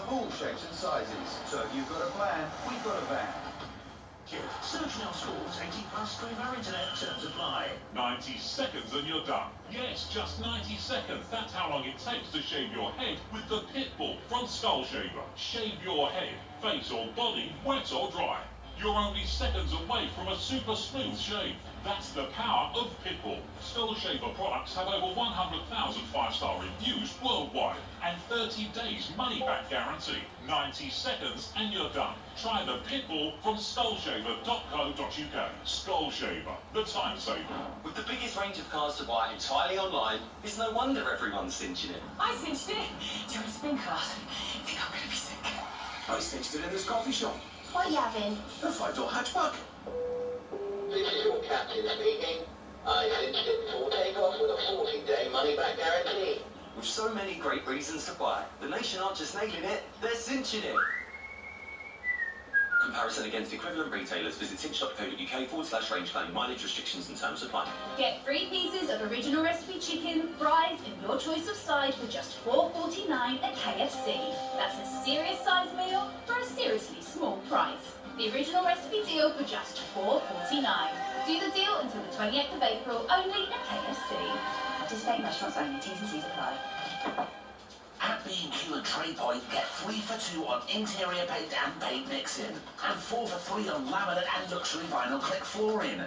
of all shapes and sizes. So if you've got a plan, we've got a van. Search now schools 18 plus through our internet. Terms apply. 90 seconds and you're done. Yes, just 90 seconds. That's how long it takes to shave your head with the Pitbull from Skull Shaver. Shave your head, face or body, wet or dry. You're only seconds away from a super smooth shave. That's the power of Pitbull. Skull Shaver products have over 100,000 five-star reviews worldwide and 30 days money-back guarantee. 90 seconds and you're done. Try the Pitbull from skullshaver.co.uk. Skull Shaver, the time saver. With the biggest range of cars to buy entirely online, it's no wonder everyone's cinching it. I cinched it during spin class. I think I'm going to be sick. I cinched it in this coffee shop. What are you having? A 5-door hatchback. This is your captain speaking. I cinched it before takeoff with a 14-day money-back guarantee. With so many great reasons to buy, the nation aren't just nailing it, they're cinching it. Comparison against equivalent retailers. Visit cinch.co.uk/range claim. Mileage restrictions and terms apply. Get 3 pieces of original recipe chicken, fries, and your choice of side for just $4.49 at KFC. That's a serious size meal for a seriously small price. The original recipe deal for just $4.49. Do the deal until the 28th of April, only at KFC. Participating restaurants only. T's and C's apply. At B&Q and Trade Point, get 3 for 2 on interior paint and paint mixing, and 4 for 3 on laminate and luxury vinyl click flooring.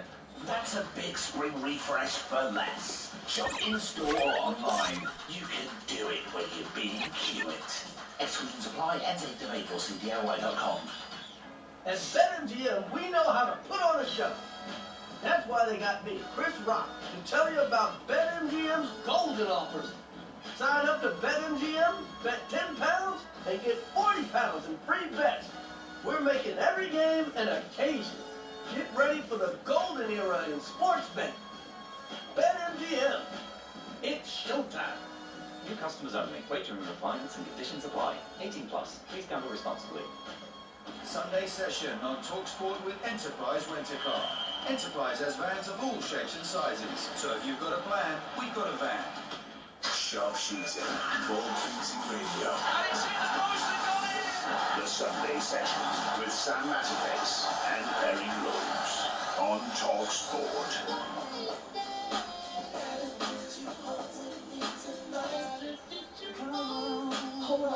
That's a big spring refresh for less. Shop in-store or online. You can do it when you B&Q it. Exclusions apply. Ends 8th of April. See DIY.com. At BetMGM, we know how to put on a show. That's why they got me, Chris Rock, to tell you about BetMGM's golden offers. Sign up to BetMGM, bet £10, and get £40 in free bets. We're making every game an occasion. Get ready for the golden era in sports betting. BetMGM. It's showtime. New customers only. Wagering requirements and conditions apply. 18 plus. Please gamble responsibly. Sunday session on talkSPORT with Enterprise Rent-A-Car. Enterprise has vans of all shapes and sizes. So if you've got a plan, we've got a van. Sharpshooter, ball-beating radio. And it's in the post and got it! The Sunday Session with Sam Matterface and Barry Rhodes on talkSPORT.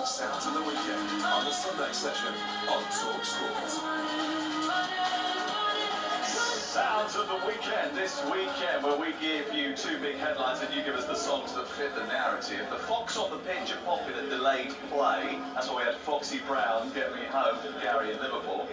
Sounds of the weekend on the Sunday Session on talkSPORT. Sounds of the weekend this weekend, where we give you 2 big headlines and you give us the songs that fit the narrative. The Fox on the pitch are popular delayed play. That's why we had Foxy Brown, Get Me Home, Gary in Liverpool.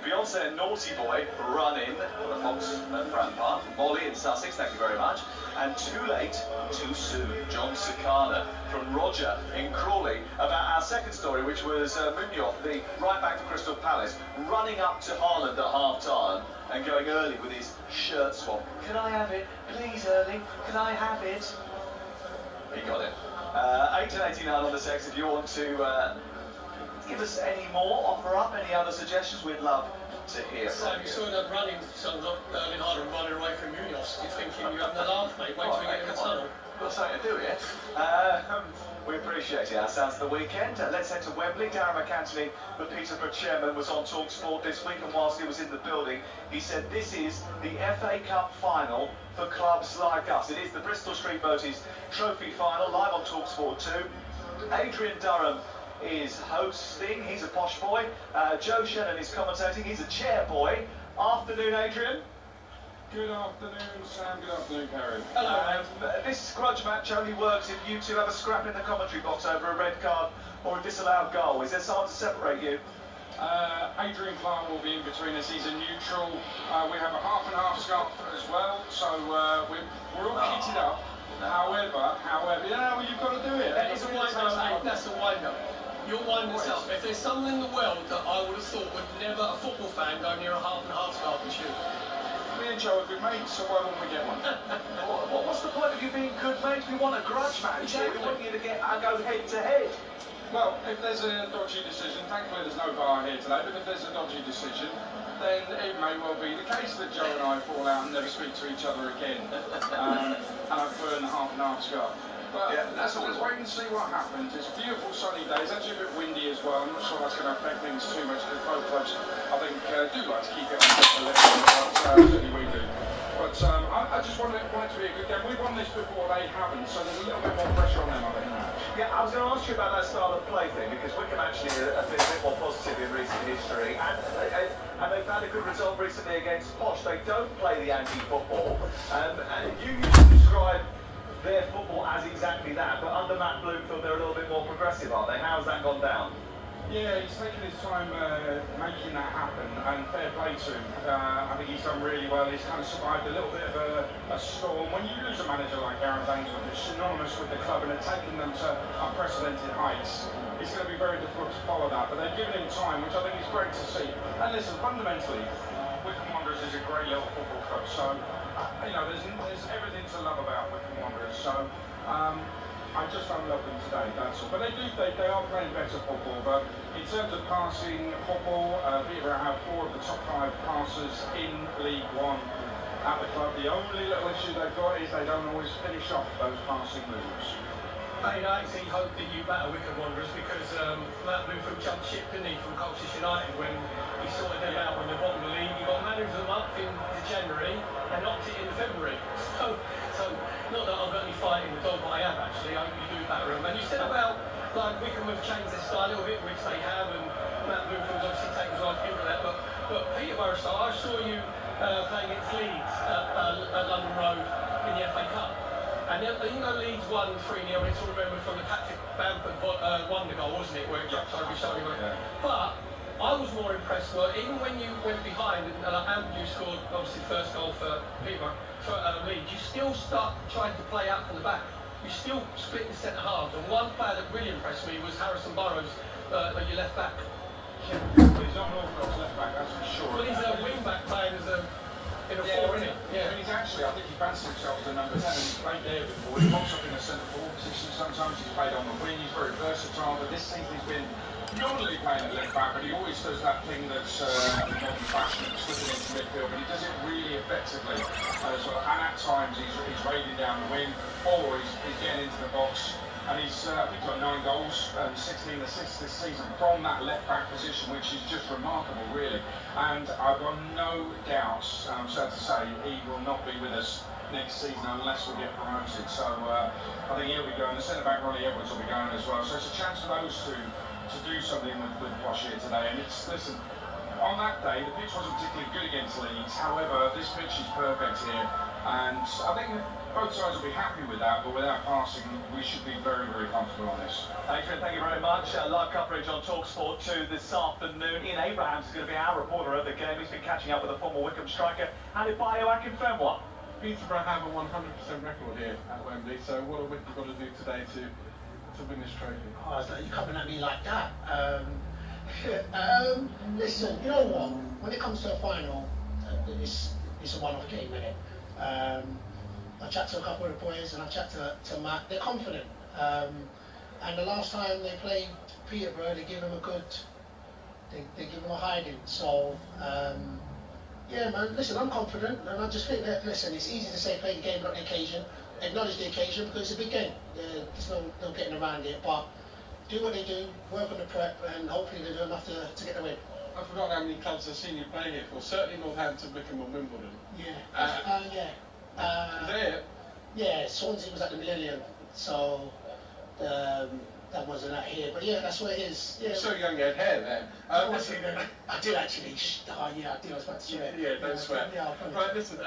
Beyonce and Naughty Boy, Run In, for the Fox and Fran Park. Molly in Sussex, thank you very much. And Too Late, Too Soon, John Cicada from Roger in Crawley, about our second story, which was Munoz, the right back for Crystal Palace, running up to Haaland at half-time and going early with his shirt swap. Can I have it? Please, Erling, can I have it? He got it. 1889 on the sex if you want to give us any more, offer up any other suggestions. We'd love to hear So from you you. saw that running song, Erling Haaland running away from Munoz. You're thinking you're having a laugh, mate. Wait till we get in the tunnel. We've got something to do here. We appreciate it. That sounds the weekend. Let's head to Wembley. Darren McAntony, the Peterborough chairman, was on talkSPORT this week, and whilst he was in the building, he said this is the FA Cup final for clubs like us. It is the Bristol Street Boaties Trophy final, live on talkSPORT 2. Adrian Durham is hosting. He's a posh boy. Joe Shannon is commentating. He's a chair boy. Afternoon, Adrian. Good afternoon, Sam. Good afternoon, Karen. Hello. This grudge match only works if you two have a scrap in the commentary box over a red card or a disallowed goal. Is there someone to separate you? Adrian Clark will be in between us. He's a neutral. We have a half and half scarf as well, so we're all kitted up. However, yeah, well, you've got to do it. That is a wind-up, mate. That's a wind-up. You're winding us up. If there's someone in the world that I would have thought would never, a football fan, go near a half and half scarf, it's you. Me and Joe are good mates, so why won't we get one? What's the point of you being good mates? We want a grudge match. Exactly. We want you to go head to head. Well, if there's a dodgy decision, thankfully there's no VAR here today, but if there's a dodgy decision, then it may well be the case that Joe and I fall out and never speak to each other again. And I burn the half and half scarf. But let's wait and see what happens. It's a beautiful sunny day. It's actually a bit windy as well. I'm not sure that's going to affect things too much because both clubs, I think, do like to keep it on the level, but certainly we do. But I just want it to be a good game. We've won this before, they haven't, so there's a little bit more pressure on them, I think. Yeah, I was going to ask you about that style of play thing, because Wickham actually have been a bit more positive in recent history, and they've had a good result recently against Posh. They don't play the anti-football, and you used to describe their football as exactly that, but under Matt Bloomfield they're a little bit more progressive, aren't they? How's that gone down? Yeah, he's taken his time making that happen, and fair play to him. I think he's done really well. He's kind of survived a little bit of a storm. When you lose a manager like Aaron Dainsworth, who's synonymous with the club and had taken them to unprecedented heights, it's going to be very difficult to follow that. But they've given him time, which I think is great to see. And listen, fundamentally, Wickham Wanderers is a great little football club. So, there's everything to love about Wickham Wanderers. So, I just don't love them today, that's all. But they are playing better football. But in terms of passing football, Peterborough have 4 of the top 5 passers in League One at the club. The only little issue they've got is they don't always finish off those passing moves. I actually hope that you batter Wickham Wanderers because Matt Bloomfield jumped ship, didn't he, from Colchester United when he sorted them out when they bottom of the league. He got managed them up into January and knocked it in February. So not that I've got any fight in the dog, but I have actually. I hope you do batter them. And you said about like Wickham have changed their style a little bit, which they have, and Matt Bloomfield's obviously taken his life into that. But Peterborough style, I saw you playing against Leeds at London Road in the FA Cup. And you know Leeds won 3-0, and it's all remembered from the Patrick Bamford wonder goal, wasn't it? Where it jumped over his shoulder. Yeah. But I was more impressed, even when you went behind and you scored obviously the first goal for Peterborough, for Leeds, you still start trying to play out from the back. You still split the centre halves. And one player that really impressed me was Harrison Burrows, your left back. Yeah, he's not an orthodox left back, that's for sure. Well, he's a wing back playing as a. In a 4, isn't it? Yeah, I mean, he's actually, I think he fancies himself as a number 10, and he's played there before. He pops up in a centre forward position sometimes, he's played on the wing, he's very versatile, but this season he's been normally playing at left back, but he always does that thing that's modern fashion, slipping into midfield, but he does it really effectively as well. And at times he's raiding down the wing, or he's getting into the box. And he's got 9 goals and 16 assists this season from that left-back position, which is just remarkable, really. And I've got no doubts, I'm sad to say, he will not be with us next season unless we get promoted. So I think he'll be going. The centre-back, Ronnie Edwards, will be going as well. So it's a chance for those two to do something with Posh here today. And listen, on that day, the pitch wasn't particularly good against Leeds. However, this pitch is perfect here. And I think both sides will be happy with that, but without passing, we should be very, very comfortable on this. Adrian, thank you very much. Live coverage on talkSPORT 2 this afternoon. Ian Abrahams is going to be our reporter of the game. He's been catching up with a former Wickham striker. Adebayo Akinfenwa. Peterborough have a 100% record here at Wembley, so what have Wickham got to do today to win this trophy? Oh, it's like, you're coming at me like that. Listen, you know what? When it comes to a final, it's a one-off game, isn't it? I chat to a couple of the boys and I chat to Matt. They're confident. And the last time they played Peterborough, they give them they give them a hiding. So yeah, man. Listen, I'm confident, and I just think that listen, it's easy to say play the game, not the occasion. Acknowledge the occasion because it's a big game. There's no getting around it. But do what they do, work on the prep, and hopefully they do enough to get the win. I forgot how many clubs I've seen you play here for. Certainly Northampton, Wickham, and Wimbledon. Yeah. There. Yeah, Swansea was at the Millennium, so that wasn't out here. But yeah, that's where it is. Yeah. You're so young, you had hair then. I did actually. Oh yeah, I did. I was about to swear. Yeah, don't swear. Yeah, right, listen.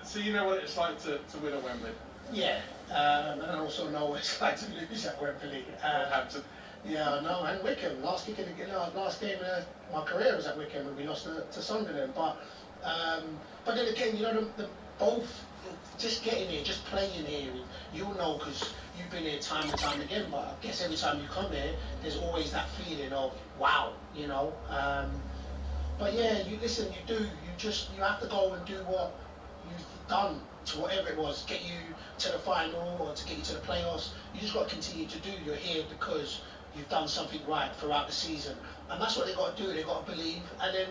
So you know what it's like to win at Wembley. Yeah, and I also know what it's like to lose at Wembley. Northampton. Yeah, no, and Wickham. Last game of my career was at Wickham when we lost to Sunderland. But then again, you know, the both just getting here, just playing here, you'll know because you've been here time and time again. But I guess every time you come here, there's always that feeling of wow, you know. But yeah, you have to go and do what you've done to whatever it was, get you to the final or to get you to the playoffs. You just got to continue to do. You're here because you've done something right throughout the season, and that's what they got to do. They got to believe, and then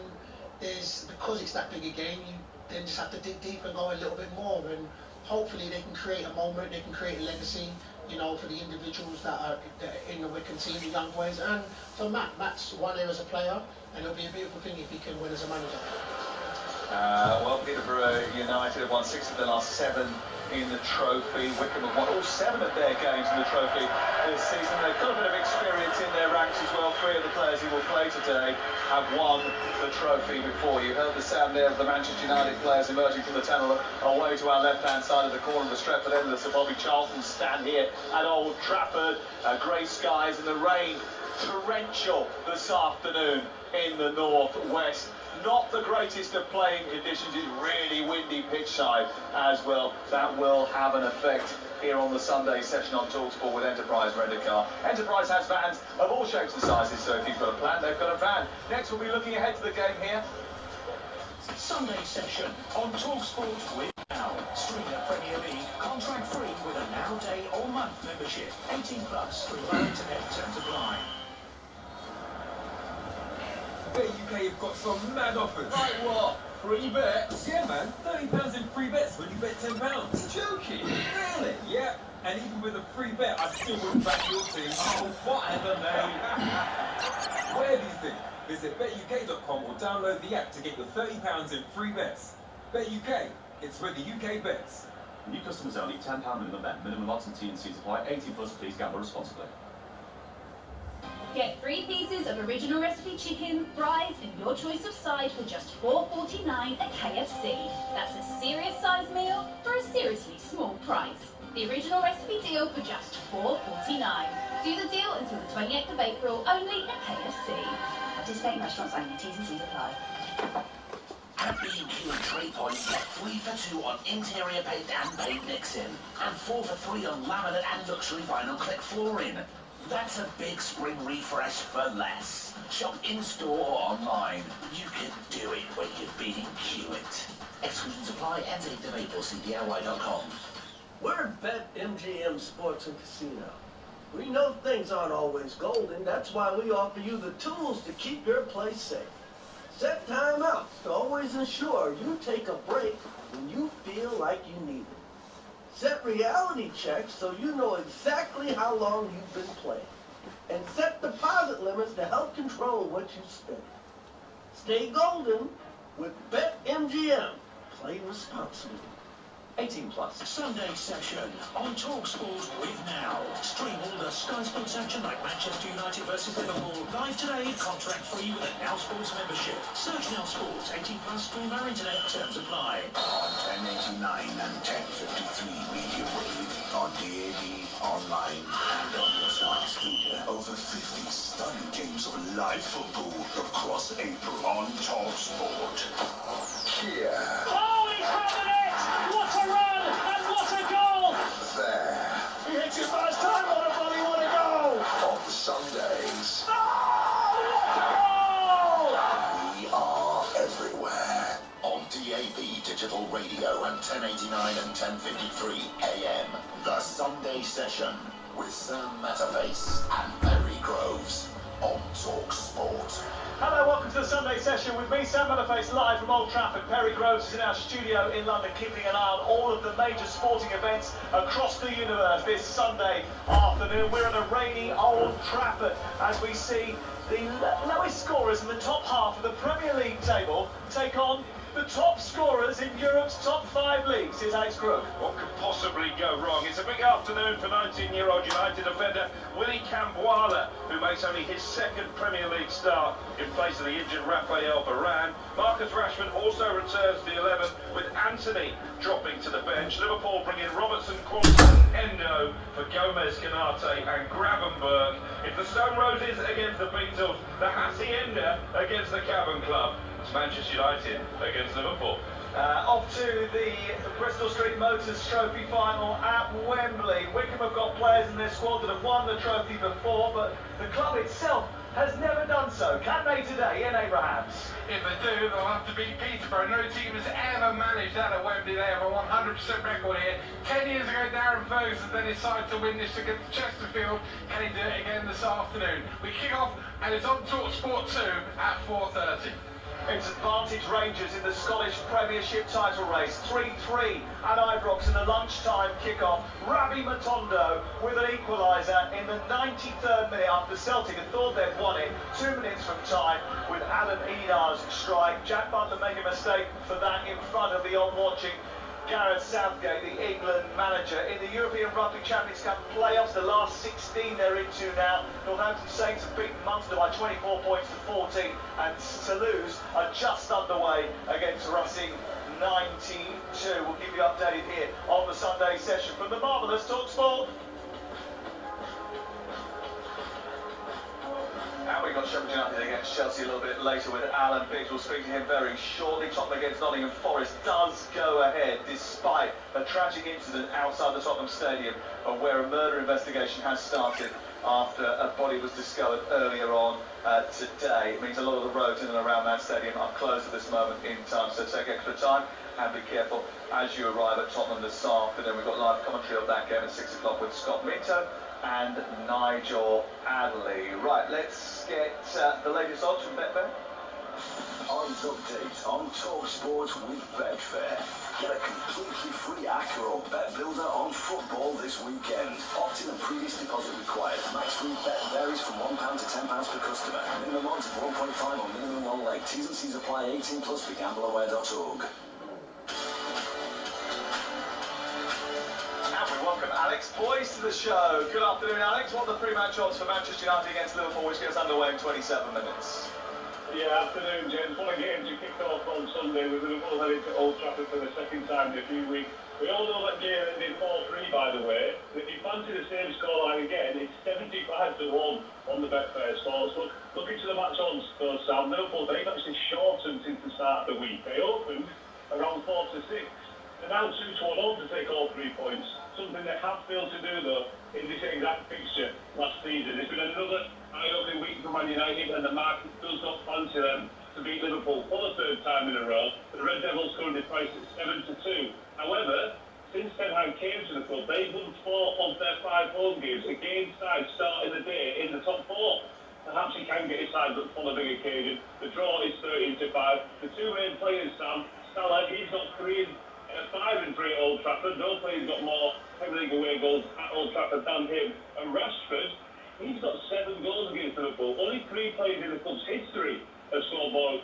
because it's that big a game, you then just have to dig deep and go a little bit more, and hopefully they can create a moment, they can create a legacy. you know, for the individuals that are in the Wycombe team, the young boys, and for Matt. Matt's won here as a player, and it'll be a beautiful thing if he can win as a manager. Well, Peterborough United have won 6 of their last 7 in the trophy. Wycombe have won all 7 of their games in the trophy this season. They've got a bit of experience in their ranks as well. 3 of the players who will play today have won the trophy before. You heard the sound there of the Manchester United players emerging from the tunnel away to our left-hand side of the corner of the Stretford end of the Sir Bobby Charlton stand here at Old Trafford. Grey skies and the rain torrential this afternoon in the north-west. Not the greatest of playing conditions. It's really windy pitch side as well. That will have an effect here on the Sunday session on talkSPORT with Enterprise Rent-A-Car. Enterprise has vans of all shapes and sizes, so if you've got a plan, they've got a van. Next, we'll be looking ahead to the game here. Sunday session on talkSPORT with Now. Stream the Premier League contract free with a Now Day or Month membership. 18 plus through our internet terms apply. Bet UK have got some mad offers. Like what? Free bets? Yeah, man. £30 in free bets when you bet £10. You're joking? Really? Yeah. And even with a free bet, I still wouldn't back your team. Oh, whatever, mate. Where do you think? Visit betuk.com or download the app to get your £30 in free bets. Bet UK. It's where the UK bets. New customers only, £10 minimum bet. Minimum odds and T&Cs apply. 18 plus, please gamble responsibly. Get 3 pieces of original recipe chicken, fries, and your choice of side for just $4.49 at KFC. That's a serious size meal for a seriously small price. The original recipe deal for just $4.49. Do the deal until the 28th of April, only at KFC. Participating restaurants only. T's and C's apply. At B&Q and Trade Point, get 3 for 2 on interior paint and paint mixing, and 4 for 3 on laminate and luxury vinyl click flooring. That's a big spring refresh for less. Shop in-store or online. You can do it when you're B&Q-it. Exclusions apply. Ends 8th of April. See DIY.com. We're BetMGM Sports and Casino. We know things aren't always golden. That's why we offer you the tools to keep your place safe. Set timeouts to always ensure you take a break when you feel like you need it. Set reality checks so you know exactly how long you've been playing. And set deposit limits to help control what you spend. Stay golden with BetMGM. Play responsibly. 18 plus. Sunday session on talkSPORT with Now. Stream all the Sky Sports action like Manchester United versus Liverpool live today, contract free with a Now Sports membership. Search Now Sports. 18 plus. Stream our internet. Terms apply. On 1089 and 1053 medium wave, on DAB, online, and on your smart speaker. Over 50 stunning games of live football across April on talkSPORT. Yeah. Oh, he's had it! What a run! And what a goal! There. He hits it first time. What a volley! What a goal! On Sundays. Oh, We are everywhere. On DAB digital radio and 1089 and 1053 AM. The Sunday Session with Sam Matterface and Perry Groves on talkSPORT. Hello, welcome to the Sunday session with me, Sam Matterface, live from Old Trafford. Perry Groves is in our studio in London, keeping an eye on all of the major sporting events across the universe this Sunday afternoon. We're at a rainy Old Trafford as we see the lowest scorers in the top half of the Premier League table take on the top scorers in Europe's top 5 leagues. Here's Alex Crook. What could possibly go wrong? It's a big afternoon for 19-year-old United defender Willy Camboire, who makes only his 2nd Premier League start in place of the injured Raphael Varane. Marcus Rashford also returns to the 11 with Anthony dropping to the bench. Liverpool bring in Robertson, Qualton, Endo for Gomez, Canate and Gravenberg. If the Stone Roses against the Beatles, the Hacienda against the Cavern Club. It's Manchester United against Liverpool. Off to the Bristol Street Motors Trophy final at Wembley. Wycombe have got players in their squad that have won the trophy before, but the club itself has never done so. Can they today? Ian Abrahams. If they do, they'll have to beat Peterborough. No team has ever managed that at Wembley. They have a 100% record here. 10 years ago, Darren Ferguson then decided to win this against Chesterfield. Can he do it again this afternoon? We kick off, and it's on talkSPORT 2 at 4:30. It's Advantage Rangers in the Scottish Premiership title race. 3-3 at Ibrox in the lunchtime kickoff. Rabbi Matondo with an equaliser in the 93rd minute after Celtic had thought they'd won it. 2 minutes from time with Adam Enar's strike. Jack Butler making a mistake for that in front of the on-watching Gareth Southgate, the England manager. In the European Rugby Champions Cup playoffs, the last 16 they're into now. Northampton Saints have beaten Munster by 24 points to 14, and Toulouse are just underway against Racing 92. We'll keep you updated here on the Sunday session from the marvellous talkSPORT. And we've got Sheffield United against Chelsea a little bit later with Alan Biggs. We'll speak to him very shortly. Tottenham against Nottingham Forest does go ahead despite a tragic incident outside the Tottenham Stadium where a murder investigation has started after a body was discovered earlier on today. It means a lot of the roads in and around that stadium are closed at this moment in time, so take extra time and be careful as you arrive at Tottenham this afternoon. We've got live commentary of that game at 6 o'clock with Scott Minto and Nigel Adley. Right, let's get the latest odds from Betfair. Odds update on talkSPORT with Betfair. Get a completely free Acro bet builder on football this weekend. Opt in and previous deposit required. Max free bet varies from £1 to £10 per customer. Minimum odds of 1.5 on minimum one leg. T's and C's apply. 18 plus. BeGambleAware.org. And we welcome Alex Boyce to the show. Good afternoon, Alex. What are the pre-match odds for Manchester United against Liverpool, which gets underway in 27 minutes? Yeah, afternoon, gents. One of the games you kicked off on Sunday with Liverpool heading to Old Trafford for the second time in a few weeks. We all know that game ended 4-3, by the way. If you fancy the same scoreline again, it's 75-1 on the Betfair Sports. Looking to the match odds for Sam, Liverpool, they've actually shortened since the start of the week. They opened around 4-6. They're now 2-1 to take all 3 points. Something they have failed to do, though, in this exact fixture last season. It's been another eye-opening week for Man United, and the market does not fancy them to beat Liverpool for the third time in a row. The Red Devils currently priced at 7-2. However, since Ten Hag came to the club, they've won 4 of their 5 home games against sides starting the day in the top 4. Perhaps he can get his side on a big occasion. The draw is 13-5. The two main players, Sam, Salah, he's got 5 and 3 at Old Trafford. No player's got more Premier League away goals at Old Trafford than him. And Rashford, he's got 7 goals against Liverpool. Only 3 players in the club's history have scored more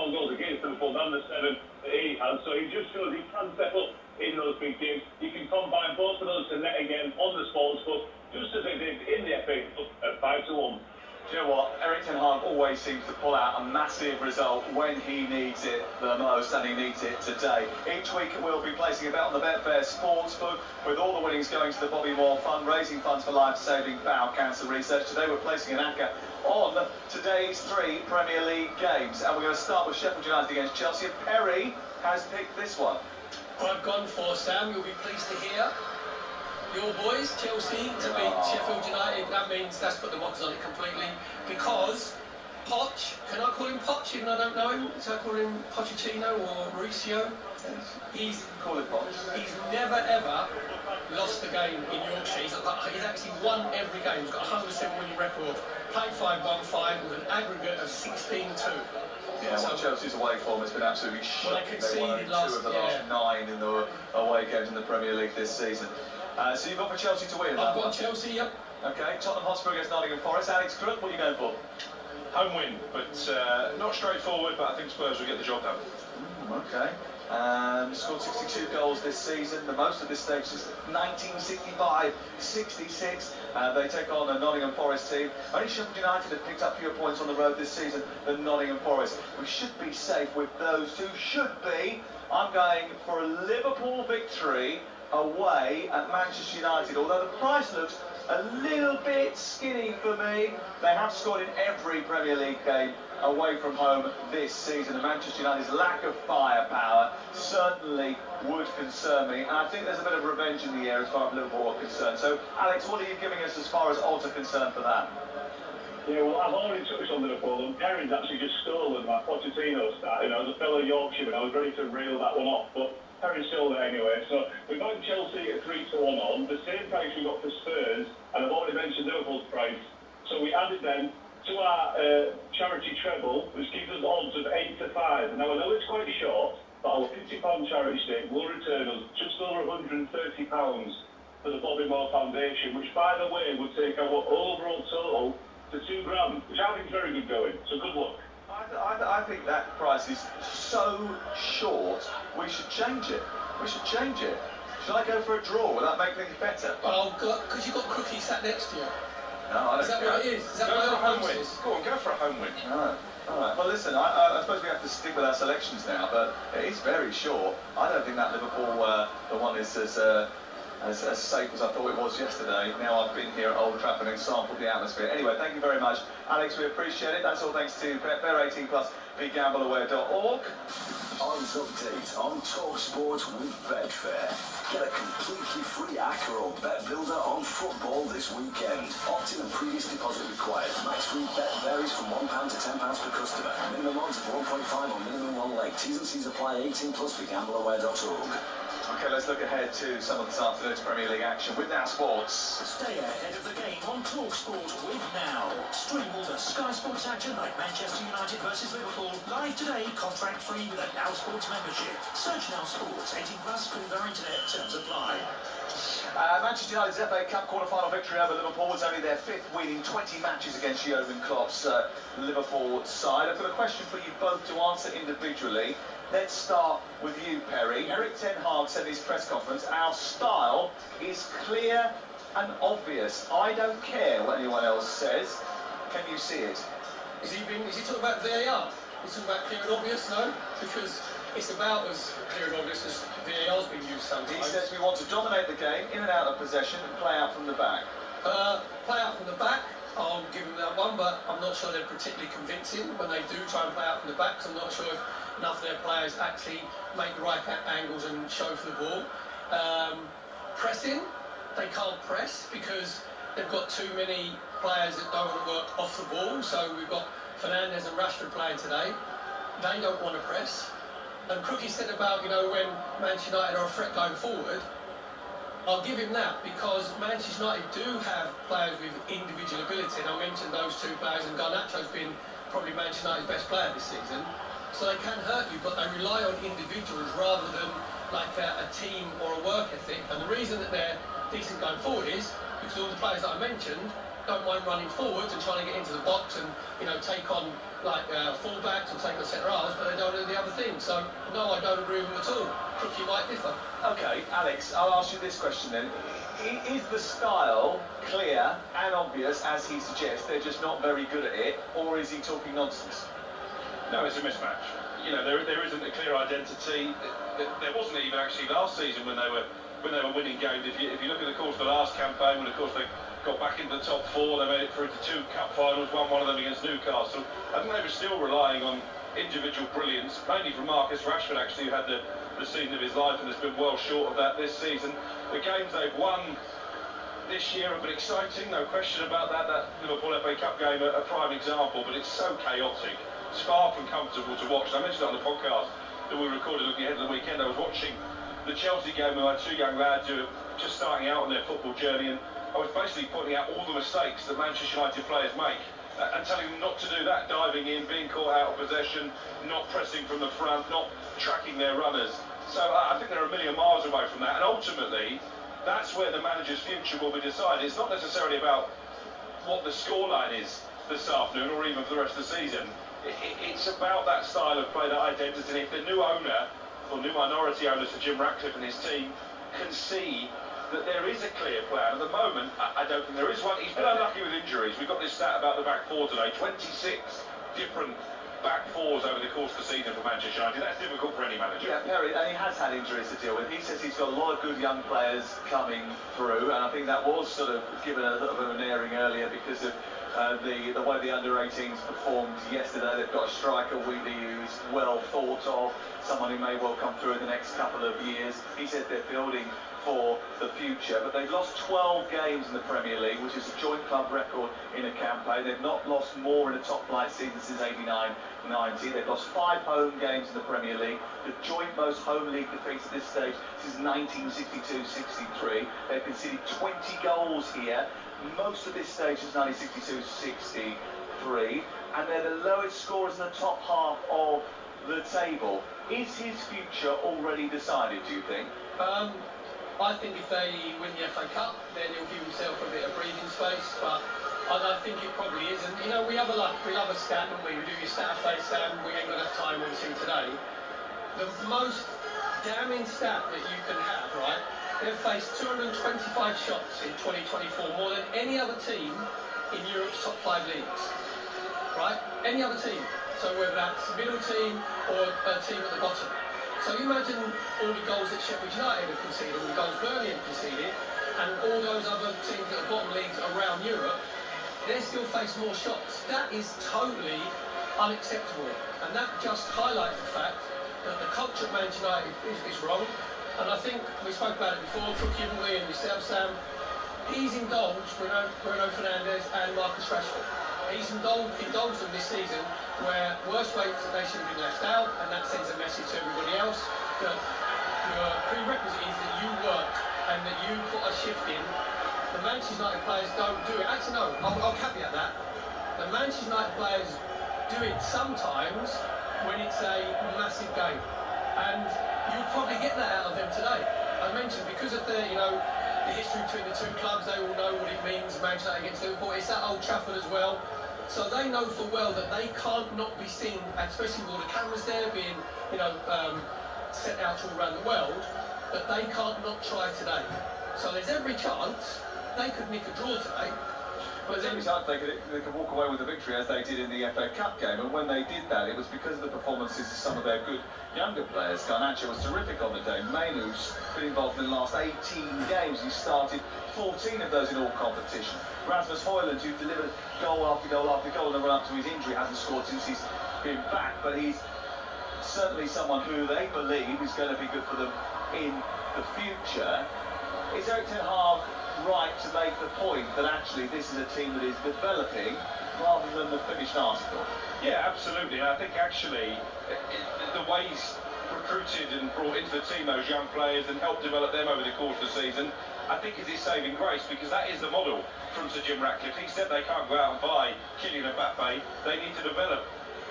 goals against Liverpool than the 7 that he has. So he just shows he can step up in those big games. You can combine both of those to net again on the sportsbook, just as they did in the FA Cup at 5-1. Do you know what? Eric Ten Hag always seems to pull out a massive result when he needs it the most, and he needs it today. Each week we'll be placing a bet on the Betfair Sportsbook, with all the winnings going to the Bobby Moore Fund, raising funds for life-saving bowel cancer research. Today we're placing an anchor on today's 3 Premier League games, and we're going to start with Sheffield United against Chelsea. Perry has picked this one. I've gone for, Sam, you'll be pleased to hear, your boys, Chelsea, to beat Sheffield United. That means that's put the mockers on it completely. Because Poch, can I call him Poch even though I don't know him? Should I call him Pochettino or Mauricio? He's never ever lost a game in Yorkshire. He's actually won every game. He's got a 100% winning record. Played 5-1-5 with an aggregate of 16-2. Yeah, well, Chelsea's away form has been absolutely shocking. They won 2 of the last 9 in the away games in the Premier League this season. So you've got for Chelsea to win? I've got Chelsea, yep. Okay, Tottenham Hotspur against Nottingham Forest. Alex Crook, what are you going for? Home win, but not straightforward, but I think Spurs will get the job done. Okay. Scored 62 goals this season. The most of this stage is 1965-66. They take on a Nottingham Forest team. Only Sheffield United have picked up fewer points on the road this season than Nottingham Forest. We should be safe with those two. Should be. I'm going for a Liverpool victory away at Manchester United, although the price looks a little bit skinny for me. They have scored in every Premier League game away from home this season, and Manchester United's lack of firepower certainly would concern me, and I think there's a bit of revenge in the air as far as Liverpool are concerned. So, Alex, what are you giving us as far as odds are concerned for that? Yeah, well, I've already touched on Liverpool, and Perrin's actually just stolen my Pochettino start. You know, as a fellow Yorkshireman, I was ready to reel that one off, but Perrin's still there anyway. So we've got Chelsea at 3-1 on, the same price we got for Spurs, and I've already mentioned Liverpool's price. So we added them to our charity treble, which gives us odds of 8-5. Now I know it's quite short, but our £50 charity stake will return us just over £130 for the Bobby Moore Foundation, which by the way would take our overall total to £2,000, which I think is very good going. So good luck. I think that price is so short, we should change it. We should change it. Should I go for a draw? Will that make things better? Oh, because you've got Crookie sat next to you. No, I don't. Is that what it is? Is that go what for a home it win. is? Go on, go for a home win. All right. Well, listen, I suppose we have to stick with our selections now, but it is very short. I don't think that Liverpool, the one is as safe as I thought it was yesterday. Now I've been here at Old Trafford and sampled the atmosphere. Anyway, thank you very much, Alex. We appreciate it. That's all thanks to Bet18+, BeGambleAware.org. Odds update on talkSPORT with Betfair. Get a completely free ACCA or bet builder on football this weekend. Opt-in and previous deposit required. Max free bet varies from £1 to £10 per customer. Minimum odds of 1.5 on minimum one leg. T's and C's apply. 18+, BeGambleAware.org. Okay, let's look ahead to some of this afternoon's Premier League action with Now Sports. Stay ahead of the game on talkSPORT with Now. Stream all the Sky Sports action like Manchester United versus Liverpool live today, contract free with a Now Sports membership. Search Now Sports, 18+, Finger Internet, terms apply. Manchester United's FA Cup quarter-final victory over Liverpool was only their 5th win in 20 matches against Jurgen Klopp's Liverpool side. I've got a question for you both to answer individually. Let's start with you, Perry. Erik ten Hag said in his press conference, "Our style is clear and obvious. I don't care what anyone else says." Can you see it? Is he talking about VAR? He's talking about clear and obvious? No, because it's about as clear and obvious as VAR's been used sometimes. He says we want to dominate the game, in and out of possession, and play out from the back. Play out from the back, I'll give him that one, but I'm not sure they're particularly convincing when they do try and play out from the back, because I'm not sure if enough of their players actually make the right angles and show for the ball. Pressing, they can't press because they've got too many players that don't want to work off the ball. So we've got Fernandes and Rashford playing today. They don't want to press. And Crookie said about, when Manchester United are a threat going forward, I'll give him that because Manchester United do have players with individual ability. And I mentioned those two players, and Garnacho's been probably Manchester United's best player this season. So they can hurt you, but they rely on individuals rather than like a team or a work ethic. And the reason that they're decent going forward is because all the players that I mentioned don't mind running forwards and trying to get into the box and take on like fullbacks or take on centre halves, but they don't do the other thing. So no, I don't agree with them at all. Crookie might differ. Okay, Alex, I'll ask you this question then. Is the style clear and obvious as he suggests? They're just not very good at it, or is he talking nonsense? No, it's a mismatch. There isn't a clear identity. There wasn't even actually last season when they were winning games. If you look at the course of the last campaign, when of course they got back into the top 4, they made it through to 2 cup finals, won one of them against Newcastle. I think they were still relying on individual brilliance, mainly from Marcus Rashford actually, who had the season of his life and has been well short of that this season. The games they've won this year have been exciting, no question about that. That Liverpool FA Cup game, a prime example, but it's so chaotic. It's far from comfortable to watch. I mentioned it on the podcast that we recorded looking ahead to the weekend. I was watching the Chelsea game with my 2 young lads who are just starting out on their football journey, and I was basically pointing out all the mistakes that Manchester United players make and telling them not to do that, diving in, being caught out of possession, not pressing from the front, not tracking their runners. So I think they're a million miles away from that, and ultimately that's where the manager's future will be decided. It's not necessarily about what the scoreline is this afternoon or even for the rest of the season. It's about that style of play, that identity. And if the new owner, or new minority owner to Jim Ratcliffe and his team, can see that there is a clear plan. At the moment, I don't think there is one. He's been unlucky with injuries. We've got this stat about the back 4 today. 26 different back 4s over the course of the season for Manchester United. That's difficult for any manager. Yeah, Perry, and he has had injuries to deal with. He says he's got a lot of good young players coming through, and I think that was sort of given a little bit of an airing earlier because of the way the under-18s performed yesterday. They've got a striker, Wheatley, who's well thought of, someone who may well come through in the next couple of years. He said they're building for the future, but they've lost 12 games in the Premier League, which is a joint club record in a campaign. They've not lost more in a top-flight season since 89-90. They've lost 5 home games in the Premier League, the joint most home league defeats at this stage since 1962-63. They've conceded 20 goals here. Most of this stage is 1962-63. 3, and they're the lowest scorers in the top half of the table. Is his future already decided, do you think? I think if they win the FA Cup, then he'll give himself a bit of breathing space, but I think it probably is. And, you know, we love a stat, don't we? We do your stat update, Sam. We ain't got enough time, obviously, today. The most damning stat that you can have, right? They've faced 225 shots in 2024, more than any other team in Europe's top 5 leagues, right? Any other team. So whether that's middle team or a team at the bottom. So you imagine all the goals that Sheffield United have conceded, all the goals Burnley have conceded, and all those other teams at the bottom leagues around Europe, they still face more shots. That is totally unacceptable. And that just highlights the fact that the culture at Manchester United is wrong. And I think we spoke about it before, Cookie and we and yourself, Sam. He's indulged Bruno Fernandes and Marcus Rashford. He's indulged them this season where worst rates that they should have been left out, and that sends a message to everybody else that your prerequisite is that you work and that you put a shift in. The Manchester United players don't do it. Actually, no, I'll caveat that. The Manchester United players do it sometimes when it's a massive game, and you'll probably get that out of them today. I mentioned because of the history between the two clubs, they all know what it means, Manchester United against Liverpool. It's at Old Trafford as well. So they know full well that they can't not be seen, especially with all the cameras there being, sent out all around the world, that they can't not try today. So there's every chance they could nick a draw today. But there's every chance they could walk away with a victory as they did in the FA Cup game, and when they did that, it was because of the performances of some of their good younger players. Garnacho was terrific on the day. Mainoo's been involved in the last 18 games. He started 14 of those in all competition. Rasmus Højlund, who delivered goal after goal after goal in the run-up to his injury, hasn't scored since he's been back, but he's certainly someone who they believe is going to be good for them in the future. Is Erik ten Hag right to make the point that actually this is a team that is developing rather than the finished article? Yeah, absolutely. I think actually the way he's recruited and brought into the team those young players and helped develop them over the course of the season, I think is his saving grace, because that is the model from Sir Jim Ratcliffe. He said they can't go out and buy Kylian Mbappe, they need to develop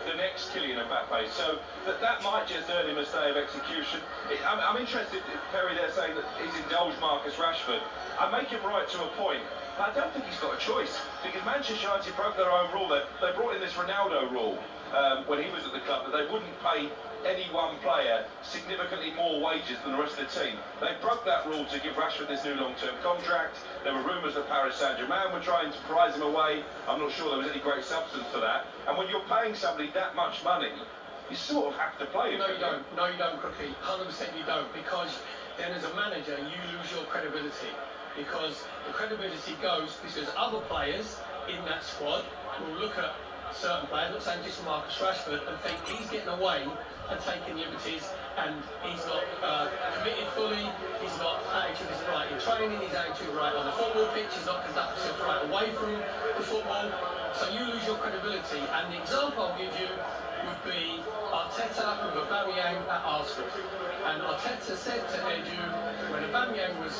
the next Kylian Mbappe. So that might just earn him a stay of execution. I'm interested, Perry there saying that he's indulged Marcus Rashford. I make him right to a point, but I don't think he's got a choice, because Manchester United broke their own rule. They brought in this Ronaldo rule when he was at the club, that they wouldn't pay any one player significantly more wages than the rest of the team. They broke that rule to give Rashford this new long-term contract. There were rumours that Paris Saint-Germain were trying to prize him away. I'm not sure there was any great substance to that. And when you're paying somebody that much money, you sort of have to play him. No, you don't. No, you don't, Crookie. 100% you don't, because then as a manager, you lose your credibility. Because the credibility goes because other players in that squad will look at certain players, not saying just Marcus Rashford, and think he's getting away and taking liberties, and he's not committed fully, his attitude isn't right in training, his attitude right on the football pitch, he's not conducting himself right away from the football, so you lose your credibility. And the example I'll give you would be Arteta with Aubameyang at Arsenal. And Arteta said to Edu, when Aubameyang was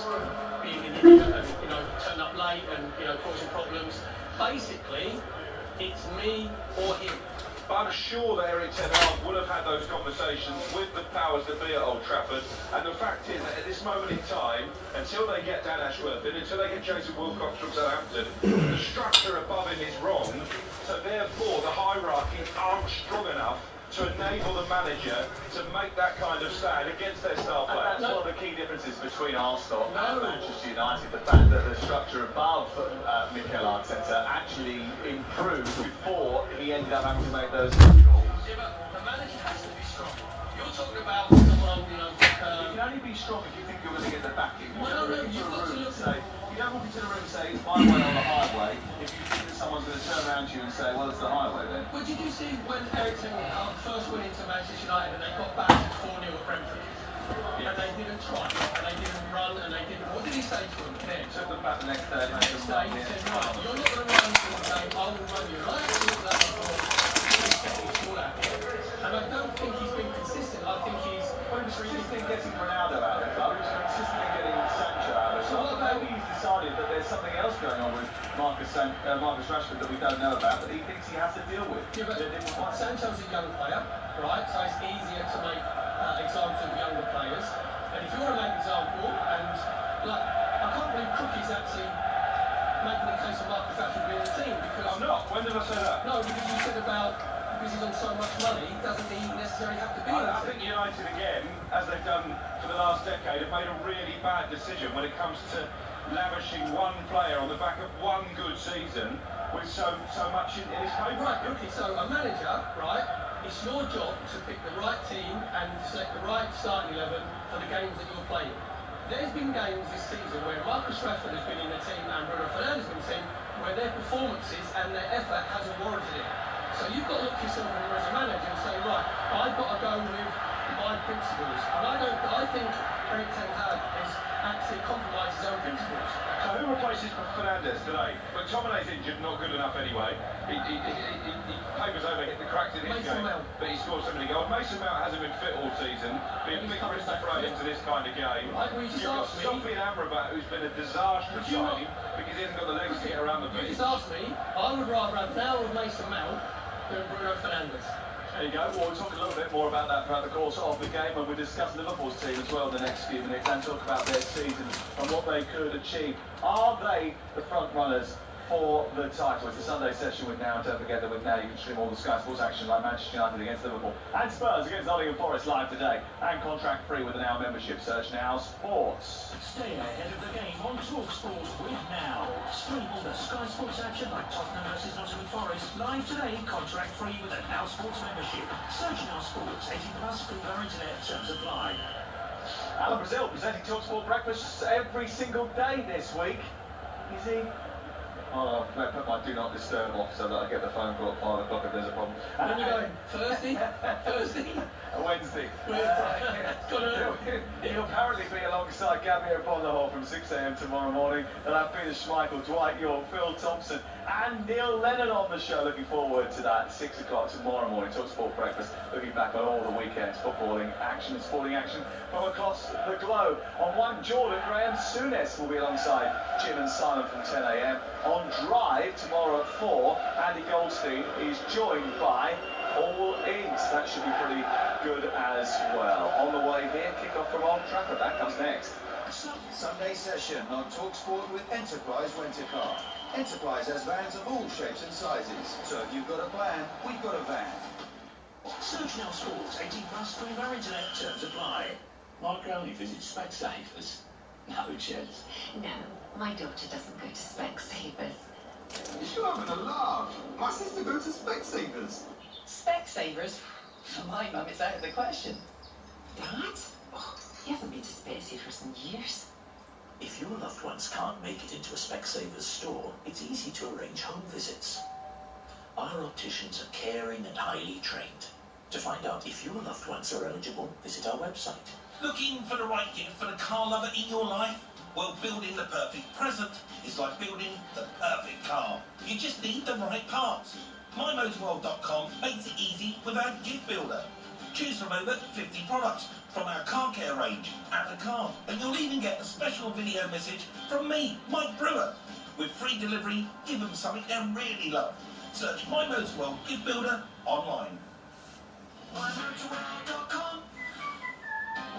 being an idiot and turned up late and causing problems, basically it's me or him. But I'm sure that Erik ten Hag would have had those conversations with the powers that be at Old Trafford. And the fact is that at this moment in time, until they get Dan Ashworth in, until they get Jason Wilcox from Southampton, the structure above him is wrong. So therefore, the hierarchies aren't strong enough to enable the manager to make that kind of stand against their star players. And that's one of the key differences between Arsenal and Manchester United, the fact that the structure above Mikel Arteta actually improved before he ended up having to make those calls. Yeah, but the manager has to be strong. You're talking about someone, you can only be strong if you think you're going to get the backing. You don't walk into the room and say, it's my way or the highway, if you think that someone's going to turn around to you and say, well, it's the highway then. But did you see when Erik ten Hag first went into Manchester United and they got battered 4-0 at Brentford? Yeah. And they didn't try, and they didn't run, and they didn't... What did he say to them then? Took them back the next day. The next day he said, right, you're not going to run to the game, I will run you. And I actually looked at that and thought, he's technically scored out here. And I don't think he's been consistent. I think he's... Well, he was consistent in getting Ronaldo out of the club. He was consistent in getting Sancho out of the club. So what about... Maybe he's decided that there's something else going on with Marcus Marcus Rashford that we don't know about that he thinks he has to deal with. Yeah, but Sancho's a young player, right? So it's easier to make examples of younger players. And if you want to make an example, and like, I can't believe Cookie's actually making a case of Marcus Rashford being in the team because I'm not. When did I say that? No, because you said about because he's on so much money, doesn't he necessarily have to be in the I team? think United again, as they've done for the last decade, have made a really bad decision when it comes to lavishing one player on the back of one good season with so much in his favour. Right, okay, so a manager, right, it's your job to pick the right team and select the right starting 11 for the games that you're playing. There's been games this season where Marcus Rashford has been in the team and Bruno Fernandes has been in the team where their performances and their effort hasn't warranted it. So you've got to look yourself in the mirror as a manager and say, right, I've got to go with my principles. And I think Erik ten Hag has actually compromised his own principles. So who replaces Fernandes today? McTominay's injured, not good enough anyway. He papers over, hit the cracks in his game, but he scored so many goals. Mason Mount hasn't been fit all season. Be a big risk to throw into this kind of game. You've got Sophie Amrabat, who's been a disastrous signing because he hasn't got the legs to get around the pitch. You just asked me, I would rather have now with Mason Mount than Bruno Fernandes. There you go. Well, we'll talk a little bit more about that throughout the course of the game when we discuss Liverpool's team as well in the next few minutes and talk about their season and what they could achieve. Are they the front runners for the title? It's a Sunday session with Now, and don't forget that with Now you can stream all the Sky Sports action like Manchester United against Liverpool and Spurs against Nottingham Forest live today and contract free with the Now membership. Search Now Sports. Stay ahead of the game on talkSPORT with Now. Stream all the Sky Sports action like Tottenham versus Nottingham Forest live today, contract free with a Now Sports membership. Search Now Sports, 18 plus, free via internet, terms apply. Alan Brazil presenting talkSPORT breakfast every single day this week. Is he? Oh, I put my do not disturb off so that I get the phone call at 5 o'clock if there's a problem. When are you going? Thursday? Thursday? Wednesday. He'll apparently be alongside Gabriel Bonderhall from 6 a.m. tomorrow morning. They'll have Peter Schmeichel, Dwight York, Phil Thompson and Neil Lennon on the show. Looking forward to that. 6 o'clock tomorrow morning. talkSPORT breakfast. Looking back on all the weekend's footballing action and sporting action from across the globe. On one, Jordan, Graham Souness will be alongside Jim and Simon from 10 a.m. On Drive tomorrow at 4, Andy Goldstein is joined by All Ins. That should be pretty good as well. On the way here, kick-off from Old Trafford. That comes next. Sunday session on talkSPORT with Enterprise Rent-A-Car. Enterprise has vans of all shapes and sizes. So if you've got a plan, we've got a van. Search Now Sports, 18 plus, free via internet, terms apply. Mark only visits Specsavers. No chance. No, my daughter doesn't go to Specsavers. You're having a laugh. My sister goes to Specsavers. Specsavers? For my mum, it's out of the question. Dad? Oh, he hasn't been to Specsavers in years. If your loved ones can't make it into a Specsavers store, it's easy to arrange home visits. Our opticians are caring and highly trained. To find out if your loved ones are eligible, visit our website. Looking for the right gift for the car lover in your life? Well, building the perfect present is like building the perfect car. You just need the right parts. MyMotorWorld.com makes it easy with our gift builder. Choose from over 50 products from our car care range at the car. And you'll even get a special video message from me, Mike Brewer. With free delivery, give them something they really love. Search MyMotorWorld Gift Builder online. MyMotorWorld.com.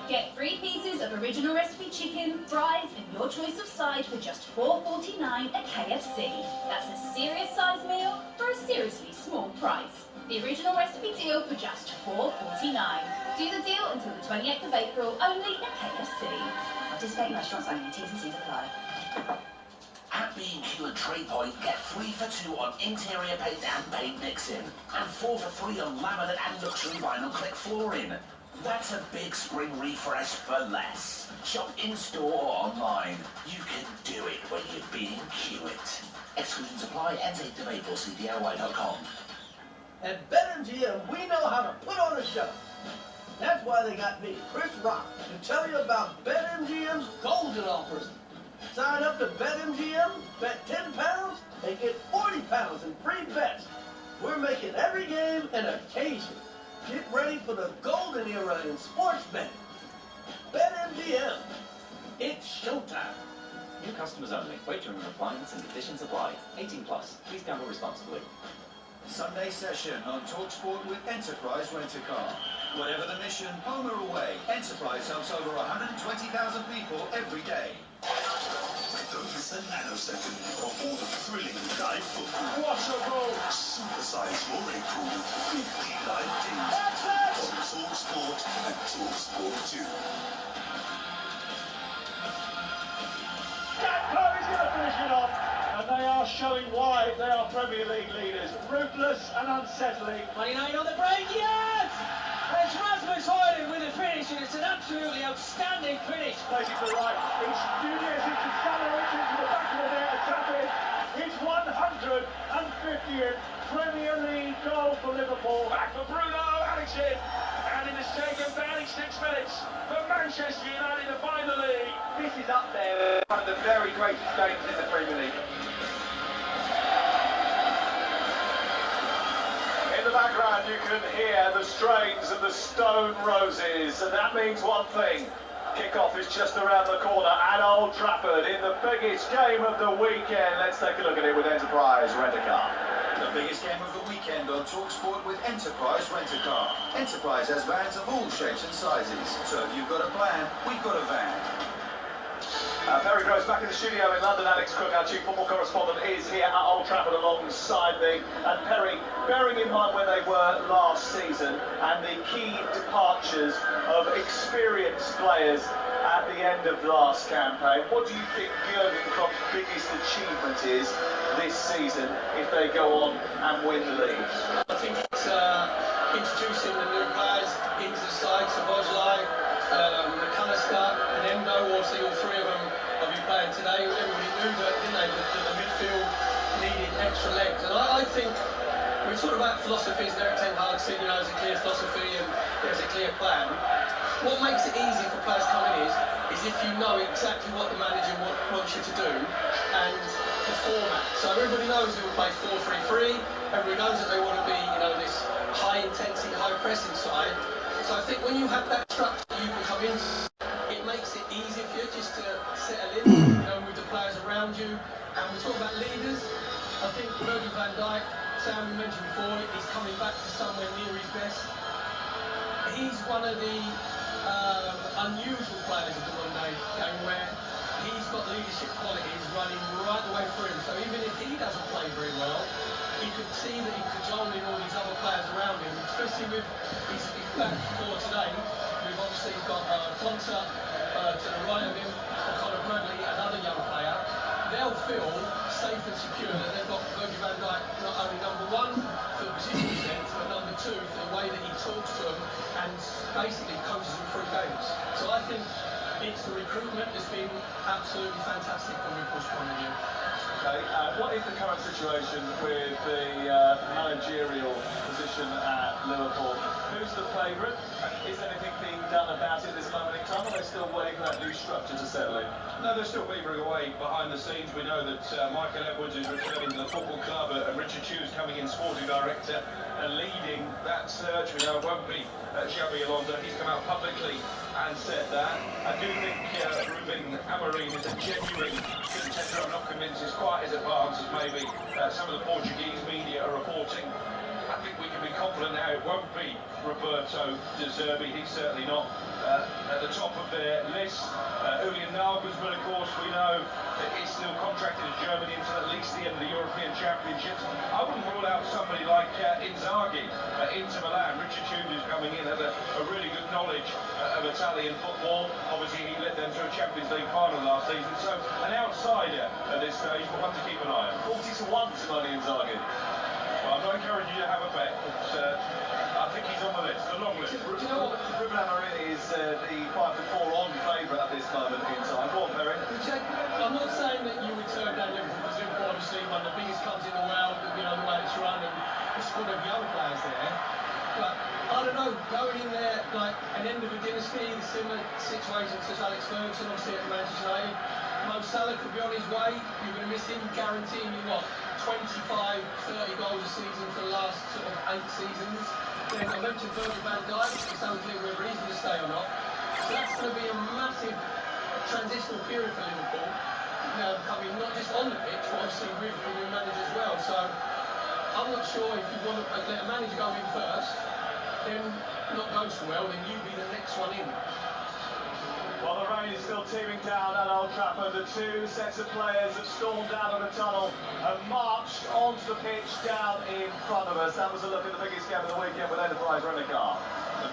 Get 3 pieces of original recipe chicken, fries, and your choice of side for just $4.49 at KFC. That's a serious size meal for a seriously small price. The original recipe deal for just $4.49. Do the deal until the 28th of April, only at KFC. Participating restaurants only, T's and C's apply. At B&Q and Trade Point, get 3 for 2 on interior paint and paint mixing, and 4 for 3 on laminate and luxury vinyl click flooring. That's a big spring refresh for less. Shop in-store or online. You can do it when you're B&Q it. Exclusions apply. End 8th of April. See DIY.com. At BetMGM, we know how to put on a show. That's why they got me, Chris Rock, to tell you about BetMGM's golden offers. Sign up to BetMGM, bet £10, and get £40 in free bets. We're making every game an occasion. Get ready for the golden era in sports betting. BetMGM, it's showtime. New customers only. Wagering requirements and conditions apply. 18 plus. Please gamble responsibly. Sunday session on talkSPORT with Enterprise Rent-A-Car. Whatever the mission, home or away, Enterprise helps over 120,000 people every day. Don't miss a nanosecond of all the thrilling live football. What a goal! Supersize your April with 50 live games on talkSPORT and talkSPORT 2. Gakpo is going to finish it off, and they are showing why they are Premier League leaders. Ruthless and unsettling. Man United on the break, yes! And it's Rasmus Højlund with the finish, and it's an absolutely outstanding finish. Plays it to the right. It's Nunez into Salah into the back of the net, attacking. His 150th Premier League goal for Liverpool. Back for Bruno, Alex in. And in the second, barely 6 minutes for Manchester United to find the lead. This is up there. One of the very greatest games in the Premier League. In the background you can hear the strains of the Stone Roses, and that means one thing. Kickoff is just around the corner at Old Trafford in the biggest game of the weekend. Let's take a look at it with Enterprise Rent-A-Car. The biggest game of the weekend on talkSPORT with Enterprise Rent-A-Car. Enterprise has vans of all shapes and sizes. So if you've got a plan, we've got a van. Perry Groves back in the studio in London. Alex Cook, our chief football correspondent, is here at Old Trafford alongside me. And Perry, bearing in mind where they were last season and the key departures of experienced players at the end of last campaign, what do you think Jurgen Klopp's biggest achievement is this season if they go on and win the league? I think it's introducing the new players into the side, Szoboszlai, McAllister and Endo. Obviously all three of them will be playing today. Everybody knew that, didn't they, that the midfield needed extra legs. And I think we talk about philosophies, and Erik Ten Hag said, there's a clear philosophy and there's a clear plan. What makes it easy for players coming is if you know exactly what the manager wants you to do and the format. So everybody knows they will play 4-3-3. Everybody knows that they want to be, this high intensity, high pressing side. So I think when you have that structure, you can come in. It makes it easier for you just to settle in, with the players around you. And we talk about leaders. I think Virgil van Dijk, Sam mentioned before, he's coming back to somewhere near his best. He's one of the unusual players of the one-day game where he's got leadership qualities running right the way through him. So even if he doesn't play very well, you could see that he cajoling all these other players around him, especially with his back four today. We've obviously got Konsa to the right of him, Conor Bradley, another young player. They'll feel safe and secure that they've got Virgil van Dijk not only number one for the position sense, but number two for the way that he talks to them and basically coaches them through games. So I think it's the recruitment that's been absolutely fantastic from Liverpool's point of view. Okay, what is the current situation with the managerial position at Liverpool? Who's the favourite? Is anything being done about it at this moment in time, or are they still waiting for that new structure to settle in? No, they're still beavering away behind the scenes. We know that Michael Edwards is returning to the football club and Richard Hughes coming in sporting director and leading that search. We know it won't be Xabi Alonso. He's come out publicly and said that. I do think Ruben Amorim is a genuine contender. I'm not convinced he's quite as advanced as maybe some of the Portuguese media are reporting. I think we can be confident now it won't be Roberto De Zerbi. He's certainly not at the top of their list. Julian Nagelsmann, of course, we know that he's still contracted to Germany until at least the end of the European Championships. I wouldn't rule out somebody like Inzaghi, Inter Milan. Richard Hughes is coming in, has a really good knowledge of Italian football. Obviously, he led them to a Champions League final last season. So, an outsider at this stage, but one to keep an eye on. 40-1 Simone Inzaghi. Well, I'm not encouraging you to have a bet, but I think he's on the list, the long list. Do you know what? Ruben Amorim is the 5-4 on favourite at this moment in time. Go on, Perry. I'm not saying that you would turn down Liverpool because Liverpool obviously one of the biggest clubs in the world, the way it's run, and the squad of young players there. But I don't know, going in there like an end of a dynasty, the similar situation to Alex Ferguson, obviously at Manchester United. Mo Salah could be on his way. You're going to miss him, guaranteeing you 25, 30 goals a season for the last sort of 8 seasons. Then I mentioned Virgil van Dijk. It's unclear whether he's going to stay or not. So that's going to be a massive transitional period for Liverpool. coming not just on the pitch, but obviously with the new manager as well. So I'm not sure if you want to let a manager go in first, then not go so well, then you be the next one in. Well, the rain is still teeming down at Old Trafford. The two sets of players have stormed out of the tunnel and marched onto the pitch down in front of us. That was a look at the biggest game of the weekend with Enterprise Rent-A-Car.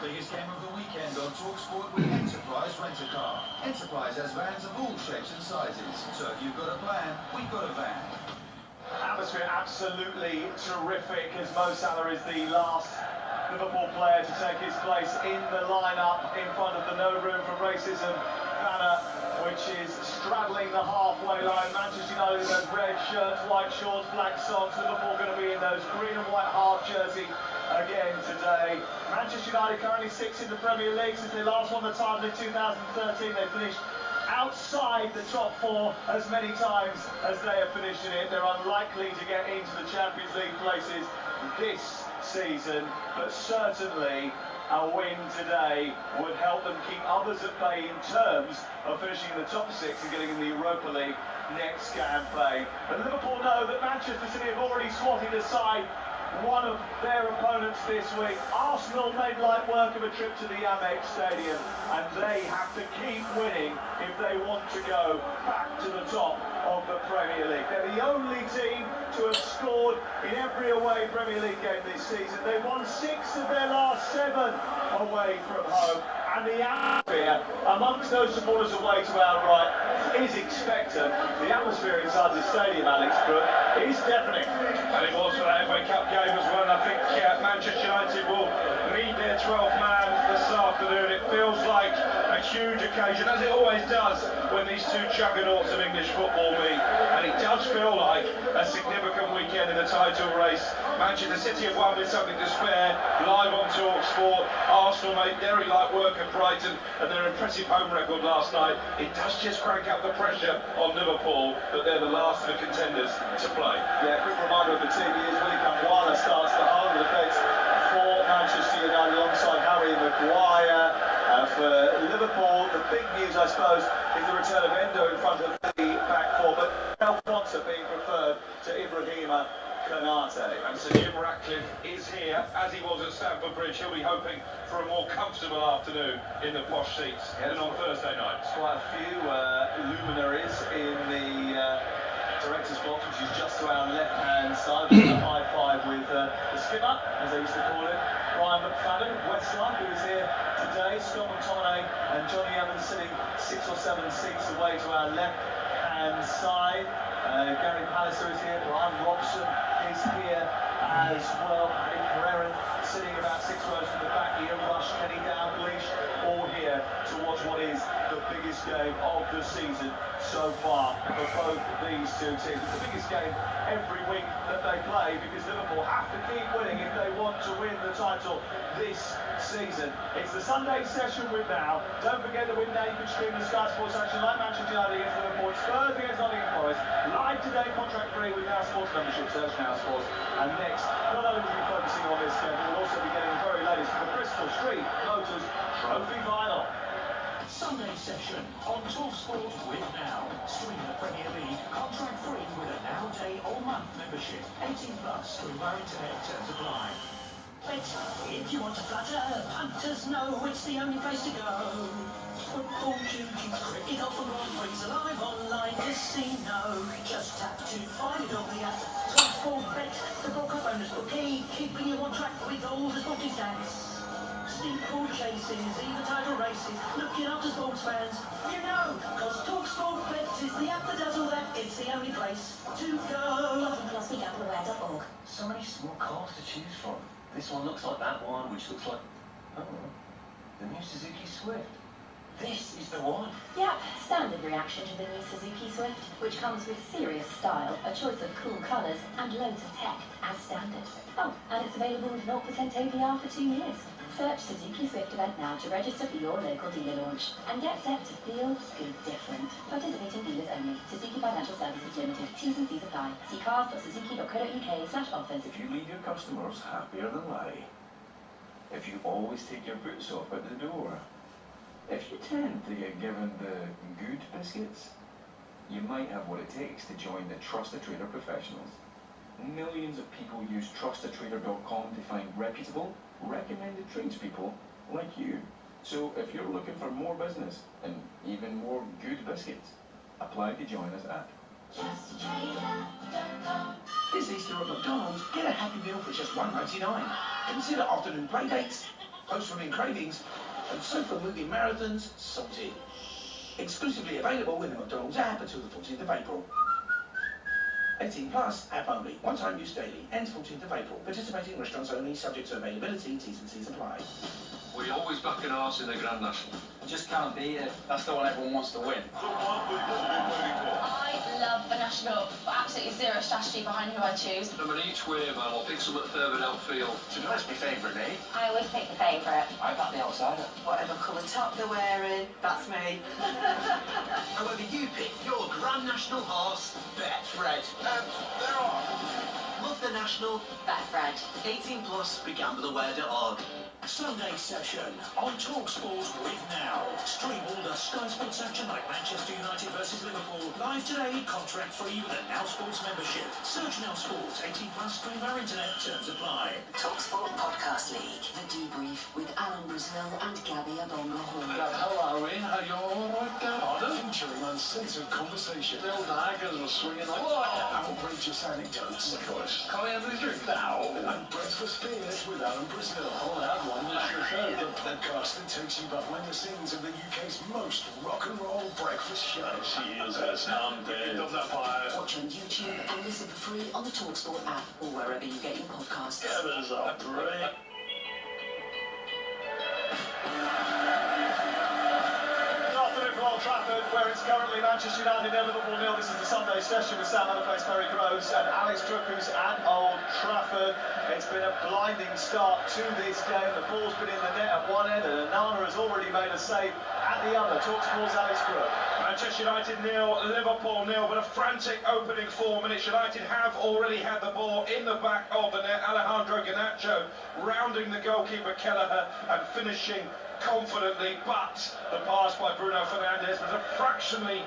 The biggest game of the weekend on talkSPORT with Enterprise Rent-A-Car. Enterprise has vans of all shapes and sizes. So if you've got a plan, we've got a van. Atmosphere absolutely terrific as Mo Salah is the last Liverpool player to take his place in the lineup in front of the No Room for Racism banner, which is straddling the halfway line. Manchester United in those red shirts, white shorts, black socks. Liverpool going to be in those green and white half jersey again today. Manchester United currently 6th in the Premier League since they last won the title in 2013. They finished outside the top 4 as many times as they have finished in it. They're unlikely to get into the Champions League places this season, but certainly a win today would help them keep others at bay in terms of finishing in the top 6 and getting in the Europa League next campaign. But Liverpool know that Manchester City have already swatted aside one of their opponents this week. Arsenal made light work of a trip to the Amex Stadium, and they have to keep winning if they want to go back to the top of the Premier League. They're the only team to have scored in every away Premier League game this season. They won 6 of their last 7 away from home, and the atmosphere amongst those supporters away to our right is expectant. The atmosphere inside the stadium, Alex Brook, is deafening. And it was for that FA Cup game as well. I think Manchester United will lead their 12th man this afternoon. It feels like a huge occasion, as it always does when these two juggernauts of English football meet. And it does feel like a significant weekend in the title race. Manchester City have won with something to spare. Live on talkSPORT, Arsenal made very light work of Brighton and their impressive home record last night. It does just crank up the pressure on Liverpool that they're the last of the contenders to play. Yeah, quick reminder of the team is Willie Capuana starts the home defence for Manchester United alongside Harry Maguire. For Liverpool, the big news, I suppose, is the return of Endo in front of the back 4, but Alphonso being preferred to Ibrahima Konate. And Sir Jim Ratcliffe is here, as he was at Stamford Bridge. He'll be hoping for a more comfortable afternoon in the posh seats than on Thursday night. Quite a few luminaries in the director's box, which is just to our left-hand side. A high-five with the skipper, as they used to call it, Brian McFadden, Westline, who is here today. Scott McTominay and Johnny Evans sitting 6 or 7 seats away to our left-hand side. Gary Palliser is here, Brian Robson is here as well. Paddy Pereira sitting about 6 rows from the back. Ian Rush, Kenny Dalglish, all here to watch what is the biggest game of the season so far for both these two teams. It's the biggest game every week that they play because Liverpool have to keep winning if they want to win the title this season. It's the Sunday session with now. Don't forget that with now you can stream the Sky Sports action like Manchester United against Liverpool, Spurs against Nottingham Forest. Live today, contract free with Now Sports membership. Search Now Sports. And next, not only will we be focusing on this game, but we'll also be getting the very latest from the Bristol Street Motors Trophy Vinyl. Sunday session on talkSPORT with Now. Stream the Premier League contract free with a Now day or month membership. 18 plus through our internet terms apply. But if you want to flutter, punters know it's the only place to go. Football, duties, cricket, golf and Grand Prix, live online casino. Just tap to find it on the app. talkSPORT Bet, the broker bonus bookie, keeping you on track with all the sporting stats. Steeple chases, even title races, looking after sports fans. You know, cause talkSPORT Bet is the app that does all that. It's the only place to go. 18+begambleaware.org. So many small cars to choose from. This one looks like that one, which looks like, oh, the new Suzuki Swift. This is the one. Yep, standard reaction to the new Suzuki Swift, which comes with serious style, a choice of cool colours, and loads of tech as standard. Oh, and it's available with 0% APR for 2 years. Search Suzuki Swift event now to register for your local dealer launch and get set to feel good different. Participating dealers only. Suzuki Financial Services Limited. T's and C's apply. See cars.suzuki.co.uk/offers. If you leave your customers happier than Larry, if you always take your boots off at the door, if you tend to get given the good biscuits, you might have what it takes to join the Trusted Trader professionals. Millions of people use TrustedTrader.com to find reputable, recommended tradespeople like you. So if you're looking for more business and even more good biscuits, apply to join us at TrustedTrader.com. This Easter at McDonald's, get a Happy Meal for just $1.99. Consider afternoon play dates, post-swimming cravings, and sofa movie marathons sorted. Exclusively available in the McDonald's app until the 14th of April. 18 plus, app only. One-time use daily. Ends 14th of April. Participating restaurants only, subject to availability. T's and C's apply. We always back an arse in the Grand National. Just can't beat it. That's the one everyone wants to win. I love the National, but absolutely zero strategy behind who I choose. I'm an each way man. I'll pick someone further downfield. To be honest, my favourite, eh? I always pick the favourite. I back the outsider. Whatever colour top they're wearing, that's me. However you pick your Grand National horse, Betfred. There are. Love the National, Betfred. 18 plus, begambleaware.org. Sunday session on talkSPORT with Now. Stream all the Sky Sports action like Manchester United versus Liverpool live today, contract free with a Now Sports membership. Search Now Sports, 18 plus, stream our internet, terms apply. talkSPORT Podcast League. The debrief with Alan Brazil and Gabby Abonga-Hall. Hello, Ian. Are you alright, Gab? Featuring uncensored conversation. Bill Niagara was swinging like outrageous anecdotes. Of course. Can I have a drink now? And Breakfast Beers with Alan Brazil. Oh, that one. The podcast that takes you behind the scenes of the UK's most rock and roll breakfast show. She is a something. Watch on YouTube and listen for free on the talkSPORT app or wherever you get your podcasts. Give us a break. Old Trafford, where it's currently Manchester United 0, Liverpool 0. This is the Sunday session with Sam Allardyce, Perry Groves and Alex Truckers at Old Trafford. It's been a blinding start to this game. The ball's been in the net at one end and Onana has already made a save at the other. talkSPORT's Alex Crook. Manchester United 0, Liverpool 0, but a frantic opening 4 minutes. United have already had the ball in the back of the net. Alejandro Garnacho rounding the goalkeeper Kelleher and finishing confidently, but the pass by Bruno Fernandes was a fractionally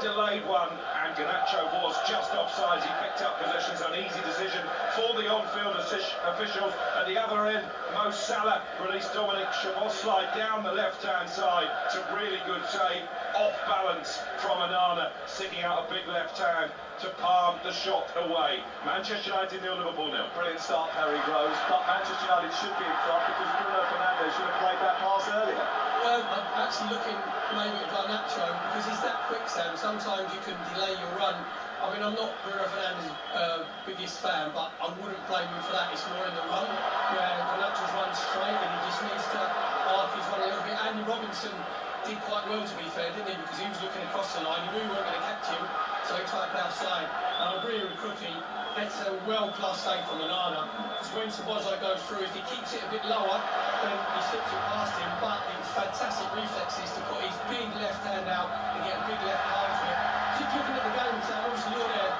delayed one, and Garnacho was just offside. He picked up possession, so an easy decision for the on-field officials. At the other end, Mo Salah released Dominic Szoboszlai down the left-hand side. It's a really good save, off balance from Onana, sticking out a big left hand to palm the shot away. Manchester United 0, Liverpool 0. Brilliant start, Perry Groves, but Manchester United should be in front because Bruno Fernandes should have played that pass earlier. Well, I'm actually looking maybe at Garnacho because he's that quick, Sam. Sometimes you can delay your run. I mean, I'm not Bruno Fernandes' biggest fan, but I wouldn't blame him for that. It's more in the run where Garnacho's run straight and he just needs to arc his run a little bit. Andy Robinson did quite well, to be fair, didn't he? Because he was looking across the line. He knew we weren't going to catch him, so he tried to play outside. And I agree with Cookie. That's a well-class save from Onana. Because when Szoboszlai goes through, if he keeps it a bit lower, then he slips it past him. But it's fantastic reflexes to put his big left hand out and get a big left arm to it. Keep looking at the game and saying, obviously you're there.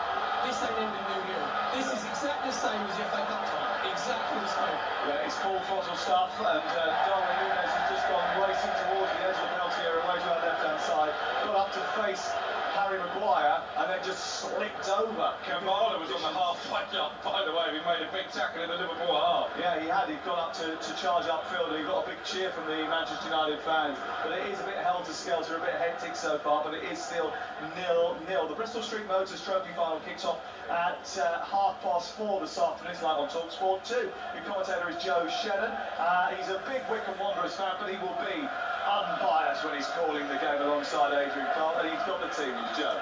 This ain't ending 0-0. This is exactly the same as the FA Cup time. Exactly the same. Yeah, it's full throttle stuff, and Darwin Núñez has just gone racing towards the edge of the penalty area, away to our left-hand side, got up to face Harry Maguire, and then just slipped over. Kamala was on the half-back up, by the way. He made a big tackle in the Liverpool half. Yeah, he had. He'd gone up to charge upfield, and he got a big cheer from the Manchester United fans. But it is a bit helter-skelter, a bit hectic so far, but it is still 0-0. The Bristol Street Motors Trophy Final kicks off at 4:30 this afternoon. It's live on talkSPORT 2. Your commentator is Joe Shannon. He's a big Wycombe Wanderers fan, but he will be unbiased when he's calling the game alongside Adrian Clark, and he's got the team, Joe.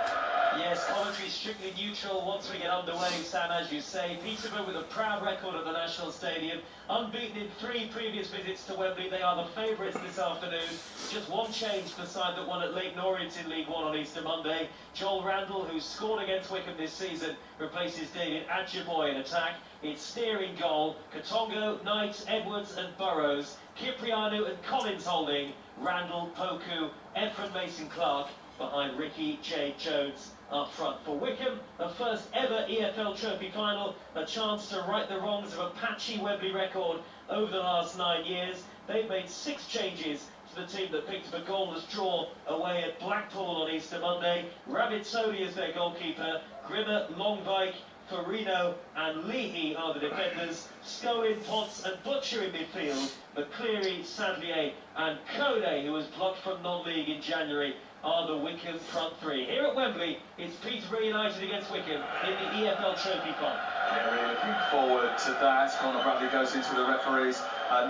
Yes, commentary strictly neutral once we get underway, Sam, as you say. Peterborough with a proud record at the National Stadium, unbeaten in 3 previous visits to Wembley. They are the favourites this afternoon. Just one change for the side that won at Leyton Orient in League One on Easter Monday. Joel Randall, who scored against Wycombe this season, replaces David Adjaboy in attack. It's Steer in goal, Katongo, Knight, Edwards and Burrows, Cipriano and Collins holding, Randall, Poku, Efren Mason-Clark, behind Ricky J. Jones up front. For Wycombe, the first ever EFL Trophy final, a chance to right the wrongs of a patchy Wembley record over the last 9 years. They've made 6 changes to the team that picked up a goalless draw away at Blackpool on Easter Monday. Rabbit Sodi is their goalkeeper, Grimmer, Longvike, Farino and Leahy are the defenders. Scowen, Potts and Butcher in midfield. McCleary, Sadlier and Kone, who was blocked from non-league in January, are the Wycombe front three. Here at Wembley, it's Peterborough United against Wycombe in the EFL Trophy final. Yeah, really looking forward to that. Conor Bradley goes into the referee's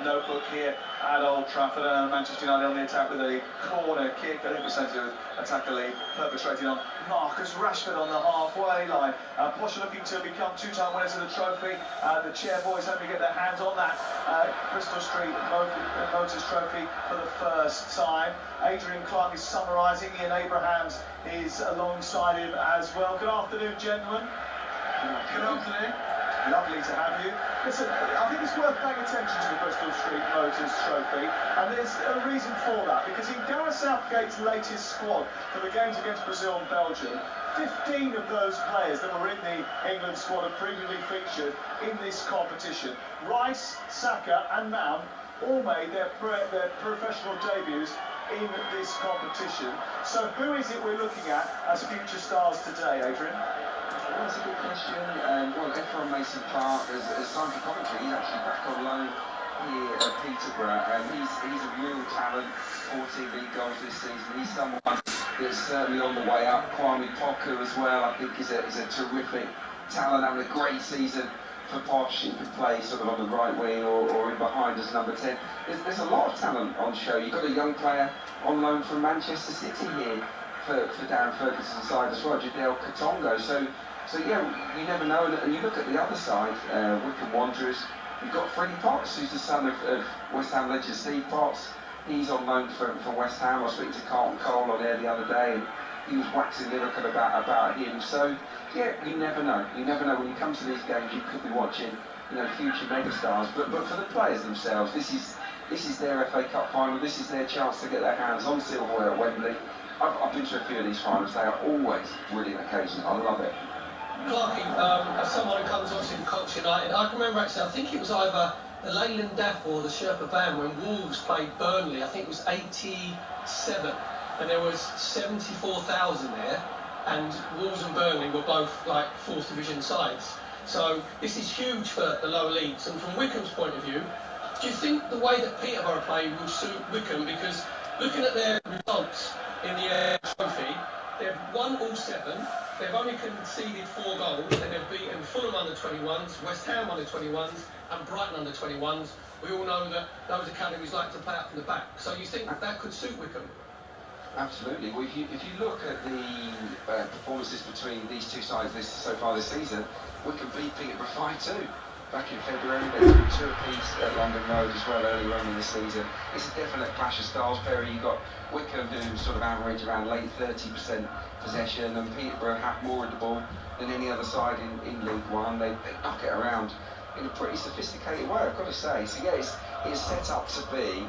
notebook here at Old Trafford, and Manchester United on the attack with a corner kick. I think we're sent to attacker lead perpetrated on Marcus Rashford on the halfway line. Posh looking to become 2-time winners of the trophy. The chair boys hoping to get their hands on that Bristol Street Motors trophy for the first time. Adrian Clark is summarising. Ian Abrahams is alongside him as well. Good afternoon, gentlemen. Good afternoon. Lovely to have you. Listen, I think it's worth paying attention to the Bristol Street Motors Trophy, and there's a reason for that, because in Gareth Southgate's latest squad for the games against Brazil and Belgium, 15 of those players that were in the England squad have previously featured in this competition. Rice, Saka and Mount all made their professional debuts in this competition. So who is it we're looking at as future stars today, Adrian? Well, that's a good question. Well, Efron Mason Clark has signed for Coventry. He's actually back on loan here at Peterborough, and he's a real talent. 14 league goals this season. He's someone that's certainly on the way up. Kwame Poku as well, I think is a terrific talent, having a great season for Posh. He could play sort of on the right wing or in behind as number 10. There's a lot of talent on show. You've got a young player on loan from Manchester City here for Darren Ferguson's side as well, Jadel Katongo. So yeah, you never know. And you look at the other side, Wycombe Wanderers. You've got Freddie Potts, who's the son of West Ham legend Steve Potts. He's on loan for West Ham. I was speaking to Carlton Cole on air the other day, and he was waxing lyrical about him. So yeah, you never know. You never know when you come to these games. You could be watching, future megastars. But for the players themselves, this is their FA Cup final. This is their chance to get their hands on silverware at Wembley. I've been to a few of these finals. They are always brilliant occasions. I love it. Clarky, as someone who comes obviously from Colts United, I can remember actually, I think it was either the Leyland Daff or the Sherpa Van when Wolves played Burnley. I think it was 87, and there was 74,000 there, and Wolves and Burnley were both like 4th division sides. So this is huge for the lower leagues. And from Wycombe's point of view, do you think the way that Peterborough play would suit Wycombe? Because looking at their results in the trophy, they've won all 7. They've only conceded 4 goals, and they've beaten Fulham under-21s, West Ham under-21s, and Brighton under-21s. We all know that those academies like to play out from the back. So you think that could suit Wycombe? Absolutely. Well, if you look at the performances between these two sides so far this season, Wycombe beat Peterborough 5-2 back in February. They drew 2 apiece at London Road as well earlier on in the season. It's a definite clash of styles, Perry. You've got Wycombe who sort of average around late 30% possession, and Peterborough have more of the ball than any other side in League One. They knock it around in a pretty sophisticated way, I've got to say. So yeah, it's set up to be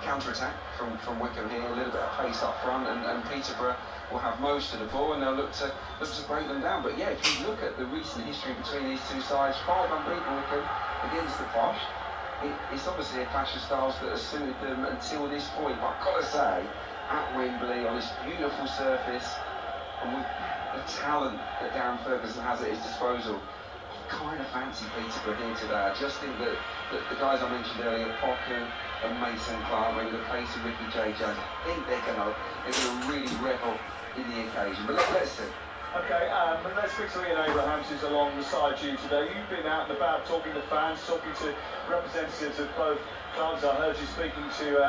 counter-attack from Wycombe here, a little bit of pace up front, and Peterborough will have most of the ball, and they'll look to break them down. But yeah, if you look at the recent history between these two sides, 5 unbeaten Wycombe against the Posh, it's obviously a clash of styles that has suited them until this point. But I've got to say, at Wembley, on this beautiful surface, and with the talent that Darren Ferguson has at his disposal, I kind of fancy Peterborough here today. I just think that the guys I mentioned earlier, Poku and Mason Clark, with the pace of Ricky J. Jones, I think they're going to really revel in the occasion. But let's see. Okay, let's speak to Ian Abrahams, who's alongside you today. You've been out and about talking to fans, talking to representatives of both clubs. I heard you speaking to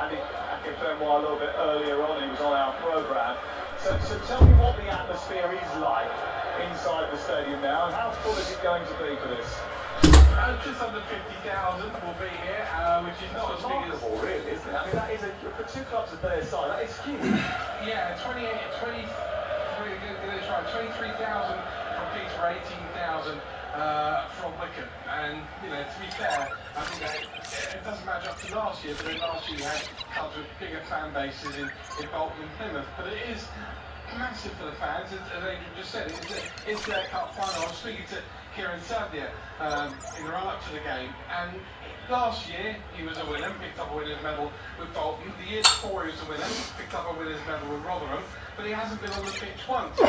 Andy Akinfenwa a little bit earlier on. He was on our programme. So tell me what the atmosphere is like inside the stadium now, and how full is it going to be for this? Just under 50,000 will be here, which is not as big as... remarkable, really, isn't it? I mean, that is for 2 clubs of their size, that is huge. Yeah, 23,000 from Peterborough, 18,000 from Wycombe. And, to be fair, I think that it doesn't match up to last year, but then last year you had clubs with bigger fan bases in Bolton and Plymouth. But it is massive for the fans, as Adrian just said. It's their cup final. I was speaking to Kieran Sadia in the run-up to the game, and last year he was a winner, picked up a winner's medal with Bolton. The year before he was a winner, picked up a winner's medal with Rotherham, but he hasn't been on the pitch once. He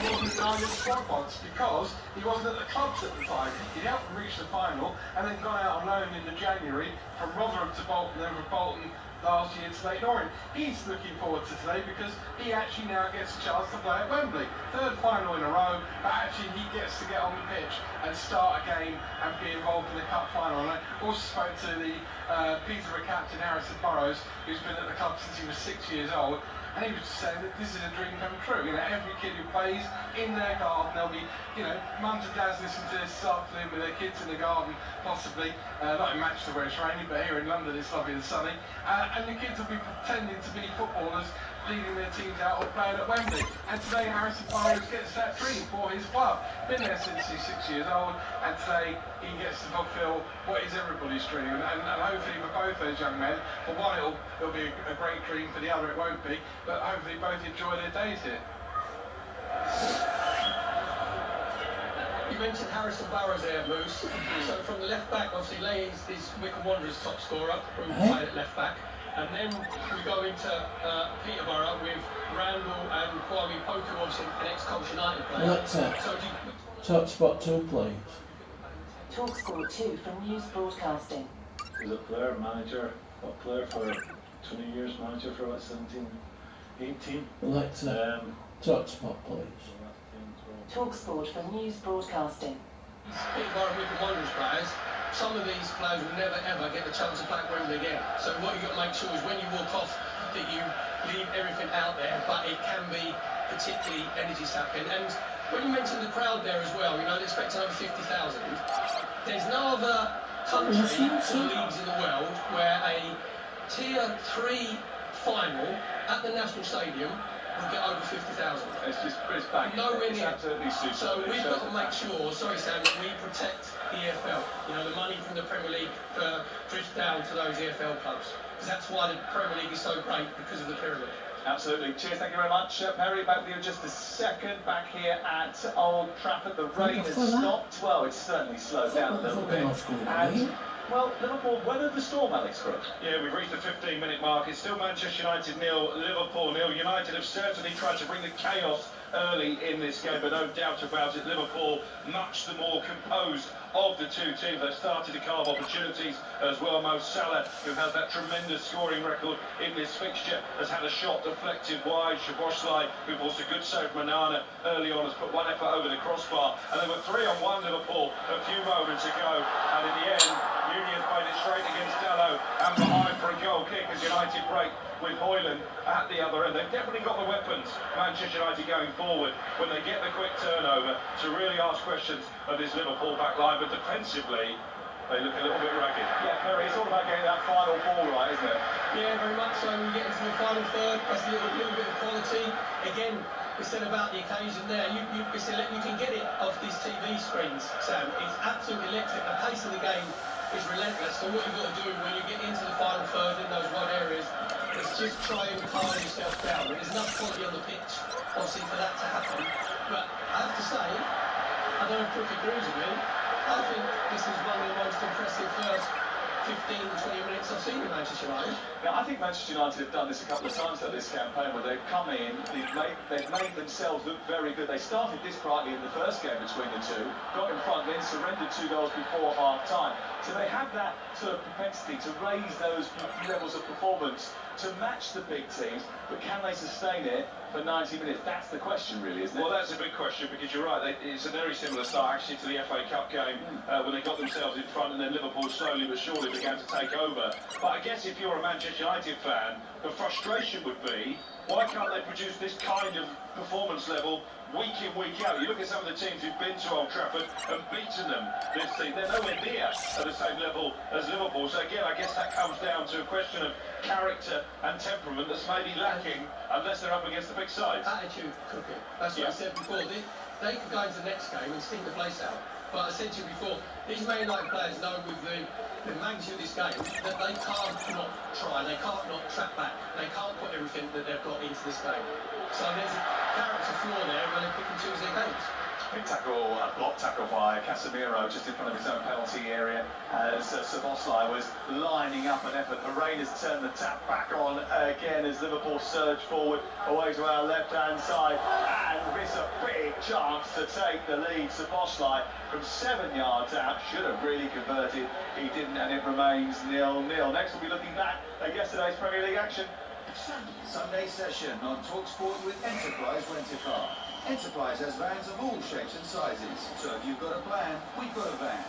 wasn't behind the squad once because he wasn't at the clubs at the time. He'd helped them reach the final and then gone out on loan in January from Rotherham to Bolton, then from Bolton last year to Leyton Orient. He's looking forward to today because he actually now gets a chance to play at Wembley. Third final in a row, but actually he gets to get on the pitch and start a game and be involved in the cup final. And I also spoke to the Peterborough captain, Harrison Burrows, who's been at the club since he was 6 years old. And he was just saying that this is a dream come true. You know, every kid who plays in their garden, there'll be, you know, mums and dads listening to this afternoon with their kids in the garden, possibly. Not in Manchester where it's raining, but here in London it's lovely and sunny. And the kids will be pretending to be footballers, leading their teams out or playing at Wembley. And today Harrison Burrows gets that dream for his club. Been there since he's 6 years old, and today he gets to fulfil what is everybody's dream. And hopefully for both those young men, for one it'll be a great dream, for the other it won't be, but hopefully both enjoy their days here. You mentioned Harrison Burrows there, Moose. So from the left back, obviously Leigh is Wycombe Wanderers' top scorer, who played at left back. And then we go into Peterborough with Randall and Kwame Poku, obviously an ex-Colchester United player. Alexa, talkSPORT 2, please. talkSPORT 2 from News Broadcasting. He was a player, manager, a player for 20 years, manager for about 17, 18. Alexa, talkSPORT, please. talkSPORT from News Broadcasting. Peterborough and Wycombe Wanderers players, some of these players will never ever get the chance to play at Wembley again. So what you've got to make sure is when you walk off that you leave everything out there, but it can be particularly energy sapping. And when you mentioned the crowd there as well, you know, they expect over 50,000. There's no other country or leagues in the world where a tier 3 final at the National Stadium would get over 50,000. It's back. Nowhere It's near. absolutely super. So we've got to make sure, sorry Sam, that we protect the EFL. You know, the money from the Premier League drifts down to those EFL clubs. Because that's why the Premier League is so great, because of the pyramid. Absolutely. Cheers, thank you very much. Perry, back with you in just a second. Back here at Old Trafford. The rain has stopped. Well, it's certainly slowed down a little bit. And, well, Liverpool weathered the storm, Alex Crook. Yeah, we've reached the 15-minute mark. It's still Manchester United 0, Liverpool 0. United have certainly tried to bring the chaos early in this game, but no doubt about it, Liverpool much the more composed of the two teams. They've started to carve opportunities as well. Mo Salah, who has that tremendous scoring record in this fixture, has had a shot deflected wide. Szoboszlai, who forced a good save from Onana early on, has put one effort over the crossbar. And they were 3-on-1 Liverpool a few moments ago, and in the end, Nunez played it straight against Dalot and behind for a goal kick as United break with Hoyland at the other end. They've definitely got the weapons, Manchester United, going forward when they get the quick turnover to really ask questions of this Liverpool back line, but defensively they look a little bit ragged. Yeah, Perry, it's all about getting that final ball right, isn't it? Yeah, very much so. We get into the final third, that's a little bit of quality. Again, we said about the occasion there, you can get it off these TV screens, Sam. It's absolutely electric. The pace of the game is relentless. So what you've got to do when you get into the final third in those wide areas is just try and calm yourself down. There's enough quality on the pitch, obviously, for that to happen. But I have to say, I don't know if Crook agrees with me, I think this is one of the most impressive first 15-20 minutes I've seen in Manchester United. Yeah, I think Manchester United have done this a couple of times though, this campaign, where they've come in, they've made themselves look very good. They started this brightly in the first game between the two, got in front, then surrendered 2 goals before half-time. So they have that sort of propensity to raise those levels of performance to match the big teams, but can they sustain it for 90 minutes? That's the question, really, isn't it? Well, that's a big question, because you're right, it's a very similar start actually to the FA Cup game when they got themselves in front and then Liverpool slowly but surely began to take over. But I guess if you're a Manchester United fan, the frustration would be, why can't they produce this kind of performance level week in, week out? You look at some of the teams who've been to Old Trafford and beaten them this season. They're nowhere near at the same level as Liverpool. So again, I guess that comes down to a question of character and temperament that's maybe lacking unless they're up against the big sides. Attitude cooking. That's what I said before. they could go into the next game and stink the place out. But I said to you before, these Man United players know with the magnitude of this game that they can't not try, they can't not track back, they can't put everything that they've got into this game. So there's a character flaw there when they pick and choose their games. Big tackle, a block tackle by Casemiro just in front of his own penalty area as Szoboszlai was lining up an effort. Herrera's turned the tap back on again as Liverpool surge forward away to our left-hand side and miss a big chance to take the lead. Szoboszlai from 7 yards out should have really converted. He didn't, and it remains 0-0. Next we'll be looking back at yesterday's Premier League action. Sunday session on talkSPORT with Enterprise Rent-A-Car. Enterprise has vans of all shapes and sizes, so if you've got a plan, we've got a van.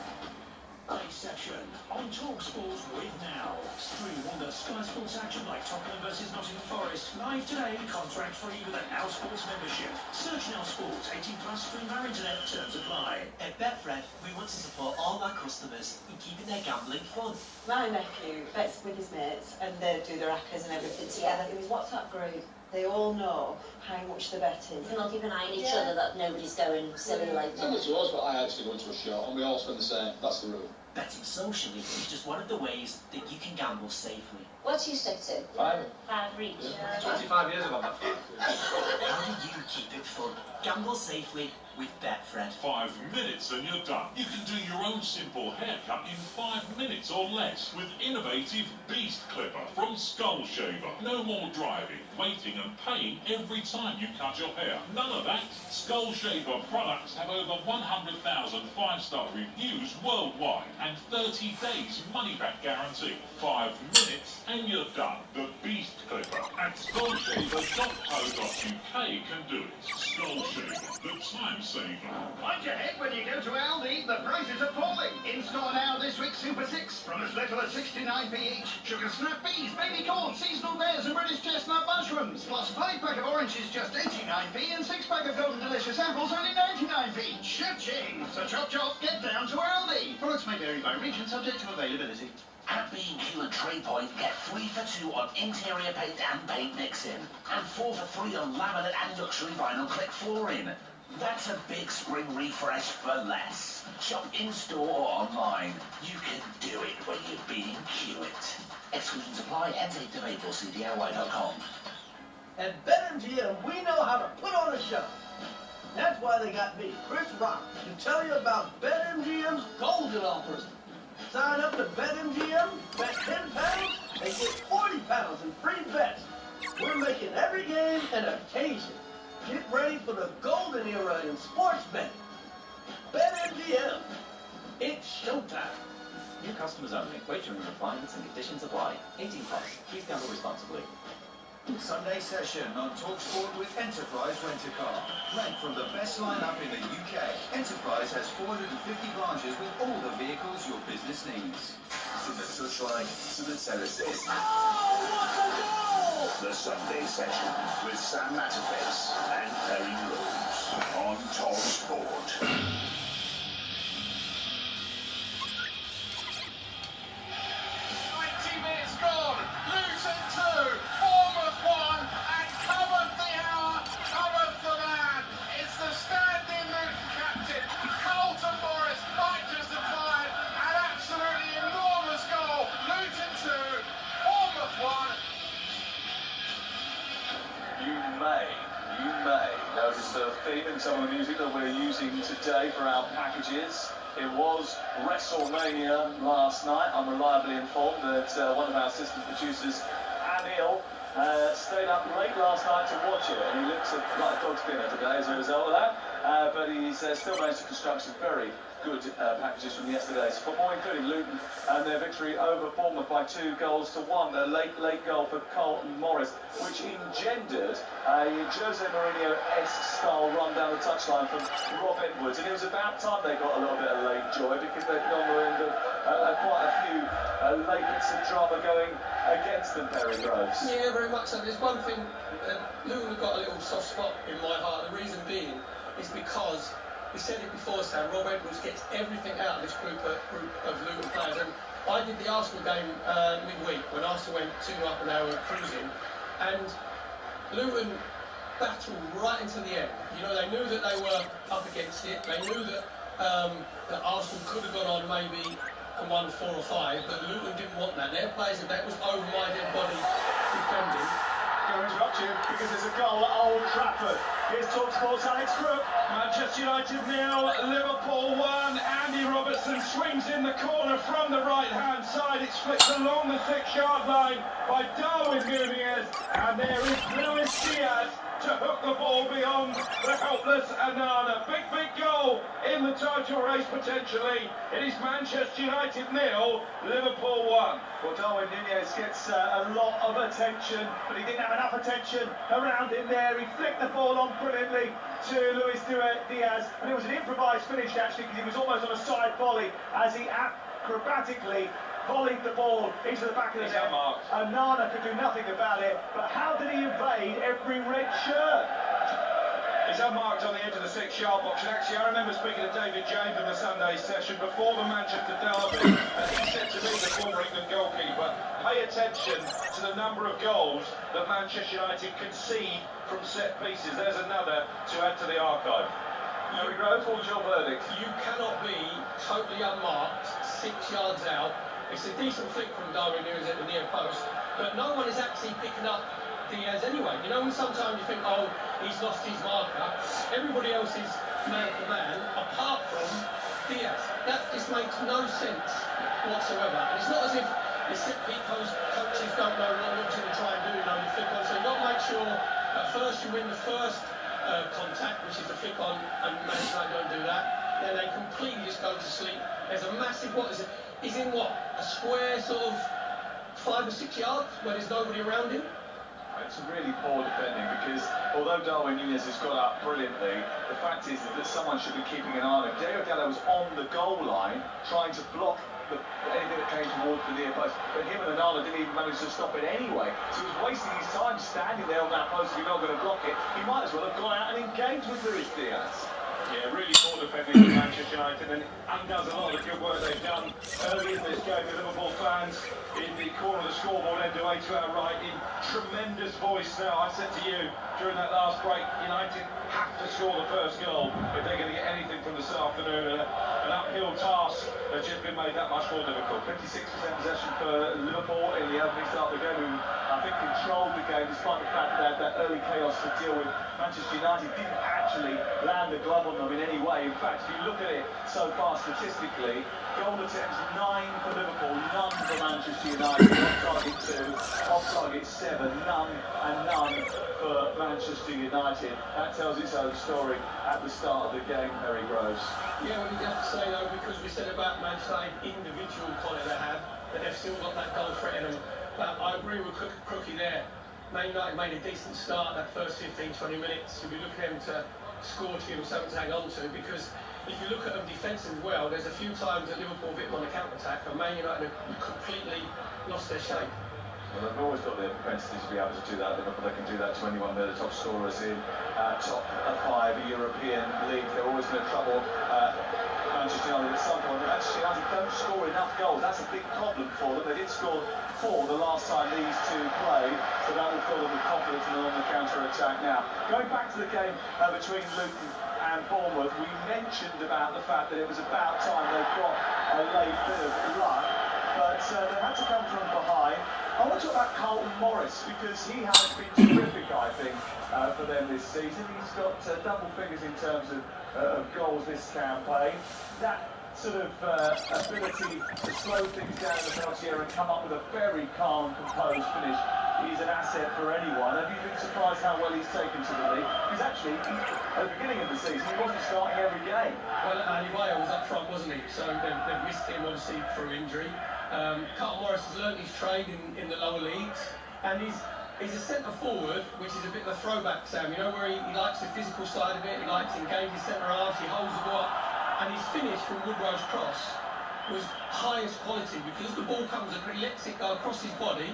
Sunday session on talkSPORT with Now. Stream all the Sky Sports action like Tottenham versus Nottingham Forest live today, contract free with a Now Sports membership. Search Now Sports, 18 plus, free via internet, terms apply. At Betfred, we want to support all our customers in keeping their gambling fun. My nephew bets with his mates and they do their accas and everything together. In his WhatsApp group, they all know how much they're betting. You can all keep an eye on each other that nobody's going silly like that. Similar to us, but I actually go into a shop and we all spend the same. That's the rule. Betting socially is just one of the ways that you can gamble safely. What do you stick to? 5. 5 for each. Yeah. 25 years ago, that 5. How do you keep it fun? Gamble safely with Betfred. 5 minutes and you're done. You can do your own simple haircut in 5 minutes or less with innovative Beast Clipper from Skull Shaver. No more driving, waiting and paying every time you cut your hair. None of that. Skull Shaver products have over 100,000 5-star reviews worldwide and 30 days money-back guarantee. 5 minutes and you're done. The Beast Clipper at skullshaver.co.uk can do it. Skull Shaver, the time saver. Watch your head when you go to Aldi. The prices are falling. In store now this week, Super 6 from as little as 69p each. Sugar snap peas, baby corn, seasonal bears and British chestnut mushrooms. Plus 5-pack of oranges just 89p and 6-pack of golden delicious apples only 99p. Cha-ching! So chop chop, get down to Aldi. Products may vary by region, subject to availability. At B&Q and Trade Point, get 3 for 2 on interior paint and paint mixing, and 4 for 3 on laminate and luxury vinyl click flooring. That's a big spring refresh for less. Shop in-store or online. You can do it when you're B&Q it. Exclusions apply. Ends 8th of April. See DIY.com. At BetMGM, we know how to put on a show. That's why they got me, Chris Rock, to tell you about BetMGM's golden offers. Sign up to BetMGM, bet £10, and get £40 in free bets. We're making every game an occasion. Get ready for the golden era in sports betting. BetMGM, it's showtime. New customers only. Wagering requirements and conditions apply. 18 plus. Please gamble responsibly. Sunday session on talkSPORT with Enterprise Rent-A-Car. Ranked from the best lineup in the UK, Enterprise has 450 branches with all the vehicles your business needs. The Sunday session with Sam Matterface and Perry Rose on talkSPORT. 90 minutes gone. Luton 2, Bournemouth 1, and cometh the hour, cometh the man. It's the standing Luton captain, Carlton Morris, might just have fired an absolutely enormous goal. Luton 2, Bournemouth 1. You may notice the theme in some of the music that we're using today for our packages. It was WrestleMania last night. I'm reliably informed that one of our assistant producers, Anil, stayed up late last night to watch it, and he looks like a dog's dinner today as a result of that. But he's still managed to construct some very good packages from yesterday's football, including Luton and their victory over Bournemouth by 2 goals to 1. A late goal for Carlton Morris, which engendered a Jose Mourinho-esque style run down the touchline from Rob Edwards. And it was about time they got a little bit of late joy, because they've been on the end of quite a few late bits of drama going against them, Perry Groves. Yeah, very much so. There's one thing, Luton have got a little soft spot in my heart. The reason being is because, we said it before, Sam, Rob Edwards gets everything out of this group of Luton players. And I did the Arsenal game midweek when Arsenal went 2-0 and they were cruising. And Luton battle right until the end. You know, they knew that they were up against it. They knew that that Arsenal could have gone on maybe and won 4 or 5, but Luton didn't want that. Their players, that was over my dead body defending. Going to interrupt you because there's a goal at Old Trafford. Here's talkSPORT's Alex Crook. Manchester United 0, Liverpool 1. Andy Robertson swings in the corner from the right-hand side. It's flicked along the 6-yard line by Darwin Núñez. And there is Luis Diaz to hook the ball beyond the helpless Anana. Big goal in the title race potentially. It is Manchester United 0, Liverpool 1. Well, Darwin Núñez gets a lot of attention, but he didn't have enough attention around him there. He flicked the ball on brilliantly to Luis Diaz, and it was an improvised finish actually, because he was almost on a side volley as he acrobatically volleyed the ball into the back of the net. And Nana could do nothing about it, but how did he evade every red shirt? He's unmarked on the edge of the 6-yard box, and actually I remember speaking to David James in the Sunday session before the Manchester derby, and he said to me, the former England goalkeeper, pay attention to the number of goals that Manchester United concede from set pieces. There's another to add to the archive. Harry Groves, what was your verdict? You cannot be totally unmarked 6 yards out. It's a decent flick from Darwin Núñez at the near post, but no one is actually picking up Diaz anyway. You know, when sometimes you think, oh, he's lost his marker, everybody else is man for man, apart from Diaz. That just makes no sense whatsoever. And it's not as if the set piece coaches don't know what they're going to try and do, you know, you flick on. So you've got to make sure at first you win the first contact, which is the flick on, and Manchester United don't do that. Then they completely just go to sleep. There's a massive, what is it? He's in what? A square sort of 5 or 6 yards where there's nobody around him? It's really poor defending, because although Darwin Núñez has got up brilliantly, the fact is that someone should be keeping an eye on him. Diego Gallo was on the goal line trying to block anything that came towards the near post, but him and Anana didn't even manage to stop it anyway. So he was wasting his time standing there on that post. If you're not going to block it, he might as well have gone out and engaged with Luis Diaz. Yeah, really poor defending from Manchester United, and it undoes a lot of the good work they've done early in this game. The Liverpool fans in the corner of the scoreboard end away to our right in tremendous voice now. I said to you during that last break, United have to score the first goal if they're going to get anything from this afternoon. An uphill task has just been made that much more difficult. 56% possession for Liverpool in the opening start of the game, who I think controlled the game despite the fact that that early chaos to deal with. Manchester United didn't actually land a glove on them in any way. In fact, if you look at it so far statistically, goal attempts 9 for Liverpool, none for Manchester United. Off target 2, off target 7, none and none for Manchester United. That tells its own story at the start of the game, Harry Groves. Yeah, well, you have to say though, because we said about Manchester United individual quality they have, that they've still got that goal threat in them. But I agree with Crookie there. Man United made a decent start that first 15-20 minutes. You'll be looking at them to score to give them something to hang on to, because if you look at them defensively well, there's a few times that Liverpool bit them on the counter-attack and Man United have completely lost their shape. Well, they've always got the propensity to be able to do that. Liverpool, they can do that to anyone. They're the top scorers in top 5 European leagues. They're always going to trouble Manchester United at some point. Manchester United don't score enough goals. That's a big problem for them. They did score 4 the last time these two played, so that will fill them with confidence and on the counter-attack now. Going back to the game between Luton and Bournemouth, we mentioned about the fact that it was about time they got a late bit of luck, but they had to come from behind. I want to talk about Carlton Morris, because he has been terrific, I think, for them this season. He's got double figures in terms of goals this campaign. That sort of ability to slow things down in the penalty area and come up with a very calm, composed finish is an asset for anyone. Have you been surprised how well he's taken to the league? Because actually, at the beginning of the season, he wasn't starting every game. Well, Ali Waya was up front, wasn't he? So they've missed him, obviously, through injury. Carlton Morris has learnt his trade in the lower leagues, and he's a centre-forward, which is a bit of a throwback, Sam. You know, where he likes the physical side of it, he likes to engage his centre-halves, he holds the ball up, and his finish from Woodrow's cross was highest quality, because the ball comes, he lets it go across his body,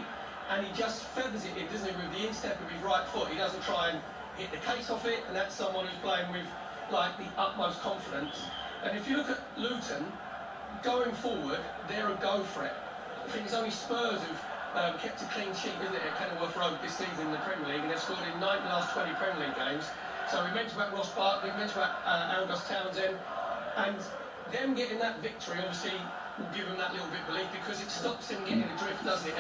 and he just feathers it in, doesn't he, with the instep of his right foot. He doesn't try and hit the case off it, and that's someone who's playing with, like, the utmost confidence. And if you look at Luton, going forward, they're a go threat. I think it's only Spurs who've kept a clean sheet, isn't it, at Kenilworth Road this season in the Premier League, and they've scored in 9 of the last 20 Premier League games. So we mentioned about Ross Barkley, we mentioned about Aldous Townsend, and them getting that victory obviously will give them that little bit of belief, because it stops them getting adrift, doesn't it,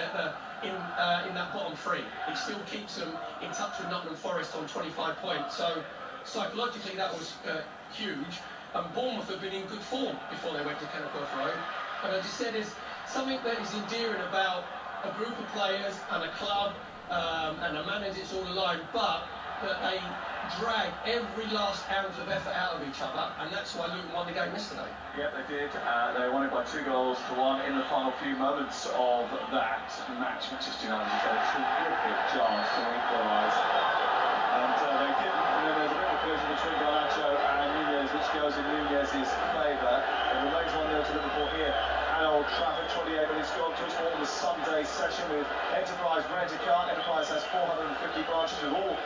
in that bottom three. It still keeps them in touch with Nottingham Forest on 25 points. So psychologically that was huge. And Bournemouth have been in good form before they went to Kenilworth Road. And as I said, there's something that is endearing about a group of players and a club and a manager, it's all aligned, but that they drag every last ounce of effort out of each other, and that's why Luton won the game yesterday. Yeah, they did. They won it by 2-1 in the final few moments of that match. Manchester United had a terrific chance to equalise. And they didn't. And then there's a bit of a collision between Garnacho and Nunez, which goes in Nunez's favour. It remains 1-0 to Liverpool here at Old Trafford. 28 minutes gone. talkSPORT on the Sunday session with Enterprise Rent-A-Car. Enterprise has 450 branches with all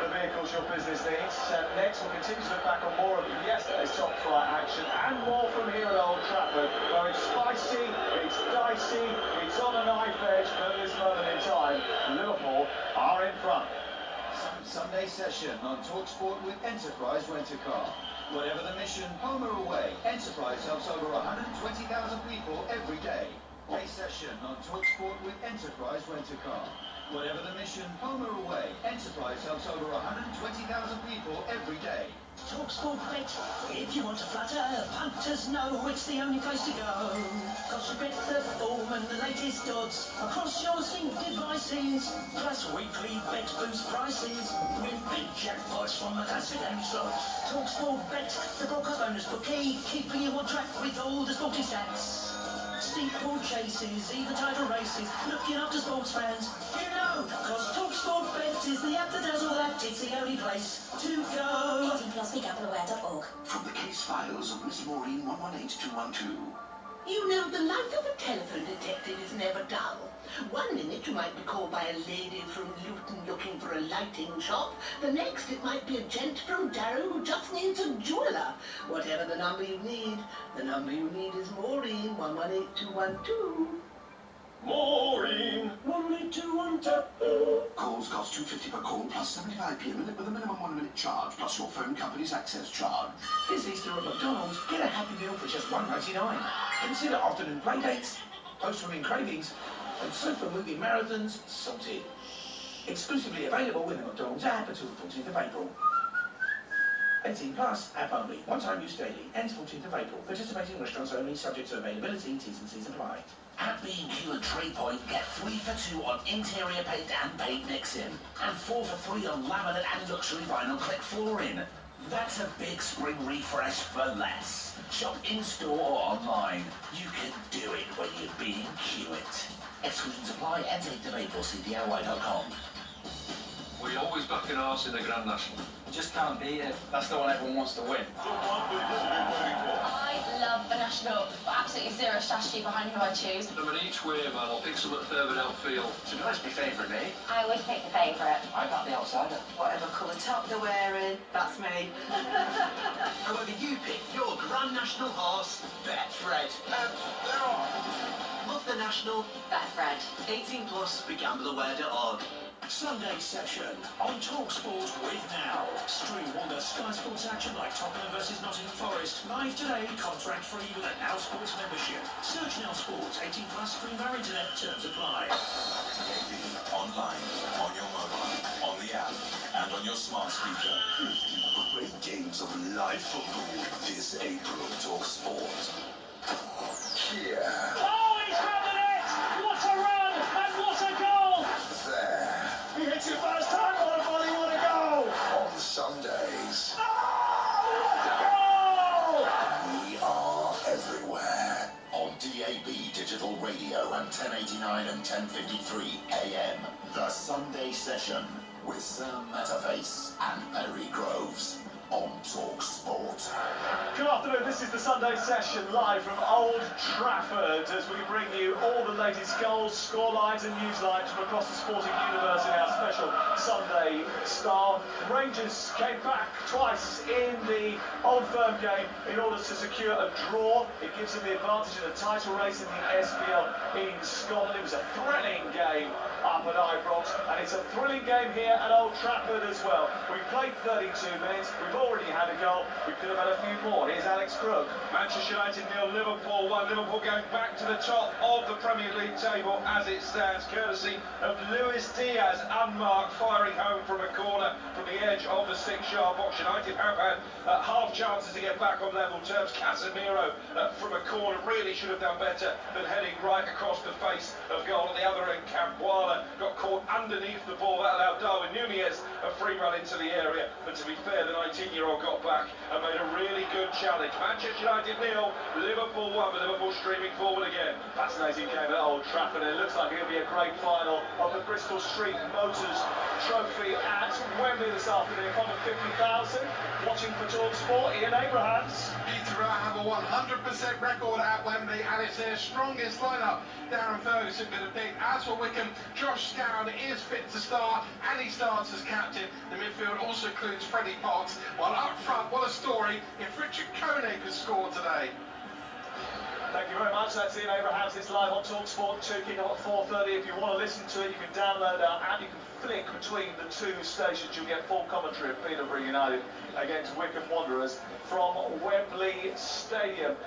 the vehicles your business needs. Next, we'll continue to look back on more of yesterday's top flight action and more from here at Old Trafford, where it's spicy, it's dicey, it's on a knife edge, but at this moment in time, Liverpool are in front. Sunday session on talkSPORT with Enterprise Rent-A-Car. Whatever the mission, home or away, Enterprise helps over 120,000 people every day. Day session on talkSPORT with Enterprise Rent-A-Car. Whatever the mission, home or away, Enterprise helps over 120,000 people every day. talkSPORT Bet. If you want to flutter, punters know it's the only place to go. Cause you bet the form and the latest odds across your sync devices. Plus weekly bet boost prices with big jackpots from the classic and slots. talkSPORT Bet, the broadcast bonus bookie, keeping you on track with all the sporting stats. Steeple chases, either title races, looking after sports fans. You know, cause talkSPORT Bet is the app that does all that. It's the only place to go. 18+BeGambleAware.org. From the case files of Miss Maureen 118212. You know, the life of a telephone detective is never dull. 1 minute you might be called by a lady from Luton looking for a lighting shop. The next it might be a gent from Darrow who just needs a jeweller. Whatever the number you need is Maureen 118212. Maureen 18212. Calls cost $2.50 per call plus 75p a minute with a minimum 1 minute charge plus your phone company's access charge. This Easter at McDonald's, get a Happy Meal for just $1.99. Consider afternoon playdates, post-swimming cravings, and super movie marathons sorted. Exclusively available with the McDonald's app until the 14th of April. 18 plus, app only. One-time use daily. Ends 14th of April. Participating restaurants only, subject to availability. T's and C's apply. At B&Q and Tree Point, get 3 for 2 on interior paint and paint mixing, and 4 for 3 on laminate and luxury vinyl click flooring. That's a big spring refresh for less. Shop in-store or online. You can do it when you're B&Q it. Exclusions apply. Ends 8th of April. See DIY.com. We always back an arse in the Grand National. Just can't beat it. That's the one everyone wants to win. I love the National, but absolutely zero strategy behind who I choose. I'm an each way man. I'll pick someone further downfield. So who has my favourite, me? I would pick the favourite. I got the outsider. Whatever colour top they're wearing, that's me. However you pick your Grand National horse, Betfred. Love the National, Betfred. 18 plus, begambleaware.org. Sunday session on talkSPORT with Now. Stream all the Sky Sports action like Tottenham versus Nottingham Forest. Live today, contract free with a Now Sports membership. Search Now Sports, 18 plus, stream our internet, terms apply. Online, on your mobile, on the app, and on your smart speaker. 50 great games of live football this April on talkSPORT. Yeah. Oh, he's found the net! What a run! And what a goal! There. He hits it first time, what a volley, what a goal! On Sundays. Oh, what a goal! We are everywhere. On DAB digital radio and 1089 and 1053 AM. The Sunday Session with Sam Metaface and Perry Groves. on talkSPORT. Good afternoon, this is the Sunday session live from Old Trafford as we bring you all the latest goals, scorelines and newslines from across the sporting universe in our special Sunday Star. Rangers came back twice in the Old Firm game in order to secure a draw. It gives them the advantage in the title race in the SPL in Scotland. It was a thrilling game up at Ibrox, and it's a thrilling game here at Old Trafford as well. We've played 32 minutes, we've already had a goal, we could have had a few more. Here's Alex Crook. Manchester United 0, Liverpool 1. Liverpool going back to the top of the Premier League table as it stands, courtesy of Luis Diaz, unmarked, firing home from a corner from the edge of the 6-yard box. United have had half chances to get back on level terms. Casemiro from a corner really should have done better than heading right across the face of goal. At the other end, Campuala got caught underneath the ball. That allowed Darwin Núñez a free run into the area. But to be fair, the 19-year-old got back and made a really good challenge. Manchester United 0, Liverpool 1, but Liverpool streaming forward again. Fascinating game at Old Trafford, and it looks like it'll be a great final of the Bristol Street Motors Trophy at Wembley this afternoon. In front of 50,000, watching for talkSPORT, Ian Abrahams. Peterborough have a 100% record at Wembley, and it's their strongest lineup. Darren Ferguson going to pick. As for Wickham, Josh Scown is fit to start, and he starts as captain. The midfield also includes Freddie Potts, while up front, what a story if Richard Koenig has scored today. Thank you very much. That's Ian Abrahams. It's live on talkSPORT 2, kicking off at 4:30. If you want to listen to it, you can download our app. You can flick between the two stations. You'll get full commentary of Peterborough United against Wickham Wanderers from Wembley Stadium.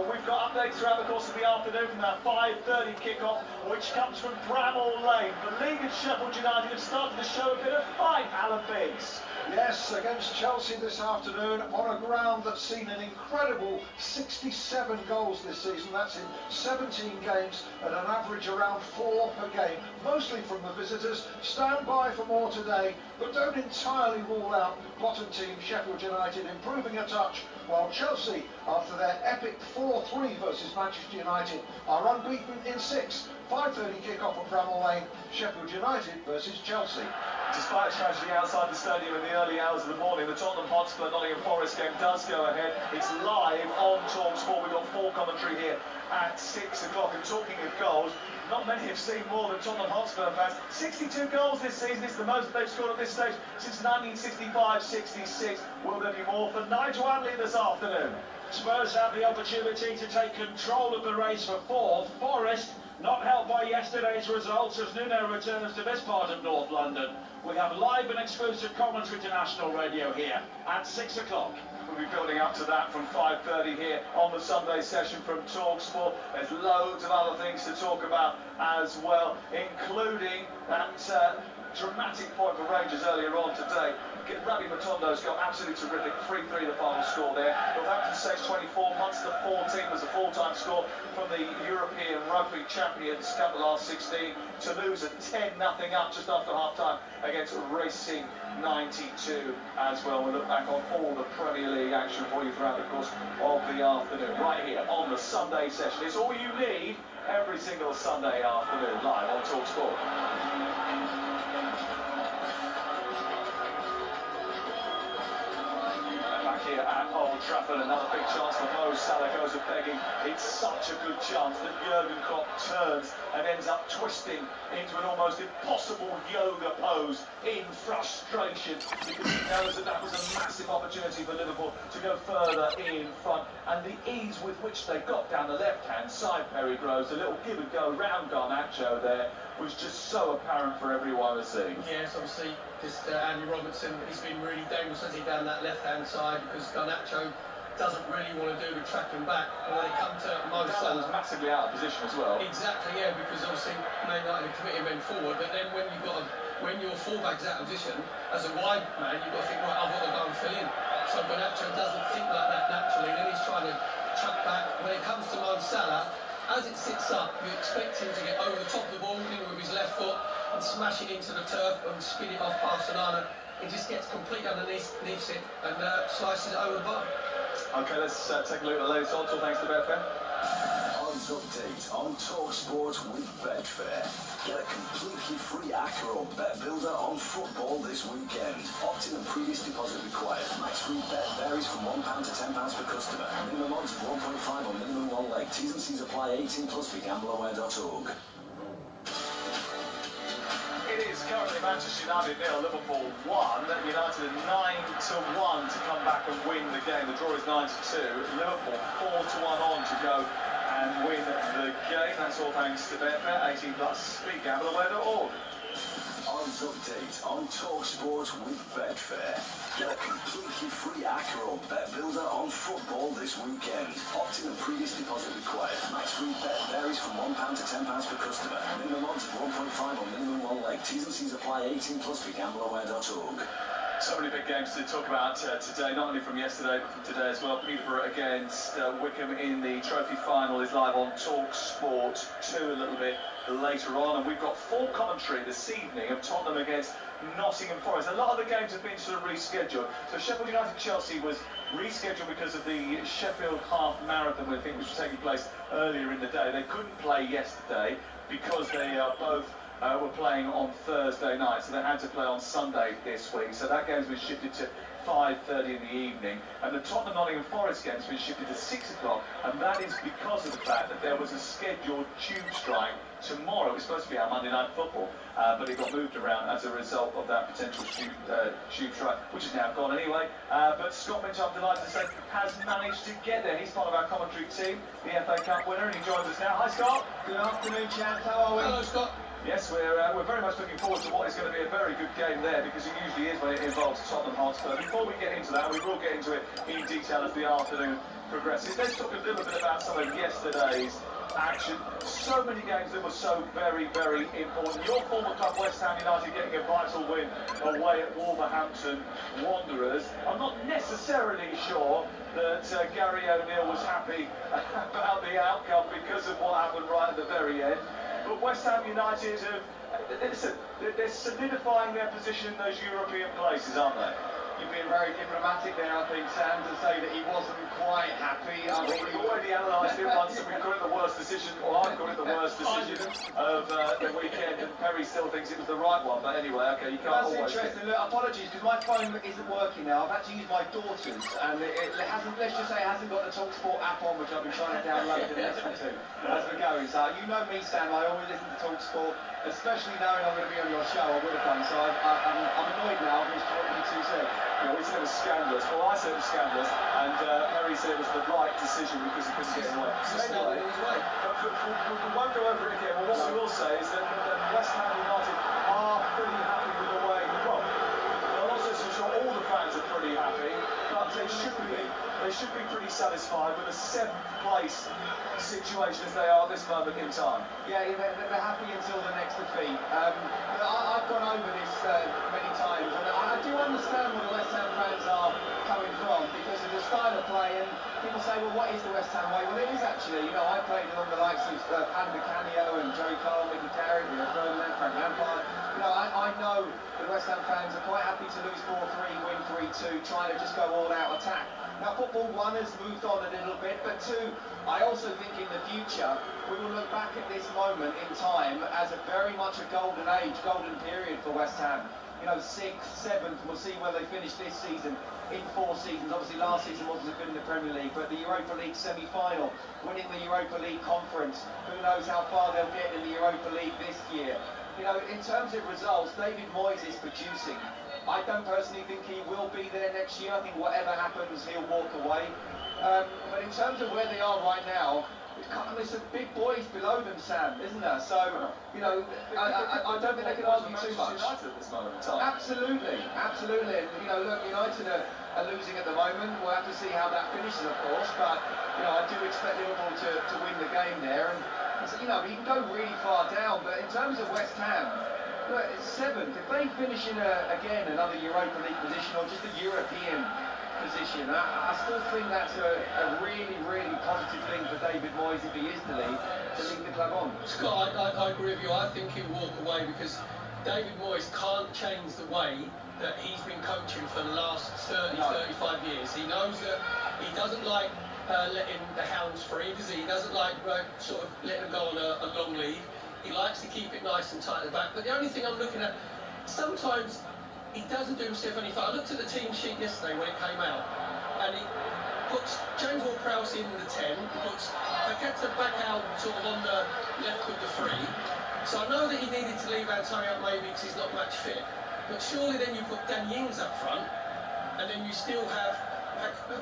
We've got updates throughout the course of the afternoon from our 5:30 kickoff, which comes from Bramall Lane. Beleaguered Sheffield United have started to show a bit of fight, Alan Biggs. Yes, against Chelsea this afternoon on a ground that's seen an incredible 67 goals this season. That's in 17 games at an average around 4 per game, mostly from the visitors. Stand by for more today, but don't entirely rule out bottom team Sheffield United improving a touch, while Chelsea, after their epic 4-3 versus Manchester United, are unbeaten in 6. 5:30 kickoff at Bramall Lane, Sheffield United versus Chelsea. Despite tragedy outside the stadium in the early hours of the morning, the Tottenham Hotspur Nottingham Forest game does go ahead. It's live on talkSPORT. We've got full commentary here at 6 o'clock. And talking of goals, not many have seen more than Tottenham Hotspur fans. 62 goals this season. It's the most they've scored at this stage since 1965-66. Will there be more for Nigel Adley this afternoon? Spurs have the opportunity to take control of the race for fourth. Forest not helped by yesterday's results as Nuno returns to this part of North London. We have live and exclusive commentary to national radio here at 6 o'clock. We'll be building up to that from 5:30 here on the Sunday session from talkSPORT. There's loads of other things to talk about as well, including that dramatic point for Rangers earlier on today. Rabbi Matondo's got absolutely terrific 3-3 the final score there. Northampton 6-24, Munster 14 was a full-time score from the European Rugby Champions Cup the last 16. Toulouse at 10-0 up just after half-time against Racing 92 as well. We'll look back on all the Premier League action for you throughout the course of the afternoon, right here on the Sunday session. It's all you need every single Sunday afternoon, live on talkSPORT. Here at Old Trafford, another big chance for Mo Salah, goes a begging. It's such a good chance that Jurgen Klopp turns and ends up twisting into an almost impossible yoga pose in frustration, because he knows that that was a massive opportunity for Liverpool to go further in front, and the ease with which they got down the left-hand side, Perry Groves, a little give and go round Garnacho there, was just so apparent for everyone to see. Yes, obviously, just Andy Robertson, he's been really dangerous as he down that left-hand side, because Garnacho doesn't really want to do the tracking back. And when it comes to Mo Salah, was massively out of position as well. Exactly, yeah, because obviously Man United are committing men forward, but then when your fullback's out of position, as a wide man, you've got to think, right, I've got to go and fill in. So Garnacho doesn't think like that naturally, then he's trying to chuck back. When it comes to Mo Salah, as it sits up, you expect him to get over the top of the ball in with his left foot and smash it into the turf and spin it off past Onana. He just gets completely underneath it and slices it over the bar. Okay, let's take a look at the latest odds. All thanks to Betfair. Odds update on talkSPORT with Betfair. Get a completely free Acro bet builder on football this weekend. Opt-in and previous deposit required. Max free bet varies from £1 to £10 per customer. Minimum odds of 1.5 or minimum one leg. T's and C's apply. 18 plus. BeGambleAware.org. It is currently Manchester United 0, Liverpool 1. United 9-1 to come back and win the game. The draw is 9-2. Liverpool 4-1 on to go and win the game. That's all thanks to Betfair. 18 plus. BeGambleAware.org. Odds update on talkSPORT with Betfair. Get a completely free Acro bet builder on football this weekend. Opt-in and previous deposit required. Max free bet varies from £1 to £10 per customer. Minimum odds of 1.5 or minimum one leg. T's and C's apply. 18 plus. BeGambleAware.org. So many big games to talk about today, not only from yesterday but from today as well. Peterborough against Wickham in the trophy final is live on talkSPORT 2 a little bit later on, and we've got full commentary this evening of Tottenham against Nottingham Forest. A lot of the games have been sort of rescheduled. So Sheffield United Chelsea was rescheduled because of the Sheffield Half Marathon, I think, which was taking place earlier in the day. They couldn't play yesterday because they both were playing on Thursday night, so they had to play on Sunday this week. So that game's been shifted to 5:30 in the evening, and the Tottenham-Nottingham Forest game's been shifted to 6 o'clock, and that is because of the fact that there was a scheduled tube strike tomorrow. It was supposed to be our Monday Night Football, but it got moved around as a result of that potential tube strike, which is now gone anyway. But Scott Minch, I'm delighted to say, has managed to get there. He's part of our commentary team, the FA Cup winner, and he joins us now. Hi, Scott. Good afternoon, chaps. How are we? Hello, Scott. Yes, we're very much looking forward to what is going to be a very good game there, because it usually is when it involves Tottenham Hotspur. Before we get into that, we will get into it in detail as the afternoon progresses. Let's talk a little bit about some of yesterday's action. So many games that were so very, very important. Your former club, West Ham United, getting a vital win away at Wolverhampton Wanderers. I'm not necessarily sure that Gary O'Neill was happy about the outcome because of what happened right at the very end. But West Ham United they're solidifying their position in those European places, aren't they? You've been very diplomatic there, I think, Sam, to say that he wasn't quite happy. We've already analysed it once, and we've got it the worst decision, or I've got it the worst decision of the weekend, and Perry still thinks it was the right one. But anyway, okay, you can't always. That's interesting. Look, apologies, because my phone isn't working now. I've had to use my daughter's, and it hasn't. Let's just say it hasn't got the talkSPORT app on, which I've been trying to download and listen to as we're going. So you know me, Sam. I always listen to talkSPORT, especially knowing I'm going to be on your show. I would have done. So I'm annoyed now. I've missed what you two said. Yeah, we said it was scandalous. Well, I said it was scandalous, and Harry said it was the right decision because he couldn't get it away. Anyway, we won't go over it again. Well, what we will say is that West Ham United are pretty happy with the way. Well, I'm not so sure all the fans are pretty happy, but they should be pretty satisfied with a 7th place situation as they are at this moment in time. Yeah, they're happy until the next defeat. I've gone over this many times, and I do understand where the West Ham fans are coming from, because of the style of play, and people say, well, what is the West Ham way? Well, it is actually. You know, I played along the likes of Paddy Canio and Joey Cole, Mickey Carrick, Ferdinand, Frank Lampard. You know, I know the West Ham fans are quite happy to lose 4-3, win 3-2, trying to just go all-out attack. Now, football, 1, has moved on a little bit, but 2, I also think in the future we will look back at this moment in time as a very much a golden age, golden period for West Ham. You know, 6th, 7th, we'll see where they finish this season in 4 seasons. Obviously last season wasn't as good in the Premier League, but the Europa League semi-final, winning the Europa League conference, who knows how far they'll get in the Europa League this year. You know, in terms of results, David Moyes is producing. I don't personally think he will be there next year. I think whatever happens, he'll walk away. But in terms of where they are right now, there's some big boys below them, Sam, isn't there? So, you know, I don't think they can argue too much. United at this moment in time. Absolutely, absolutely. And, you know, look, United are losing at the moment. We'll have to see how that finishes, of course. But, you know, I do expect Liverpool to win the game there. And, you know, you can go really far down. But in terms of West Ham, look, it's 7th. If they finish in, again, another Europa League position or just a European position, I still think that's a really, really positive thing for David Moyes, if he is to lead the club on. Scott, I agree with you. I think he'll walk away because David Moyes can't change the way that he's been coaching for the last 35 years. He knows that he doesn't like letting the hounds free, does he? He doesn't like sort of letting them go on a long lead. He likes to keep it nice and tight at the back. But the only thing I'm looking at, sometimes he doesn't do himself any favour. I looked at the team sheet yesterday when it came out, and he puts James Ward-Prowse in the 10, puts Paqueta back out sort of on the left with the 3. So I know that he needed to leave Antonio up maybe because he's not match fit. But surely then you put Danny Ings up front, and then you still have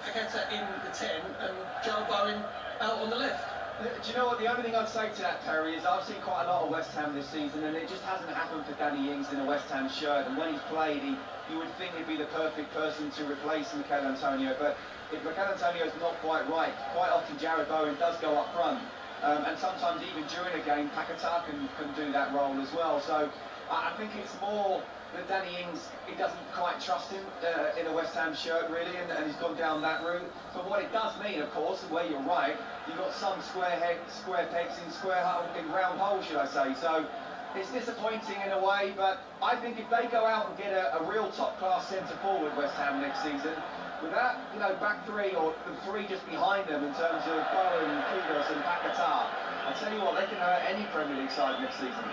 Paqueta in the 10 and Joe Bowen out on the left. Do you know what, the only thing I'd say to that, Terry, is I've seen quite a lot of West Ham this season, and it just hasn't happened for Danny Ings in a West Ham shirt. And when he's played, you would think he'd be the perfect person to replace Mikel Antonio. But if Mikel Antonio's not quite right, quite often Jared Bowen does go up front. And sometimes even during a game, Paqueta can do that role as well. So I think it's more that Danny Ings, he doesn't quite trust him in a West Ham shirt, really, and he's gone down that route. But what it does mean, of course, where you're right, you've got some square pegs in round holes, should I say. So it's disappointing in a way, but I think if they go out and get a real top-class centre-forward, West Ham, next season, with that, back 3 or the 3 just behind them in terms of Bowen, Kudus and Paqueta, I tell you what, they can hurt any Premier League side next season.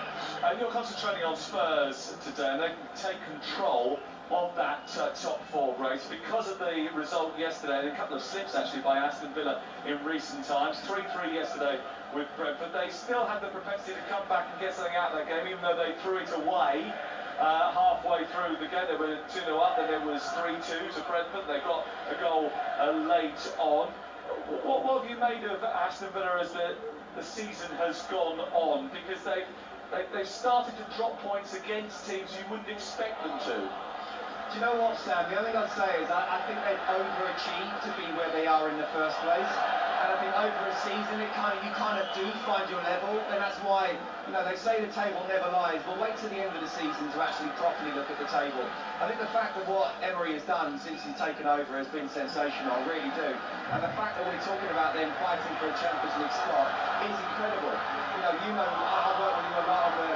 And you're concentrating on Spurs today, and they can take control of that top 4 race because of the result yesterday, and a couple of slips actually by Aston Villa in recent times. 3-3 yesterday with Brentford. They still had the propensity to come back and get something out of that game, even though they threw it away halfway through the game. They were 2-0 up, then it was 3-2 to Brentford. They got a goal late on. What have you made of Aston Villa as the season has gone on? Because they've started to drop points against teams you wouldn't expect them to. Do you know what, Sam? The only thing I'd say is I think they've overachieved to be where they are in the first place. And I think over a season, you kind of do find your level, and that's why they say the table never lies. But wait till the end of the season to actually properly look at the table. I think the fact of what Emery has done since he's taken over has been sensational. I really do. And the fact that we're talking about them fighting for a Champions League spot is incredible. I've worked with you a lot on the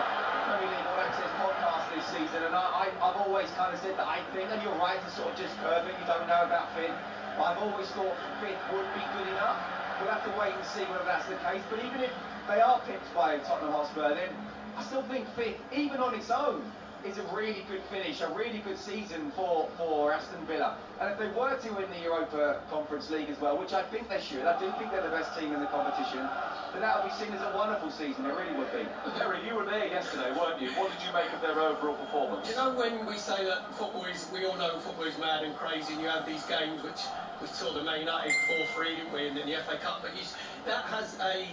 Premier League All Access podcast this season, and I've always kind of said that I think, and you're right to sort of just curve it, you don't know about Finn. I've always thought 5th would be good enough. We'll have to wait and see whether that's the case. But even if they are picked by Tottenham Hotspur, then I still think 5th, even on its own, is a really good finish, a really good season for Aston Villa. And if they were to win the Europa Conference League as well, which I think they should, I do think they're the best team in the competition, then that would be seen as a wonderful season. It really would be. Terry, you were there yesterday, weren't you? What did you make of their overall performance? You know, when we say that football is, we all know football is mad and crazy, and you have these games which we saw the Man United 4-3, didn't we, and then the FA Cup, but that has a,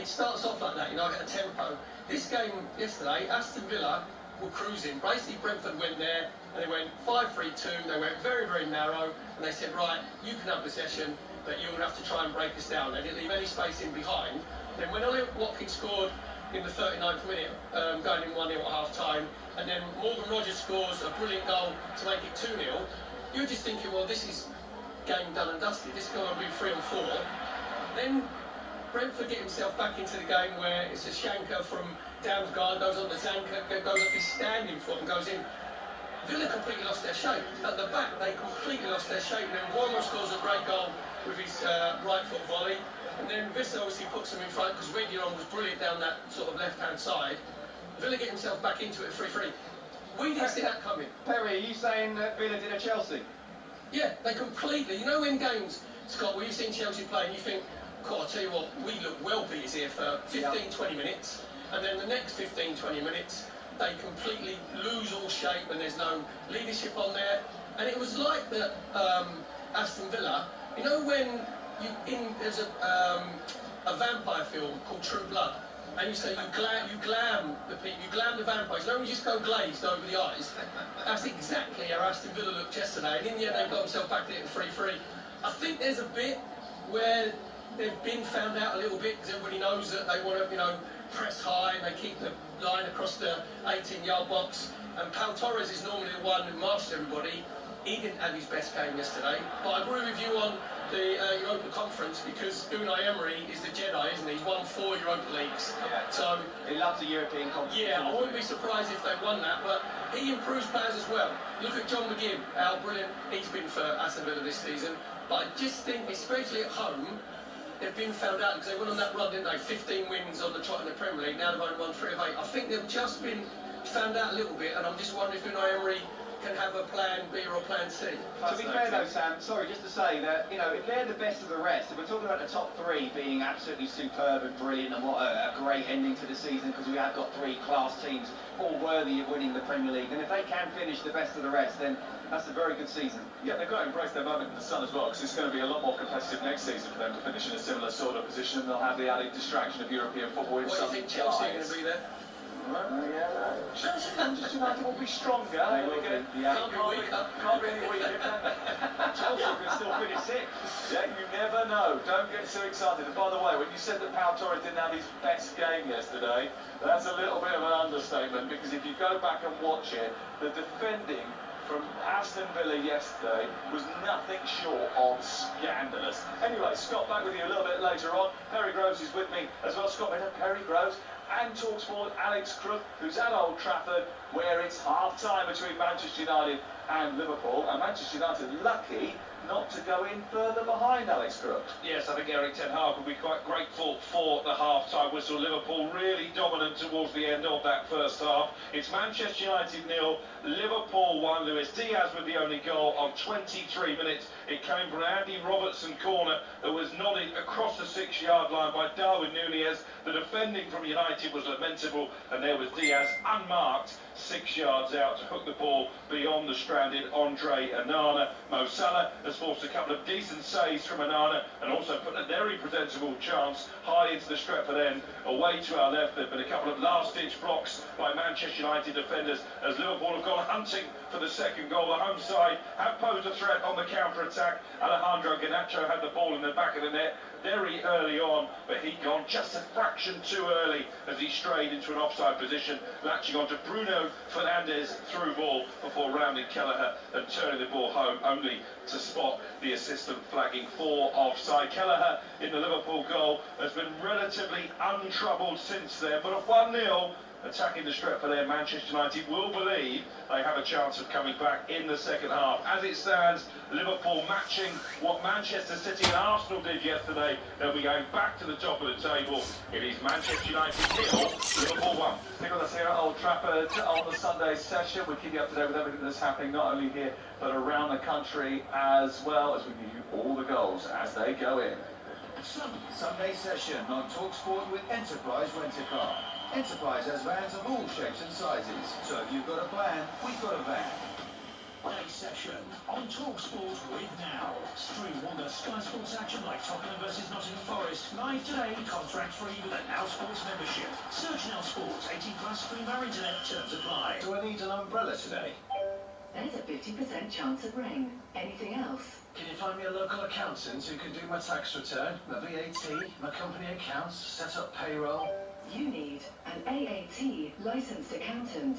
it starts off like that, at a tempo. This game yesterday, Aston Villa were cruising. Basically, Brentford went there, and they went 5-3-2, they went very, very narrow, and they said, right, you can have possession, but you're going to have to try and break us down. They didn't leave any space in behind. Then when Ollie Watkins scored in the 39th minute, going in 1-0 at half-time, and then Morgan Rogers scores a brilliant goal to make it 2-0, you're just thinking, well, this is game done and dusted. This is going to be 3-4. Then Brentford get himself back into the game where it's a shanker from Damsgaard, goes on to Zanka, goes off his standing foot and goes in. Villa completely lost their shape. At the back, they completely lost their shape. And then Warmo scores a great goal with his right foot volley. And then Vista obviously puts them in front because Reguilon was brilliant down that sort of left-hand side. Villa get himself back into it 3-3. We didn't see that coming. Perry, are you saying that Villa did a Chelsea? Yeah, they completely. You know in games, Scott, where you've seen Chelsea play and you think, God, I'll tell you what, we look well beat here for 15, 20 minutes. And then the next 15, 20 minutes, they completely lose all shape and there's no leadership on there. And it was like that Aston Villa, you know when there's a vampire film called True Blood, and you say you glam the people, you glam the vampires, you don't just go glazed over the eyes. That's exactly how Aston Villa looked yesterday, and in the end they got themselves back there at 3-3. I think there's a bit where they've been found out a little bit because everybody knows that they want to, press high and they keep the line across the 18-yard box. And Pau Torres is normally the one who masters everybody. He didn't have his best game yesterday. But I agree with you on the Europa Conference because Unai Emery is the Jedi, isn't he? He's won 4 Europa Leagues. Yeah. So he loves the European competition. Yeah, I wouldn't be surprised if they won that. But he improves players as well. Look at John McGinn, how brilliant he's been for Aston Villa this season. But I just think, especially at home, they've been found out because they went on that run, didn't they? 15 wins on the trot in the Premier League. Now they've only won 3 of 8. I think they've just been found out a little bit, and I'm just wondering if Unai Emery can have a plan B or a plan C. To be fair though, Sam, sorry, just to say that, you know, if they're the best of the rest, if we're talking about the top 3 being absolutely superb and brilliant, and what a great ending to the season, because we have got 3 class teams all worthy of winning the Premier League, and if they can finish the best of the rest, then that's a very good season. Yeah, they've got to embrace their moment in the sun as well, because it's going to be a lot more competitive next season for them to finish in a similar sort of position, and they'll have the added distraction of European football. What do you think Chelsea are going to be there? Chelsea and Manchester United will be stronger. They will be. Yeah. Can't be any weaker, can they? Chelsea could still finish 6th. Yeah, you never know. Don't get too excited. And by the way, when you said that Pau Torres didn't have his best game yesterday, that's a little bit of an understatement, because if you go back and watch it, the defending from Aston Villa yesterday was nothing short of scandalous. Anyway, Scott, back with you a little bit later on. Perry Groves is with me as well. Scott Miller, Perry Groves, and talkSPORT Alex Crook, who's at Old Trafford, where it's half-time between Manchester United and Liverpool, and Manchester United lucky not to go in further behind, Alex Crook. Yes, I think Eric Ten Hag will be quite grateful for the half-time whistle. Liverpool really dominant towards the end of that first half. It's Manchester United 0, Liverpool 1. Luis Diaz with the only goal on 23 minutes. It came from an Andy Robertson corner that was nodded across the 6-yard line by Darwin Núñez. The defending from United was lamentable, and there was Diaz unmarked 6 yards out to hook the ball beyond the stranded Andre Onana. Mo Salah has forced a couple of decent saves from Onana and also put a very presentable chance high into the Stretford end. Away to our left, there have been a couple of last-ditch blocks by Manchester United defenders as Liverpool have gone hunting for the second goal. The home side have posed a threat on the counter-attack. Alejandro Garnacho had the ball in the back of the net very early on, but he'd gone just a fraction too early as he strayed into an offside position, latching onto Bruno Fernandes through ball before rounding Kelleher and turning the ball home, only to spot the assistant flagging for offside. Kelleher in the Liverpool goal has been relatively untroubled since then, but at 1-0, attacking the Stretford end, Manchester United will believe they have a chance of coming back in the second half. As it stands, Liverpool matching what Manchester City and Arsenal did yesterday. They'll be going back to the top of the table. It is Manchester United 0, Liverpool 1. Stick with us here at Old Trafford on the Sunday session. We'll keep you up to date with everything that's happening, not only here, but around the country as well, as we give you all the goals as they go in. Sunday session on talkSPORT with Enterprise Rent-A-Car. Enterprise has vans of all shapes and sizes, so if you've got a plan, we've got a van. Day session on talkSPORT with Now. Stream all the Sky Sports action like Tottenham versus Nottingham Forest. Live today, contract free with a Now Sports membership. Search Now Sports, 18 plus, free bar internet, terms apply. Do I need an umbrella today? There's a 50% chance of rain. Anything else? Can you find me a local accountant who can do my tax return, my VAT, my company accounts, set up payroll? You need an AAT licensed accountant.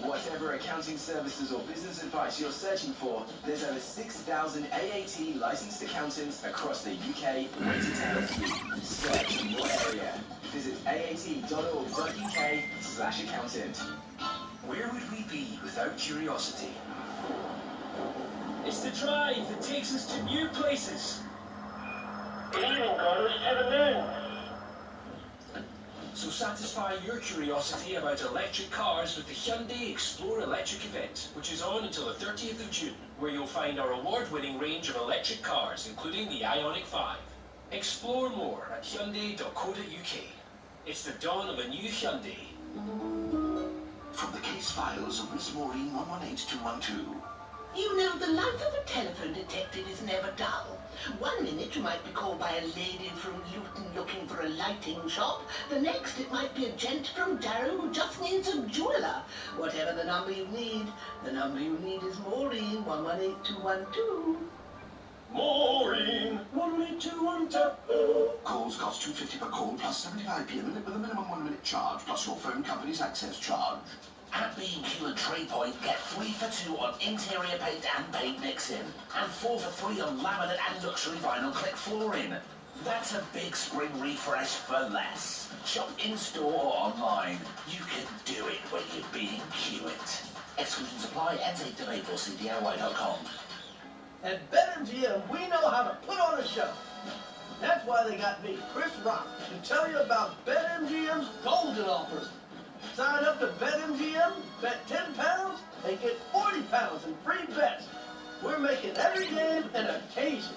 Whatever accounting services or business advice you're searching for, there's over 6,000 AAT licensed accountants across the UK waiting to help you. Search your area. Visit aat.org.uk/accountant. Where would we be without curiosity? It's the drive that takes us to new places. Good evening, guys. Kevin Noon. So satisfy your curiosity about electric cars with the Hyundai Explore Electric event, which is on until the 30th of June, where you'll find our award-winning range of electric cars, including the Ioniq 5. Explore more at hyundai.co.uk. It's the dawn of a new Hyundai. From the case files of Miss Maureen 118212. You know, the life of a telephone detective is never dull. 1 minute you might be called by a lady from Luton looking for a lighting shop. The next it might be a gent from Darrow who just needs a jeweller. Whatever the number you need is Maureen 118212. Maureen 118212. Calls cost £2.50 per call plus 75p a minute with a minimum 1 minute charge plus your phone company's access charge. At B&Q and Tree Point, get 3 for 2 on interior paint and paint mixing, and 4 for 3 on laminate and luxury vinyl click flooring. That's a big spring refresh for less. Shop in-store or online. You can do it when you're B&Q it. Exclusions apply. Ends 8th of April. See DIY.com. At BetMGM, we know how to put on a show. That's why they got me, Chris Rock, to tell you about BetMGM's golden offers. Sign up to BetMGM, bet £10, and get £40 in free bets. We're making every game an occasion.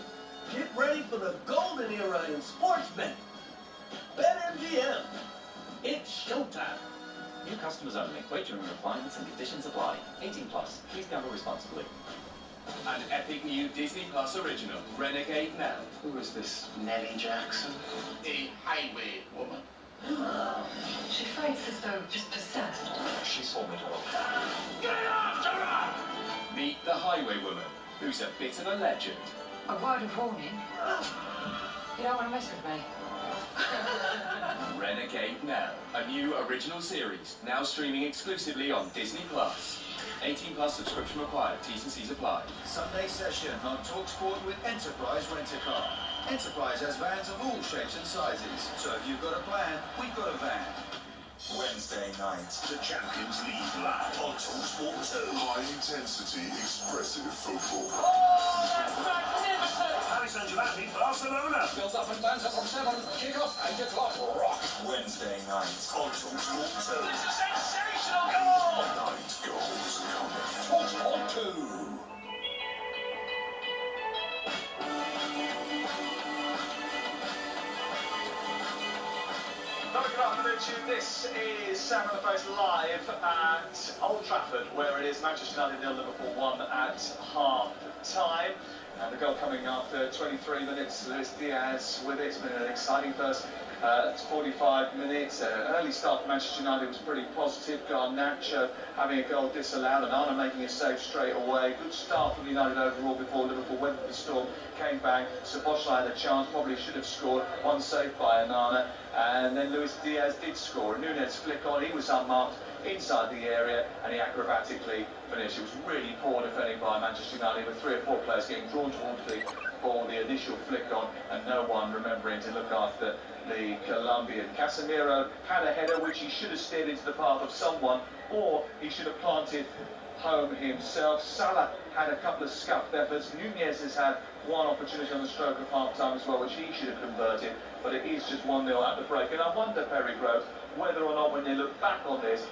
Get ready for the golden era in sports betting. BetMGM. It's showtime. New customers only. Wagering requirements and conditions apply. 18 plus. Please gamble responsibly. An epic new Disney Plus original, Renegade Now. Who is this Nellie Jackson? The Highway Woman. She fights as though just possessed. She's formidable. Get after her! Meet the Highway Woman, who's a bit of a legend. A word of warning. You don't want to mess with me. Renegade Now, a new original series, now streaming exclusively on Disney Plus. 18 plus subscription required. T's and C's apply. Sunday session on talkSPORT with Enterprise Rent-A-Car. Enterprise has vans of all shapes and sizes, so if you've got a plan, we've got a van. Wednesday night, the Champions League live on talkSPORT 2. High intensity, expressive football. Oh, that's magnificent! Paris Saint-Germain, Barcelona. Builds up and bands up from 7. Kick-off, 8 o'clock. Rock. Wednesday night on talkSPORT 2. It's a sensational goal! 9 goals coming. talkSPORT 2. Very good afternoon to you. This is Sam on the Post live at Old Trafford, where it is Manchester United 0, Liverpool 1 at half-time. And the goal coming after 23 minutes. Luis Diaz with it. It's been an exciting first 45 minutes. Early start for Manchester United was pretty positive. Garnacho having a goal disallowed, and Arna making a save straight away. Good start from United overall before Liverpool weathered the storm, came back. Szoboszlai had a chance, probably should have scored. One saved by Anana, and then Luis Diaz did score. Nunez flick on, he was unmarked inside the area, and he acrobatically finished. It was really poor defending by Manchester United, with 3 or 4 players getting drawn towards the ball, the initial flick on, and no one remembering to look after the Colombian. Casemiro had a header which he should have steered into the path of someone, or he should have planted home himself. Salah had a couple of scuffed efforts. Nunez has had one opportunity on the stroke of half-time as well, which he should have converted, but it is just 1-0 at the break. And I wonder, Perry Grove, whether or not when they look back on this,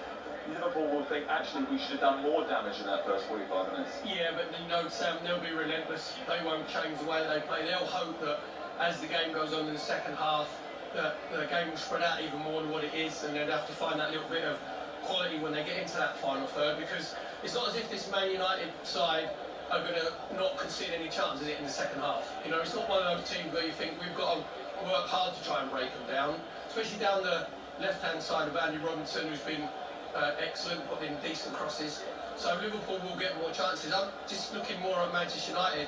Liverpool will think, actually, we should have done more damage in that first 45 minutes. Yeah, but you know, Sam, they'll be relentless. They won't change the way they play. They'll hope that as the game goes on in the second half, that the game will spread out even more than what it is, and they'd have to find that little bit of quality when they get into that final third, because it's not as if this Man United side are going to not concede any chances in the second half. You know, it's not one of those teams where you think we've got to work hard to try and break them down, especially down the left-hand side of Andy Robinson, who's been excellent, putting in decent crosses. So Liverpool will get more chances. I'm just looking more at Manchester United,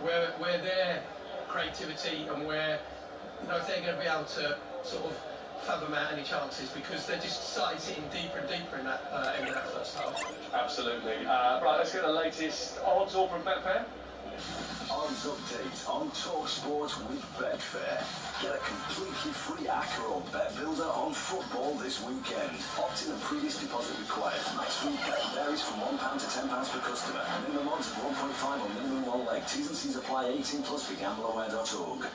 where their creativity and where, you know, if they're going to be able to sort of fathom out any chances, because they're just starting sitting deeper and deeper in that end of that first half. Absolutely. Right, let's get the latest odds all from Betfair. Odds update on talkSPORT with Betfair. Get a completely free ACCA or bet builder on football this weekend. Opt-in and previous deposit required. Max free bet varies from £1 to £10 per customer. Minimum odds of 1.5 on minimum one leg. T's and C's apply. 18 plus. BeGambleAware.org.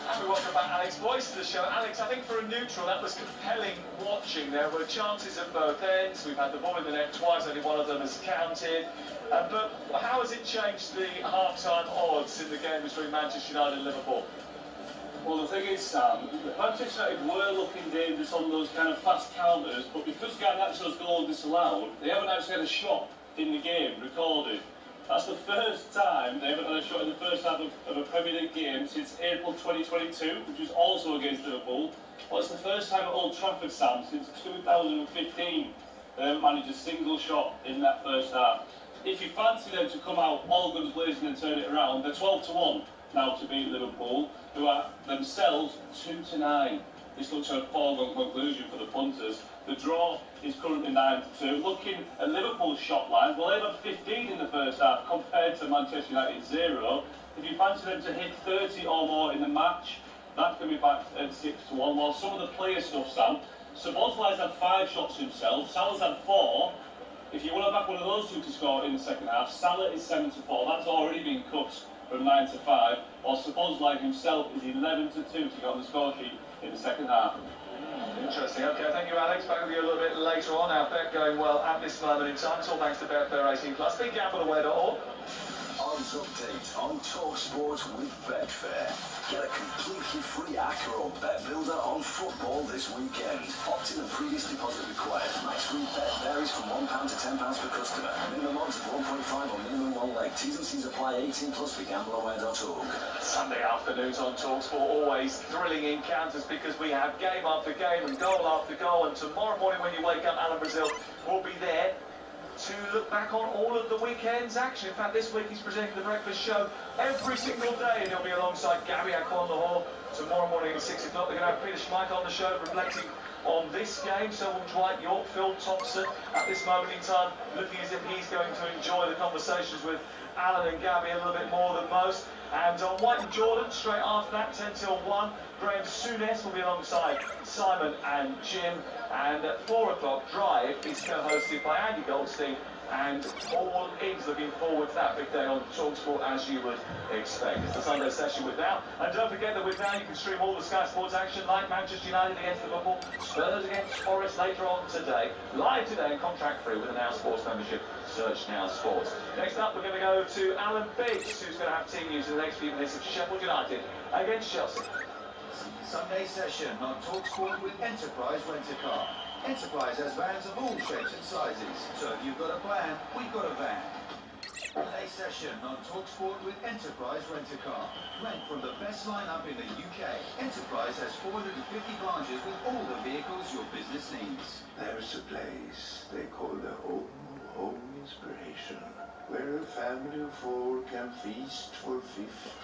And we welcome back Alex Boyce to the show. Alex, I think for a neutral, that was compelling watching. There were chances at both ends. We've had the ball in the net twice, only one of them has counted. But how has it changed the half-time odds in the game between Manchester United and Liverpool? Well, the thing is, Sam, Manchester United were looking dangerous on those kind of fast counters, but because Garnacho's goal disallowed, they haven't actually had a shot in the game recorded. That's the first time they haven't had a shot in the first half of a Premier League game since April 2022, which was also against Liverpool. Well, it's the first time at Old Trafford, Sam, since 2015 they haven't managed a single shot in that first half. If you fancy them to come out all guns blazing and turn it around, they're 12-1 now to beat Liverpool, who are themselves 2-9. This looks like a foregone conclusion for the punters. The draw is currently 9-2. Looking at Liverpool's shot line, well, they've had 15 in the first half compared to Manchester United's 0. If you fancy them to hit 30 or more in the match, that can be back at 6-1. While some of the player stuff, Sam, Szoboszlai's had 5 shots himself, Salah's had 4. If you want to back one of those two to score in the second half, Salah is 7-4. That's already been cut from 9 to 5, while Szoboszlai himself is 11 to 2 to get on the score sheet in the second half. Interesting. Okay, thank you, Alex. Back with you a little bit later on. Our bet going well at this moment in time. It's all thanks to Betfair 18+. BigGambleAware.org. Odds update on talkSPORT with Betfair. Get a completely free ACCA or bet builder on football this weekend. Opt-in and previous deposit required. Max free bet varies from £1 to £10 per customer. Minimum odds of 1.5 or minimum one leg. T's and C's apply. 18+. BigGambleAware.org. Sunday afternoons on talkSPORT, always thrilling encounters because we have game after game and goal after goal. And tomorrow morning when you wake up, Alan Brazil will be there to look back on all of the weekend's action. In fact, this week he's presenting the breakfast show every single day, and he'll be alongside Gabby Aquan-Lahore tomorrow morning at 6 o'clock. They're going to have Peter Schmeichel on the show reflecting on this game. So will Dwight York, Phil Thompson at this moment in time, looking as if he's going to enjoy the conversations with Alan and Gabby a little bit more than most. And on White and Jordan, straight after that, 10 till 1, Graham Souness will be alongside Simon and Jim. And at 4 o'clock, Drive is co-hosted by Andy Goldstein. And all is looking forward to that big day on talkSPORT, as you would expect. It's the Sunday session with Now. And don't forget that with Now you can stream all the Sky Sports action, like Manchester United against Liverpool, Spurs against Forest later on today. Live today and contract free with a Now Sports membership. Search Now Sports. Next up, we're going to go to Alan Biggs, who's going to have team news in the next few minutes of Sheffield United against Chelsea. Sunday session on talkSPORT with Enterprise Rent-A-Car. Enterprise has vans of all shapes and sizes, so if you've got a plan, we've got a van. Sunday session on talkSPORT with Enterprise Rent-A-Car. Rent from the best lineup in the UK. Enterprise has 450 branches with all the vehicles your business needs. There's a place they call the Home Inspiration, where a family of 4 can feast for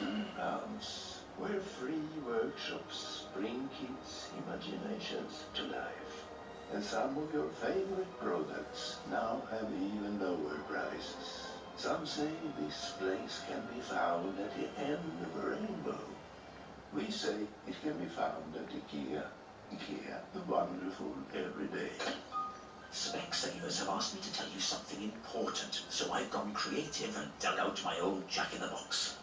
£15. Where free workshops bring kids' imaginations to life. And some of your favorite products now have even lower prices. Some say this place can be found at the end of a rainbow. We say it can be found at IKEA. IKEA, the wonderful everyday. Specsavers have asked me to tell you something important, so I've gone creative and dug out my old jack-in-the-box.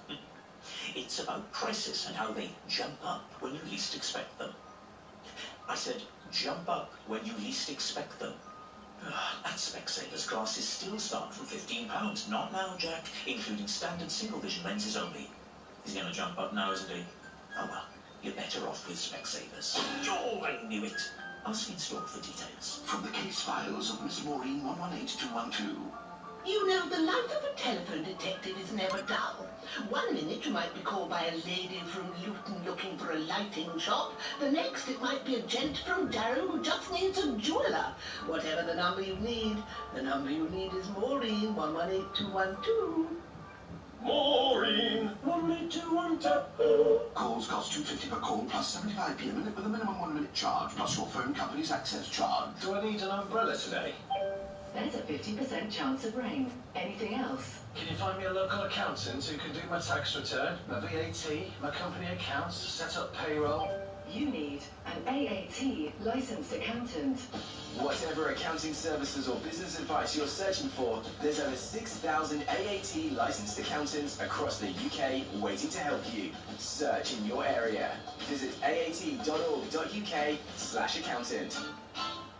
It's about prices and how they jump up when you least expect them. I said, jump up when you least expect them. At Specsavers, glasses still start from £15. Not now, Jack, including standard single-vision lenses only. He's going to jump up now, isn't he? Oh well, you're better off with Specsavers. Oh, I knew it. Ask in store for details. From the case files of Miss Maureen 118212. You know, the life of a telephone detective is never dull. 1 minute you might be called by a lady from Luton looking for a lighting shop. The next it might be a gent from Darrow who just needs a jeweller. Whatever the number you need is Maureen 118212. Maureen 118212. Calls cost £2.50 per call plus 75p a minute with a minimum 1 minute charge plus your phone company's access charge. Do I need an umbrella today? There's a 50% chance of rain. Anything else? Can you find me a local accountant who can do my tax return, my VAT, my company accounts, set up payroll? You need an AAT licensed accountant. Whatever accounting services or business advice you're searching for, there's over 6,000 AAT licensed accountants across the UK waiting to help you. Search in your area. Visit aat.org.uk/accountant.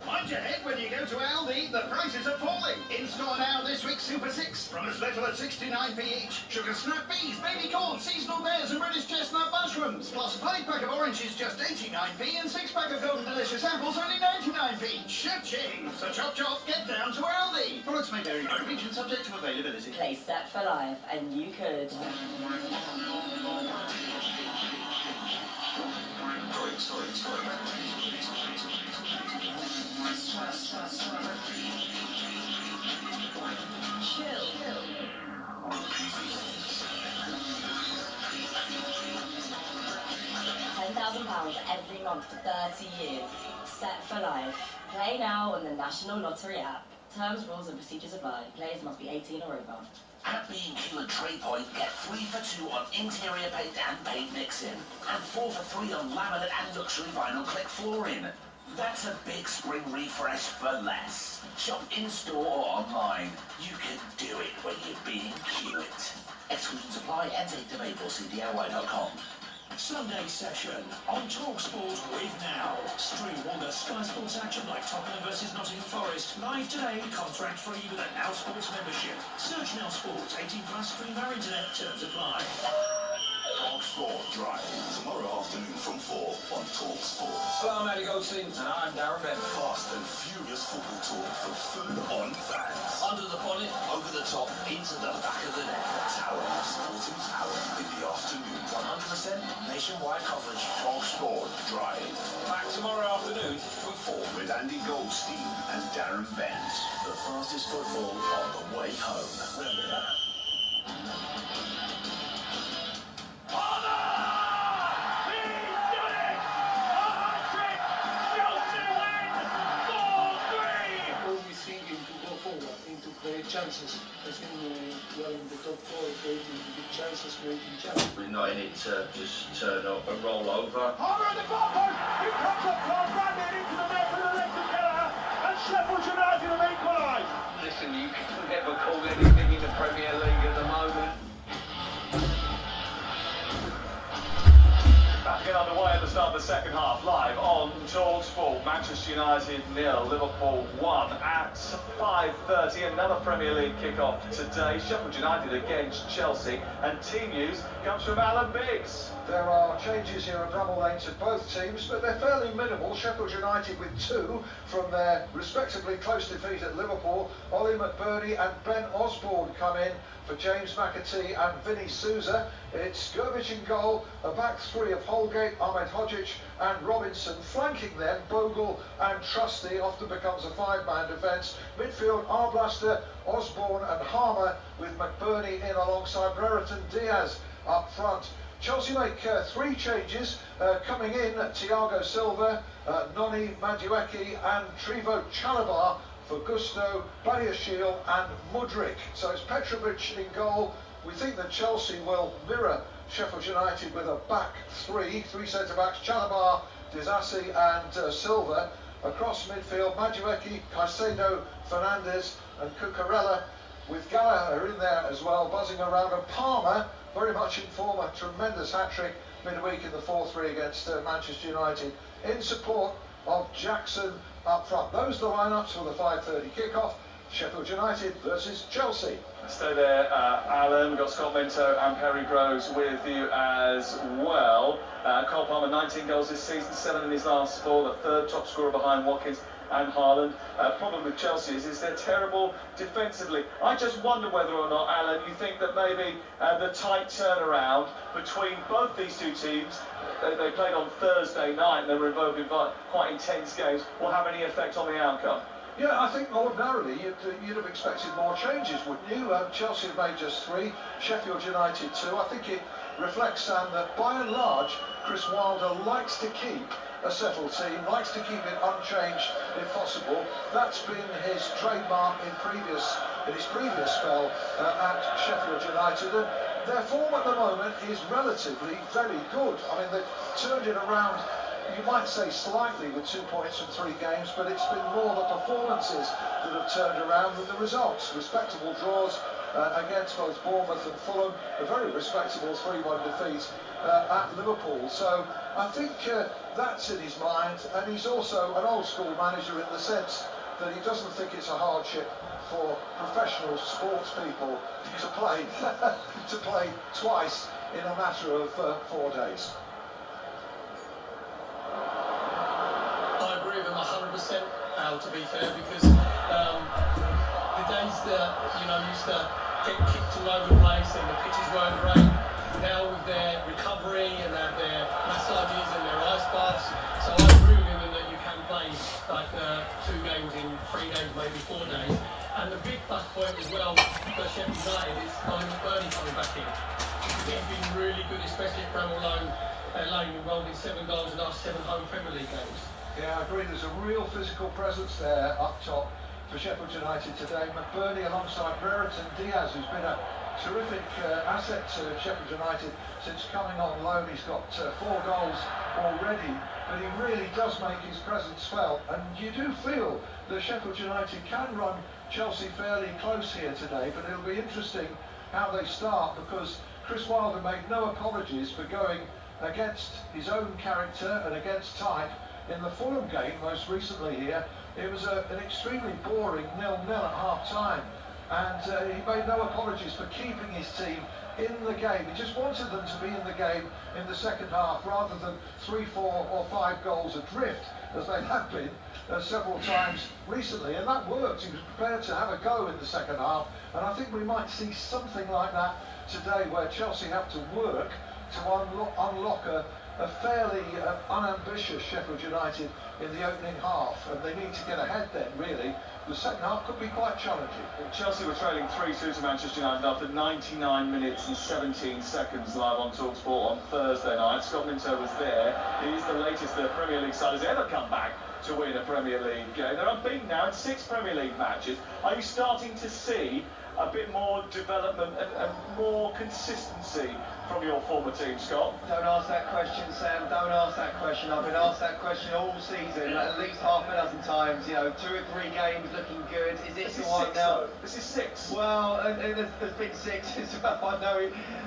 Mind your head when you go to Aldi, the prices are falling. In store now this week's Super 6, from as little as 69p each. Sugar snap peas, baby corn, seasonal pears and British chestnut mushrooms. Plus a 5-pack of oranges just 89p and 6-pack of golden delicious apples only 99p. Cha-ching! So chop chop, get down to Aldi. Products may vary by region, subject to availability. Play Set for Life and you could. Chill. £10,000 every month for 30 years. Set for Life. Play now on the National Lottery app. Terms, rules and procedures apply. Players must be 18 or over. At B&Q and Trade Point, get 3 for 2 on interior paint and paint mixing. And 4 for 3 on laminate and luxury vinyl click flooring. That's a big spring refresh for less. Shop in-store or online. You can do it when you're being cute. Exclusions apply. Ends 8th of April. See DIY.com. Sunday session on talkSPORT with Now. Stream all the Sky Sports action like Tottenham versus Nottingham Forest live today, contract free with a Now Sports membership. Search Now Sports, 18 plus, stream our internet, terms apply. talkSPORT Drive, tomorrow afternoon from 4 on talkSPORT. Hello, I'm Eddie Goldstein, and I'm Darren Bent. Fast and furious football talk for full-on fans. Under the bonnet, over the top, into the back of the net. Tower, sporting power in the afternoon. 100% nationwide coverage. talkSPORT Drive. Back tomorrow afternoon from 4 with Andy Goldstein and Darren Bent. The fastest football on the way home. Remember that. Into create chances. I think we are in the top 4 creating big chances, creating chances. We're not in it to just turn up and roll over. Harmer at the far post! He comes up from Brandon into the net with the legs of Gallagher, and Sheffield United have equalised. Listen, you can never call anything in the Premier League at the moment. Back again underway at the start of the second half, live on talkSPORT. Manchester United 0, Liverpool 1 at 5:30. Another Premier League kick-off today. Sheffield United against Chelsea. And team news comes from Alan Biggs. There are changes here at Bramall Lane to both teams, but they're fairly minimal. Sheffield United with 2 from their respectively close defeat at Liverpool. Ollie McBurney and Ben Osborne come in for James McAtee and Vinny Souza. It's Gervich in goal, a back 3 of Holgate, Ahmed Hodzic and Robinson. Flanking them, Bogle and Trusty. Often becomes a 5-man defence. Midfield, Arblaster, Osborne and Harmer, with McBurney in alongside Brereton Diaz up front. Chelsea make 3 changes coming in. Thiago Silva, Noni Madueke and Trevoh Chalobah for Gusto, Badiashile and Mudryk. So it's Petrovic in goal. We think that Chelsea will mirror Sheffield United with a back 3 centre-backs, Chalobah, Disasi and Silva. Across midfield, Madueke, Caicedo, Fernandes and Cucurella, with Gallagher in there as well, buzzing around. And Palmer, very much in form, a tremendous hat-trick midweek in the 4-3 against Manchester United, in support of Jackson up front. Those are the lineups for the 5:30 kick-off. Sheffield United versus Chelsea. Stay there, Alan. We've got Scott Minto and Perry Groves with you as well. Cole Palmer, 19 goals this season, 7 in his last 4, the 3rd top scorer behind Watkins and Haaland. Problem with Chelsea is they're terrible defensively. I just wonder whether or not, Alan, you think that maybe the tight turnaround between both these two teams, they played on Thursday night and they were involved in quite intense games, will have any effect on the outcome? Yeah, I think ordinarily you'd have expected more changes, wouldn't you? Chelsea have made just 3, Sheffield United 2. I think it reflects, Sam, that by and large Chris Wilder likes to keep a settled team, likes to keep it unchanged if possible. That's been his trademark in his previous spell at Sheffield United, and their form at the moment is relatively very good. I mean, they've turned it around, you might say slightly, with 2 points from 3 games, but it's been more the performances that have turned around than the results. Respectable draws against both Bournemouth and Fulham, a very respectable 3-1 defeat at Liverpool. So I think that's in his mind, and he's also an old school manager in the sense that he doesn't think it's a hardship for professional sports people to play twice in a matter of 4 days. I agree with him 100%, Al, to be fair, because the days that, used to get kicked all over the place and the pitches weren't great, now with their recovery and their massages and their ice baths, so I agree with him in that you can play like 2 games in 3 days, maybe 4 days. And the big plus point as well for Sheffield United is Ollie McBurney coming back in. He's been really good, especially at Bramall Lane, enrolled in 7 goals in the last 7 home Premier League games. Yeah, I agree. There's a real physical presence there up top for Sheffield United today. McBurney alongside Brereton Diaz, who's been a terrific asset to Sheffield United since coming on loan. He's got 4 goals already, but he really does make his presence felt. And you do feel that Sheffield United can run Chelsea fairly close here today, but it'll be interesting how they start, because Chris Wilder made no apologies for going against his own character and against type. In the Fulham game most recently here, it was an extremely boring 0-0 at half-time, and he made no apologies for keeping his team in the game. He just wanted them to be in the game in the second half, rather than 3, 4 or 5 goals adrift, as they have been several times recently, and that worked. He was prepared to have a go in the second half, and I think we might see something like that today, where Chelsea have to work to unlock a fairly unambitious Sheffield United in the opening half, and they need to get ahead then, really. The second half could be quite challenging. Chelsea were trailing 3-2 to Manchester United after 99 minutes and 17 seconds live on talkSPORT on Thursday night. Scott Minto was there. He's the latest Premier League side has ever come back to win a Premier League game. They're unbeaten now in 6 Premier League matches. Are you starting to see a bit more development and more consistency from your former team, Scott? Don't ask that question, Sam. Don't ask that question. I've been asked that question all season, at least half a dozen times. You know, 2 or 3 games looking good. Is this the one now? This is 6. Well, there's been 6 as well.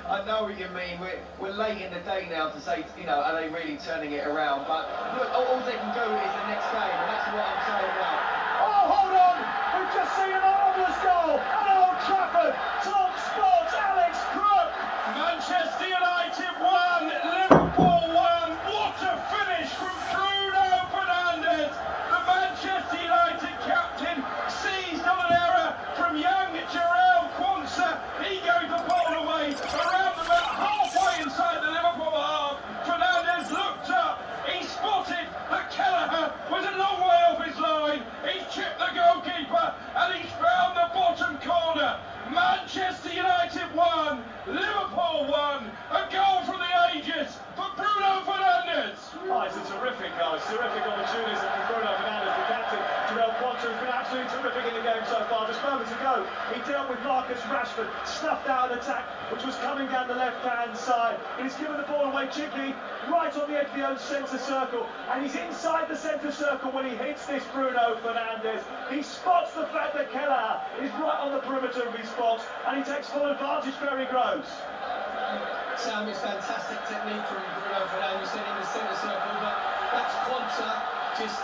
I know what you mean. We're late in the day now to say, you know, are they really turning it around? But look, all they can go is the next game, and that's what I'm saying now. Oh, hold on! We've just seen a marvellous goal at Old Trafford. talkSPORT's Alex Crook. Manchester United 1, Liverpool 1. What a finish from Bruno Fernandes. The Manchester United captain seized on an error from young Jarell Quansah. He gave the ball away around about halfway inside the Liverpool half. Fernandes looked up. He spotted that Kelleher was a long way off his line. He chipped the goalkeeper and he's found the bottom corner. Manchester United 1, Liverpool 1. A goal from the ages for Bruno Fernandes. Oh, it's a terrific goal. It's terrific opportunity for Bruno Fernandes, the captain. Jarell Quansah has been absolutely terrific in the game so far. Just moments ago, he dealt with Marcus Rashford, snuffed out an attack which was coming down the left-hand side. But he's given the ball away cheaply, right on the edge of the own centre circle, and he's inside the centre circle when he hits this Bruno Fernandes. He spots the fact that Kelleher is right on the perimeter of his box, and he takes full advantage. Very gross. Sam, it's fantastic technique from Bruno Fernandes in the centre circle, but that's Quansah, just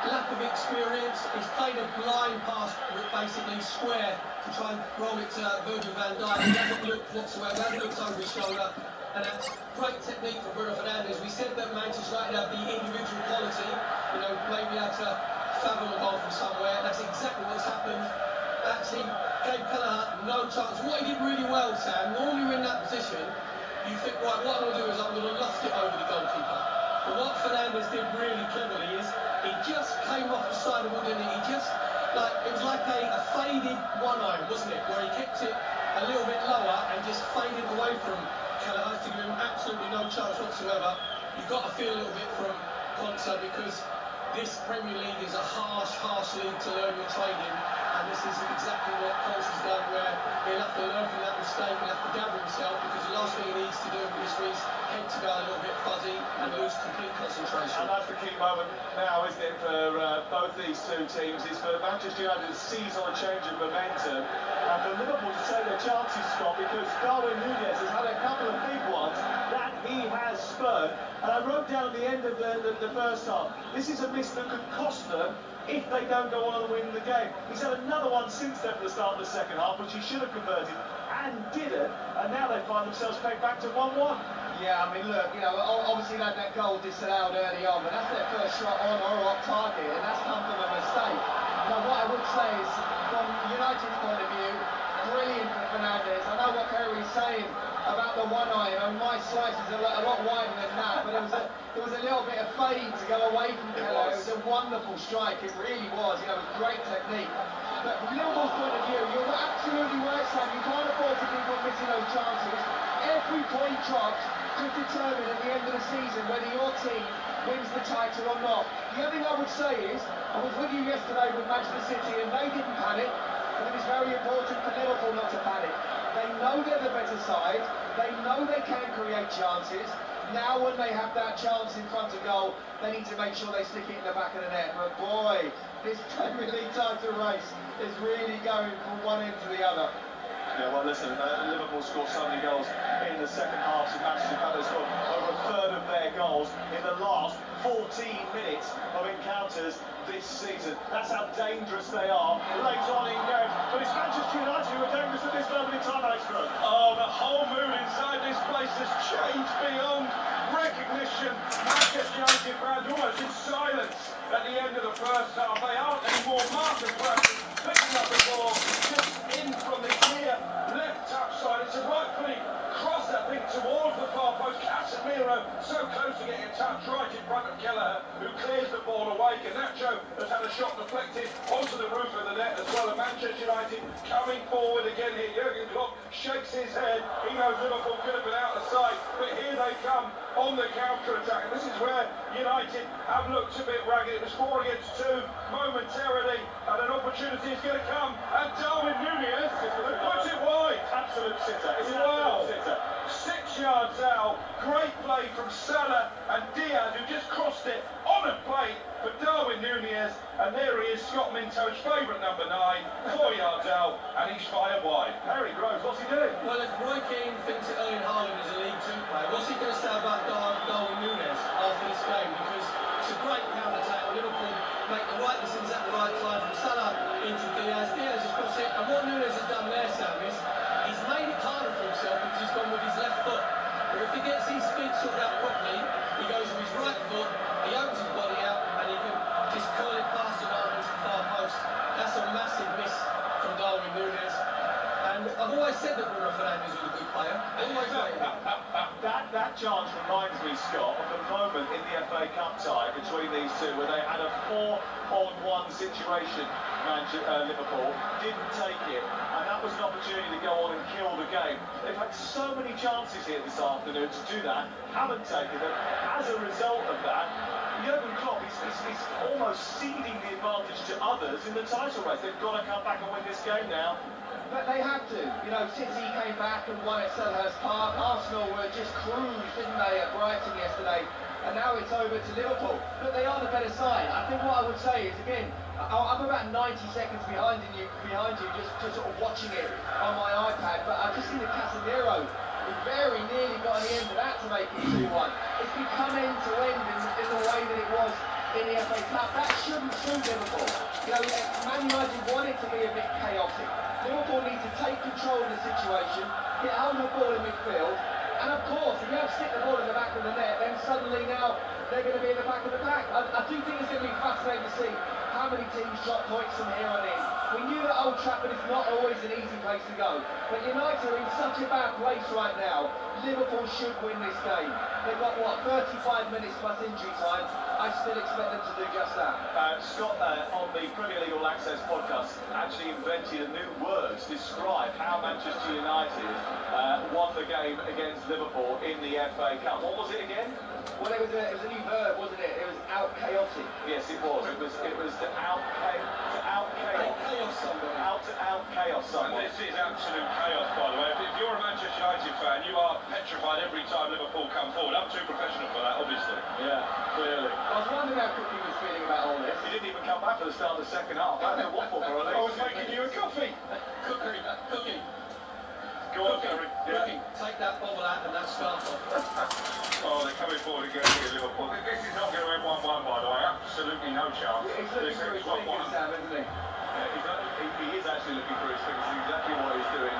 lack of experience. He's played a blind pass, basically square, to try and roll it to Virgil van Dijk. He hasn't looked whatsoever, hasn't looked over his shoulder, and that's great technique from Bruno Fernandes. We said that Manchester United have the individual quality, you know, maybe had to fathom a goal from somewhere. That's exactly what's happened. Actually gave Kelleher no chance. What he did really well, Sam, normally you're in that position, you think, right, what I'm going to do is I'm going to loft it over the goalkeeper. But what Fernandes did really cleverly is he just came off the side of the ball, didn't he? He just, like, it was like a faded one-iron, wasn't it? Where he kept it a little bit lower and just faded away from Kelleher to give him absolutely no chance whatsoever. You've got to feel a little bit from Quansah, because this Premier League is a harsh league to learn your trade in. And this is exactly what Quansah's done, where he'll have to learn from that mistake and have to gather himself, because the last thing he needs to do is for his head to go a little bit fuzzy and lose complete concentration. And that's the key moment now, isn't it, for both these two teams, is for Manchester United to seize on a change of momentum, and for Liverpool to take their chances, Scott, because Darwin Núñez has had a couple of big ones that he has spurred. And I wrote down at the end of the first half, this is a miss that could cost them if they don't go on and win the game. He's had another one since then for the start of the second half, which he should have converted and didn't, and now they find themselves pegged back to 1-1. Yeah, I mean, look, you know, obviously that goal disallowed early on, but that's their first shot on or off target, and that's come from a mistake. Now, what I would say is, from United's point of view, brilliant for Fernandes. I know what Kerry's saying about the one-iron, and my slice is a lot wider than that, but there was a little bit of fade to go away from Kelleher. It was a wonderful strike, it really was, you know, with great technique. But from Liverpool's point of view, you're absolutely right, Sam, you can't afford to keep on missing those chances. Every point dropped could determine at the end of the season whether your team wins the title or not. The other thing I would say is, I was with you yesterday with Manchester City and they didn't panic, but it was very important for Liverpool not to panic. They know they're the better side, they know they can create chances. Now when they have that chance in front of goal, they need to make sure they stick it in the back of the net. But boy, this Premier League title race is really going from one end to the other. Yeah, well, listen, Liverpool scored so many goals in the second half. So Manchester United scored over a third of their goals in the last 14 minutes of encounters this season. That's how dangerous they are later on in games. But it's Manchester United who are dangerous at this moment in time, Alex Crowe. Oh, the whole mood inside this place has changed beyond recognition. Manchester United fans almost in silence at the end of the first half. They aren't anymore Marcus Rashford picking up the ball just in from the clear left touch side. It's a right-footed cross, I think, towards the far post. Casemiro so close to getting a touch right in front of Kelleher, who clears the ball away. Garnacho has had a shot deflected onto the roof of the net as well. And Manchester United coming forward again here. Jurgen Klopp shakes his head. He knows Liverpool could have been out of sight, but here they come on the counter-attack. And this is where United have looked a bit ragged. It was 4 against 2 momentarily, and an opportunity is going to come. And Darwin Núñez puts it wide. Absolute sitter. It's an Wow. absolute sitter. 6 yards out. Great play from Salah and Diaz, who just crossed it on a plate for Darwin Núñez. And there he is, Scott Minto's favourite number 9, 4 yards out, and he's fired wide. Harry Groves, what's he doing? Well, if Roy Keane thinks that Erling Haaland is a League 2 player, what's he going to say about Darwin Núñez after this game? Because it's a great counter-attack. Liverpool make the right decisions at the right time from Salah into Diaz. Diaz has crossed it, and what Núñez has done there, Sam, is he's made it harder for himself because he's gone with his left foot. Where if he gets his feet sorted out properly, he goes with his right foot, he opens his body out, and he can just curl it past the line into the far post. That's a massive miss from Darwin Núñez. And I've always said that Bruno Fernandes was a good player. Always rated him. That chance reminds me, Scott, of the moment in the FA Cup tie between these two where they had a 4-on-1 situation. Liverpool didn't take it, and that was an opportunity to go on and kill the game. They've had so many chances here this afternoon to do that, haven't taken them. As a result of that, Jurgen Klopp is almost ceding the advantage to others in the title race. They've got to come back and win this game now. But they have to. You know, City came back and won at Selhurst Park. Arsenal were just cruised, didn't they, at Brighton yesterday? And now it's over to Liverpool. But they are the better side. I think what I would say is, again, I'm about 90 seconds behind you, just sort of watching it on my iPad. But I've just seen the Casemiro. He very nearly got on the end of that to make it 2-1. It's become end-to-end in the way that it was in the FA Cup. That shouldn't suit Liverpool. You know, Man United want it to be a bit chaotic. Liverpool need to take control of the situation, get hold of the ball in midfield, and of course, if you have stick the ball in the back of the net, then suddenly now they're going to be in the back of the pack. I do think it's going to be fascinating to see how many teams drop points from here on in. We knew that Old Trafford is not always an easy place to go, but United are in such a bad place right now. Liverpool should win this game. They've got, 35 minutes plus injury time. I still expect them to do just that. Scott, on the Premier League All Access podcast, actually invented a new word to describe how Manchester United won the game against Liverpool in the FA Cup. What was it again? Well, it was a new verb, wasn't it? It was out chaotic. Yes, it was. It was to out chaos someone. And this is absolute chaos, by the way. If you're a Manchester United fan, you are petrified every time Liverpool come forward. I'm too professional for that, obviously. Yeah, clearly. I was wondering how Cookie was feeling about all this. He didn't even come back for the start of the second half. I don't know what for at least. I was making you a coffee. Cookie. Go on, Gary. Cookie, take that bubble out and that start off. Oh, they're coming forward again here, Liverpool. This is not going to end 1-1, by the way. Absolutely no chance. He's looking for his fingers, Sam, isn't he? He is actually looking for his fingers. Exactly what he's doing.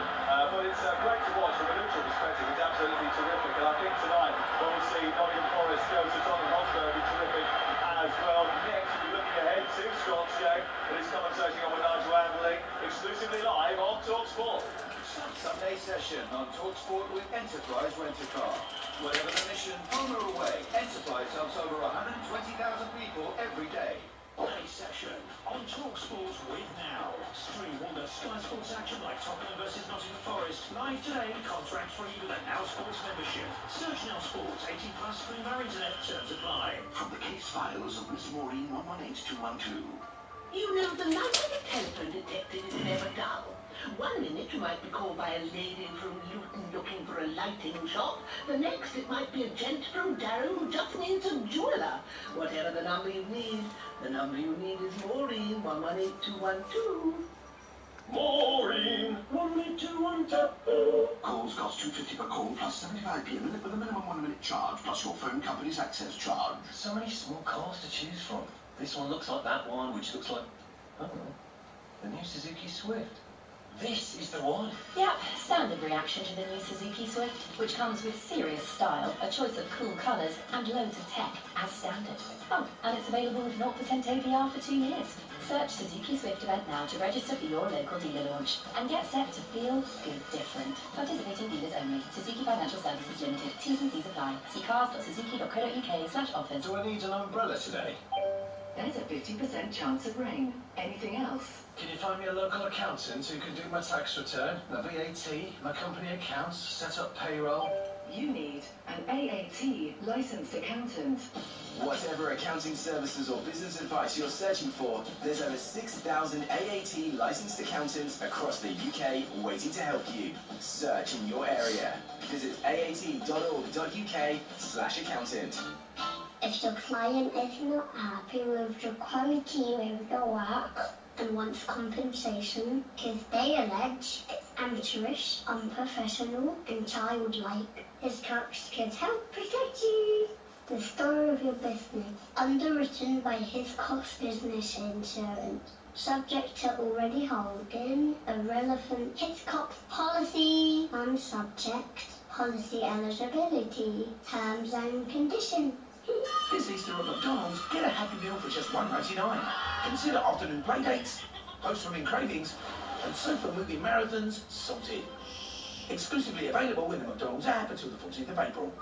But it's great to watch from a neutral perspective. It's absolutely terrific. And I think tonight, when we see Nottingham Forest go to Tottenham Hotspur, it'll be terrific as well. Next, we'll be looking ahead to Scott's game. It is commentating on with Nigel Ambling, exclusively live on talkSPORT. Sunday session on talkSPORT with Enterprise Rent-A-Car. Whatever the mission, home or away, Enterprise helps over 120,000 people every day. Play session on talkSPORT with Now. Stream all the Sky Sports action like Tottenham versus Nottingham Forest live today, contract free with a Now Sports membership. Search Now Sports, 18 plus, free our internet, terms apply. From the case files of Miss Maureen 118212. You know, the life of a telephone detective is never dull. 1 minute you might be called by a lady from Luton looking for a lighting shop. The next it might be a gent from Darrow who just needs a jeweller. Whatever the number you need is Maureen 118212. Maureen, only 2 on tap. Calls cost £2.50 per call plus 75p a minute with a minimum 1 minute charge plus your phone company's access charge. So many small cars to choose from. This one looks like that one, which looks like... oh, the new Suzuki Swift. This is the one. Yep, standard reaction to the new Suzuki Swift, which comes with serious style, a choice of cool colours, and loads of tech as standard. Oh, and it's available with 0% APR for 2 years. Search Suzuki Swift event now to register for your local dealer launch and get set to feel good different. Participating dealers only. Suzuki Financial Services Limited. T's and C's apply. See cars.suzuki.co.uk/offers. Do I need an umbrella today? There's a 50% chance of rain. Anything else? Can you find me a local accountant who can do my tax return, my VAT, my company accounts, set up payroll? You need an AAT licensed accountant. Whatever accounting services or business advice you're searching for, there's over 6,000 AAT licensed accountants across the UK waiting to help you. Search in your area. Visit aat.org.uk/accountant. If the client is not happy with the quality of the work and wants compensation because they allege it's amateurish, unprofessional and childlike, Hiscox can help protect you. The story of your business, underwritten by Hiscox Business Insurance. Subject to already holding a relevant Hiscox policy and subject policy eligibility, terms and conditions. This Easter at McDonald's, get a Happy Meal for just $1.99. Consider afternoon play dates, post-swimming cravings, and sofa movie marathons sorted. Exclusively available in the McDonald's app until the 14th of April.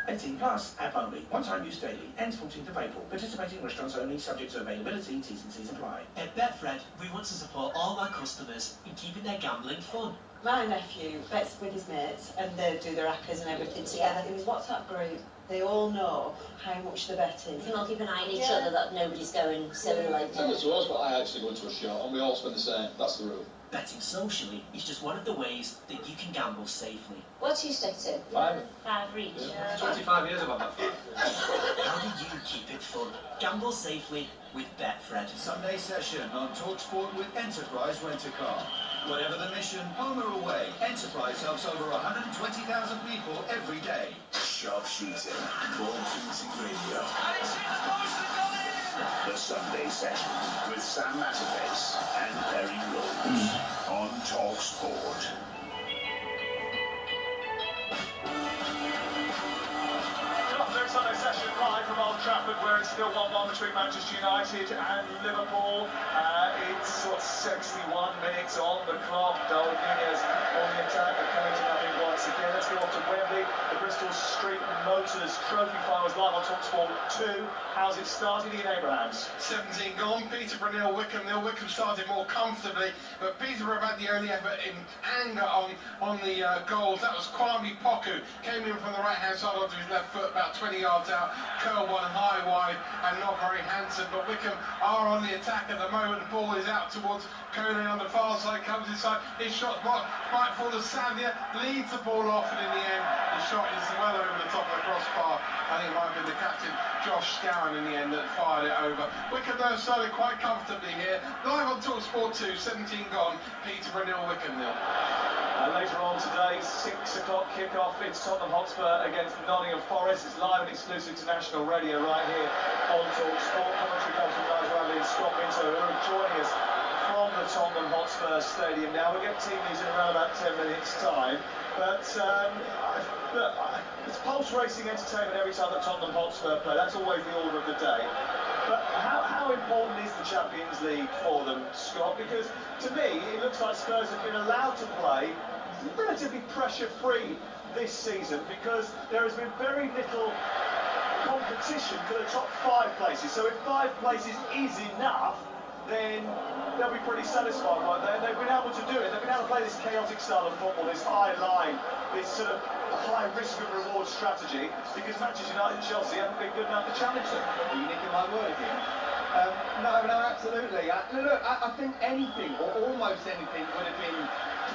18 plus, app only. One-time use daily. Ends 14th of April. Participating restaurants only, subject to availability, T's and C's apply. At Betfred, we want to support all our customers in keeping their gambling fun. My nephew bets with his mates and they do their accas and everything together in his WhatsApp group. They all know how much they're betting. You can all keep an eye on each other that nobody's going silly like that. Similar to us, but I actually go into a shop and we all spend the same. That's the rule. Betting socially is just one of the ways that you can gamble safely. What do you stick to? 5. 5 for each. Yeah. 25 years I've had that. How do you keep it fun? Gamble safely with Betfred. Sunday session on talkSPORT with Enterprise Rent-A-Car. Whatever the mission, home or away, Enterprise helps over 120,000 people every day. Sharpshooting, ball-shooting radio. And it's in the post and gone in! The Sunday session with Sam Matterface and Perry Rose on talkSPORT. Sunday session live from Old Trafford, where it's still 1-1 between Manchester United and Liverpool. It's 61 minutes on the clock. Darwin Nunez on the attack, but coming to nothing once again. Let's go off to Wembley. The Bristol Street Motors Trophy Finals live on talkSPORT 2. How's it started, Ian Abrahams? 17 gone. Peterborough 0, Wickham 0. Wickham started more comfortably, but Peterborough had the only effort in anger on the goals. That was Kwame Poku. Came in from the right-hand side onto his left foot, about 20 yards out, curl one high wide and not very handsome, but Wickham are on the attack at the moment. The ball is out towards Coley on the far side, comes inside, his shot might fall to Savia, leads the ball off, and in the end the shot is well over the top of the crossbar. I think it might have been the captain Josh Scowen in the end that fired it over. Wickham though started quite comfortably here, live on talkSPORT 2, 17 gone, Peterborough 0, Wickham 0. Later on today, 6 o'clock kick-off. It's Tottenham Hotspur against Nottingham Forest. It's live and exclusive to national radio right here on talkSPORT. Commentary comes from Nigel Radley and Scott Minto, who are joining us from the Tottenham Hotspur Stadium now. We'll get team news in around about 10 minutes' time. But it's pulse racing entertainment every time that Tottenham Hotspur play. That's always the order of the day. But how important is the Champions League for them, Scott? Because to me, it looks like Spurs have been allowed to play relatively pressure-free this season because there has been very little competition for the top 5 places. So if 5 places is enough, then they'll be pretty satisfied, won't they? And they've been able to do it. They've been able to play this chaotic style of football, this high line, this sort of high risk and reward strategy, because Manchester United and Chelsea haven't been good enough to challenge them. Are you nicking my word here? No, absolutely. Look, I think anything, or almost anything, would have been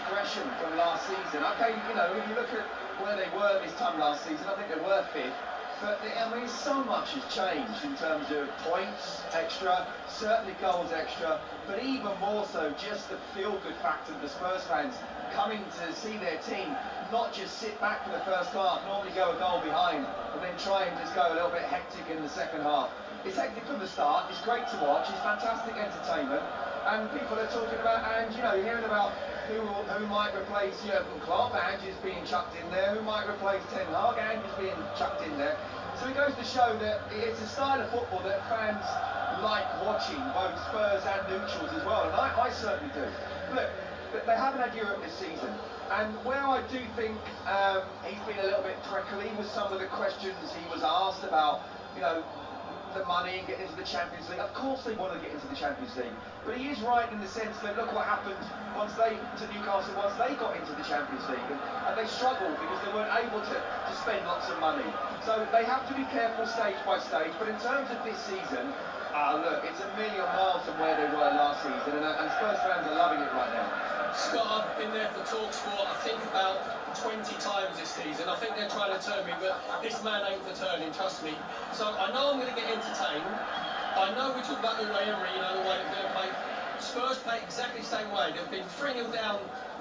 progression from last season. Okay, you know, if you look at where they were this time last season, I think they were 5th. But I mean, so much has changed in terms of points extra, certainly goals extra, but even more so just the feel-good factor of the Spurs fans coming to see their team not just sit back for the first half, normally go a goal behind, and then try and just go a little bit hectic in the second half. It's hectic from the start, it's great to watch, it's fantastic entertainment, and people are talking about, and you know, you're hearing about who might replace Jurgen Klopp, Ange is being chucked in there, who might replace Ten Hag, Ange is being chucked in there. So it goes to show that it's a style of football that fans like watching, both Spurs and neutrals as well, and I certainly do. Look, they haven't had Europe this season, and where I do think he's been a little bit prickly with some of the questions he was asked about, you know, the money and get into the Champions League. Of course they want to get into the Champions League, but he is right in the sense that look what happened to Newcastle once they got into the Champions League, and they struggled because they weren't able to spend lots of money. So they have to be careful stage by stage, but in terms of this season, look, it's a million miles from where they were last season, and Spurs fans are loving it right now. Scott, I've been there for talkSPORT, I think about 20 times this season. I think they're trying to turn me, but this man ain't for turning, trust me. So I know I'm going to get entertained. I know we talk about Unai Emery, you know, the way they're going to play. Spurs play exactly the same way. They've been 3-0 down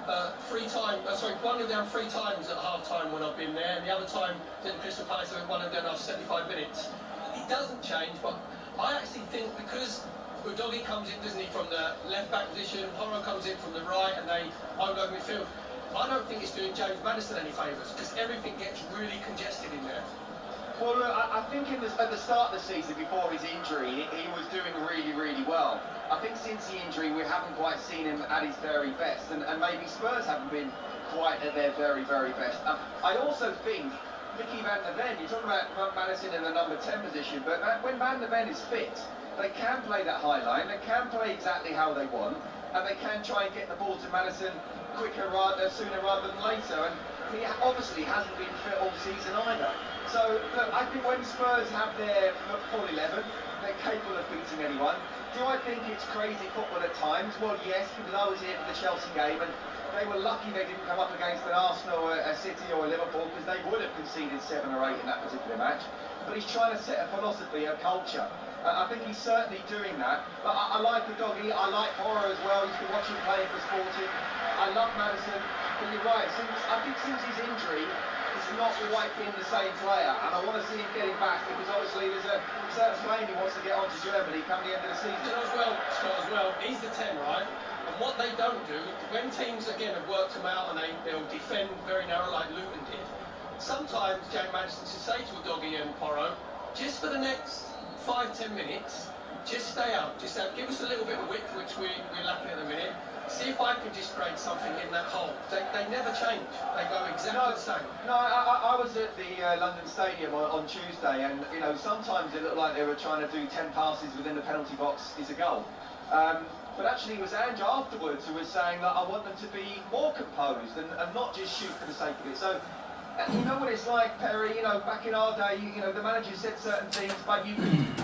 1-0 down 3 times at half-time when I've been there, and the other time at the Crystal Palace, they went 1-0 down after 75 minutes. It doesn't change, but I actually think because Udogie comes in, doesn't he, from the left-back position, Porro comes in from the right, and they hold over midfield. I don't think it's doing James Maddison any favours, because everything gets really congested in there. Well, look, I think at the start of the season, before his injury, he was doing really, really well. I think since the injury, we haven't quite seen him at his very best, and maybe Spurs haven't been quite at their very, very best. I also think Mickey Van der Ven, you're talking about Maddison in the number 10 position, but when Van der Ven is fit, they can play that high line, they can play exactly how they want, and they can try and get the ball to Maddison sooner rather than later, and he obviously hasn't been fit all season either. So, look, I think when Spurs have their full 11, they're capable of beating anyone. Do I think it's crazy football at times? Well, yes, because I was here for the Chelsea game, and they were lucky they didn't come up against an Arsenal, a City or a Liverpool, because they would have conceded 7 or 8 in that particular match. But he's trying to set a philosophy, a culture. I think he's certainly doing that. But I like Udogie, I like Porro as well. He's been watching playing for Sporting. I love Maddison. But you're right, I think since his injury, he's not quite been the same player. And I want to see him getting back, because obviously there's a certain plane he wants to get on to Germany come the end of the season. Scott, as well, he's the 10, right? And what they don't do, when teams, again, have worked them out and they'll defend very narrow like Luton did, sometimes James Maddison should say to Udogie and Porro, just for the next 5-10 minutes, just stay up, give us a little bit of width, which we're lacking at the minute. See if I can just create something in that hole. They never change. They go exactly the same. No, I was at the London Stadium on Tuesday, and you know, sometimes it looked like they were trying to do 10 passes within the penalty box is a goal. But actually it was Ange afterwards who was saying that I want them to be more composed and not just shoot for the sake of it. So, you know what it's like, Perry, you know, back in our day, you know, the manager said certain things, but you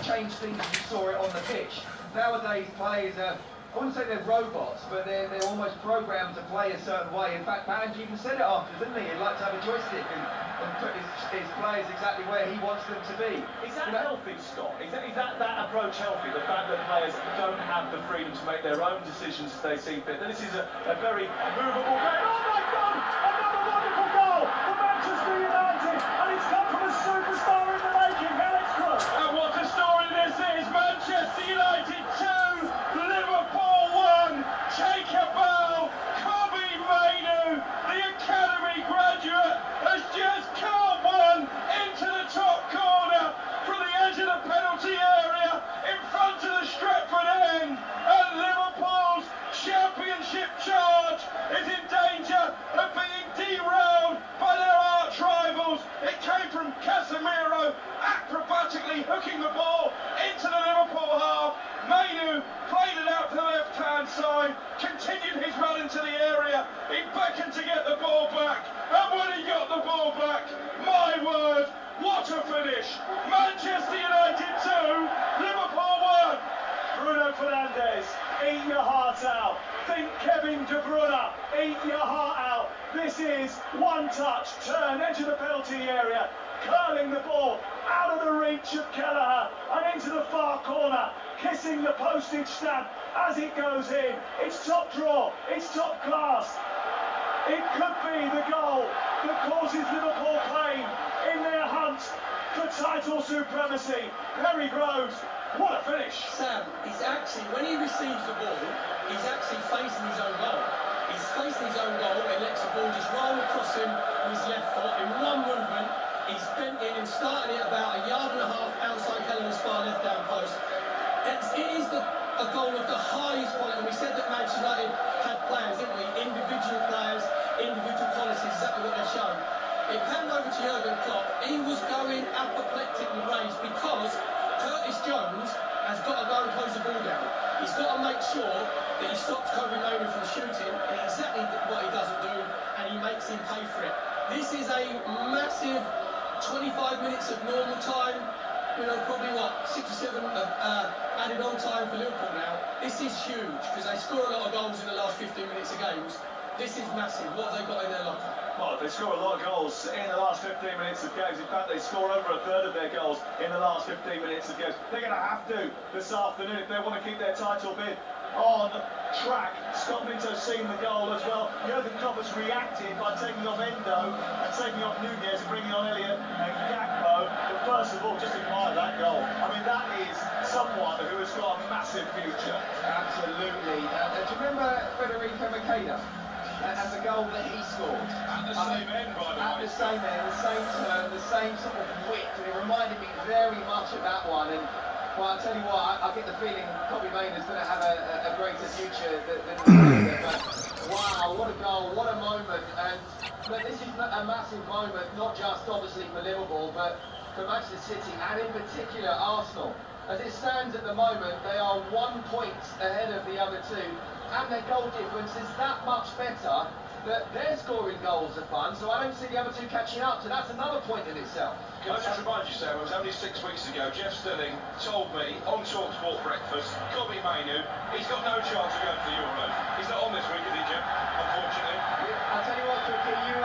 change things as you saw it on the pitch. Nowadays, players are, I wouldn't say they're robots, but they're almost programmed to play a certain way. In fact, Ange even said it after, didn't he? He'd like to have a joystick and put his players exactly where he wants them to be. Is that healthy, Scott? Is that approach healthy? The fact that players don't have the freedom to make their own decisions as they see fit. This is a very movable game. Oh my God! Another wonderful goal for Manchester United, and it's come from a superstar in the making, Alex Crook. And what a story this is! Manchester United 2, Liverpool 1. Jacob Bell, Kobe Mainu, the academy graduate, has just curled one into the top corner from the edge of the penalty area in front of the Stretford end, and Liverpool's championship charge is in danger of being derailed by their arch rivals. It came from Casemiro, acrobatically hooking the ball into the Liverpool half. Mainu played it out to the left-hand side, continued his run into the area. He beckoned to get the ball back, and when he got the ball back, my word, what a finish! Manchester United 2, Liverpool 1. Bruno Fernandes, eat your heart out. Think Kevin De Bruyne, eat your heart out. This is one touch, turn, edge of the penalty area. curling the ball out of the reach of Kelleher and into the far corner, kissing the postage stamp as it goes in. It's top draw, it's top class. It could be the goal that causes Liverpool pain in their hunt for title supremacy. Perry Groves, what a finish. Sam, he's actually, when he receives the ball, he's actually facing his own goal. He's facing his own goal and lets the ball just roll across him with his left foot in one movement. He's bent it and started it about 1.5 yards outside Kelleher's far left down post. It is a goal of the highest quality. We said that Manchester United had plans, didn't we? Individual players, individual qualities, exactly what they've shown. It panned over to Jurgen Klopp. He was going apoplectic with rage because Curtis Jones has got to go and close the ball down. He's got to make sure that he stops Kobe Mainoo from shooting, and exactly what he doesn't do, and he makes him pay for it. This is a massive 25 minutes of normal time, probably 6 or 7 added on time for Liverpool now. This is huge because they score a lot of goals in the last 15 minutes of games. This is massive. What have they got in their locker? Well, they score a lot of goals in the last 15 minutes of games. In fact, they score over a third of their goals in the last 15 minutes of games. They're going to have to this afternoon if they want to keep their title bid on track. Scott Minto's seen the goal as well. Jurgen Klopp has reacted by taking off Endo and taking off Nunez and bringing on Elliott and Gakpo. But first of all, just admire that goal. I mean, that is someone who has got a massive future. Absolutely. Do you remember Federico Macheda? And the goal that he scored. At the same end, by the way. At the same end, the same turn, the same sort of width, and it reminded me very much of that one. And well, I'll tell you what, I get the feeling Kobe Mainoo is going to have a greater future than but wow, what a goal, what a moment. And but this is a massive moment, not just obviously for Liverpool, but for Manchester City and in particular Arsenal. As it stands at the moment, they are 1 point ahead of the other two. And their goal difference is that much better that they're scoring goals of fun, so I don't see the other two catching up, so that's another point in itself. Can I just remind you, Sam, it was only 6 weeks ago, Jeff Stilling told me on talkSPORT Breakfast, Kobe Mainoo, he's got no chance of going to the Euros. He's not on this week, is he, Jeff? Unfortunately. I'll tell you what, Tricky, you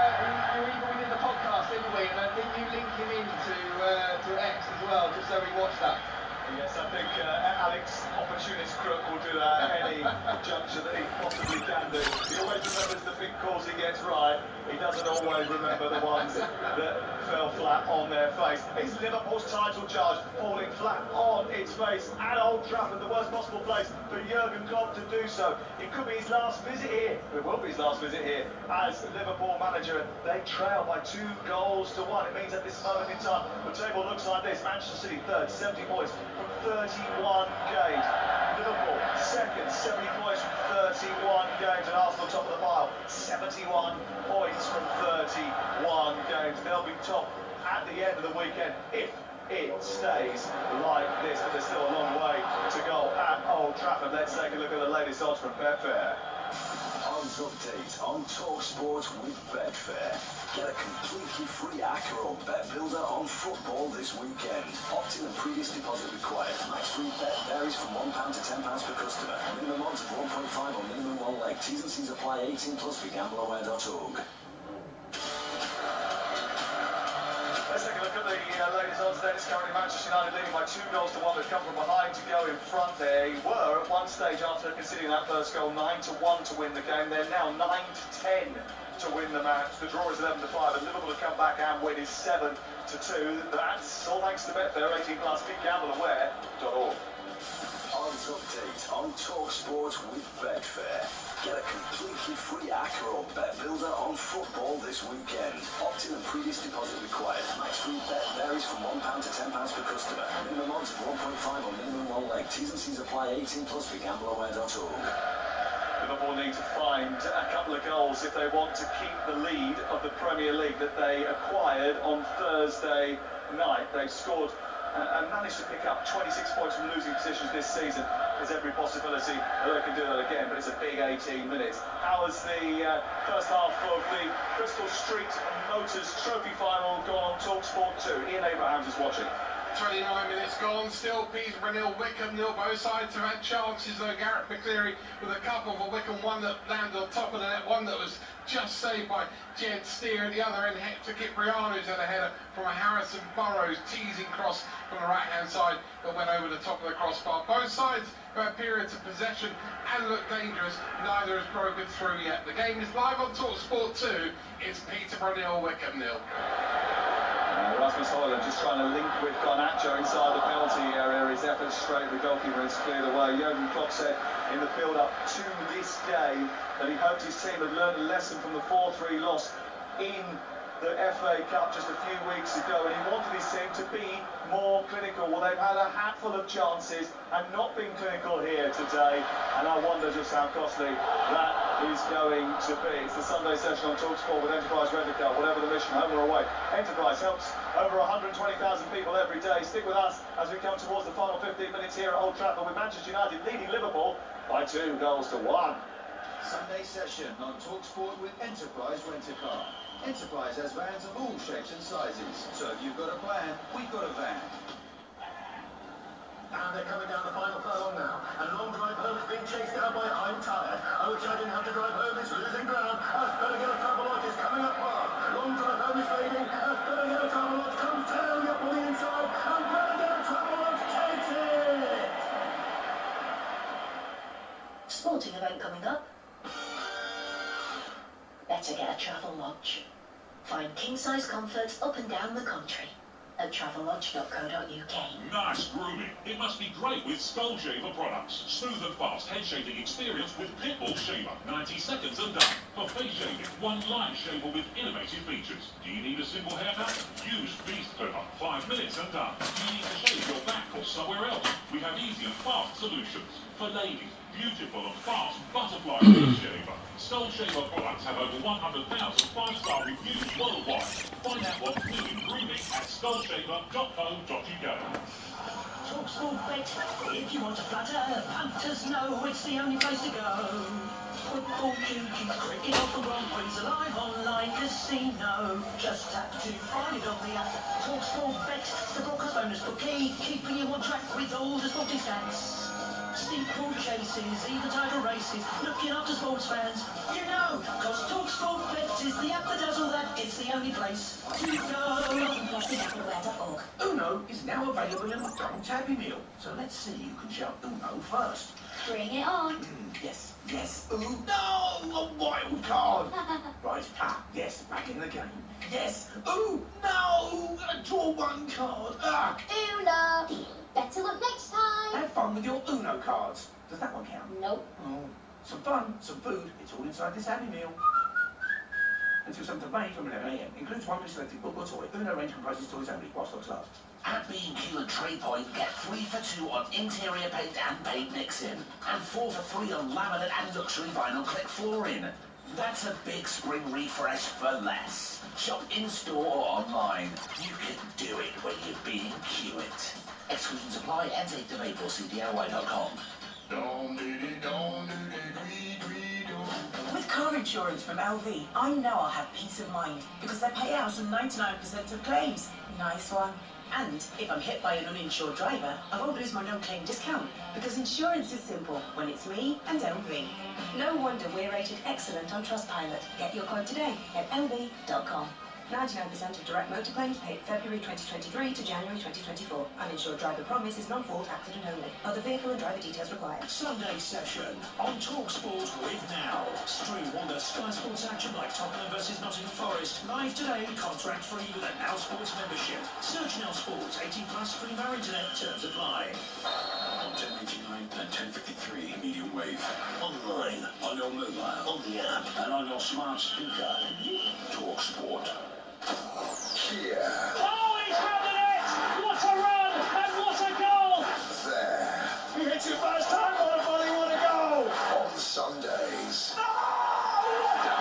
even within the podcast anyway, and I think you link him into to X as well, just so we watch that. Yes, I think Alex, opportunist crook, will do that at any juncture that he possibly can do. He always remembers the big calls he gets right. He doesn't always remember the ones that fell flat on their face. It's Liverpool's title charge falling flat on its face at Old Trafford, the worst possible place for Jurgen Klopp to do so. It could be his last visit here. It will be his last visit here as Liverpool manager. They trail by 2 goals to 1. It means at this moment in time, the table looks like this. Manchester City third, 70 points from 31 games. Liverpool second, 70 points from 31 games. And Arsenal top of the pile, 71 points from 31 games. They'll be top at the end of the weekend if it stays like this. But there's still a long way to go at Old Trafford. Let's take a look at the latest odds from Betfair. Odds update on talkSPORT with Betfair. Get a completely free ACCA or bet builder on football this weekend. Opt-in and previous deposit required. Max free bet varies from £1 to £10 per customer. Minimum odds of 1.5 or minimum 1 leg. T's and C's apply. 18 plus. BeGambleAware.org. Let's take a look at the latest odds then. It's currently Manchester United leading by 2 goals to 1. They've come from behind to go in front. They were at one stage after conceding that first goal 9-1 to win the game. They're now 9-10 to win the match. The draw is 11-5 and Liverpool have come back and win is 7-2. That's all thanks to Betfair 18 plus. BeGambleAware.org. Odds update on talkSPORT with Betfair. Get a completely free ACCA or bet builder on football this weekend. Opt-in and previous deposit required. Max free bet varies from £1 to £10 per customer. Minimum odds of 1.5 or minimum 1 leg. T's and C's apply. 18 plus. BeGambleAware.org. Liverpool need to find a couple of goals if they want to keep the lead of the Premier League that they acquired on Thursday night. They've scored and managed to pick up 26 points from losing positions this season. There's every possibility that they can do that again, but it's a big 18 minutes. How has the first half of the Bristol Street Motors Trophy Final gone on talkSPORT 2? Ian Abrahams is watching. 29 minutes gone, still Peterborough 0, Wickham 0. Both sides have had chances though. Garrett McCleary with a couple for Wickham, one that landed on top of the net, one that was just saved by Jed Steer. At the other end, Hector Cipriano's had a header from a Harrison Burrows teasing cross from the right-hand side that went over the top of the crossbar. Both sides have had periods of possession and look dangerous. Neither has broken through yet. The game is live on talkSPORT 2. It's Peterborough 0, Wickham 0. Rasmus Højlund just trying to link with Garnacho inside the penalty area. His efforts straight at the goalkeeper is cleared away. Jurgen Klopp said in the build-up to this game that he hoped his team had learned a lesson from the 4-3 loss in the FA Cup just a few weeks ago, and he wanted his team to be more clinical. Well, they've had a hatful of chances and not been clinical here today, and I wonder just how costly that is going to be. It's the Sunday session on talkSPORT with Enterprise Rent-A-Car. Whatever the mission, home or away, Enterprise helps over 120,000 people every day. Stick with us as we come towards the final 15 minutes here at Old Trafford with Manchester United leading Liverpool by 2 goals to 1. Sunday session on talkSPORT with Enterprise Rent-A-Car. Enterprise has vans of all shapes and sizes, so if you've got a plan, we've got a van. And they're coming down the final furlong now. A long drive home is being chased down by I'm Tired. I wish I didn't have to drive home, it's losing ground. As better get a Travelodge is coming up fast. Long drive home is fading. As better get a Travelodge comes tearing up on the inside. And better get a Travelodge takes it! Sporting event coming up. Better get a Travelodge. Find king-size comforts up and down the country at travellodge.co.uk. Nice grooming. It must be great with Skull Shaver products. Smooth and fast head shaving experience with Pitbull Shaver. 90 seconds and done. For face shaving, one line shaver with innovative features. Do you need a simple haircut? Use Beast Clipper. 5 minutes and done. Do you need to shave your back or somewhere else? We have easy and fast solutions. For ladies, beautiful and fast butterfly face shaver. Skull Shaver products have over 100,000 5-star reviews worldwide. Find out what's new in grooming at skullshaver.co.uk. talkSPORT Bet. If you want to flutter, punters know it's the only place to go. Football, QQ, cricket, or the Grand Prix, live online casino. Just tap to find it on the app. talkSPORT Bet, the broadcast bonus bookie, keeping you on track with all the sporting stats. Steeple chases, either title races, looking after sports fans. You know, cause talkSPORT Bet is the app that does all that. It's the only place to go. Uno is now available in McDonald's Happy Meal. So let's see who can shout Uno first. Bring it on. Yes, yes. Ooh, no! A wild card! Right, yes, back in the game. Yes. Ooh, no! Draw one card. Uno. Better luck next time. Have fun with your Uno cards. Does that one count? Nope. Oh, some fun, some food. It's all inside this Happy Meal. Until 7th of May from 11 a.m. Includes one pre-selected book or toy. Uno range comprises toys only, while stocks last. At B&Q and Trade Point, get 3 for 2 on interior paint and paint mixing. And 4 for 3 on laminate and luxury vinyl click flooring. That's a big spring refresh for less. Shop in-store or online. You can do it when you're B&Q it. Exclusions apply. Ends 8th of April. See DIY.com. With car insurance from LV, I know I'll have peace of mind because they pay out on 99% of claims. Nice one. And if I'm hit by an uninsured driver, I won't lose my no-claim discount because insurance is simple when it's me and LV. No wonder we're rated excellent on Trustpilot. Get your quote today at lv.com. 99% of direct motor claims paid February 2023 to January 2024. Uninsured driver promise is non-fault accident only. Other vehicle and driver details required. Sunday session on talkSPORT with Now. Stream on the Sky Sports action like Tottenham versus Nottingham Forest. Live today, contract free with a Now Sports membership. Search Now Sports, 18 plus, free via internet, terms apply. On 1089 and 1053 medium wave. Online, on your mobile, on the app, and on your smart speaker. talkSPORT. Here. Oh, he's had the net! What a run! And what a goal! There. He hits it first time, what a volley, what a goal! On Sundays. Oh,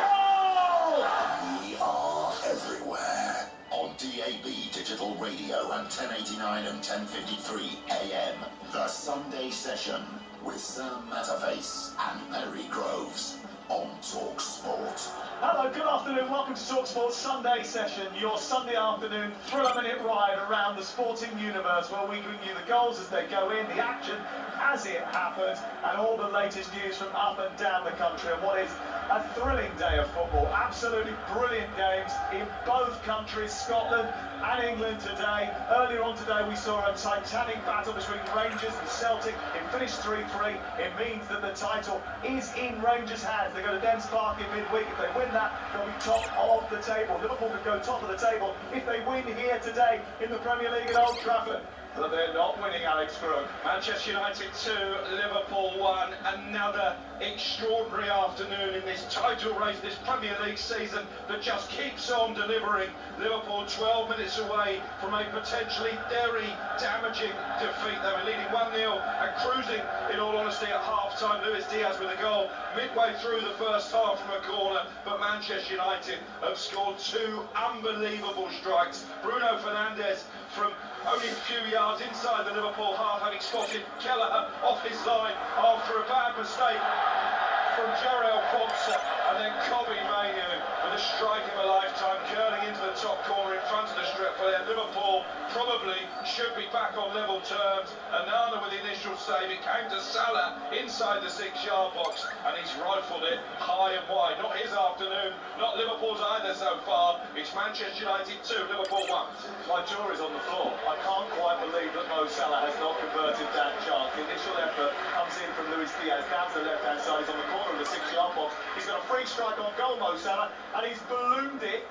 We are everywhere. On DAB digital radio and 1089 and 1053 AM. The Sunday Sunday Session with Sam Metaface and Perry Groves on talkSPORT. Hello, good afternoon. Welcome to talkSPORT Sunday Session, your Sunday afternoon thriller-minute ride around the sporting universe, where we bring you the goals as they go in, the action as it happens, and all the latest news from up and down the country on what is a thrilling day of football. Absolutely brilliant games in both countries, Scotland and England today. Earlier on today we saw a titanic battle between Rangers and Celtic. It finished 3-3. It means that the title is in Rangers' hands. They go to Dens Park in midweek. If they win that, they'll be top of the table. Liverpool could go top of the table if they win here today in the Premier League at Old Trafford. But they're not winning, Alex Crook. Manchester United 2, Liverpool 1. Another extraordinary afternoon in this title race, this Premier League season that just keeps on delivering. Liverpool 12 minutes away from a potentially very damaging defeat. They were leading 1-0 and cruising, in all honesty, at half-time. Luis Diaz with a goal midway through the first half from a corner, but Manchester United have scored two unbelievable strikes. Bruno Fernandes from only a few yards inside the Liverpool half, having spotted Kelleher off his line after a bad mistake from Jarrell Quansah, and then Kobe Mainoo with a strike of a lifetime, curling into the top corner in front of the strip player. Liverpool probably should be back on level terms. Anana with the initial save. It came to Salah inside the 6-yard box, and he's rifled it high and wide. Not his afternoon, not Liverpool's either so far. It's Manchester United 2, Liverpool 1. My jaw is on the floor. I can't quite believe that Mo Salah has not converted that chance. The initial effort comes in from Luis Diaz down to the left-hand side. He's on the corner of the 6-yard box. He's got a free strike on goal, Mo Salah, and he's ballooned it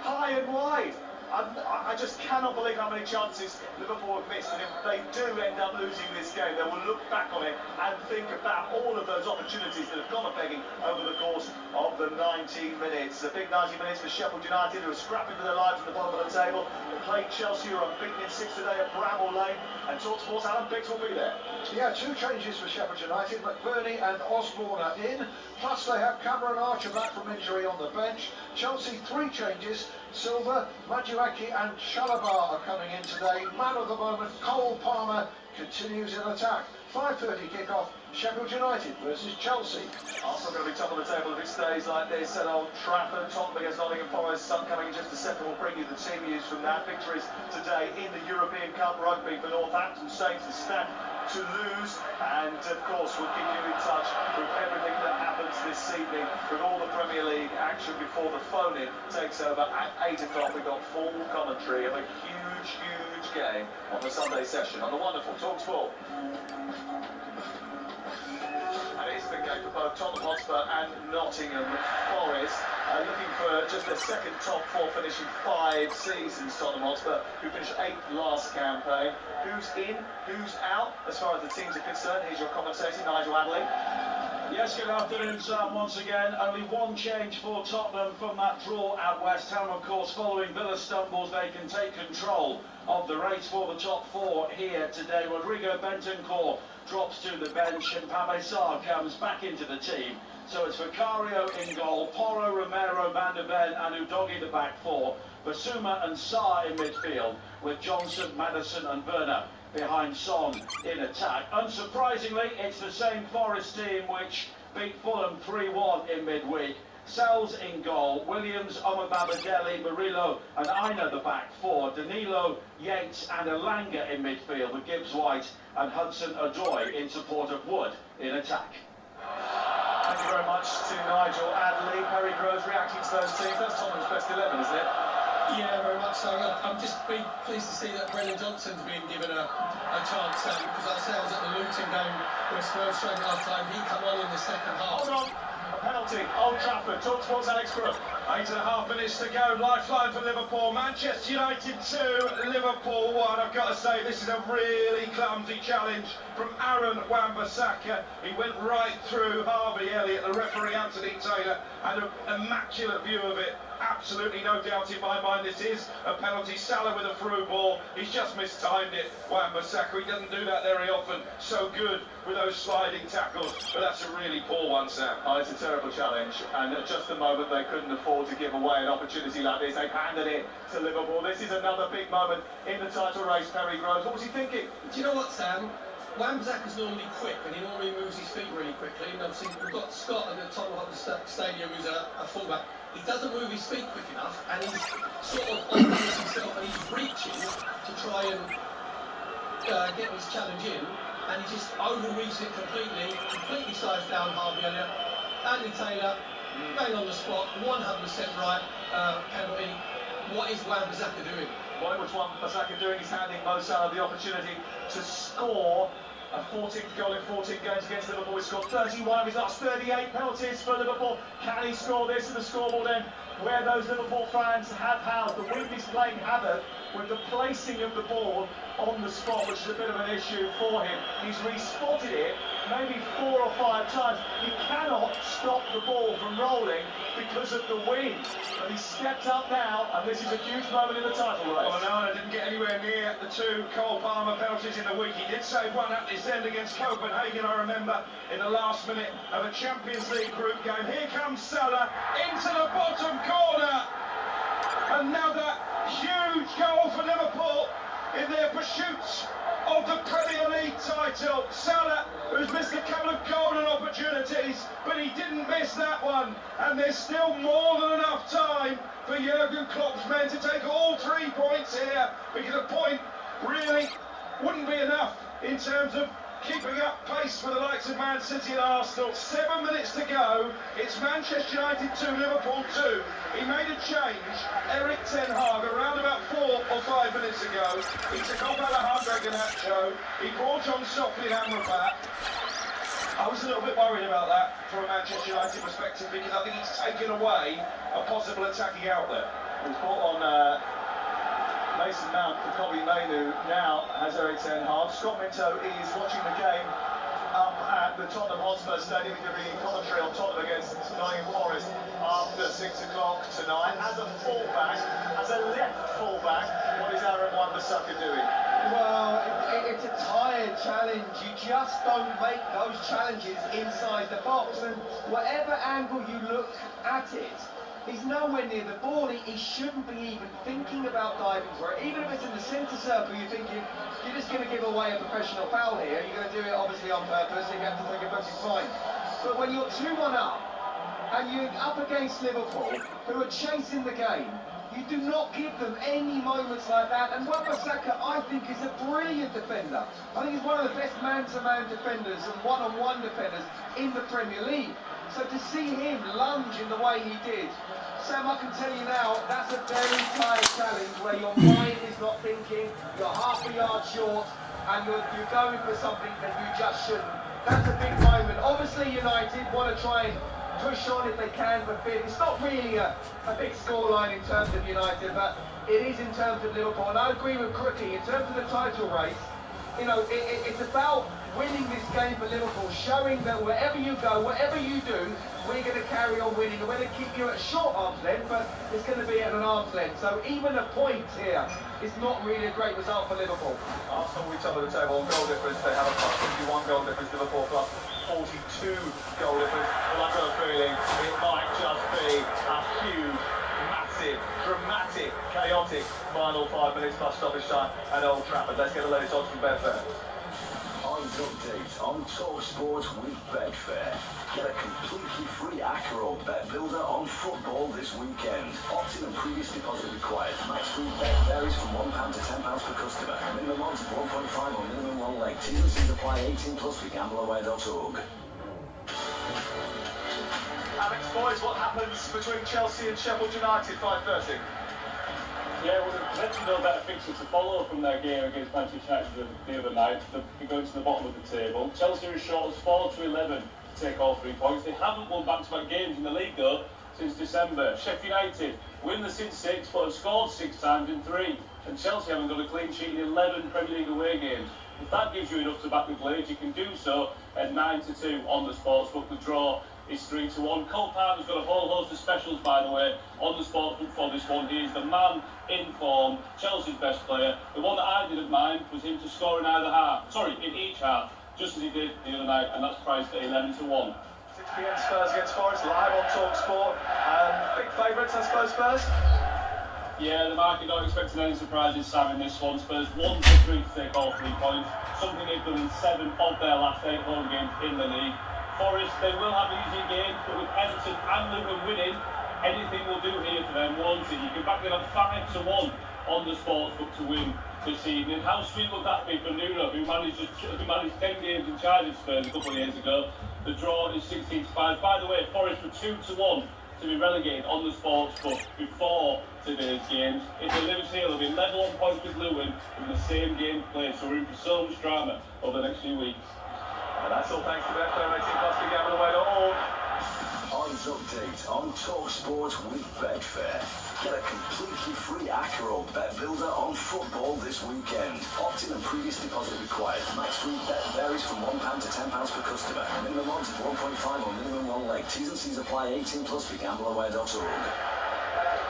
high and wide. I just cannot believe how many chances Liverpool have missed, and if they do end up losing this game, they will look back on it and think about all of those opportunities that have gone a begging over the course of the 90 minutes. A big 90 minutes for Sheffield United, who are scrapping for their lives at the bottom of the table. They played Chelsea, who are unbeaten in 6 today at Bramall Lane, and talkSPORT's Alan Biggs will be there. Yeah, two changes for Sheffield United. McBurney and Osborne are in, plus they have Cameron Archer back from injury on the bench. Chelsea, 3 changes. Silva, Madueke and Chalobah are coming in today. Man of the moment, Cole Palmer continues in attack. 5:30 kick-off, Sheffield United versus Chelsea. Arsenal going to be top of the table if it stays like this at Old Trafford. Tottenham against Nottingham Forest. Sun coming in just a second. We'll bring you the team news from that. Victories today in the European Cup rugby for Northampton Saints and Stand to lose, and of course we'll keep you in touch with everything that happens this evening with all the Premier League action before the phone-in takes over at 8 o'clock. We've got full commentary of a huge game on the Sunday Session on the wonderful talkSPORT. And it's the game for both Tottenham Hotspur and Nottingham Forest. Looking for just their second top 4 finish in 5 seasons, Tottenham Hotspur, who finished 8th last campaign. Who's in, who's out, as far as the teams are concerned? Here's your commentator, Nigel Adley. Yes, good afternoon, Sam. Once again, only one change for Tottenham from that draw at West Ham. Of course, following Villa's stumbles, they can take control of the race for the top 4 here today. Rodrigo Bentancur drops to the bench, and Pape Sarr comes back into the team. So it's Vicario in goal, Porro, Romero, Van der Ven and Udogie the back 4. Basuma and Sarr in midfield, with Johnson, Maddison and Werner behind Son in attack. Unsurprisingly, it's the same Forest team which beat Fulham 3-1 in midweek. Sells in goal, Williams, Omobabadeli, Murillo and Aina the back 4. Danilo, Yates and Elanga in midfield, with Gibbs White and Hudson-Odoi in support of Wood in attack. Thank you very much to Nigel Adley. Perry Groves reacting to those teams. That's Tottenham's best 11, isn't it? Yeah, very much so. I'm just pleased to see that Brendan Johnson's being given a chance, because I say I was at the Luton game where Spurs showed half time. He come on in the second half. Hold on. A penalty. Old Trafford. talkSPORT's Alex Crook. 8.5 minutes to go. Lifeline for Liverpool. Manchester United 2, Liverpool 1. I've got to say, this is a really clumsy challenge from Aaron Wan-Bissaka. He went right through Harvey Elliott, the referee Anthony Taylor, had an immaculate view of it. Absolutely no doubt in my mind this is a penalty. Salah with a through ball. He's just mistimed it, Wan-Bissaka. He doesn't do that very often. So good with those sliding tackles. But that's a really poor one, Sam. Oh, it's a terrible challenge. And at just the moment they couldn't afford to give away an opportunity like this, they've handed it to Liverpool. This is another big moment in the title race, Perry Groves. What was he thinking? Do you know what, Sam? Wan-Bissaka's normally quick, and he normally moves his feet really quickly. And obviously, we've got Scott at the Tottenham Hotspur Stadium, who's a fullback. He doesn't move his feet quick enough, and he's sort of on himself, and he's reaching to try and get his challenge in, and he just overreaches it completely slides down Harvey Elliott. Andy Taylor, bang on the spot, 100% right, penalty. What is Wan-Bissaka doing? What was Wan-Bissaka doing? He's handing Mo Salah the opportunity to score a 14th goal in 14 games against Liverpool. He scored 31 of his last 38 penalties for Liverpool. Can he score this at the scoreboard end? Where those Liverpool fans have housed. The wind is playing havoc with the placing of the ball on the spot, which is a bit of an issue for him. He's respotted it maybe 4 or 5 times. He cannot stop the ball from rolling because of the wind. But he's stepped up now, and this is a huge moment in the title race. Well, Onana didn't get anywhere near the 2 Cole Palmer penalties in the week. He did save one at his end against Copenhagen, I remember, in the last minute of a Champions League group game. Here comes Salah into the bottom corner. Another huge goal for Liverpool in their pursuit of the Premier League title. Salah, who's missed a couple of golden opportunities, but he didn't miss that one. And there's still more than enough time for Jurgen Klopp's men to take all 3 points here, because a point really wouldn't be enough in terms of keeping up pace with the likes of Man City and Arsenal. 7 minutes to go. It's Manchester United 2, Liverpool 2. He made a change. Erik ten Hag, around about 4 or 5 minutes ago. He took off Alejandro Garnacho. He brought on Sofian Amrabat. I was a little bit worried about that from a Manchester United perspective, because I think he's taken away a possible attacking outlet. He's brought on Mason Mount for Kobe Mainu. Now has Erik ten Hag. Scott Minto is watching the game up at the Tottenham Hotspur Stadium. He's going to be in commentary on Tottenham against Nottingham Forest after 6 o'clock tonight. As a fullback, as a left fullback, what is Aaron Wan-Bissaka doing? Well, it's a tired challenge. You just don't make those challenges inside the box, and whatever angle you look at it, he's nowhere near the ball. He shouldn't be even thinking about diving for it. Even if it's in the centre circle, you're thinking, you're just going to give away a professional foul here. You're going to do it obviously on purpose. You have to take a penalty, fine. But when you're 2-1 up, and you're up against Liverpool, who are chasing the game, you do not give them any moments like that. And Wan-Bissaka, I think, is a brilliant defender. I think he's one of the best man-to-man defenders and one-on-one defenders in the Premier League. So to see him lunge in the way he did, Sam, I can tell you now, that's a very tired challenge where your mind is not thinking, you're half a yard short, and you're going for something that you just shouldn't. That's a big moment. Obviously, United want to try and push on if they can, but it's not really a big scoreline in terms of United, but it is in terms of Liverpool. And I agree with Crookie, in terms of the title race, you know, it's about winning this game for Liverpool, showing that wherever you go, whatever you do, we're going to carry on winning. And we're going to keep you at short arm's length, but it's going to be at an arm's length. So even a point here is not really a great result for Liverpool. Arsenal, we top of the table on goal difference. They have a plus 51 goal difference. Liverpool plus 42 goal difference. Well, I've got a feeling it might just be a huge, massive, dramatic, chaotic final 5 minutes plus stoppage time at Old Trafford. Let's get the latest odds from Betfair. Odds update on talkSPORT with Betfair. Get a completely free Acro bet builder on football this weekend. Opt-in and previous deposit required. Max free bet varies from £1 to £10 per customer. Minimum odds of 1.5 or minimum one leg. T's and C's apply. 18 plus with gambleaware.org. Alex, boys, what happens between Chelsea and Sheffield United 5:30? Yeah, well, they've mentioned no better fixture to follow from their game against Manchester United the other night. They're going to the bottom of the table. Chelsea are as short as 4 to 11 to take all 3 points. They haven't won back-to-back games in the league, though, since December. Sheffield United win the since 6, but have scored 6 times in 3. And Chelsea haven't got a clean sheet in 11 Premier League away games. If that gives you enough to back the Glades, you can do so at 9-2 on the sportsbook. The draw is 3-1. Cole Palmer's got a whole host of specials, by the way, on the sportsbook for this one. He is the man in form, Chelsea's best player. The one that I didn't mind was him to score in either half. Sorry, in each half, just as he did the other night, and that's priced at 11-1. 6 p.m. Spurs against Forest, live on talkSPORT. Big favourites, I suppose, Spurs? Yeah, the market not expecting any surprises, Sam, in this one. Spurs 1-3 to take all 3 points, something they've done in 7 of their last 8 home games in the league. Forest, they will have easier games, but with Everton and Luton winning, anything will do here for them, won't it? You can back them at 5-1 on the sportsbook to win this evening. How sweet would that be for Nuno, who managed 10 games in charge of Spurs a couple of years ago? The draw is 16-5. By the way, Forest were 2-1 to be relegated on the sportsbook before today's games. If they lose here, they'll be level on points with Luton in the same game played, so we're in for so much drama over the next few weeks. And that's all thanks to Betfair 18+ BeGambleAway.org. Odds update on talkSPORT with Betfair. Get a completely free Acro bet builder on football this weekend. Opt-in and previous deposit required. Max free bet varies from £1 to £10 per customer. Minimum odds of 1.5 or minimum one leg. T's and C's apply. 18+ BeGambleAway.org.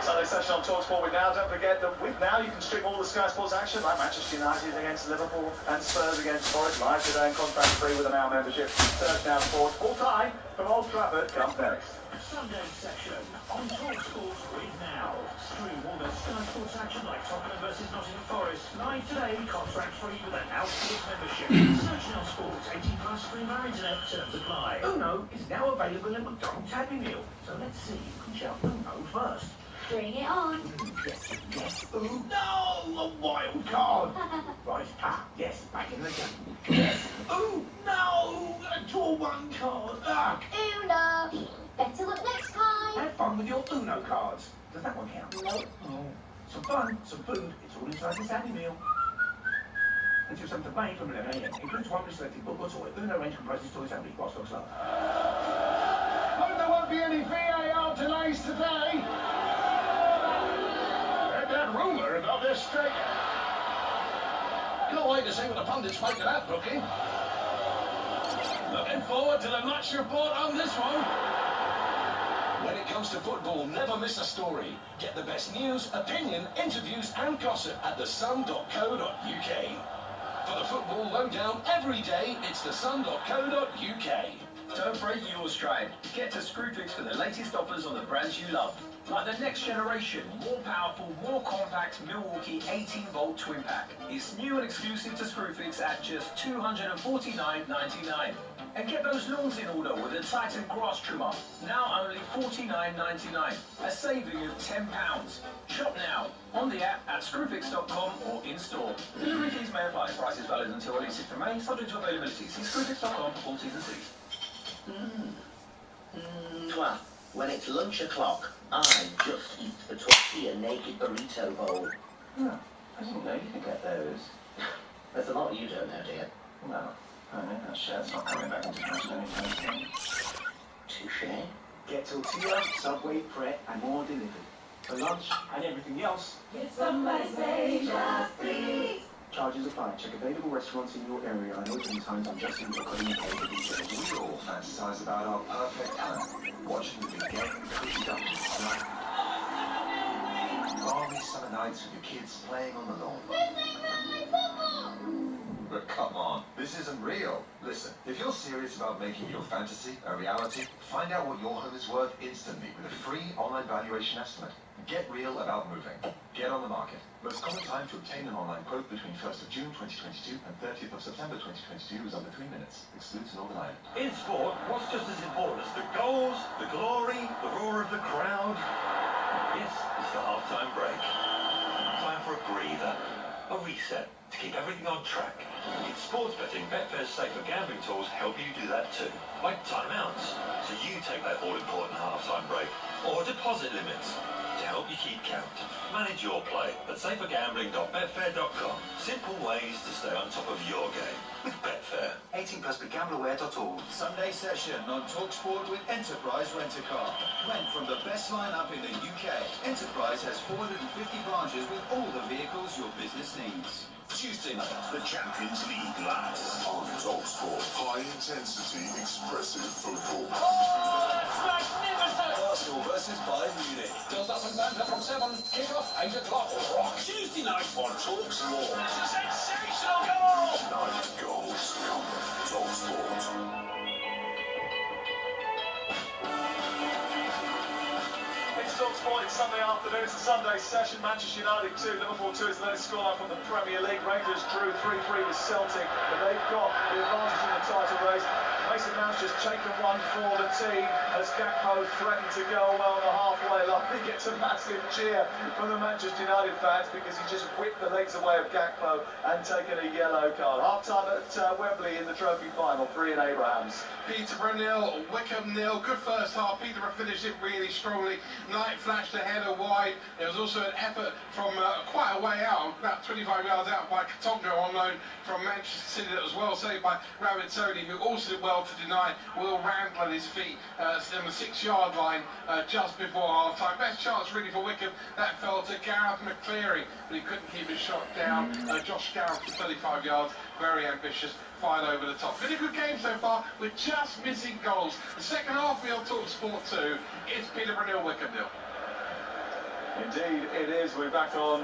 Sunday session on talkSPORT with Now. Don't forget that with Now you can stream all the Sky Sports action like Manchester United against Liverpool and Spurs against Forest live today and contract free with a Now membership. Search Now Sports full time from Old Trafford. Come next. Sunday session on talkSPORT with Now. Stream all the Sky Sports action like Tottenham versus Nottingham Forest live today, contract free with a Now Sports membership. Search Now Sports, 18+ free via internet. Terms apply. Uno is now available in McDonald's Happy Meal. So let's see who can shout Uno first. Bring it on. Yes, yes. Ooh, no! A wild card! Right, yes, back in the game. Yes. Ooh, no! A draw 1 card. Uno. Better luck next time. Have fun with your Uno cards. Does that one count? No. Oh. Some fun, some food. It's all inside this Happy Meal. Until 7th of May from 11 AM. Includes one selected book or toy. Uno range comprises toys only. While stocks last. Hope there won't be any VAR delays today. That rumour about this strike. Can't wait to see what the pundits make of that booking. Looking forward to the match report on this one. When it comes to football, never miss a story. Get the best news, opinion, interviews and gossip at thesun.co.uk. For the football lowdown every day, it's thesun.co.uk. Don't break your stride. Get to Screwfix for the latest offers on the brands you love. Like the next generation, more powerful, more compact Milwaukee 18-volt twin pack. It's new and exclusive to Screwfix at just $249.99. And get those lawns in order with a Titan grass trimmer, now only $49.99. A saving of £10. Shop now on the app at screwfix.com or in store. Delivery fees may apply. Prices valid until early 6th of May, subject to availability. See screwfix.com for full T's and C's. Mwah. When it's lunch o'clock, I just eat a tortilla naked burrito bowl. Oh, I didn't know you could get those. There's a lot you don't know, dear. Well, I know that shirt's not coming back into fashion anytime soon. Touché. Get tortilla, Subway, Pret, and more delivered. For lunch and everything else. It's somebody say just please. Charges apply. Check available restaurants in your area and opening times on justfood.co.uk. We all fantasize about our perfect home. Watching the big game, cooking up in the sun. Balmy summer nights with your kids playing on the lawn. But come on, this isn't real. Listen, if you're serious about making your fantasy a reality, find out what your home is worth instantly with a free online valuation estimate. Get real about moving. Get on the market. Most common time to obtain an online quote between 1st of June 2022 and 30th of September 2022 is under 3 minutes. Excludes Northern Ireland. In sport, what's just as important as the goals, the glory, the roar of the crowd? Yes, it's the half-time break. Time for a breather, a reset, to keep everything on track. In sports betting, Betfair's safer gambling tools help you do that too. Like timeouts, so you take that all-important half-time break. Or deposit limits, to help you keep count. Manage your play at safergambling.betfair.com. Simple ways to stay on top of your game with Betfair. 18+ BeGambleAware.org. Sunday session on talkSPORT with Enterprise Rent-A-Car. Rent from the best lineup in the UK. Enterprise has 450 branches with all the vehicles your business needs. Tuesday night, the Champions League lads on talkSPORT. High-intensity, expressive football. Magnificent! Arsenal versus Bayern Munich. Goes up and down from 7, kick-off 8 o'clock. Tuesday night on talkSPORT. That's a sensational goal! Night goals. talkSPORT. It's talkSPORT. It's Sunday afternoon. It's a Sunday session. Manchester United 2, Liverpool 2 is the latest scoreline from the Premier League. Rangers drew 3-3 with Celtic, but they've got the advantage in the title race. Mason Mount's just taken one for the team as Gakpo threatened to go well on the halfway line. He gets a massive cheer from the Manchester United fans because he just whipped the legs away of Gakpo and taken a yellow card. Half-time at Wembley in the trophy final, 3 in Abrahams. Peterborough 0, Wickham 0. Good first half. Peterborough finished it really strongly. Knight flashed a header wide. There was also an effort from quite a way out, about 25 yards out, by Katongo on loan from Manchester City that was well saved by Rabbit Sodi, who also did well to deny Will Randall at his feet on the 6-yard line just before half-time. Best chance really for Wickham. That fell to Gareth McCleary, but he couldn't keep his shot down. Josh Gareth for 35 yards. Very ambitious. Fired over the top. Been a good game so far. We're just missing goals. The second half we on talkSPORT 2. It's Peterborough 0, Wickham 0. Indeed it is. We're back on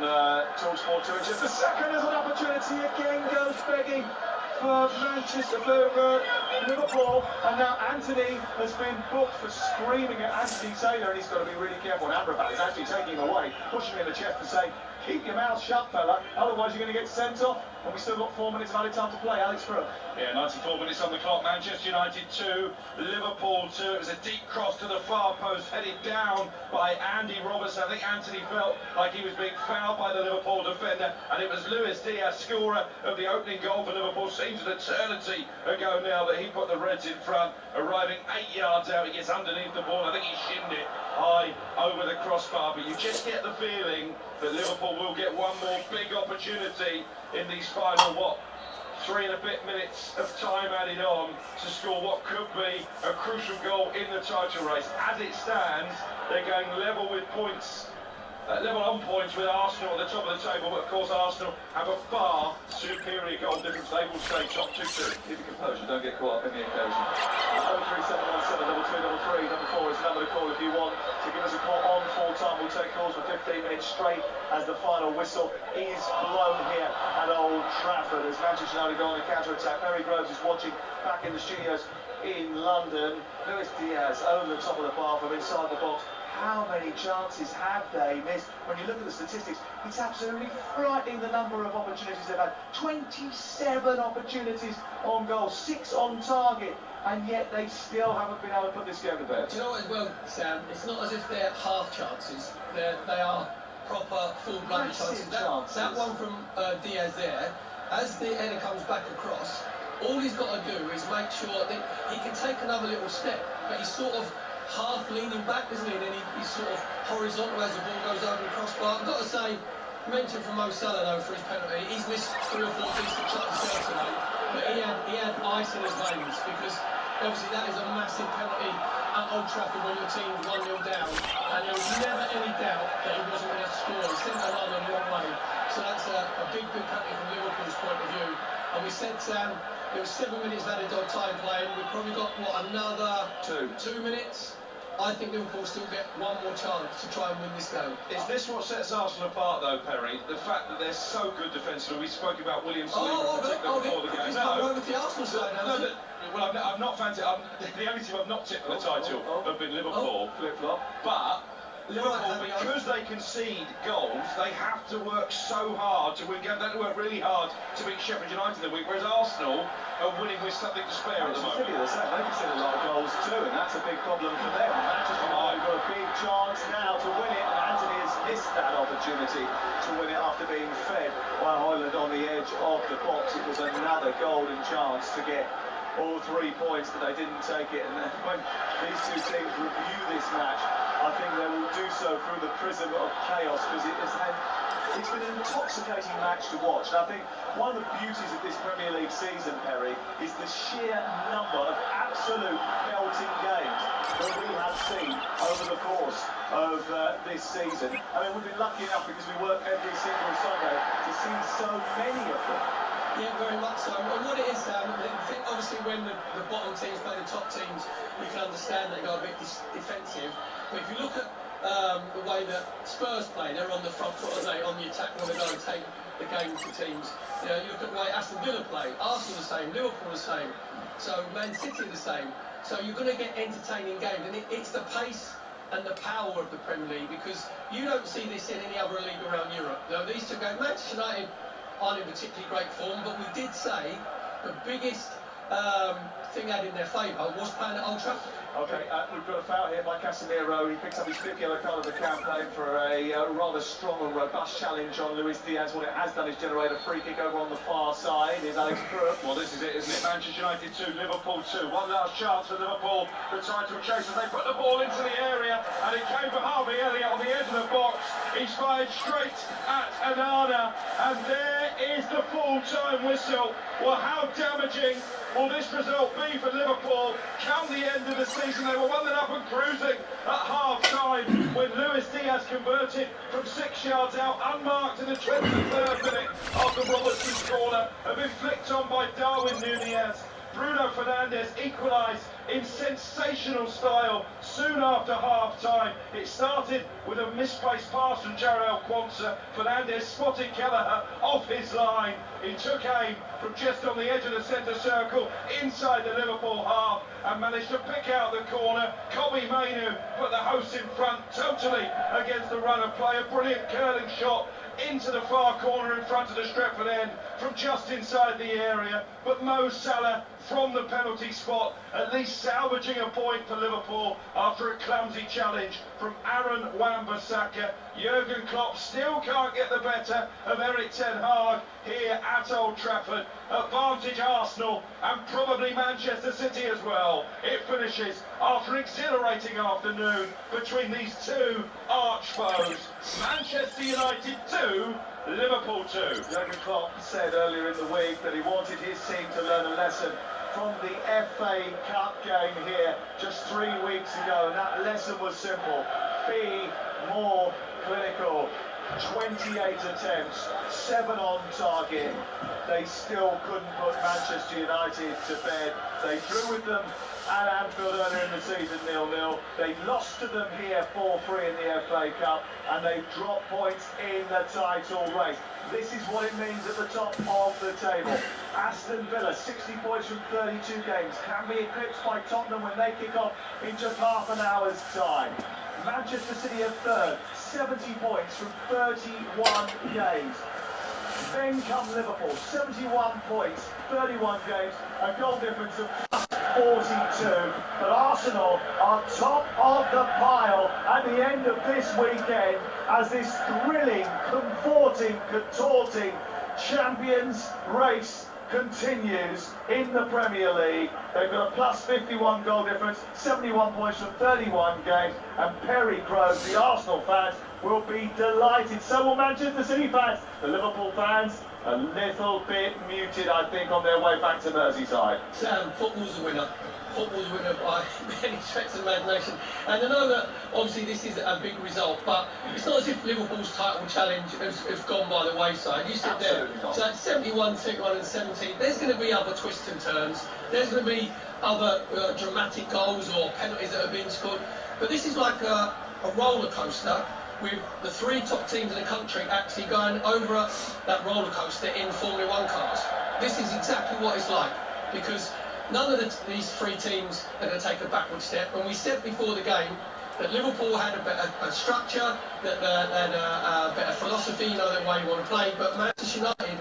talkSPORT 2 in just a second. There's an opportunity again goes begging for Manchester, for Liverpool, and now Anthony has been booked for screaming at Anthony Taylor, and he's got to be really careful. And Amrabat is actually taking him away, pushing him in the chest and saying, keep your mouth shut, fella, otherwise you're going to get sent off. And we've still got 4 minutes of added time to play. Alex Crook. Yeah, 94 minutes on the clock. Manchester United 2, Liverpool 2. It was a deep cross to the far post, headed down by Andy Robertson. I think Anthony felt like he was being fouled by the Liverpool defender, and it was Luis Diaz, scorer of the opening goal for Liverpool. Seems an eternity ago now that he put the Reds in front, arriving 8 yards out. He gets underneath the ball. I think he shinned it high over the crossbar, but you just get the feeling that Liverpool will get one more big opportunity in these final, 3 and a bit minutes of time added on to score what could be a crucial goal in the title race. As it stands, they're going level with points, level on points with Arsenal at the top of the table, but of course Arsenal have a far superior goal difference. They will stay top 2-2. Keep your composure, don't get caught up in the occasion. 03717 4 is the number to call if you want to give us a call on full time. We'll take calls for 15 minutes straight as the final whistle is blown here at Old Trafford as Manchester United go on the counter-attack. Mary Groves is watching back in the studios in London. Luis Diaz over the top of the bar from inside the box. How many chances have they missed? When you look at the statistics, it's absolutely frightening the number of opportunities they've had. 27 opportunities on goal, 6 on target, and yet they still haven't been able to put this game to bed. Do you know what as well, Sam? It's not as if they're half chances. They are proper, full-blooded chances. That one from Diaz there, as the header comes back across, all he's got to do is make sure that he can take another little step, but he's sort of half leaning back, isn't he? And then he's sort of horizontal as the ball goes over the crossbar. I've got to say, mention from Mo Salah though for his penalty. He's missed 3 or 4 decent shots himself tonight, but he had ice in his veins because obviously that is a massive penalty at Old Trafford when your team's 1-0 down, and there was never any doubt that he wasn't going to score. He sent the line the wrong way, so that's a big penalty from Liverpool's point of view. And we said, Sam, there was 7 minutes added on time playing. We've probably got another 2 minutes. I think Liverpool still get one more chance to try and win this game. Is this what sets Arsenal apart, though, Perry? The fact that they're so good defensively. We spoke about William Saliba in particular before the game. He's come over to the Arsenal side now. Well, I've not fancied. The only team I've not tipped for the title have been Liverpool. Flip-flop. But Liverpool, because they concede goals, they have to work so hard to win games. They have to work really hard to beat Sheffield United in the week, whereas Arsenal are winning with something to spare at the moment. City are the same. They concede a lot of goals too, and that's a big problem for them. Manchester United got a big chance now to win it, and Anthony has missed that opportunity to win it after being fed by Højlund on the edge of the box. It was another golden chance to get all 3 points, but they didn't take it. And then when these two teams review this match, I think they will do so through the prism of chaos, because it's been an intoxicating match to watch. And I think one of the beauties of this Premier League season, Perry, is the sheer number of absolute belting games that we have seen over the course of this season. I mean, we've been lucky enough, because we work every single Sunday, to see so many of them. Yeah, very much so. And what it is, obviously when the bottom teams play the top teams, you can understand they go a bit defensive. But if you look at the way that Spurs play, they're on the front foot, aren't they, on the attack, want to go and take the game to teams. You know, you look at the way Aston Villa play, Arsenal the same, Liverpool the same, so Man City the same. So you're going to get entertaining games, and it's the pace and the power of the Premier League, because you don't see this in any other league around Europe. Now, these two games, Manchester United aren't in particularly great form, but we did say the biggest thing had in their favour was playing at Old Trafford. Okay, we've got a foul here by Casemiro. He picks up his fifth yellow card of the campaign for a rather strong and robust challenge on Luis Diaz. What it has done is generate a free kick over on the far side. Here's Alex Crook. Well, this is it, isn't it? Manchester United 2, Liverpool 2. One last chance for Liverpool. The title chasers, they put the ball into the area, and it came for Harvey Elliott on the edge of the box. He's fired straight at Anana, and there is the full-time whistle. Well, how damaging will this result be for Liverpool? Come the end of the season, they were 1-0 up and cruising at half-time when Luis Diaz converted from 6 yards out, unmarked in the 23rd minute after Robertson's corner had been flicked on by Darwin Núñez. Bruno Fernandes equalised in sensational style soon after half-time. It started with a misplaced pass from Jarrell Quansah. Fernandes spotted Kelleher off his line. He took aim from just on the edge of the centre circle inside the Liverpool half and managed to pick out the corner. Kobbie Mainoo put the hosts in front totally against the run of play. A brilliant curling shot into the far corner in front of the Stretford end from just inside the area, but Mo Salah from the penalty spot, at least salvaging a point for Liverpool after a clumsy challenge from Aaron Wan-Bissaka. Jurgen Klopp still can't get the better of Erik ten Hag here at Old Trafford. Advantage Arsenal and probably Manchester City as well. It finishes after an exhilarating afternoon between these two arch foes. Manchester United 2, Liverpool 2. Jurgen Klopp said earlier in the week that he wanted his team to learn a lesson from the FA Cup game here just 3 weeks ago, and that lesson was simple: be more clinical. 28 attempts, 7 on target. They still couldn't put Manchester United to bed. They drew with them at Anfield earlier in the season 0-0. They lost to them here 4-3 in the FA Cup, and they dropped points in the title race. This is what it means at the top of the table. Aston Villa, 60 points from 32 games, can be eclipsed by Tottenham when they kick off in just half an hour's time. Manchester City are third, 70 points from 31 games. Then come Liverpool, 71 points, 31 games, a goal difference of 42. But Arsenal are top of the pile at the end of this weekend as this thrilling, comforting, contorting Champions race continues in the Premier League. They've got a plus 51 goal difference, 71 points from 31 games, and Perry Grove, the Arsenal fans, will be delighted. So will Manchester City fans. The Liverpool fans, a little bit muted, I think, on their way back to Merseyside. Sam, football's a winner. Football's a winner by any stretch of the imagination. And I know that obviously this is a big result, but it's not as if Liverpool's title challenge has gone by the wayside. You said there, so at 71, 71 and 17, there's going to be other twists and turns. There's going to be other dramatic goals or penalties that have been scored. But this is like a roller coaster, with the 3 top teams in the country actually going over that roller coaster in Formula 1 cars. This is exactly what it's like, because none of these 3 teams are going to take a backward step. And we said before the game that Liverpool had a better structure, that had a better philosophy, you know, the way you want to play, but Manchester United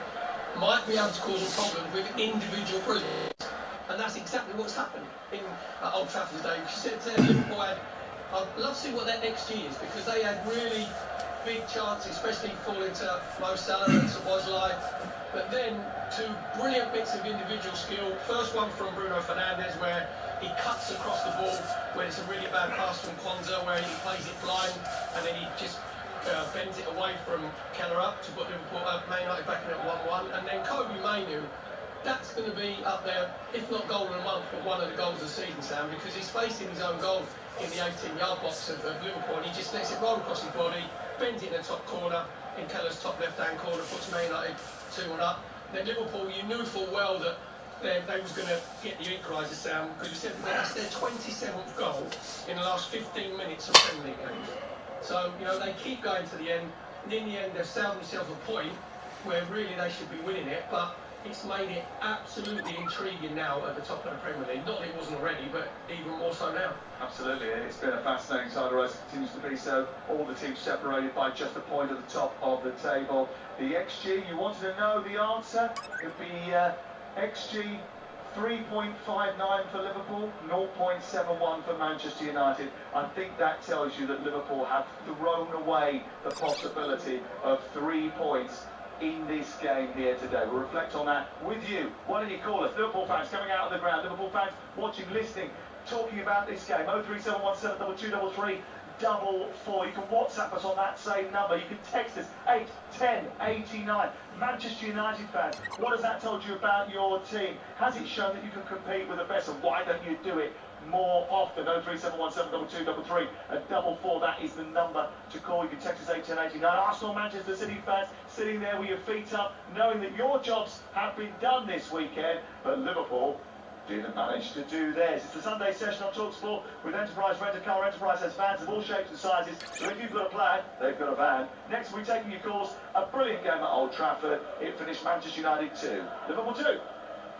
might be able to cause a problem with individual brilliance. And that's exactly what's happened in Old Trafford today. She said Liverpool had, I'd love to see what their XG is, because they had really big chances, especially falling to Mo Salah and Szoboszlai. But then 2 brilliant bits of individual skill. First one from Bruno Fernandes, where he cuts across the ball when it's a really bad pass from Quansah, where he plays it blind and then he just bends it away from Kelleher to put Liverpool Man United back in at 1-1. And then Kobbie Mainoo, that's going to be up there, if not goal of the month, but one of the goals of the season, Sam, because he's facing his own goal in the 18-yard box of Liverpool, and he just lets it roll across his body, bends it in the top corner, in Kelleher's top left-hand corner, puts Man United 2-1 up. Then Liverpool, you knew full well that they was going to get the equaliser, Sam, because you said that's their 27th goal in the last 15 minutes of Premier League games. So, you know, they keep going to the end, and in the end they've saved themselves a point where really they should be winning it, but it's made it absolutely intriguing now at the top of the Premier League. Not that it wasn't already, but even more so now. Absolutely, it's been a fascinating title race, continues to be so. All the teams separated by just a point at the top of the table. The XG, you wanted to know the answer? It would be XG 3.59 for Liverpool, 0.71 for Manchester United. I think that tells you that Liverpool have thrown away the possibility of 3 points in this game here today. We'll reflect on that with you. Why don't you call us? Liverpool fans coming out of the ground, Liverpool fans watching, listening, talking about this game. 03717223344. You can WhatsApp us on that same number. You can text us 81089. Manchester United fans, what has that told you about your team? Has it shown that you can compete with the best, and why don't you do it more often? 03717223344. That is the number to call. You can text us 81089. Arsenal, Manchester City fans sitting there with your feet up, knowing that your jobs have been done this weekend, but Liverpool didn't manage to do theirs. It's the Sunday session on talkSPORT with Enterprise Rent-A-Car. Enterprise has vans of all shapes and sizes, so if you've got a plan, they've got a van. Next we're taking your calls. A brilliant game at Old Trafford. It finished Manchester United 2, Liverpool 2.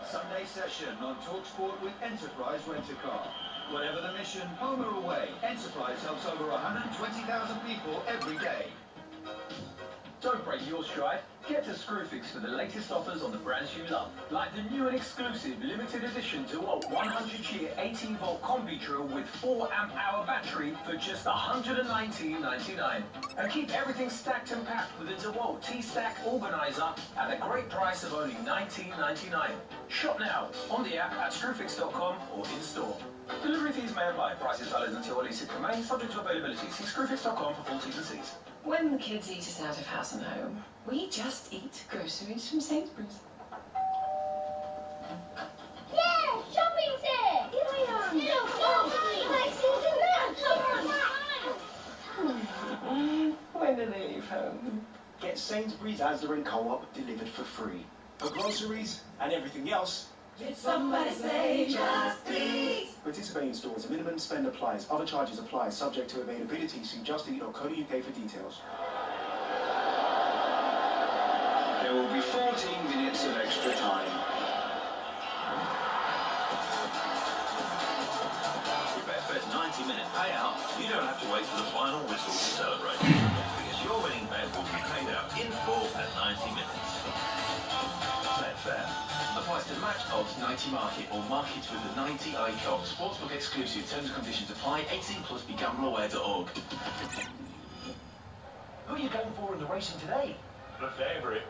Sunday session on talkSPORT with Enterprise Rent-A-Car. Whatever the mission, home or away, Enterprise helps over 120,000 people every day. Don't break your stride. Get to Screwfix for the latest offers on the brands you love. Like the new and exclusive limited edition DeWalt 100-year 18-volt combi drill with 4 amp-hour battery for just $119.99. And keep everything stacked and packed with a DeWalt T-Stack organizer at a great price of only $19.99. Shop now on the app at screwfix.com or in store. Delivery fees may apply. Prices valid until at least 6 May, subject to availability. See screwfix.com for full T's and C's. When the kids eat us out of house and home, we just eat groceries from Sainsbury's. Yeah, shopping's here! Here we are! When do they leave home? Get Sainsbury's Asda and Co-op delivered for free. For groceries and everything else, Did somebody say just please? participating stores, a minimum spend applies. Other charges apply, subject to availability. See justeat.co.uk for details. There will be 14 minutes of extra time. With Betfair's 90-minute payout, you don't have to wait for the final whistle to celebrate. Because your winning bet will be paid out in full at 90 minutes. Betfair. Applies to match odds 90 market or markets with the 90 icon. Sportsbook exclusive. Terms and conditions apply. 18 plus. BeGambleAware.org. Who are you going for in the racing today? The favourite.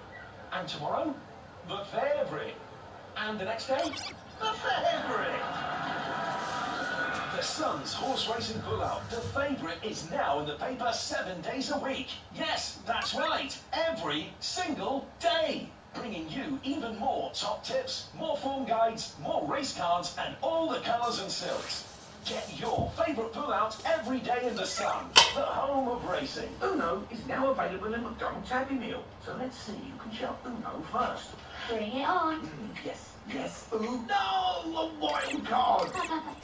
And tomorrow? The favourite. And the next day? The favourite. The Sun's horse racing pull-out. The favourite is now in the paper 7 days a week. Yes, that's right. Every single day. Bringing you even more top tips, more form guides, more race cards, and all the colours and silks. Get your favourite pull-out every day in the Sun, the home of racing. Uno is now available in McDonald's Happy Meal. So let's see who can shout Uno first. Bring it on. Yes, yes. Ooh, no! A wild card!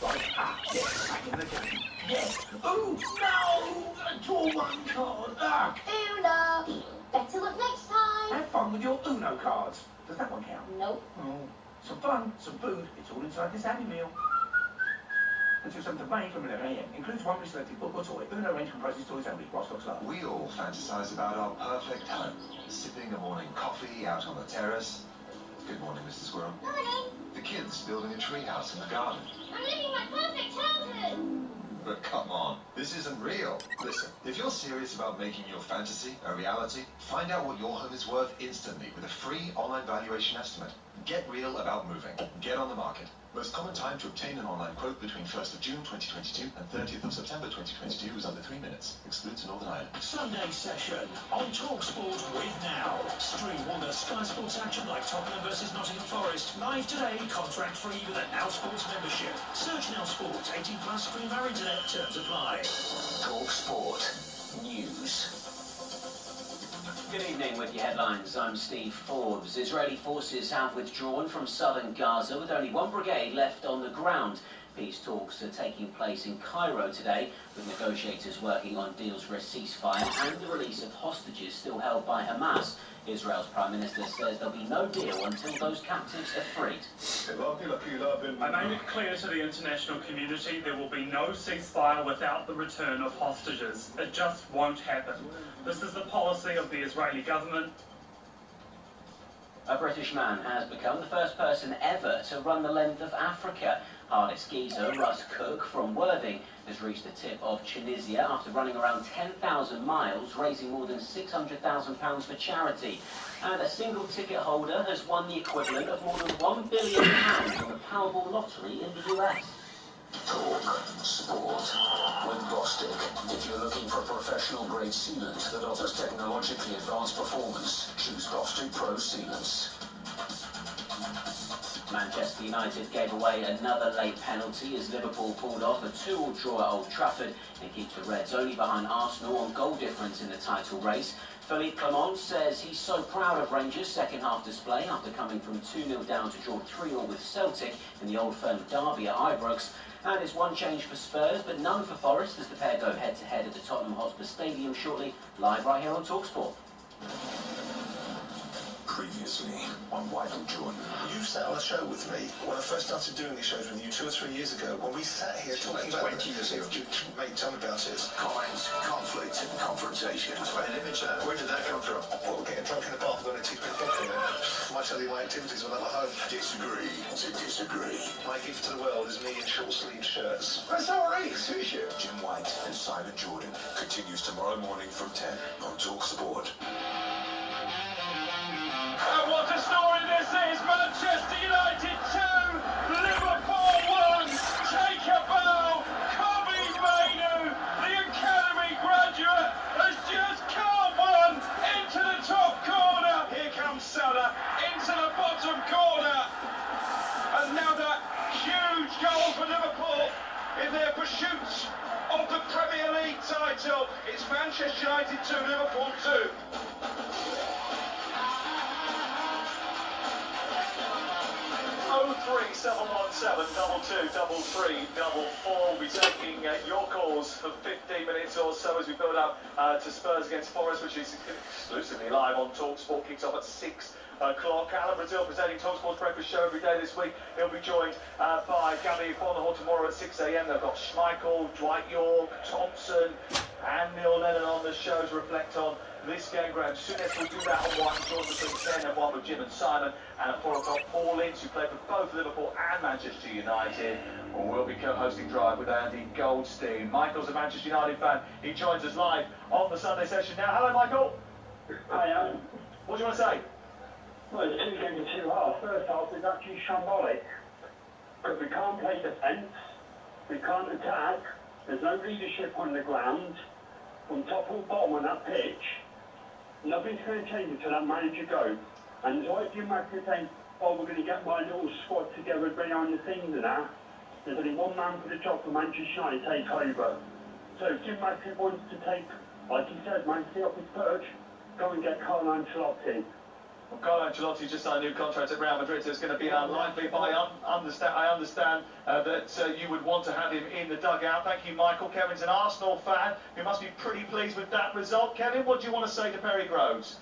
Right, yes, back in the game. Yes. Ooh, no! Draw one card. Uno. Better luck next time. Have fun with your Uno cards. Does that one count? Nope. Oh, some fun, some food. It's all inside this Happy Meal. Until 7th of May from 11 AM. Includes one pre-selected book or toy. Uno range comprises toys only, while stocks last. We all fantasize about our perfect home. Sipping a morning coffee out on the terrace. Good morning, Mr. Squirrel. Morning. The kids building a treehouse in the garden. I'm living my perfect childhood. But come on, this isn't real. Listen, if you're serious about making your fantasy a reality, find out what your home is worth instantly with a free online valuation estimate. Get real about moving. Get on the market. Most common time to obtain an online quote between 1st of June 2022 and 30th of September 2022 is under 3 minutes. Excludes Northern Ireland. Sunday session on talkSPORT with Now. Stream all the Sky Sports action like Tottenham versus Nottingham Forest. Live today, contract free with a Now Sports membership. Search Now Sports, 18 plus, free via internet, terms apply. talkSPORT News. Good evening with your headlines. I'm Steve Forbes. Israeli forces have withdrawn from southern Gaza with only one brigade left on the ground. Peace talks are taking place in Cairo today, with negotiators working on deals for a ceasefire and the release of hostages still held by Hamas. Israel's Prime Minister says there'll be no deal until those captives are freed. I made it clear to the international community there will be no ceasefire without the return of hostages. It just won't happen. This is the policy of the Israeli government. A British man has become the first person ever to run the length of Africa. Harness geezer Russ Cook from Worthing has reached the tip of Tunisia after running around 10,000 miles, raising more than £600,000 for charity. And a single ticket holder has won the equivalent of more than £1 billion on the Powerball lottery in the US. Talk Sport with Bostik. If you're looking for professional grade sealant that offers technologically advanced performance, choose Bostik Pro Sealants. Manchester United gave away another late penalty as Liverpool pulled off a 2-2 draw at Old Trafford and keeps the Reds only behind Arsenal on goal difference in the title race. Philippe Clement says he's so proud of Rangers' second-half display after coming from 2-0 down to draw 3-3 with Celtic in the Old Firm derby at Ibrox. And it's one change for Spurs, but none for Forest as the pair go head-to-head at the Tottenham Hotspur Stadium shortly, live right here on talkSPORT. Previously on White and Jordan. You sat on a show with me when I first started doing these shows with you 2 or 3 years ago, when we sat here talking about 20 years ago. Mate, tell me about it. Comments, conflict, and confrontation. That's quite an image there. Where did that come from? Well, getting drunk in the bath with only 2 quid vodka in it. I might tell you my activities when I'm at home. Disagree to disagree. My gift to the world is me in short-sleeved shirts. That's all right. Suits you. Jim White and Simon Jordan continues tomorrow morning from 10 on talkSPORT. And what a story this is! Manchester United 2, Liverpool 1. Take a bow. Kobe Mainu, the academy graduate, has just caught one into the top corner. Here comes Salah into the bottom corner. Another huge goal for Liverpool in their pursuit of the Premier League title. It's Manchester United 2, Liverpool 2. 03717223344. We'll be taking your calls for 15 minutes or so as we build up to Spurs against Forest, which is exclusively live on talkSPORT. Kicks off at 6 o'clock. Alan Brazil presenting talkSPORT's breakfast show every day this week. He'll be joined by Gabby Bonahor tomorrow at 6 a.m. They've got Schmeichel, Dwight York, Thompson and Neil Lennon on the show to reflect on this game. Graham Souness will do that on White and Jordan between 10 and 1 with Jim and Simon. And at 4 o'clock, Paul Ince, who played for both Liverpool and Manchester United, will be co-hosting Drive with Andy Goldstein. Michael's a Manchester United fan. He joins us live on the Sunday session now. Hello, Michael. Hi, Alan. What do you want to say? Well, it's 2 games in 2 halves. First half is actually shambolic. Because we can't play defence, we can't attack, there's no leadership on the ground. From top or bottom on that pitch, nothing's going to change until that manager goes. And so if you might say, oh, we're going to get my little squad together behind the scenes and that, there's only one man for the job for Manchester United to take over. So if Jim Matthew wants to take, like he said, Man City off his perch, go and get Carlo Ancelotti. Well, Carlo Ancelotti just signed a new contract at Real Madrid, so it's going to be unlikely, but I understand that you would want to have him in the dugout. Thank you, Michael. Kevin's an Arsenal fan who must be pretty pleased with that result. Kevin, what do you want to say to Perry Groves?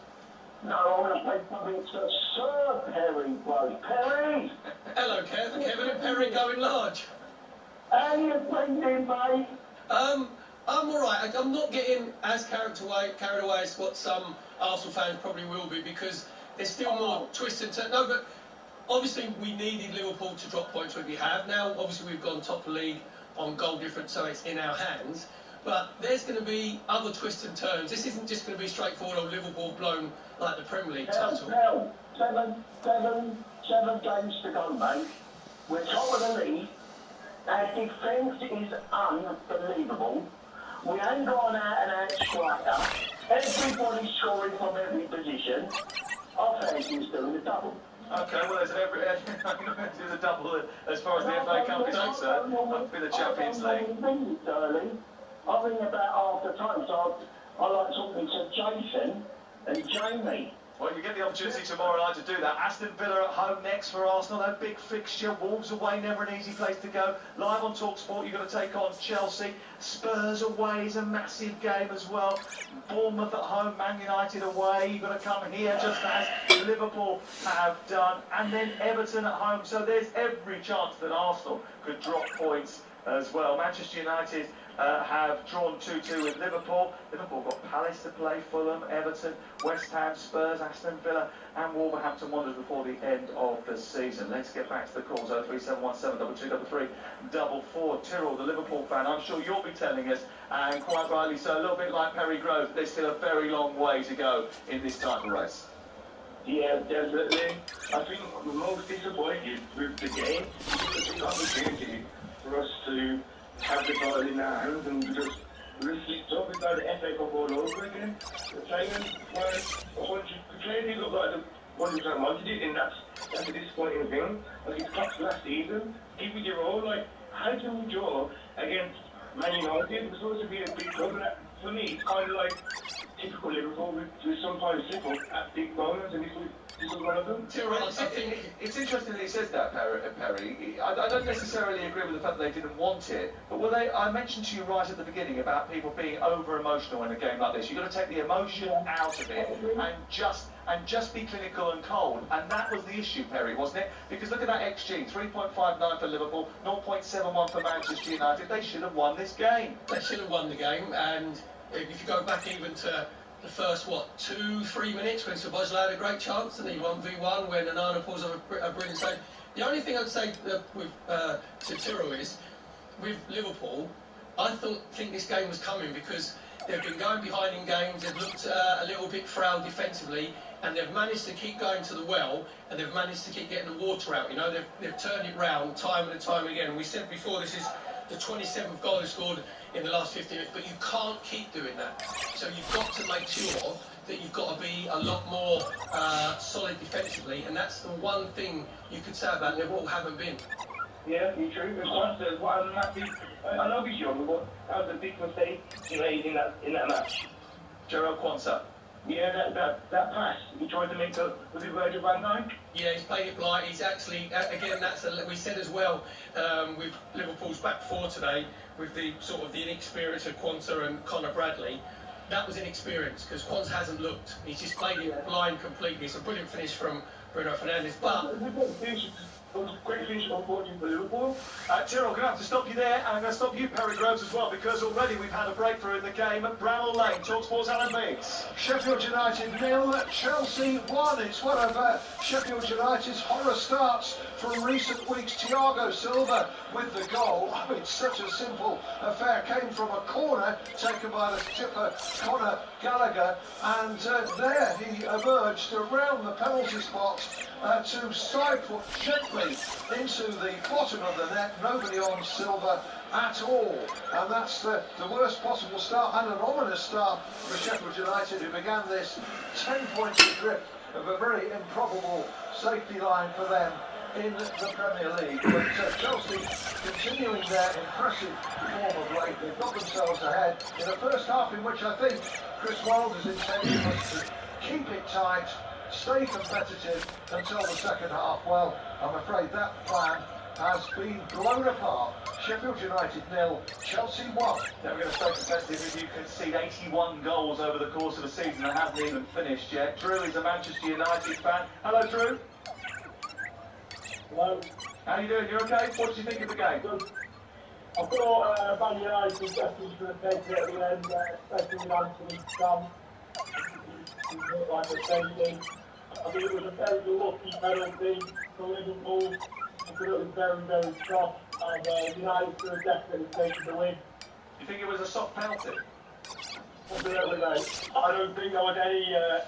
No, I want to say something to Sir Perry Groves. Perry! Hello, Kevin and Perry going large. How you thinking, mate? I'm all right. I'm not getting as carried away as what some Arsenal fans probably will be, because there's still more twists and turns. No, but obviously we needed Liverpool to drop points where we have. Now, obviously, we've gone top of the league on goal difference, so it's in our hands. But there's going to be other twists and turns. This isn't just going to be straightforward on Liverpool blown like the Premier League title. Seven games to go, mate. We're top of the league. Our defence is unbelievable. We ain't got an out-and-out striker. Everybody's scoring from every position. Our fans is doing a double. Okay, well, there's a double as far as the FA Cup is concerned. Up in the Champions League. I ring about half the time, so I like talking to Jason and Jamie. Well, you get the opportunity tomorrow night to do that. Aston Villa at home next for Arsenal. That big fixture. Wolves away, never an easy place to go. Live on talkSPORT, you've got to take on Chelsea. Spurs away is a massive game as well. Bournemouth at home, Man United away. You've got to come here just as Liverpool have done. And then Everton at home. So there's every chance that Arsenal could drop points as well. Manchester United have drawn 2-2 with Liverpool. Liverpool got Palace to play, Fulham, Everton, West Ham, Spurs, Aston Villa and Wolverhampton Wanderers before the end of the season. Let's get back to the calls. 03717 2233 Tyrrell, the Liverpool fan, I'm sure you'll be telling us, and quite rightly so, a little bit like Perry Grove, there's still a very long way to go in this title race. Yeah, definitely. I think the most disappointed with the game is the opportunity for us to have the ball in our hands and just slipped up. It's like the FA Cup all over again. The players didn't look like the 100% wanted it, and that's a disappointing thing. Like it's Klopp's last season, give it your all. Like, how can we draw against Man United? We're supposed to be a big club, and for me, it's kind of like typical Liverpool. We sometimes slip up at big moments, and this was one of them. It's interesting that he says that, Perry. I don't necessarily agree with the fact that they didn't want it, but I mentioned to you right at the beginning about people being over-emotional in a game like this. You've got to take the emotion out of it and just be clinical and cold. And that was the issue, Perry, wasn't it? Because look at that XG, 3.59 for Liverpool, 0.71 for Manchester United. They should have won this game. They should have won the game, and if you go back even to the first, 2-3 minutes when Szoboszlai had a great chance and he 1v1 when Onana pulls off a brilliant save. The only thing I'd say to Tyrrell is, with Liverpool, I think this game was coming because they've been going behind in games, they've looked a little bit frail defensively, and they've managed to keep going to the well, and they've managed to keep getting the water out. You know, they've turned it round time and time again. And we said before, this is the 27th goal they scored in the last 15 minutes, but you can't keep doing that. So you've got to make sure that you've got to be a lot more solid defensively, and that's the one thing you could say about Liverpool haven't been. Yeah, you're true. I know he's young, but that was a big mistake he made in that match. Gerald Quansah. Yeah, that pass he tried to make up, was it Virgil van Dijk? Yeah, he's played it blind. He's actually, again, we said as well with Liverpool's back four today, with the sort of the inexperience of Quansah and Conor Bradley. That was inexperience because Quansah hasn't looked. He's just played it blind completely. It's a brilliant finish from Bruno Fernandes, but. Great finish, unfortunately, for Liverpool. Tyrrell, I'm going to have to stop you there, and I'm going to stop you, Perry Groves, as well, because already we've had a breakthrough in the game at Bramall Lane. talkSPORT's Alan Biggs. Sheffield United 0, Chelsea 1. It's one of Sheffield United's horror starts from recent weeks. Thiago Silva with the goal. Oh, it's such a simple affair. Came from a corner taken by the tipper Conor Gallagher, and there he emerged around the penalty spot to side foot gently into the bottom of the net. Nobody on Silva at all, and that's the worst possible start and an ominous start for Sheffield United, who began this 10-point drift of a very improbable safety line for them in the Premier League. But Chelsea continuing their impressive form of late. They've got themselves ahead in the first half, in which I think Chris Wilder's intention was to keep it tight, stay competitive until the second half. Well, I'm afraid that plan has been blown apart. Sheffield United 0, Chelsea 1. Now we're going to stay competitive if you concede 81 goals over the course of a season that hasn't even finished yet. Drew is a Manchester United fan. Hello, Drew. Hello. How are you doing? You okay? What did you think of the game? Good. I thought Man United definitely should have taken it at the end, especially with Anthony Sam. He looked like a safety. I think it was a very lucky penalty for Liverpool. I think it was very, very soft, and United should have definitely taken the win. You think it was a soft penalty? Absolutely, mate. I don't think there was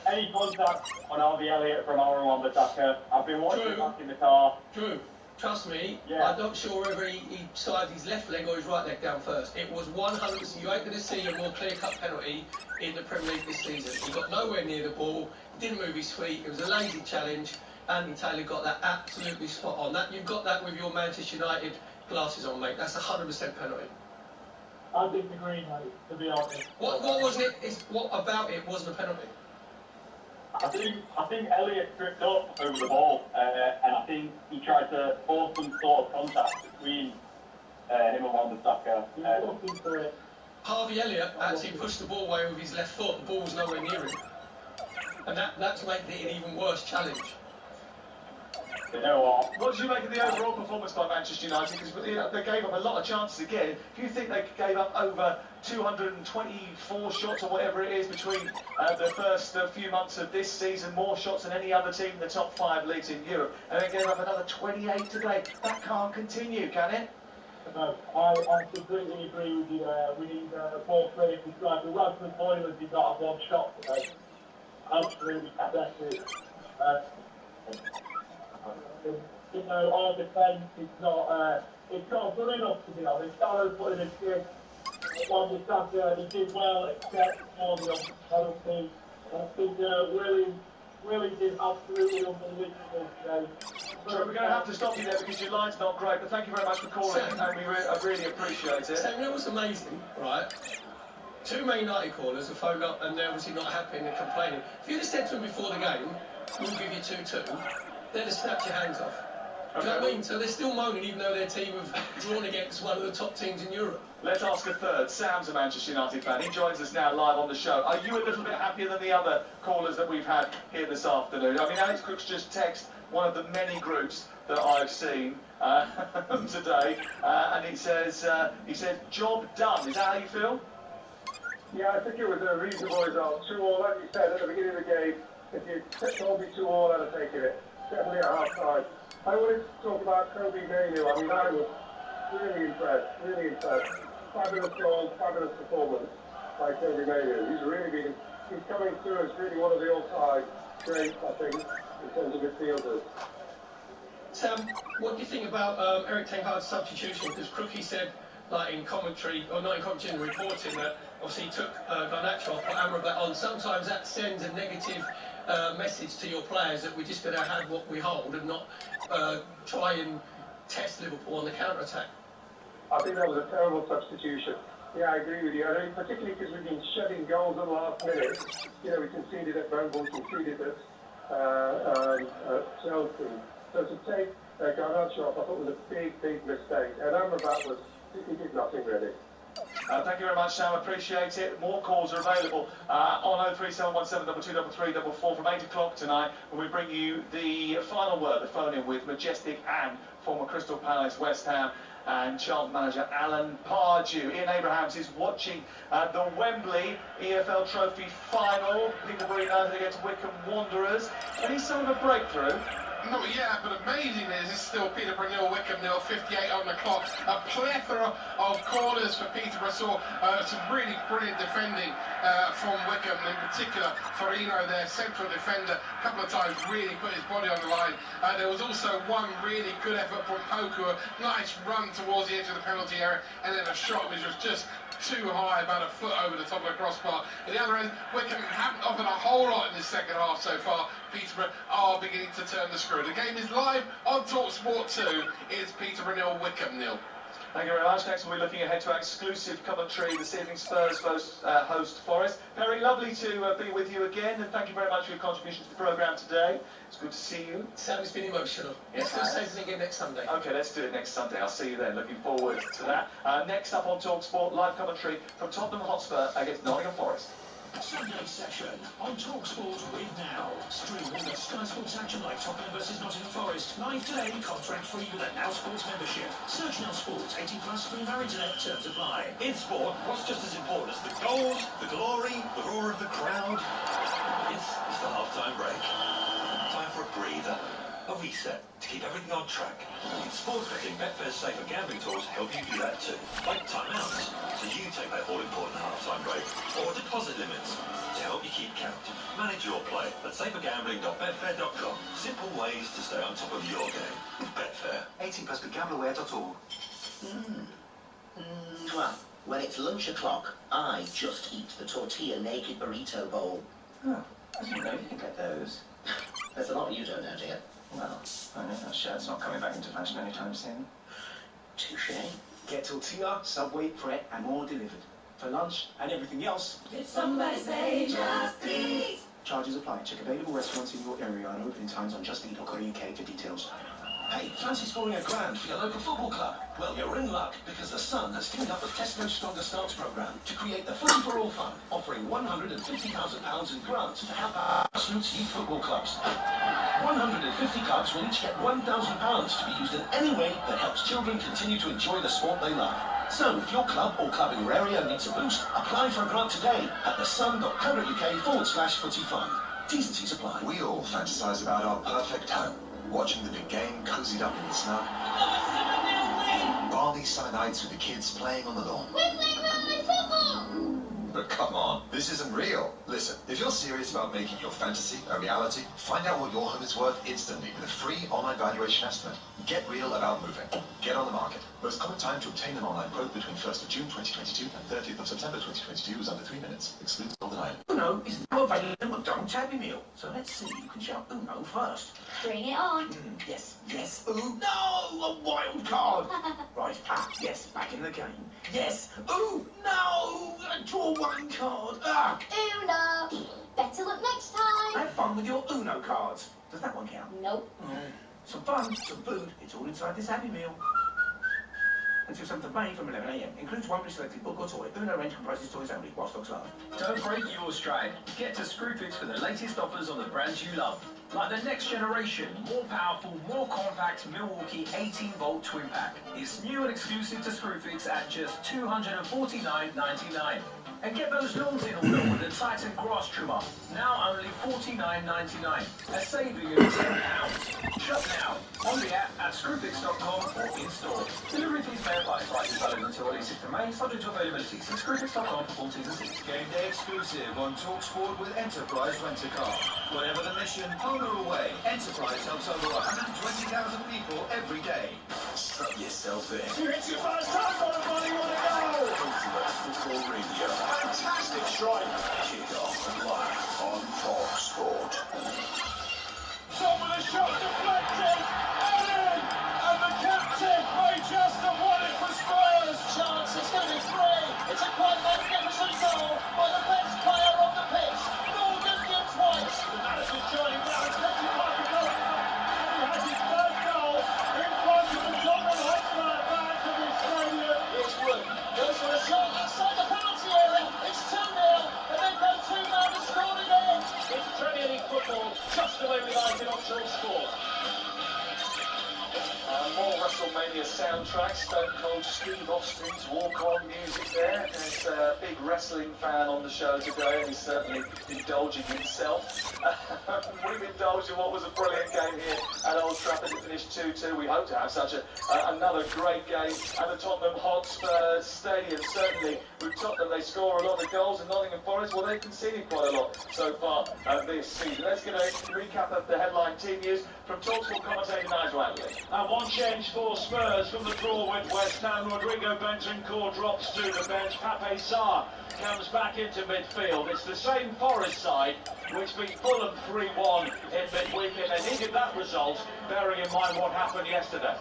any contact on Harvey Elliott from our Wan-Bissaka. I've been watching it back in the car. Drew, trust me, yeah. I'm not sure whether he sided his left leg or his right leg down first. It was 100%. You ain't going to see a more clear-cut penalty in the Premier League this season. He got nowhere near the ball, he didn't move his feet, it was a lazy challenge. Andy Taylor got that absolutely spot on. That you've got that with your Manchester United glasses on, mate. That's 100% penalty. I disagree, mate, to be honest. What wasn't it? What about it wasn't a penalty? I think Elliot tripped up over the ball, and I think he tried to force some sort of contact between him and Wan-Bissaka. Harvey Elliott actually pushed the ball away with his left foot. The ball was nowhere near him. And that's making it an even worse challenge. You know what? What did you make of the overall performance by Manchester United? Because they gave up a lot of chances again. Do you think they gave up over 224 shots or whatever it is between the first few months of this season, more shots than any other team in the top 5 leagues in Europe, and they gave up another 28 today? That can't continue, can it? No, I completely agree with you there. We need more credit to striker. Rasmus Højlund did not have one shot today. Absolutely pathetic. You know, our defence is not good enough, to be honest. Darrow put in a shift. Wan-Bissaka, he did well, except for the penalty. I think Willie did absolutely unbelievable today. So we're going to have to stop you there because your line's not great, but thank you very much for calling, and I really appreciate it. So you know what's amazing, right? 2 Man United callers have phoned up and they're obviously not happy and they're complaining. If you'd have said to them before the game, we'll give you 2-2, they'd have snapped your hands off. Do you know what I mean? So they're still moaning even though their team have drawn against one of the top teams in Europe. Let's ask a third. Sam's a Manchester United fan. He joins us now live on the show. Are you a little bit happier than the other callers that we've had here this afternoon? I mean, Alex Cook's just texted one of the many groups that I've seen today, and he says, job done. Is that how you feel? Yeah, I think it was a reasonable result. 2-2, like you said at the beginning of the game, if you told me 2-2, I'd have taken it. Definitely at half time. I wanted to talk about Kobe Manu. I mean, I was really impressed. Fabulous goal, fabulous performance by Kobe Manu. He's coming through as really one of the all-time greats, I think, in terms of midfielders. Sam, what do you think about Eric Ten Hag's substitution? Because Crookie said, like in commentary, or not in commentary, in reporting, that obviously he took Garnacho off, put Amrabat on. Sometimes that sends a negative message to your players that we're just going to have what we hold and not try and test Liverpool on the counter-attack. I think that was a terrible substitution. Yeah, I agree with you. I mean, particularly because we've been shedding goals in the last minute. You know, we conceded at Burnley, conceded at Chelsea. So to take Garnacho off, I thought was a big mistake. And Amrabat he did nothing really. Thank you very much, Sam. Appreciate it. More calls are available on 03717223344 from 8 o'clock tonight, when we bring you the final word, the phone-in with Majestic and former Crystal Palace, West Ham and Charlton manager Alan Pardew. Ian Abrahams is watching the Wembley EFL Trophy final. Peterborough United against Wycombe Wanderers. Any sign of a breakthrough? Not yet, but amazing is it's still Peterborough 0, Wycombe 0, 58 on the clock. A plethora of corners for Peterborough. Saw some really brilliant defending from Wycombe, in particular Farino, their central defender, a couple of times really put his body on the line. There was also one really good effort from Poku, a nice run towards the edge of the penalty area, and then a shot which was just too high, about a foot over the top of the crossbar. At the other end, Wycombe haven't offered a whole lot in this second half so far. Peterborough are beginning to turn the screw. The game is live on talkSPORT 2. It's Peterborough 0, Wycombe 0. Thank you very much. Next we'll be looking ahead to our exclusive commentary this evening. Spurs host Forest. Very lovely to be with you again, and thank you very much for your contribution to the programme today. It's good to see you. Sam, it's been emotional. Let's do the same thing again next Sunday. Okay, let's do it next Sunday. I'll see you then. Looking forward to that. Next up on talkSPORT, live commentary from Tottenham Hotspur against Nottingham Forest. Sunday session on talkSPORT with Now. Stream all the Sky Sports action like Tottenham versus Nottingham Forest. Live today, contract free with a Now Sports membership. Search Now Sports, 18 plus, free marriage internet, terms apply. In sport, what's just as important as the goals, the glory, the roar of the crowd? It's the half-time break. Time for a breather, a reset, to keep everything on track. In sports betting, Betfair's safer gambling tools help you do that too. Like timeouts, so you take that all-important half-time break. Or deposit limits, to help you keep count. Manage your play at safergambling.betfair.com. Simple ways to stay on top of your game with Betfair. 18 plus begambleaware.org. When it's lunch o'clock, I just eat the tortilla naked burrito bowl. Oh, I didn't know you could get those. There's a lot you don't know, dear. Well, I know that shirt's not coming back into fashion anytime soon. Touche. Get tortilla, Subway, Pret, and more delivered. For lunch and everything else. Did somebody say just eat? Charges apply. Check available restaurants in your area and opening times on justeat.co.uk for details. Hey, fancy scoring a grand for your local football club? Well, you're in luck, because the Sun has teamed up with Tesco's Stronger Starts programme to create the Footy for All Fund, offering £150,000 in grants to help grassroots youth football clubs. 150 clubs will each get £1,000 to be used in any way that helps children continue to enjoy the sport they love. So, if your club or club in your area needs a boost, apply for a grant today at thesun.co.uk/footy-fund. T's and C's apply. We all fantasize about our perfect home. Watching the big game cozied up in the snow. Balmy summer nights with the kids playing on the lawn. We're playing rugby football! But come on, this isn't real. Listen, if you're serious about making your fantasy a reality, find out what your home is worth instantly with a free online valuation estimate. Get real about moving. Get on the market. Most common time to obtain an online quote between 1st of June 2022 and 30th of September 2022 is under 3 minutes, excluding Golden Island. Uno is now available in McDonald's Happy Meal. So let's see who can shout Uno first. Bring it on. Yes, yes. Ooh, no! A wild card! Right, yes, back in the game. Yes. Ooh, no! Draw one card. Uno. Better luck next time. Have fun with your Uno cards. Does that one count? Nope. Some fun, some food. It's all inside this Happy Meal. Until 7th of May from 11 AM. Includes one pre-selected book or toy. Uno range comprises toys only, while stocks last. Don't break your stride. Get to Screwfix for the latest offers on the brands you love. Like the next generation, more powerful, more compact Milwaukee 18-volt twin pack. It's new and exclusive to Screwfix at just $249.99. And get those lawns in order with the Titan grass trimmer, now only $49.99. A saving of £10. Shop now on the app at screwfix.com or in store. Delivery fees may apply. Prices valid until at least 6th of May, subject to availability. See screwfix.com for full T's and C's. Game day exclusive on talkSPORT with Enterprise Rent-A-Car. Whatever the mission, home or away, Enterprise helps over 120,000 people every day. Strap yourself in. It's your first time, everybody, want to go! Ultimate Football Radio. Fantastic strike. Kick off live on talkSPORT. Top of the shot deflected, and in, and the captain may just have won it for Spurs. Chance, it's going to be free. It's a quite magnificent goal by the best player on the pitch. Morgan Gibbs White. The manager's joining now. It's 55 to go. He has his third goal in front of the Tottenham Hotspur fans of his stadium. It's Wood. Goes for a shot inside the penalty area. It's 2-0, and then go 2-0 and score again. It's Premier League football, just the way we like it on talkSPORT. More WrestleMania soundtracks. Stone Cold Steve Austin's walk-on music there. There's a big wrestling fan on the show today, and he's certainly indulging himself. We've indulged in what was a brilliant game here at Old Trafford. It finished 2-2. We hope to have such another great game at the Tottenham Hotspur Stadium. Certainly, with Tottenham, they score a lot of goals, and Nottingham Forest, well, they've conceded quite a lot so far this season. Let's get a recap of the headline team news from talkSPORT commentator Nigel Adley. And one change for Spurs from the draw with West Ham. Rodrigo Bentancur drops to the bench. Pape Sarr comes back into midfield. It's the same Forest side which beat Fulham 3-1 in midweek, and they needed that result, bearing in mind what happened yesterday.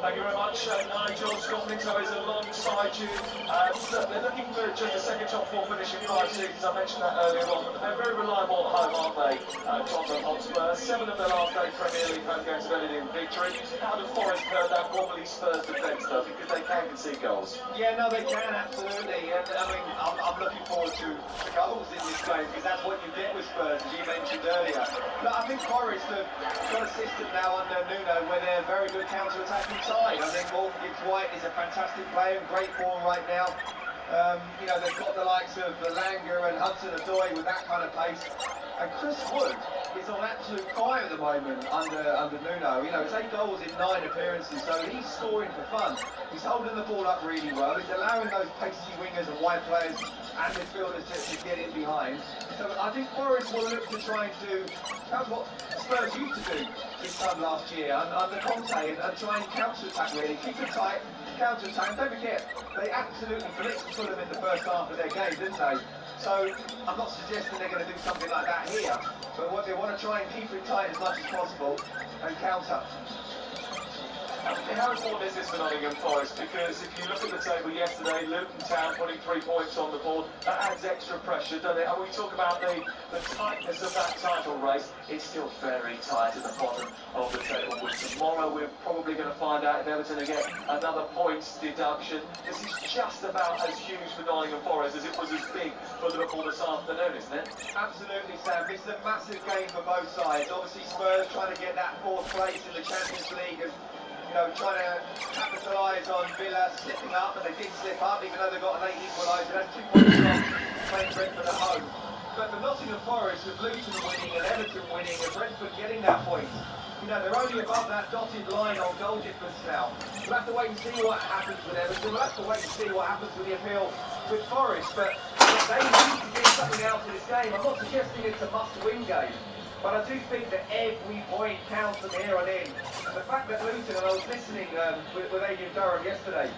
Thank you very much, Nigel. Scott Nixon is alongside you. They're looking for just a second top four finish in 5 seasons. I mentioned that earlier on. They're very reliable at home, aren't they? Tottenham Hotspur. 7 of their last 8 Premier League home games have ended in victory. How does Forest hurt that wobbly Spurs defence, though? Because they can concede goals. Yeah, no, they can, absolutely. And I mean, I'm looking forward to the goals in this game, because that's what you get with Spurs, as you mentioned earlier. But I think Forest have got a system now under Nuno where they're very good counter-attacking side. I think Morgan Gibbs White is a fantastic player in great form right now. You know, they've got the likes of Langer and Hudson-Odoi with that kind of pace. And Chris Wood is on absolute fire at the moment under Nuno. You know, it's 8 goals in 9 appearances, so he's scoring for fun. He's holding the ball up really well. He's allowing those pacey wingers and wide players and midfielders to get in behind. So I think Forest will look to try and do, that's what Spurs used to do this time last year under Conte, and try and counter-attack really. Keep it tight, counter-attack. Don't forget, they absolutely blitzed Fulham in the first half of their game, didn't they? So I'm not suggesting they're going to do something like that here, but what they want to try and keep it tight as much as possible and counter. How important is this for Nottingham Forest? Because if you look at the table yesterday, Luton Town putting 3 points on the board, that adds extra pressure, doesn't it? And we talk about the tightness of that title race, it's still very tight at the bottom of the table. With tomorrow, we're probably going to find out if Everton will get another points deduction. This is just about as huge for Nottingham Forest as it was as big for Liverpool this afternoon, isn't it? Absolutely, Sam. This is a massive game for both sides. Obviously, Spurs trying to get that 4th place in the Champions League and, you know, trying to capitalise on Villa slipping up, and they did slip up, even though they got a late equaliser. That's 2 points off playing Brentford at home. But for Nottingham Forest, with Luton winning and Everton winning and Brentford getting that point, you know, they're only above that dotted line on goal difference now. We'll have to wait and see what happens with Everton. We'll have to wait and see what happens with the appeal with Forest. But they need to get something out of this game. I'm not suggesting it's a must-win game, but I do think that every point counts from here on in. And the fact that Luton, and I was listening with Adrian Durham yesterday,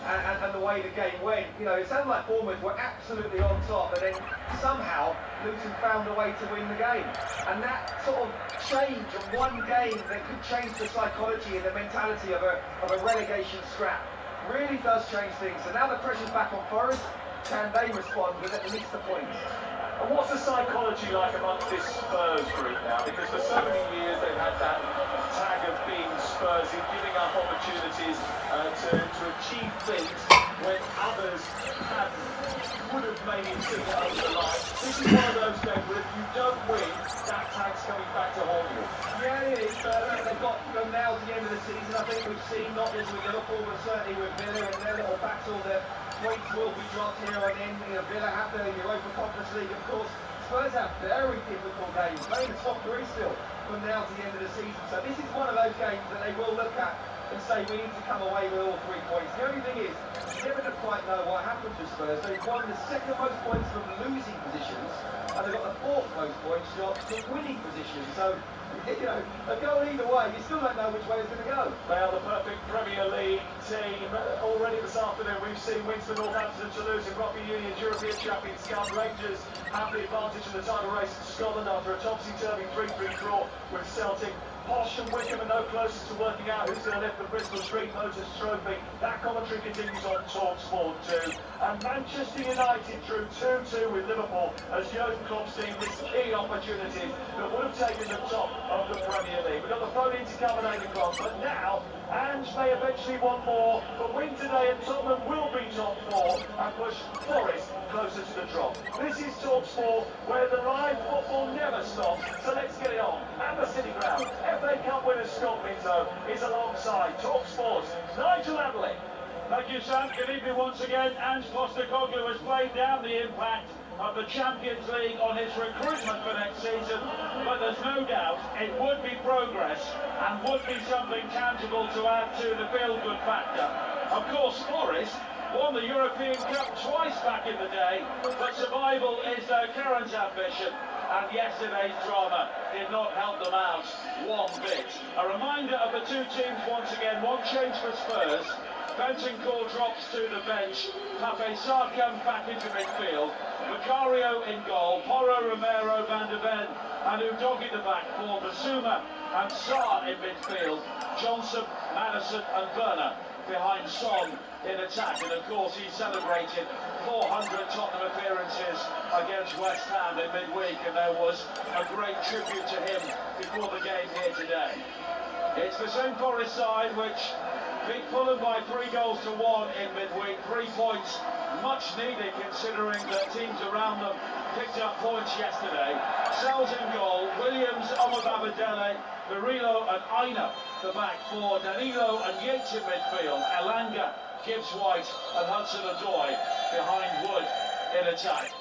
and the way the game went, you know, it sounded like Bournemouth were absolutely on top, but then somehow Luton found a way to win the game. And that sort of change of one game that could change the psychology and the mentality of a relegation scrap really does change things. So now the pressure's back on Forest. Can they respond with at least the points? And what's the psychology like amongst this Spurs group now? Because for so many years they've had that tag of being Spursy, giving up opportunities to achieve things when others would have made it sit over the line. This is one of those games where if you don't win, that tag's coming back to haunt you. Yeah, it is. They've got now to the end of the season. I think we've seen, not just with Liverpool, but certainly with Villa and their little battle, that points will be dropped here and in. You know, Villa have the Europa Conference League, of course. Spurs have very difficult games, playing the top 3 still from now to the end of the season. So this is one of those games that they will look at and say we need to come away with all 3 points. The only thing is, you never quite know what happens with Spurs. They've won the 2nd most points from losing positions, and they've got the 4th most points from winning positions. So, you know, a goal either way, you still don't know which way it's going to go. They are the perfect Premier League team. Already this afternoon we've seen wins for Northampton and Toulouse in Rugby Union's European Champions Cup. Rangers have the advantage in the title race in Scotland after a topsy-turvy 3-3 draw with Celtic. Posh and Wickham are no closer to working out who's going to lift the Bristol Street Motors Trophy. That commentary continues on talkSPORT 2. And Manchester United drew 2-2 with Liverpool as Jurgen Klopp's team missed key opportunities that would have taken the top of the Premier League. We've got the phone in to cover 8 o'clock, but now Ange may eventually want more. But win today and Tottenham will be top 4 and push Forest closer to the drop. This is talkSPORT, where the live football never stops. So let's get it on. At the City Ground, FA Cup winner Scott Minto is alongside talkSPORT's Nigel Adley. Thank you, Sam. Good evening once again. Ange Postecoglou has played down the impact of the Champions League on his recruitment for next season, but there's no doubt it would be progress and would be something tangible to add to the feel-good factor. Of course, Forest won the European Cup twice back in the day, but survival is Karen's ambition, and yesterday's drama did not help them out one bit. A reminder of the 2 teams once again, 1 change for Spurs. Bentancur drops to the bench, Pape Sarr comes back into midfield, Vicario in goal, Porro, Romero, Van de Ven and Udogi at the back four, Basuma and Sarr in midfield, Johnson, Maddison and Werner behind Son in attack. And of course he celebrated 400 Tottenham appearances against West Ham in midweek, and there was a great tribute to him before the game here today. It's the same Forest side which beat Fulham by 3-1 in midweek. 3 points, much needed considering that teams around them picked up points yesterday. Sells in goal, Williams, Omobabadele, Murillo and Aina the back four, Danilo and Yates in midfield, Elanga, Gibbs-White and Hudson-Odoi behind Wood in attack.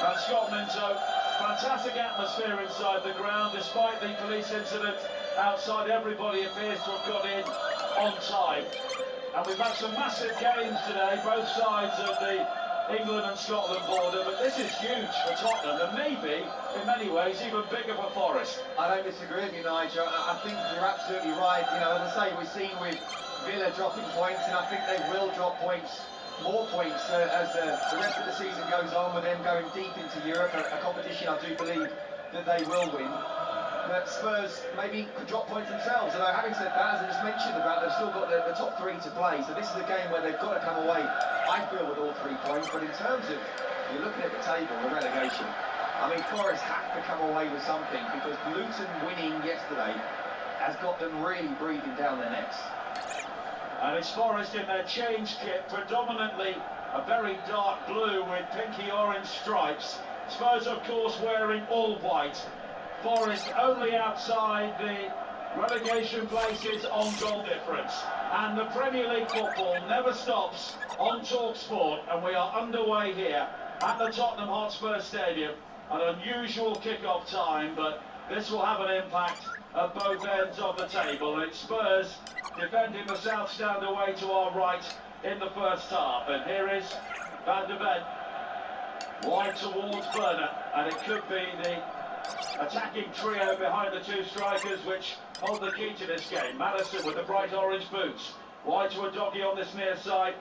And Scott Minto, fantastic atmosphere inside the ground despite the police incident outside. Everybody appears to have got in on time. And we've had some massive games today, both sides of the England and Scotland border, but this is huge for Tottenham and maybe, in many ways, even bigger for Forest. I don't disagree with you, Nigel. I think you're absolutely right. You know, as I say, we've seen with Villa dropping points, and I think they will drop points, more points, as the rest of the season goes on, with them going deep into Europe, a competition I do believe that they will win. that Spurs maybe could drop points themselves. Although having said that, as I just mentioned about, they've still got the top 3 to play, so this is a game where they've got to come away, I feel, with all 3 points. But in terms of, you're looking at the table, the relegation, I mean, Forest have to come away with something, because Luton winning yesterday has got them really breathing down their necks. And it's Forest in their change kit, predominantly a very dark blue with pinky orange stripes. Spurs, of course, wearing all white. Forest only outside the relegation places on goal difference. And the Premier League football never stops on talkSPORT, and we are underway here at the Tottenham Hotspur Stadium. An unusual kick-off time, but this will have an impact at both ends of the table. And it's Spurs defending the South Stand away to our right in the first half. And here is Van de Ven, wide towards Werner, and it could be the attacking trio behind the 2 strikers which hold the key to this game. Maddison with the bright orange boots, wide to a doggy on this near side,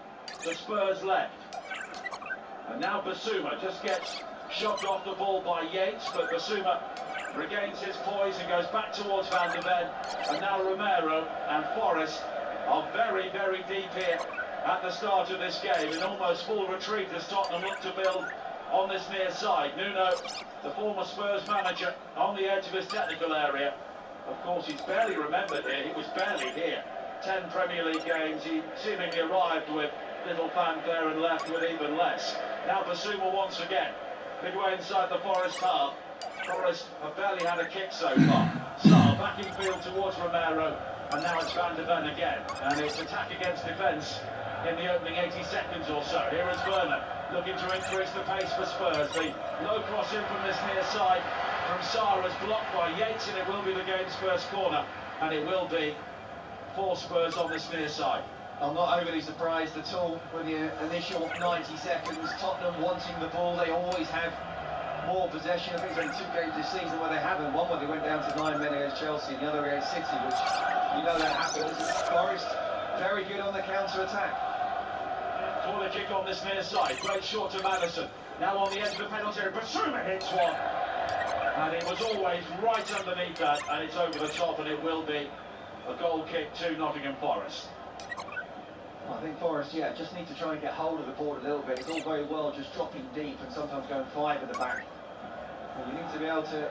the Spurs left. And now Basuma just gets shocked off the ball by Yates, but Basuma regains his poise and goes back towards Van de Ven. And now Romero and Forest are very, very deep here at the start of this game, in almost full retreat as Tottenham look to build on this near side. Nuno, the former Spurs manager, on the edge of his technical area. Of course, he's barely remembered here. He was barely here. 10 Premier League games. He seemingly arrived with little fanfare and left with even less. Now Basuma once again, midway inside the Forest half. Forest have barely had a kick so far. Sarr back in field towards Romero, and now it's Van de Ven again. And it's attack against defence in the opening 80 seconds or so. Here is Werner, looking to increase the pace for Spurs. The low cross in from this near side from Sarr is blocked by Yates, and it will be the game's first corner, and it will be for Spurs on this near side. I'm not overly surprised at all with the initial 90 seconds. Tottenham wanting the ball, they always have more possession. I think there's only 2 games this season where they haven't. One where they went down to 9 men against Chelsea, and the other against City, which you know that happens. Forest very good on the counter-attack. Corner kick on this near side, great shot to Maddison. Now on the edge of the penalty area, Basuma hits one. And it was always right underneath that, and it's over the top, and it will be a goal kick to Nottingham Forest. I think Forest, just need to try and get hold of the ball a little bit. It's all very well just dropping deep and sometimes going 5 at the back. But you need to be able to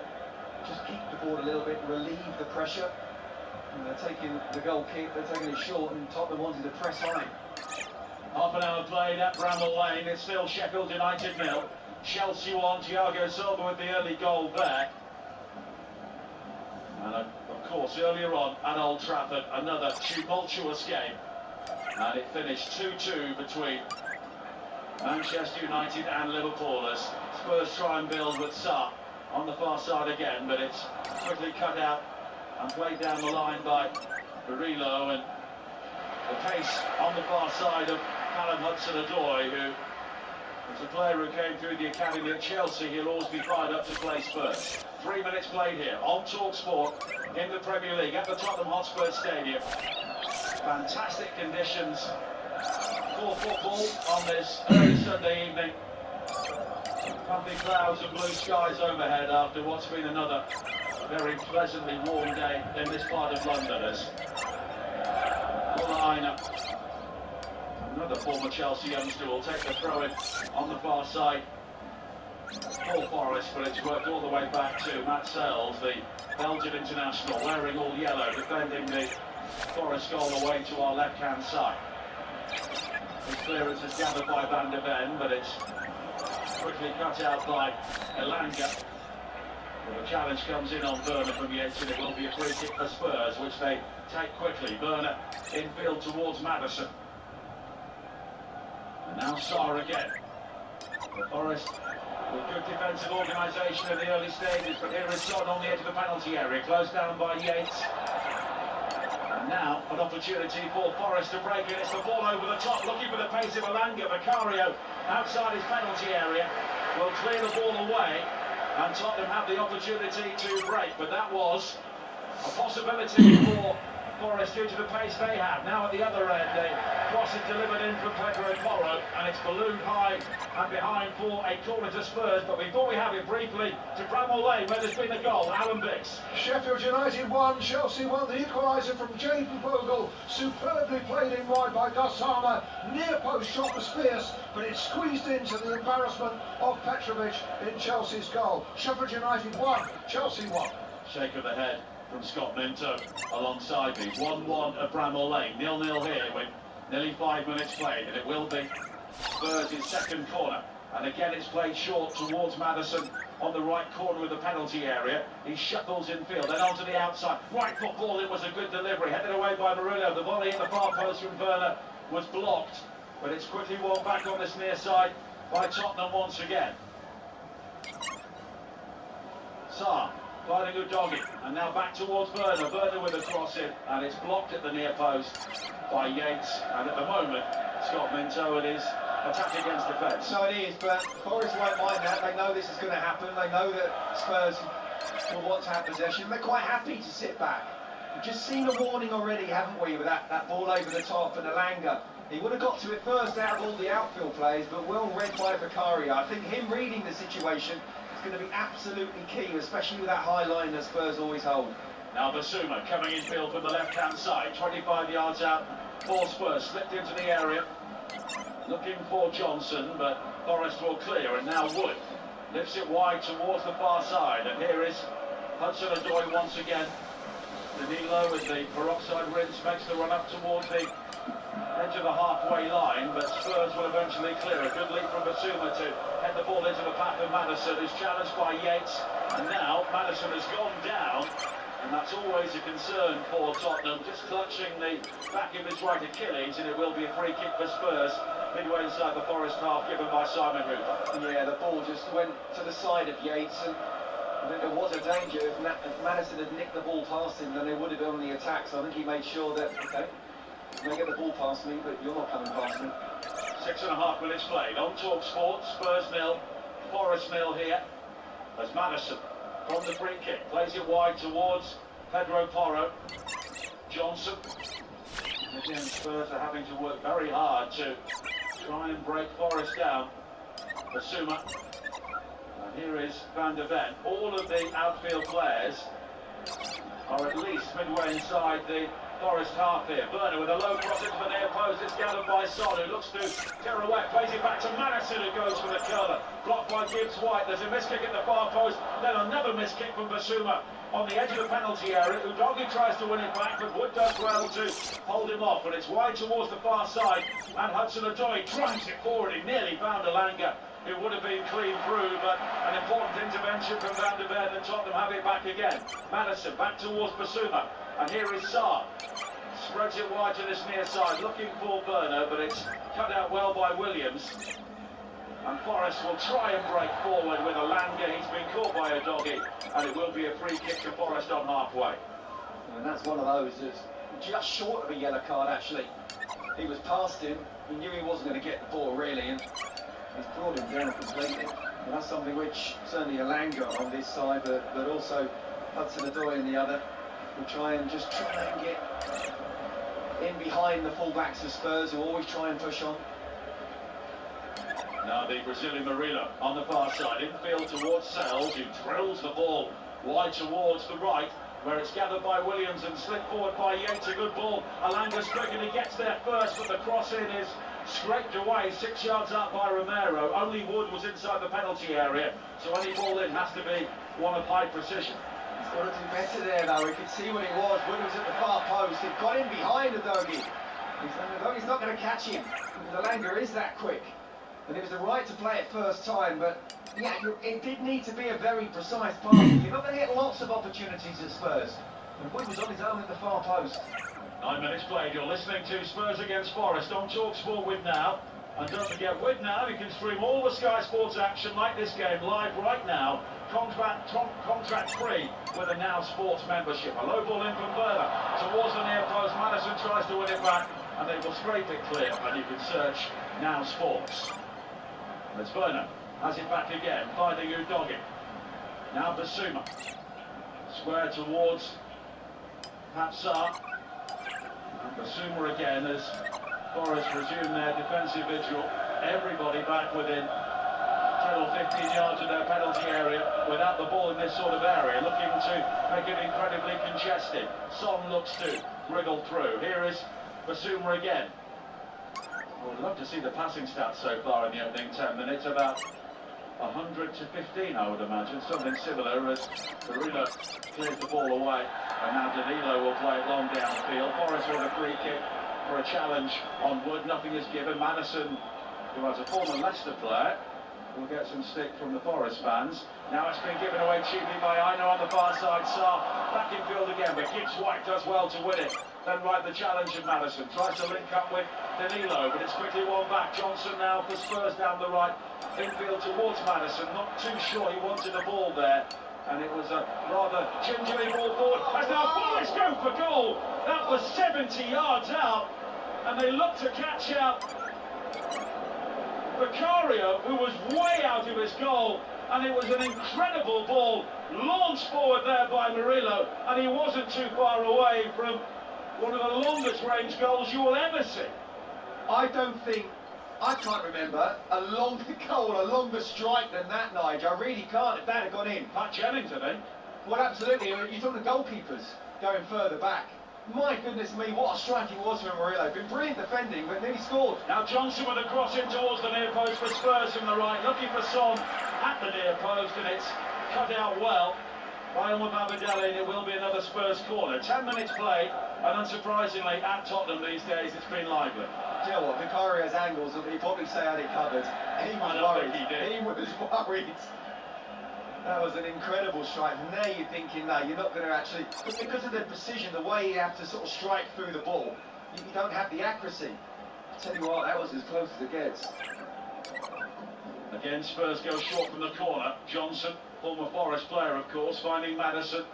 just keep the ball a little bit, relieve the pressure. And they're taking the goal kick, they're taking it short, and Tottenham wanting to press high. Half an hour played at Bramall Lane. It's still Sheffield United 0. Chelsea 1. Thiago Silva with the early goal there. And of course, earlier on at Old Trafford, another tumultuous game. And it finished 2-2 between Manchester United and Liverpool as Spurs try and build with Sarr on the far side again, but it's quickly cut out and played down the line by Barillo, and the pace on the far side of Callum Hudson-Odoi, who is a player who came through the academy at Chelsea. He'll always be fired up to play Spurs. 3 minutes played here on talkSPORT in the Premier League at the Tottenham Hotspur Stadium. Fantastic conditions for football on this early Sunday evening. Puffy clouds and blue skies overhead after what's been another very pleasantly warm day in this part of London. As another former Chelsea youngster, will take the throw-in on the far side for Forest, but it's worked all the way back to Matt Sells, the Belgian international, wearing all yellow, defending the Forest goal away to our left-hand side. This clearance is gathered by Van de Ven, but it's quickly cut out by Elanga. Well, the challenge comes in on Werner from Yates, and it will be a free kick for Spurs, which they take quickly. Werner infield towards Maddison. And now Sarr again. The Forest with good defensive organisation in the early stages, but here is Son on the edge of the penalty area, closed down by Yates. And now an opportunity for Forest to break it. It's the ball over the top, looking for the pace of Elanga. Vicario outside his penalty area will clear the ball away, and Tottenham have the opportunity to break, but that was a possibility for Forest due to the pace they have. Now at the other end, a cross is delivered in from Pedro Porro, and it's ballooned high and behind for a corner to Spurs. But before we have it briefly to Bramall Lane, where there's been a goal, Alan Biggs. Sheffield United 1, Chelsea 1, the equaliser from Jaden Bogle, superbly played in wide by Gassama, near post shot was fierce, but it squeezed into the embarrassment of Petrovic in Chelsea's goal. Sheffield United 1, Chelsea 1. Shake of the head from Scott Minto alongside me. 1-1 at Bramall Lane, 0-0 here with nearly 5 minutes played, and it will be Spurs' second corner. And again it's played short towards Maddison on the right corner of the penalty area. He shuffles infield, then onto the outside. Right football, it was a good delivery. Headed away by Murillo. The volley at the far post from Werner was blocked, but it's quickly won back on this near side by Tottenham once again. Sarr finding Udogie, and now back towards Werner. Werner with a cross in, and it's blocked at the near post by Yates. And at the moment, Scott Minto and his attack against defence. No, it is, but Forest won't mind that. They know this is going to happen. They know that Spurs will want to have possession. They're quite happy to sit back. We've just seen a warning already, haven't we, with that ball over the top and Alanga. He would have got to it first out of all the outfield players, but well read by Vicario. I think him reading the situation is going to be absolutely key, especially with that high line that Spurs always hold. Now Basuma coming in field from the left-hand side, 25 yards out for Spurs, slipped into the area, looking for Johnson, but Forest will clear, and now Wood lifts it wide towards the far side, and here is Hudson-Odoi once again. Danilo with the peroxide rinse makes the run up towards the edge of the halfway line, but Spurs will eventually clear. A good lead from Basuma to head the ball into the path of Maddison, who's challenged by Yates, and now Maddison has gone down, and that's always a concern for Tottenham, just clutching the back of his right Achilles, and it will be a free kick for Spurs midway inside the Forest half, given by Simon Hooper. Yeah, the ball just went to the side of Yates, and I think there was a danger if Maddison had nicked the ball past him, then they would have been on the attack. So I think he made sure that, okay, you may get the ball past me, but you're not coming past me. 6.5 minutes played on talkSPORT. Spurs 0, Forest 0 here, as Maddison from the free kick plays it wide towards Pedro Porro. Johnson. Again, Spurs are having to work very hard to try and break Forest down. Basuma. And here is Van der Ven. All of the outfield players are at least midway inside the Forest half here. Werner with a low cross into the near post. It's gathered by Son, who looks to Terouette. Plays it back to Maddison, who goes for the curler. Blocked by Gibbs-White. There's a miss kick at the far post. Then another miss kick from Basuma on the edge of the penalty area. Udogie tries to win it back, but Wood does well to hold him off. And it's wide towards the far side. And Hudson-Odoi drives it forward. He nearly found Alanga. It would have been clean through, but an important intervention from Van der Ven, and Tottenham have it back again. Maddison back towards Basuma, and here is Sarr. Spreads it wide to this near side, looking for Werner, but it's cut out well by Williams. And Forest will try and break forward with Alanga. He's been caught by Udogie, and it will be a free kick to Forest on halfway. And that's one of those that's just short of a yellow card, actually. He was past him, he knew he wasn't going to get the ball, really, and he's brought him down completely. And that's something which certainly Alanga on this side, but also Hudson-Odoi on the other, will try and get in behind the full-backs of Spurs, who always try and push on. Now the Brazilian Murillo on the far side, infield towards Sells, who drills the ball wide towards the right, where it's gathered by Williams and slipped forward by Yates. A good ball. Alanga's quick and he gets there first, but the cross in is scraped away 6 yards out by Romero. Only Wood was inside the penalty area, so any ball in has to be one of high precision. He's got to do better there, though. We could see what it was. Wood was at the far post. It got in behind Udogie. Udogie's not going to catch him, because Alanga is that quick. And it was the right to play it first time, but yeah, it did need to be a very precise pass. You're not going to get lots of opportunities at Spurs. And Wood was on his own at the far post. 9 minutes played. You're listening to Spurs against Forest on talkSPORT with Now. And don't forget, with Now, you can stream all the Sky Sports action like this game live right now. Contract free with a Now Sports membership. A low ball in from Werner towards the near post. Maddison tries to win it back, and they will scrape it clear. And you can search Now Sports. It's Werner has it back again, finding Udogie. Now Basuma. Square towards Sarr. And Basuma again as Forest resume their defensive vigil. Everybody back within 10 or 15 yards of their penalty area without the ball in this sort of area, looking to make it incredibly congested. Son looks to wriggle through. Here is Basuma again. I would love to see the passing stats so far in the opening 10 minutes, about 100 to 15, I would imagine, something similar as Marino clears the ball away, and now Danilo will play it long downfield. Forest with a free kick for a challenge on Wood. Nothing is given. Madison, who has a former Leicester player, will get some stick from the Forest fans. Now it's been given away cheaply by Aino on the far side. Sarr back in field again, but Gibbs White does well to win it. Then right the challenge of Madison, tries to link up with Danilo, but it's quickly won back. Johnson now for Spurs down the right, infield towards Madison, not too sure he wanted the ball there, and it was a rather gingerly ball forward. As now Forest go for goal, that was 70 yards out, and they look to catch out Vicario, who was way out of his goal, and it was an incredible ball launched forward there by Murillo, and he wasn't too far away from one of the longest range goals you will ever see. I can't remember a longer goal, a longer strike than that, Nigel. I really can't. If that had gone in. Pat Jennings, I think. Well, absolutely. You talk the goalkeepers going further back. My goodness me, what a strike it was from Murillo. Been brilliant defending, but nearly scored. Now Johnson with a cross in towards the near post for Spurs from the right, looking for Son at the near post, and it's cut out well by Babadeli, and it will be another Spurs corner. 10 minutes played, and unsurprisingly at Tottenham these days it's been lively. Do you know what, Vicario's angles, he'd probably say had it covered. He was worried. He was worried. That was an incredible strike. Now you're thinking, no, you're not going to actually, because of the precision, the way you have to sort of strike through the ball, you don't have the accuracy. I tell you what, that was as close as it gets. Again, Spurs go short from the corner. Johnson, former Forest player, of course, finding Madison.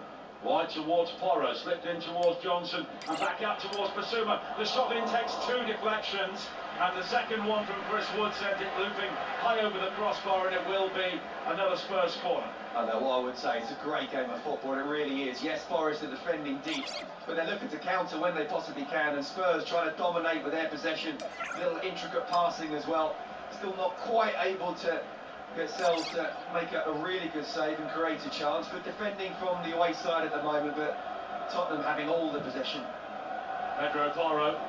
Wide towards Porro, slipped in towards Johnson, and back out towards Basuma. The shot in takes 2 deflections, and the second one from Chris Wood sent it looping high over the crossbar, and it will be another Spurs corner. I know what I would say. It's a great game of football, it really is. Yes, Forest are defending deep, but they're looking to counter when they possibly can, and Spurs trying to dominate with their possession. Little intricate passing as well. Still not quite able to get Sells to make a really good save and create a chance. Good defending from the away side at the moment, but Tottenham having all the possession. Pedro Porro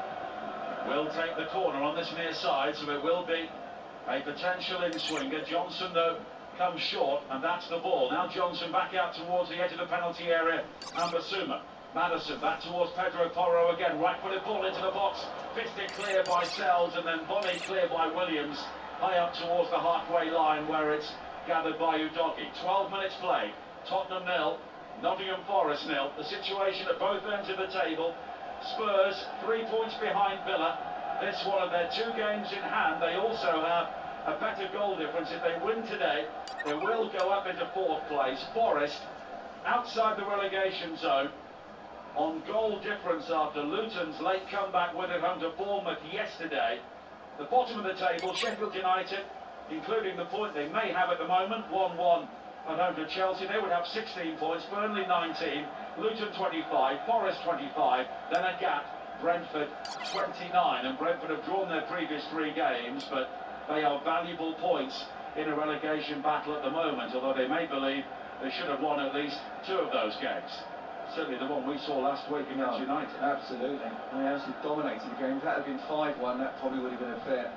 will take the corner on this near side, so it will be a potential in-swinger. Johnson, though, comes short, and that's the ball. Now Johnson back out towards the edge of the penalty area, and Basuma. Madison back towards Pedro Porro again, right-footed ball into the box, fisted clear by Sells, and then volleyed clear by Williams, high up towards the halfway line where it's gathered by Udogi. 12 minutes played, Tottenham 0, Nottingham Forest 0. The situation at both ends of the table. Spurs 3 points behind Villa. This one of their 2 games in hand. They also have a better goal difference. If they win today, they will go up into 4th place. Forest outside the relegation zone on goal difference after Luton's late comeback with it home to Bournemouth yesterday. The bottom of the table, Sheffield United, including the point they may have at the moment, 1-1 at home to Chelsea. They would have 16 points, Burnley 19, Luton 25, Forest 25, then a gap, Brentford 29. And Brentford have drawn their previous 3 games, but they are valuable points in a relegation battle at the moment, although they may believe they should have won at least 2 of those games. Certainly the one we saw last week against United. Absolutely. They actually dominated the game. If that had been 5-1, that probably would have been a fair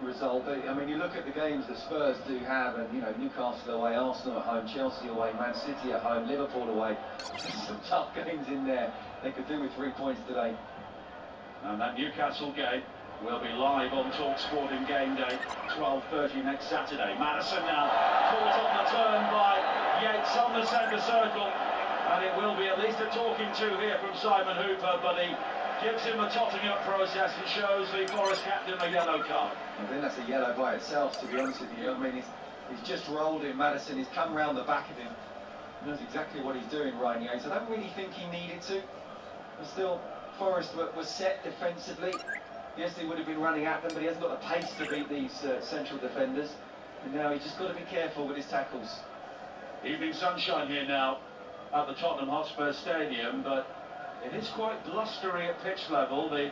result. But I mean, you look at the games that Spurs do have, and you know, Newcastle away, Arsenal at home, Chelsea away, Man City at home, Liverpool away. Some tough games in there. They could do with 3 points today. And that Newcastle game will be live on talkSPORT in game day, 12:30 next Saturday. Madison now caught on the turn by Yates on the centre circle. And it will be at least a talking to here from Simon Hooper, but he gives him a totting up process and shows the Forest captain a yellow card. I think that's a yellow by itself, to be honest with you. I mean, he's just rolled in Madison, he's come round the back of him. He knows exactly what he's doing, Ryan Yates. I don't really think he needed to. But still, Forest was set defensively. Yes, they would have been running at them, but he hasn't got the pace to beat these central defenders. And now he's just got to be careful with his tackles. Evening sunshine here now at the Tottenham Hotspur Stadium, but It is quite blustery at pitch level. The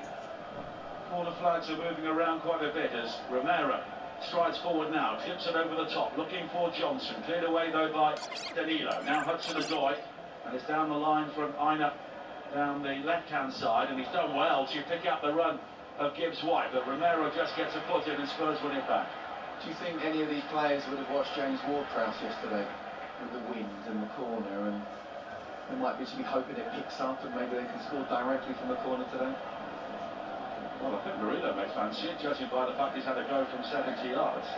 corner flags are moving around quite a bit as Romero strides forward now, tips it over the top, looking for Johnson. Cleared away though by Danilo. Now Hudson-Odoi, and it's down the line from Aina down the left-hand side, and he's done well to pick up the run of Gibbs-White, but Romero just gets a foot in and Spurs win it back. Do you think any of these players would have watched James Ward-Prowse yesterday with the wind and the corner, and they might be hoping it picks up and maybe they can score directly from the corner today? Well, I think Murillo may fancy it, judging by the fact he's had a go from 70 yards.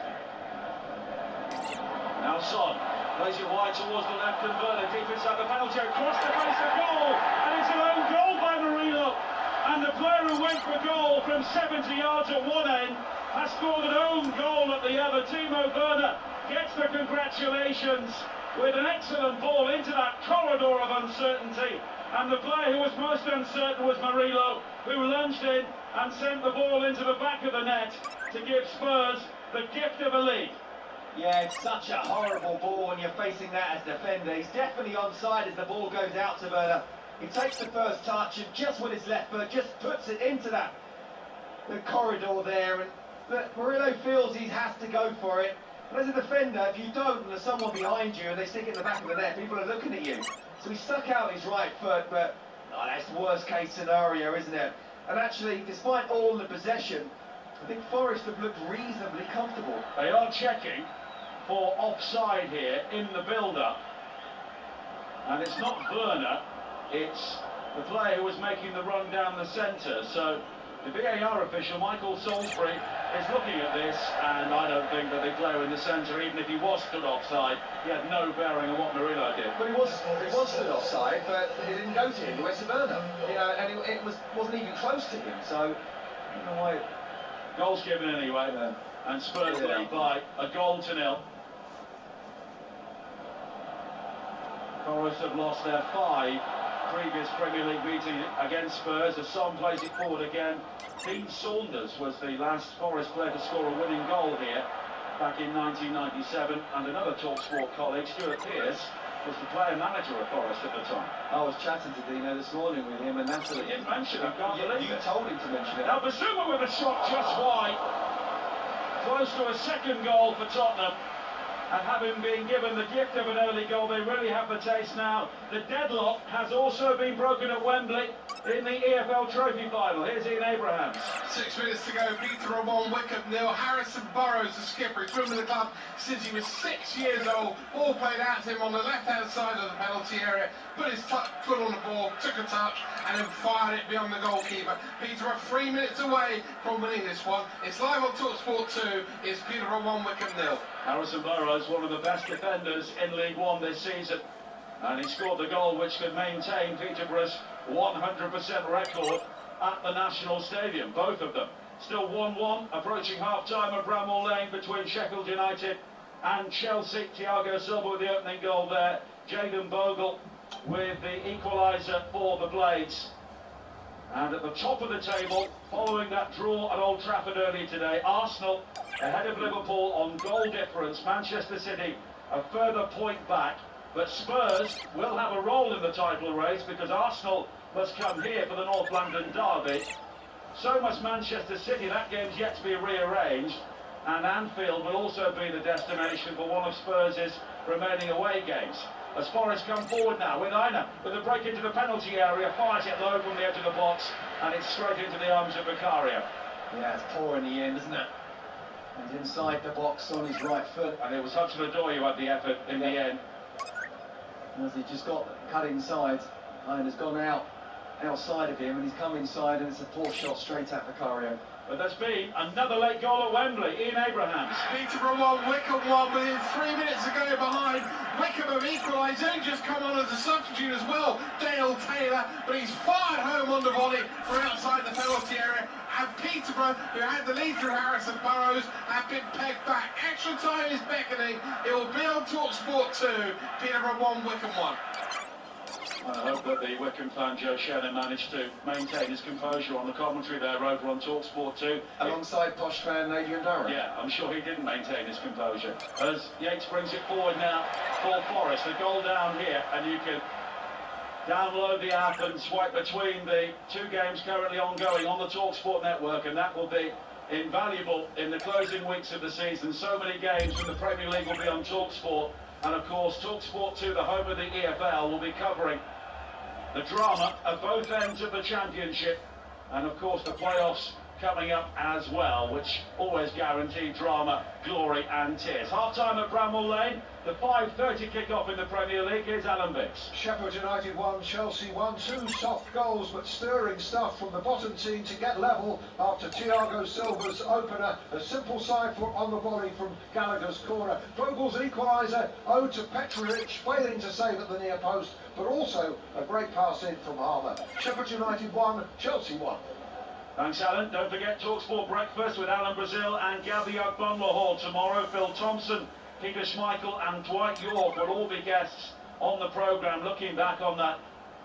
Now Son plays it wide towards the left, and Werner deep inside the penalty, across the face of goal, and it's an own goal by Murillo. And the player who went for goal from 70 yards at one end has scored an own goal at the other. Timo Werner gets the congratulations with an excellent ball into that corridor of uncertainty. And the player who was most uncertain was Murillo, who lunged in and sent the ball into the back of the net to give Spurs the gift of a lead. Yeah, it's such a horrible ball when you're facing that as defender. He's definitely onside as the ball goes out to Werner. He takes the first touch and just with his left foot just puts it into the corridor there. And Murillo feels he has to go for it. But as a defender, if you don't and there's someone behind you and they stick it in the back of the net, people are looking at you. So he stuck out his right foot, but that's the worst case scenario, isn't it? And actually, despite all the possession, I think Forest have looked reasonably comfortable. They are checking for offside here in the build-up. And it's not Werner, it's the player who was making the run down the centre. So the VAR official, Michael Salisbury, is looking at this, and I don't think that the player in the centre, even if he was stood offside, he had no bearing on what Murillo did. But he was stood offside, but it didn't go to him, it went to Werner. You know, and it wasn't even close to him, so I don't know why. Goal's given anyway, and Spurs lead by a goal to nil. Forest have lost their 5 previous Premier League meeting against Spurs. As Son plays it forward again. Dean Saunders was the last Forest player to score a winning goal here back in 1997, and another talkSPORT colleague, Stuart Pearce, was the player manager of Forest at the time. I was chatting to Dino this morning with him, and that's what he didn't mention it. I can't believe you it. told him to mention it. Now Basuma with a shot just wide, close to a second goal for Tottenham. And having been given the gift of an early goal, they really have the taste now. The deadlock has also been broken at Wembley in the EFL Trophy final. Here's Ian Abrahams. 6 minutes to go. Peterborough 1, Wickham 0. Harrison Burrows, the skipper. He's been with the club since he was 6 years old. Ball played out to him on the left-hand side of the penalty area. Put his foot on the ball, took a touch, and then fired it beyond the goalkeeper. Peterborough 3 minutes away from winning this one. It's live on talkSPORT 2. It's Peterborough 1, Wickham 0. Harrison Burrows, one of the best defenders in League One this season, and he scored the goal which could maintain Peterborough's 100% record at the National Stadium, both of them. Still 1-1, approaching half-time at Bramall Lane between Sheffield United and Chelsea. Thiago Silva with the opening goal there, Jayden Bogle with the equaliser for the Blades. And at the top of the table, following that draw at Old Trafford earlier today, Arsenal ahead of Liverpool on goal difference. Manchester City a further point back. But Spurs will have a role in the title race because Arsenal must come here for the North London derby. So must Manchester City. That game's yet to be rearranged. And Anfield will also be the destination for one of Spurs' remaining away games. As Forest come forward now with Aina, with a break into the penalty area, fires it low from the edge of the box, and it's straight into the arms of Vicario. Yeah, it's poor in the end, isn't it? And inside the box on his right foot. And it was Hudson-Odoi who had the effort in the end. As he just got cut inside, Aina's gone outside of him, and he's come inside, and it's a poor shot straight at Vicario. But there's been another late goal at Wembley. Ian Abrahams. Peterborough 1, Wickham 1, within 3 minutes to go behind. Wickham have equalised, and just come on as a substitute as well, Dale Taylor, but he's fired home on the volley from outside the penalty area. And Peterborough, who had the lead through Harrison Burrows, have been pegged back. Extra time is beckoning. It will be on talkSPORT 2. Peterborough 1, Wickham 1. I hope that the Wickham fan Joe Shannon managed to maintain his composure on the commentary there over on talkSPORT 2. Alongside posh fan Adrian Durham. Yeah, I'm sure he didn't maintain his composure. As Yates brings it forward now for Forest. A goal down here, and you can Download the app and swipe between the two games currently ongoing on the talkSPORT network, and that will be invaluable in the closing weeks of the season. So many games from the Premier League will be on talkSPORT, and of course talkSPORT 2, the home of the EFL, will be covering the drama at both ends of the championship, and of course the playoffs coming up as well, which always guarantee drama, glory and tears. Half-time at Bramall Lane, the 5:30 kick-off in the Premier League. Here's Alan Biggs. Sheffield United 1, Chelsea 1, 2 soft goals but stirring stuff from the bottom team to get level after Thiago Silva's opener. A simple side foot on the volley from Gallagher's corner. Vogel's equaliser owed to Petrovic, failing to save at the near post, but also a great pass in from Harmer. Sheffield United 1, Chelsea 1. Thanks, Alan. Don't forget talkSPORT Breakfast with Alan Brazil and Gabby Ogbonlahor tomorrow. Phil Thompson, Peter Schmeichel and Dwight York will all be guests on the programme, looking back on that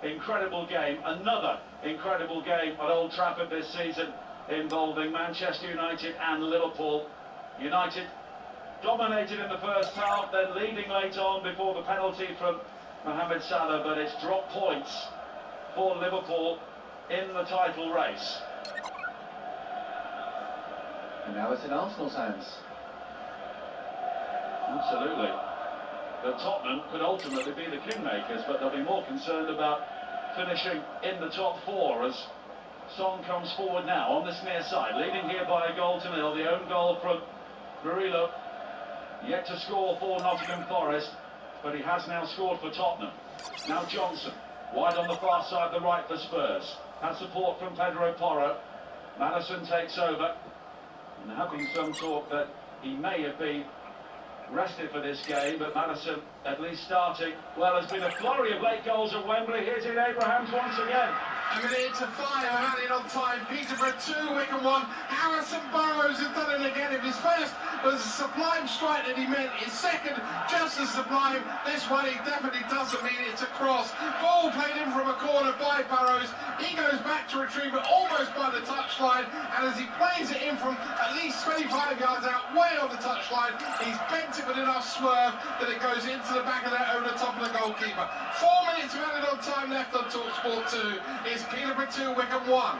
incredible game. Another incredible game at Old Trafford this season involving Manchester United and Liverpool. United dominated in the first half, then leading late on before the penalty from Mohamed Salah, but it's dropped points for Liverpool in the title race. And now it's in Arsenal's hands. Absolutely. But Tottenham could ultimately be the kingmakers, but they'll be more concerned about finishing in the top four as Son comes forward now on this near side, leading here by a goal to nil. The own goal from Murillo, yet to score for Nottingham Forest, but he has now scored for Tottenham. Now Johnson, wide on the far side, the right for Spurs. Has support from Pedro Porro. Maddison takes over. And there have been some talk that he may have been rested for this game, but Maddison at least starting. Well, there's been a flurry of late goals at Wembley. Here's in Abrahams once again. A minute to 5, added on time. Peterborough 2, Wickham 1. Harrison Burrows has done it again. If his first was a sublime strike that he meant, his second just as sublime. This one he definitely doesn't mean it's a cross. Ball played in from a corner by Burrows. He goes back to retrieve it almost by the touchline, and as he plays it in from at least 25 yards out, way on the touchline, he's bent it with enough swerve that it goes into the back of that over the top of the goalkeeper. 4 minutes of added on time left on talkSPORT 2. It's Peterborough 2, Wickham 1.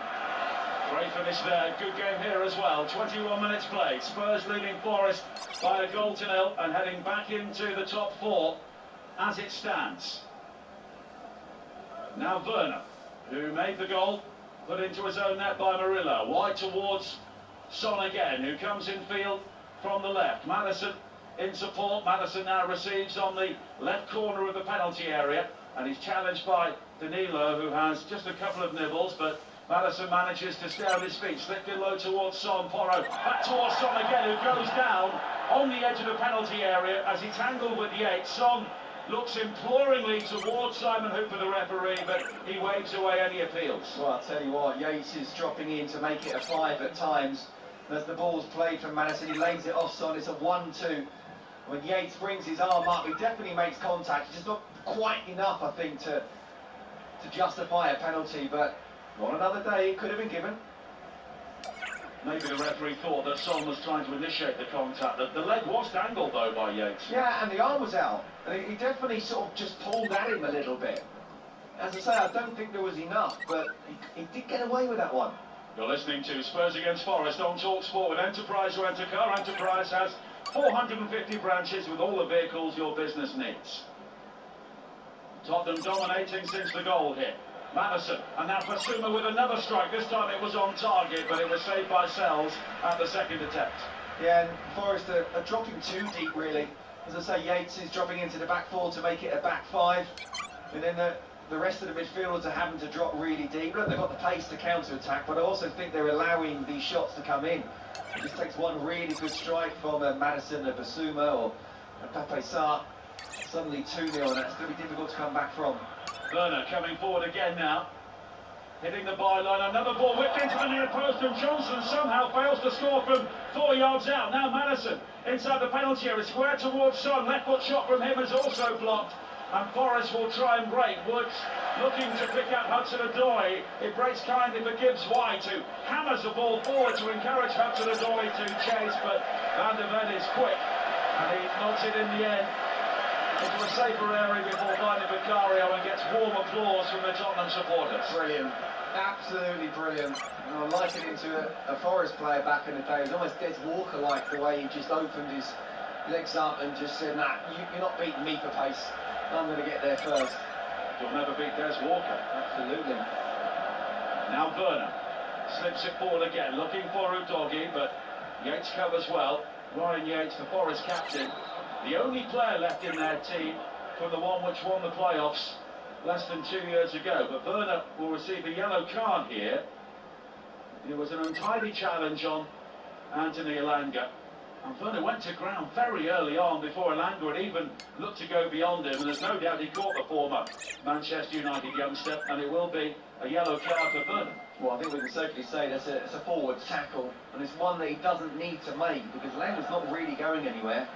Great finish there. Good game here as well. 21 minutes played. Spurs leading Forest by a goal to nil and heading back into the top four as it stands. Now Werner, who made the goal, put into his own net by Murillo. Wide towards Son again, who comes in field from the left. Maddison in support. Maddison now receives on the left corner of the penalty area, and he's challenged by Danilo, who has just a couple of nibbles, but Maddison manages to stay on his feet, slipped in low towards Son. Porro back towards Son again, who goes down on the edge of the penalty area as he tangled with Yates. Son looks imploringly towards Simon Hooper, the referee, but he waves away any appeals. Well, I'll tell you what, Yates is dropping in to make it a 5 at times. As the ball's played from Maddison, he lays it off Son. It's a 1-2. When Yates brings his arm up, he definitely makes contact. It's just not quite enough, I think, to justify a penalty, but on another day it could have been given. Maybe the referee thought that Son was trying to initiate the contact. The leg was dangled though by Yates. Yeah, and the arm was out. And he definitely sort of just pulled at him a little bit. As I say, I don't think there was enough, but he did get away with that one. You're listening to Spurs against Forest on talkSPORT with Enterprise Rent a Car. Enterprise has 450 branches with all the vehicles your business needs. Tottenham dominating since the goal hit. Maddison, and now Basuma with another strike. This time it was on target, but it was saved by Sells at the second attempt. Yeah, and Forest are dropping too deep, really. As I say, Yates is dropping into the back four to make it a back five. And then the rest of the midfielders are having to drop really deep. Look, they've got the pace to counter-attack, but I also think they're allowing these shots to come in. It just takes one really good strike from Maddison, a Basuma, or a Pape Sarr. Suddenly 2-0, and that's going to be difficult to come back from. Werner coming forward again now. Hitting the byline, another ball whipped into the near post, and Johnson somehow fails to score from 4 yards out. Now Maddison inside the penalty area, square towards Son. Left foot shot from him is also blocked, and Forest will try and break. Woods looking to pick up Hudson-Odoi. It breaks kindly for Gibbs-White, who hammers the ball forward to encourage Hudson-Odoi to chase, but Van der Ven is quick, and he knocks it in the end into a safer area before finding Vicario and gets warm applause from the Tottenham supporters. Brilliant. Absolutely brilliant. And I liken him to a Forest player back in the day. It was almost Des Walker-like, the way he just opened his legs up and just said, nah, you're not beating me for pace. I'm going to get there first. You'll never beat Des Walker. Absolutely. Now Werner slips it forward again, looking for Udogie, but Yates covers well. Ryan Yates, the Forest captain, the only player left in their team from the one which won the playoffs less than 2 years ago. But Werner will receive a yellow card here. It was an untidy challenge on Anthony Elanga. And Werner went to ground very early on before Elanga had even looked to go beyond him. And there's no doubt he caught the former Manchester United youngster. And it will be a yellow card for Werner. Well, I think we can safely say it's a forward tackle. And it's one that he doesn't need to make because Elanga's not really going anywhere.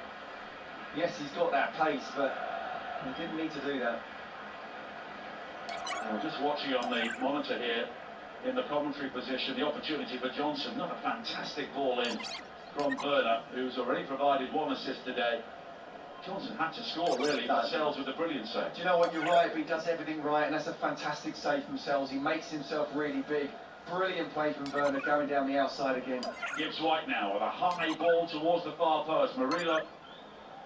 Yes, he's got that pace, but he didn't need to do that. Well, just watching on the monitor here in the commentary position, the opportunity for Johnson. Not a fantastic ball in from Werner, who's already provided one assist today. Johnson had to score, really, but Sells with a brilliant save. Do you know what, you're right, but he does everything right, and that's a fantastic save from Sells. He makes himself really big. Brilliant play from Werner, going down the outside again. Gibbs White now with a high ball towards the far post. Murillo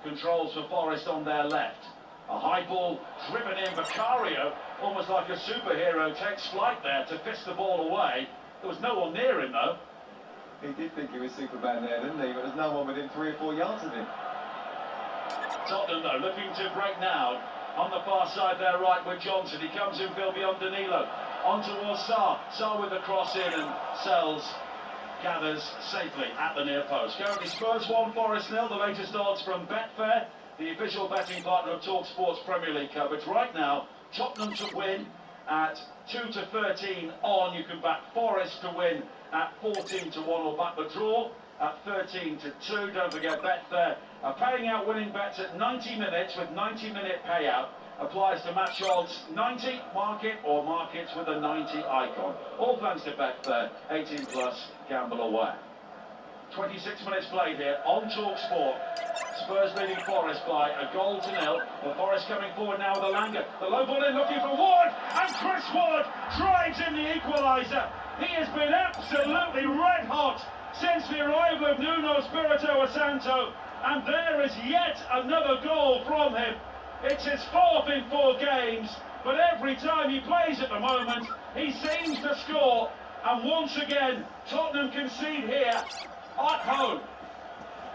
controls for Forest on their left. A high ball driven in. Vicario, almost like a superhero, takes flight there to fist the ball away. There was no one near him, though. He did think he was Superman there, didn't he? But there's no one within 3 or 4 yards of him. Tottenham, though, looking to break now on the far side there, right with Johnson. He comes in, Phil, beyond Danilo. On towards Sarr. Sarr with the cross in, and Sells gathers safely at the near post. Currently Spurs 1, Forest 0. The latest odds from Betfair, the official betting partner of talkSPORT's Premier League coverage. Right now, Tottenham to win at 2 to 13 on. You can back Forest to win at 14 to 1, or back the draw at 13 to 2. Don't forget Betfair are paying out winning bets at 90 minutes with 90-minute payout. Applies to match odds 90, market, or markets with a 90 icon. All thanks to Betfair, 18 plus, gamble away. 26 minutes played here on talkSPORT. Spurs leading Forest by a goal to 0. The Forest coming forward now with Elanga. The low ball in, looking for Ward, and Chris Ward drives in the equaliser. He has been absolutely red hot since the arrival of Nuno Espirito Santo, and there is yet another goal from him. It's his 4th in 4 games, but every time he plays at the moment, he seems to score. And once again, Tottenham concede here at home.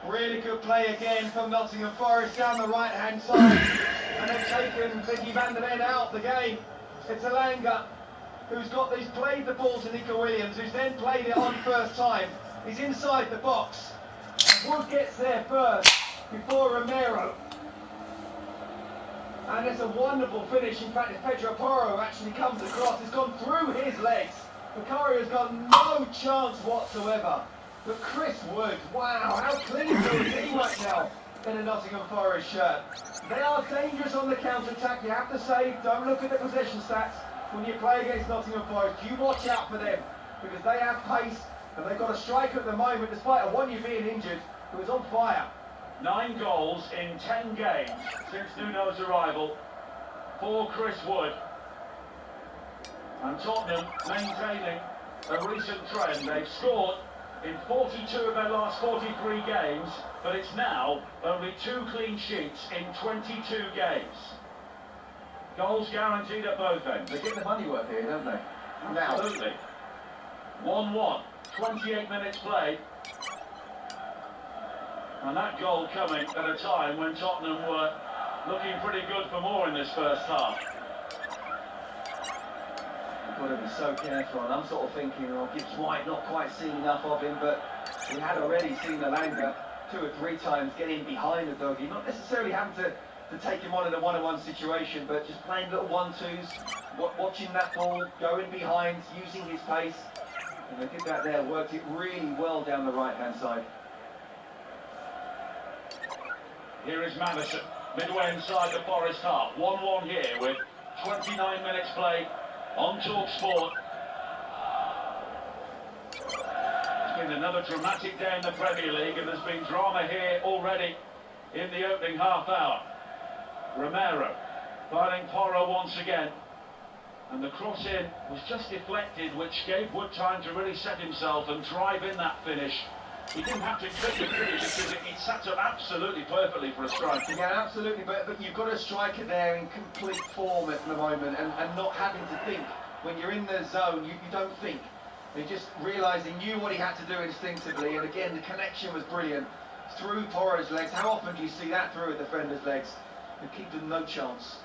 Really good play again from Nottingham Forest down the right-hand side. And they've taken Vicky van der Ven out the game. It's Elanga who's played the ball to Nico Williams, who's then played it on first time. He's inside the box. Wood gets there first before Romero. And it's a wonderful finish. In fact, it's Pedro Porro who actually comes across. It's gone through his legs. Vicario's got no chance whatsoever. But Chris Wood, wow, how clean is he right now in a Nottingham Forest shirt. They are dangerous on the counter-attack. You have to say, don't look at the possession stats when you play against Nottingham Forest. You watch out for them, because they have pace, and they've got a striker at the moment, despite Awoniyi being injured, who is on fire. 9 goals in 10 games since Nuno's arrival for Chris Wood. And Tottenham maintaining a recent trend. They've scored in 42 of their last 43 games, but it's now only 2 clean sheets in 22 games. Goals guaranteed at both ends. They get the money worth here, don't they? Absolutely. 1-1, 28 minutes played. And that goal coming at a time when Tottenham were looking pretty good for more in this first half. You've got to be so careful, and I'm sort of thinking, oh, Gibbs White not quite seen enough of him, but we had already seen Elanga 2 or 3 times get in behind the doggy, not necessarily having to take him on in a one-on-one situation, but just playing little 1-2s, watching that ball, going behind, using his pace, and they did that there, worked it really well down the right-hand side. Here is Madison, midway inside the Forest half. 1-1 here with 29 minutes played on talkSPORT. It's been another dramatic day in the Premier League, and there's been drama here already in the opening half hour. Romero finding Porro once again. And the cross in was just deflected, which gave Wood time to really set himself and drive in that finish. He didn't have to clip it, did he? Because it sat up absolutely perfectly for a strike. Yeah, absolutely, but you've got a striker there in complete form at the moment and not having to think. When you're in the zone, you don't think. He just realised he knew what he had to do instinctively, and again, the connection was brilliant. Through Porro's legs. How often do you see that through a defender's legs? And keep them no chance.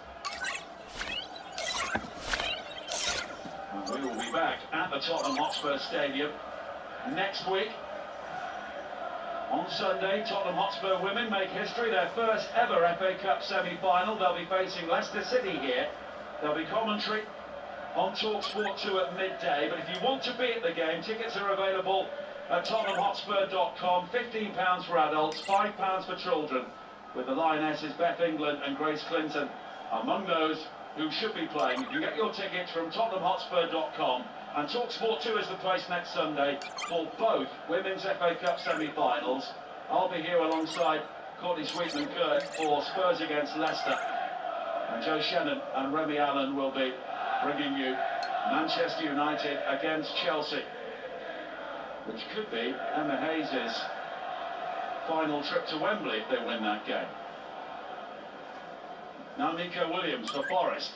We will be back at the Tottenham Hotspur Stadium next week. On Sunday, Tottenham Hotspur women make history, their first ever FA Cup semi-final. They'll be facing Leicester City here. There'll be commentary on talkSPORT 2 at midday. But if you want to be at the game, tickets are available at tottenhamhotspur.com. £15 for adults, £5 for children, with the Lionesses Beth England and Grace Clinton among those who should be playing. You can get your tickets from tottenhamhotspur.com, and talkSPORT 2 is the place next Sunday for both Women's FA Cup semi-finals. I'll be here alongside Courtney Sweetman-Kirk for Spurs against Leicester, and Joe Shannon and Remy Allen will be bringing you Manchester United against Chelsea, which could be Emma Hayes' final trip to Wembley if they win that game. Now Nico Williams for Forest.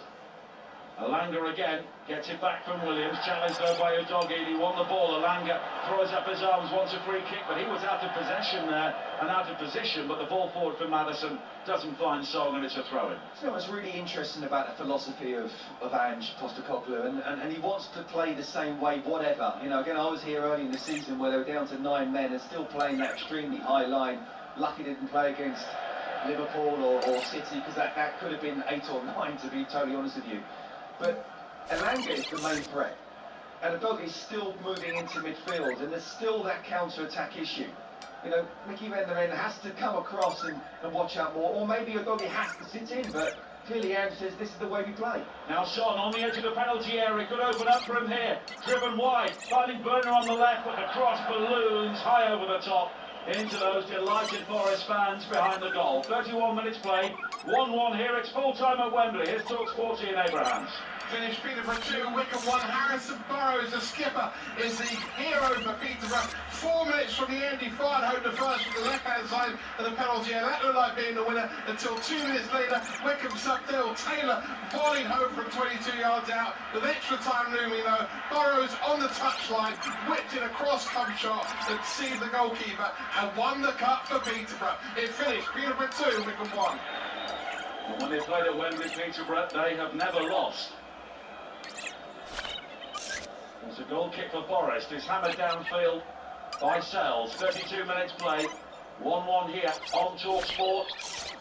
Alanga again, gets it back from Williams, challenged though by Udogie. He won the ball. Alanga throws up his arms, wants a free kick, but he was out of possession there and out of position. But the ball forward for Maddison doesn't find Song, and it's a throw-in. You know what's really interesting about the philosophy of Ange Postecoglou, and he wants to play the same way, whatever. You know, again, I was here early in the season where they were down to 9 men and still playing that extremely high line. Lucky didn't play against Liverpool or City, because that could have been 8 or 9, to be totally honest with you. But Alanga is the main threat, and Udogie is still moving into midfield, and there's still that counter-attack issue. You know, Mickey van der Ven has to come across and watch out more, or maybe Udogie has to sit in, but clearly Ange says this is the way we play. Now Son on the edge of the penalty area, could open up from here, driven wide, finding Burner on the left, but the cross balloons high over the top into those delighted Forest fans behind the goal. 31 minutes played, 1-1 here. It's full time at Wembley. Here's talkSPORT Ian Abrahams. Finished Peterborough 2, Wickham 1. Harrison Burrows, the skipper, is the hero for Peterborough. 4 minutes from the end, he fired home the first from the left-hand side of the penalty, and that looked like being the winner until 2 minutes later. Wickham sucked ill. Taylor volleyed home from 22 yards out. With extra time looming though, Burrows on the touchline, whipped in a cross-come shot that deceived the goalkeeper and won the cup for Peterborough. It finished Peterborough 2, Wickham 1. When they played at Wembley, Peterborough, they have never lost. It's a goal kick for Forest. It's hammered downfield by Sells. 32 minutes played. 1-1 here on talkSPORT.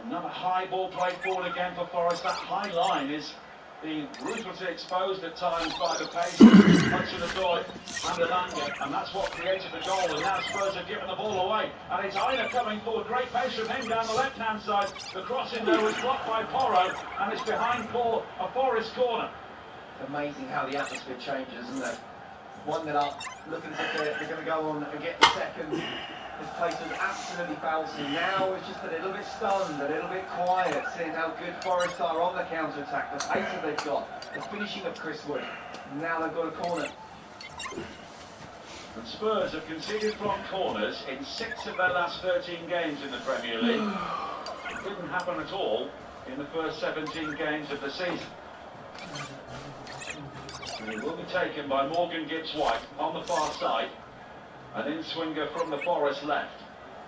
Another high ball played forward again for Forest. That high line is being ruthlessly exposed at times by the pace of Hudson-Odoi and Alanga, and that's what created the goal. And now Spurs have given the ball away, and it's Aina coming forward. Great pace from him down the left-hand side. The crossing though was blocked by Porro, and it's behind for a Forest corner. Amazing how the atmosphere changes, isn't it? 1-0 up, looking as if they're going to go on and get the second. This place was absolutely bouncing. Now it's just a little bit stunned, a little bit quiet, seeing how good Forest are on the counter-attack, the pace that they've got, the finishing of Chris Wood. Now they've got a corner. And Spurs have conceded from corners in 6 of their last 13 games in the Premier League. It didn't happen at all in the first 17 games of the season. And it will be taken by Morgan Gibbs-White on the far side. An in-swinger from the Forest left.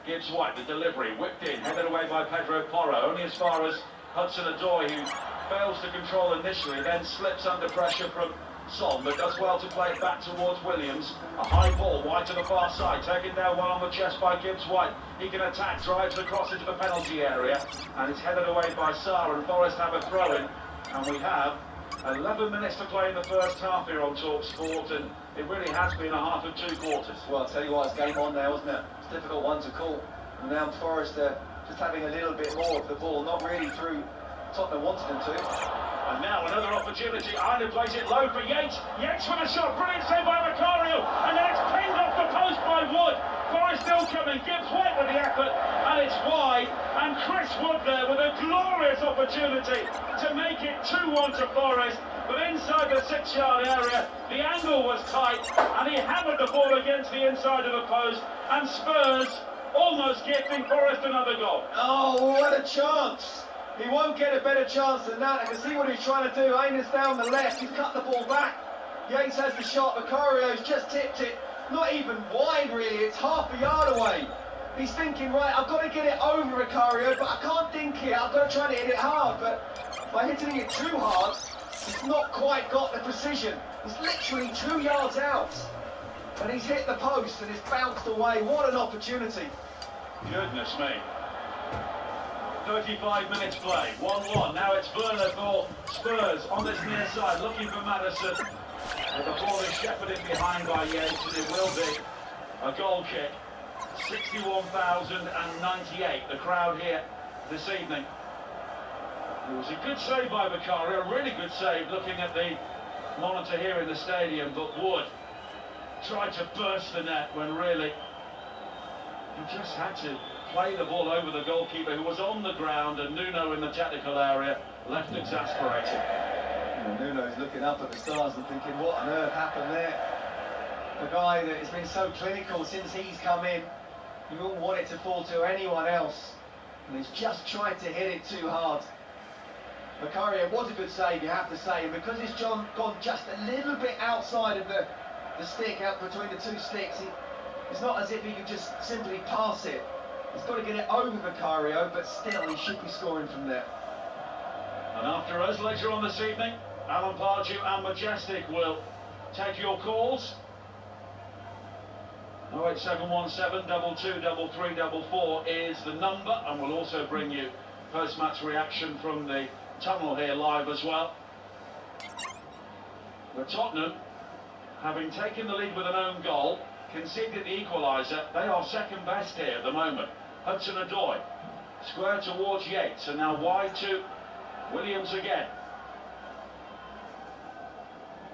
Gibbs-White, the delivery, whipped in, headed away by Pedro Porro, only as far as Hudson-Odoi, who fails to control initially, then slips under pressure from Son, but does well to play it back towards Williams. A high ball, White to the far side, taken down one on the chest by Gibbs-White. He can attack, drives across into the penalty area, and it's headed away by Sarr, and Forest have a throw-in, and we have 11 minutes to play in the first half here on talkSPORT, and it really has been a half of 2 quarters. Well, I'll tell you what, it's game on now, isn't it? It's a difficult one to call. And now Forest just having a little bit more of the ball, not really through Tottenham wanted them to. And now another opportunity. Ireland plays it low for Yates. Yates with a shot, brilliant save by Macario, and then it's pinged off the post by Wood. Forest still coming, Gibbs-White with the effort, and it's wide, and Chris Wood there with a a glorious opportunity to make it 2-1 to Forest, but inside the 6-yard area, the angle was tight, and he hammered the ball against the inside of the post, and Spurs almost gifting Forest another goal. Oh, what a chance! He won't get a better chance than that. I can see what he's trying to do. Ainger's down the left, he's cut the ball back. Yates has the shot, Vicario's just tipped it. Not even wide really, it's half a yard away. He's thinking, right, I've got to get it over Vicario, but I can't dink it. I've got to try to hit it hard, but by hitting it too hard, it's not quite got the precision. It's literally 2 yards out. And he's hit the post and it's bounced away. What an opportunity. Goodness me. 35 minutes play, 1-1. Now it's Werner for Spurs on this near side, looking for Madison. But the ball is shepherded behind by Yates, and it will be a goal kick. 61,098, the crowd here this evening. It was a good save by Vicario, a really good save looking at the monitor here in the stadium, but Wood tried to burst the net when really he just had to play the ball over the goalkeeper who was on the ground, and Nuno in the technical area left exasperated. And Nuno's looking up at the stars and thinking, what on earth happened there? The guy that has been so clinical since he's come in, you wouldn't want it to fall to anyone else. And he's just tried to hit it too hard. Vicario was a good save, you have to say, and because it's gone just a little bit outside of the stick, out between the two sticks, it's not as if he could just simply pass it. He's got to get it over Vicario, but still he should be scoring from there. And after us later on this evening, Alan Pardew and Majestic will take your calls. 08717 223344 is the number, and we'll also bring you post-match reaction from the tunnel here live as well. But Tottenham, having taken the lead with an own goal, conceded the equaliser, they are second best here at the moment. Hudson-Odoi, square towards Yates, and now wide to Williams again.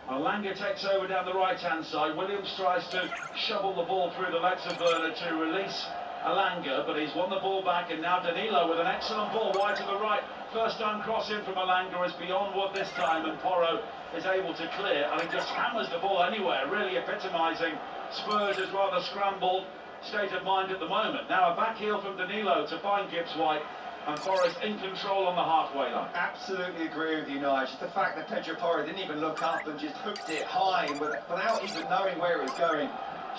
Alanga takes over down the right-hand side. Williams tries to shovel the ball through the legs of Werner to release Alanga, but he's won the ball back, and now Danilo with an excellent ball wide to the right. First time cross in from Alanga is beyond Wood this time, and Porro is able to clear, and he just hammers the ball anywhere, really epitomising Spurs' rather scrambled state of mind at the moment. Now a back heel from Danilo to find Gibbs-White, and Forest in control on the halfway line. Absolutely agree with you, Nigel. Just the fact that Pedro Porro didn't even look up and just hooked it high without even knowing where it was going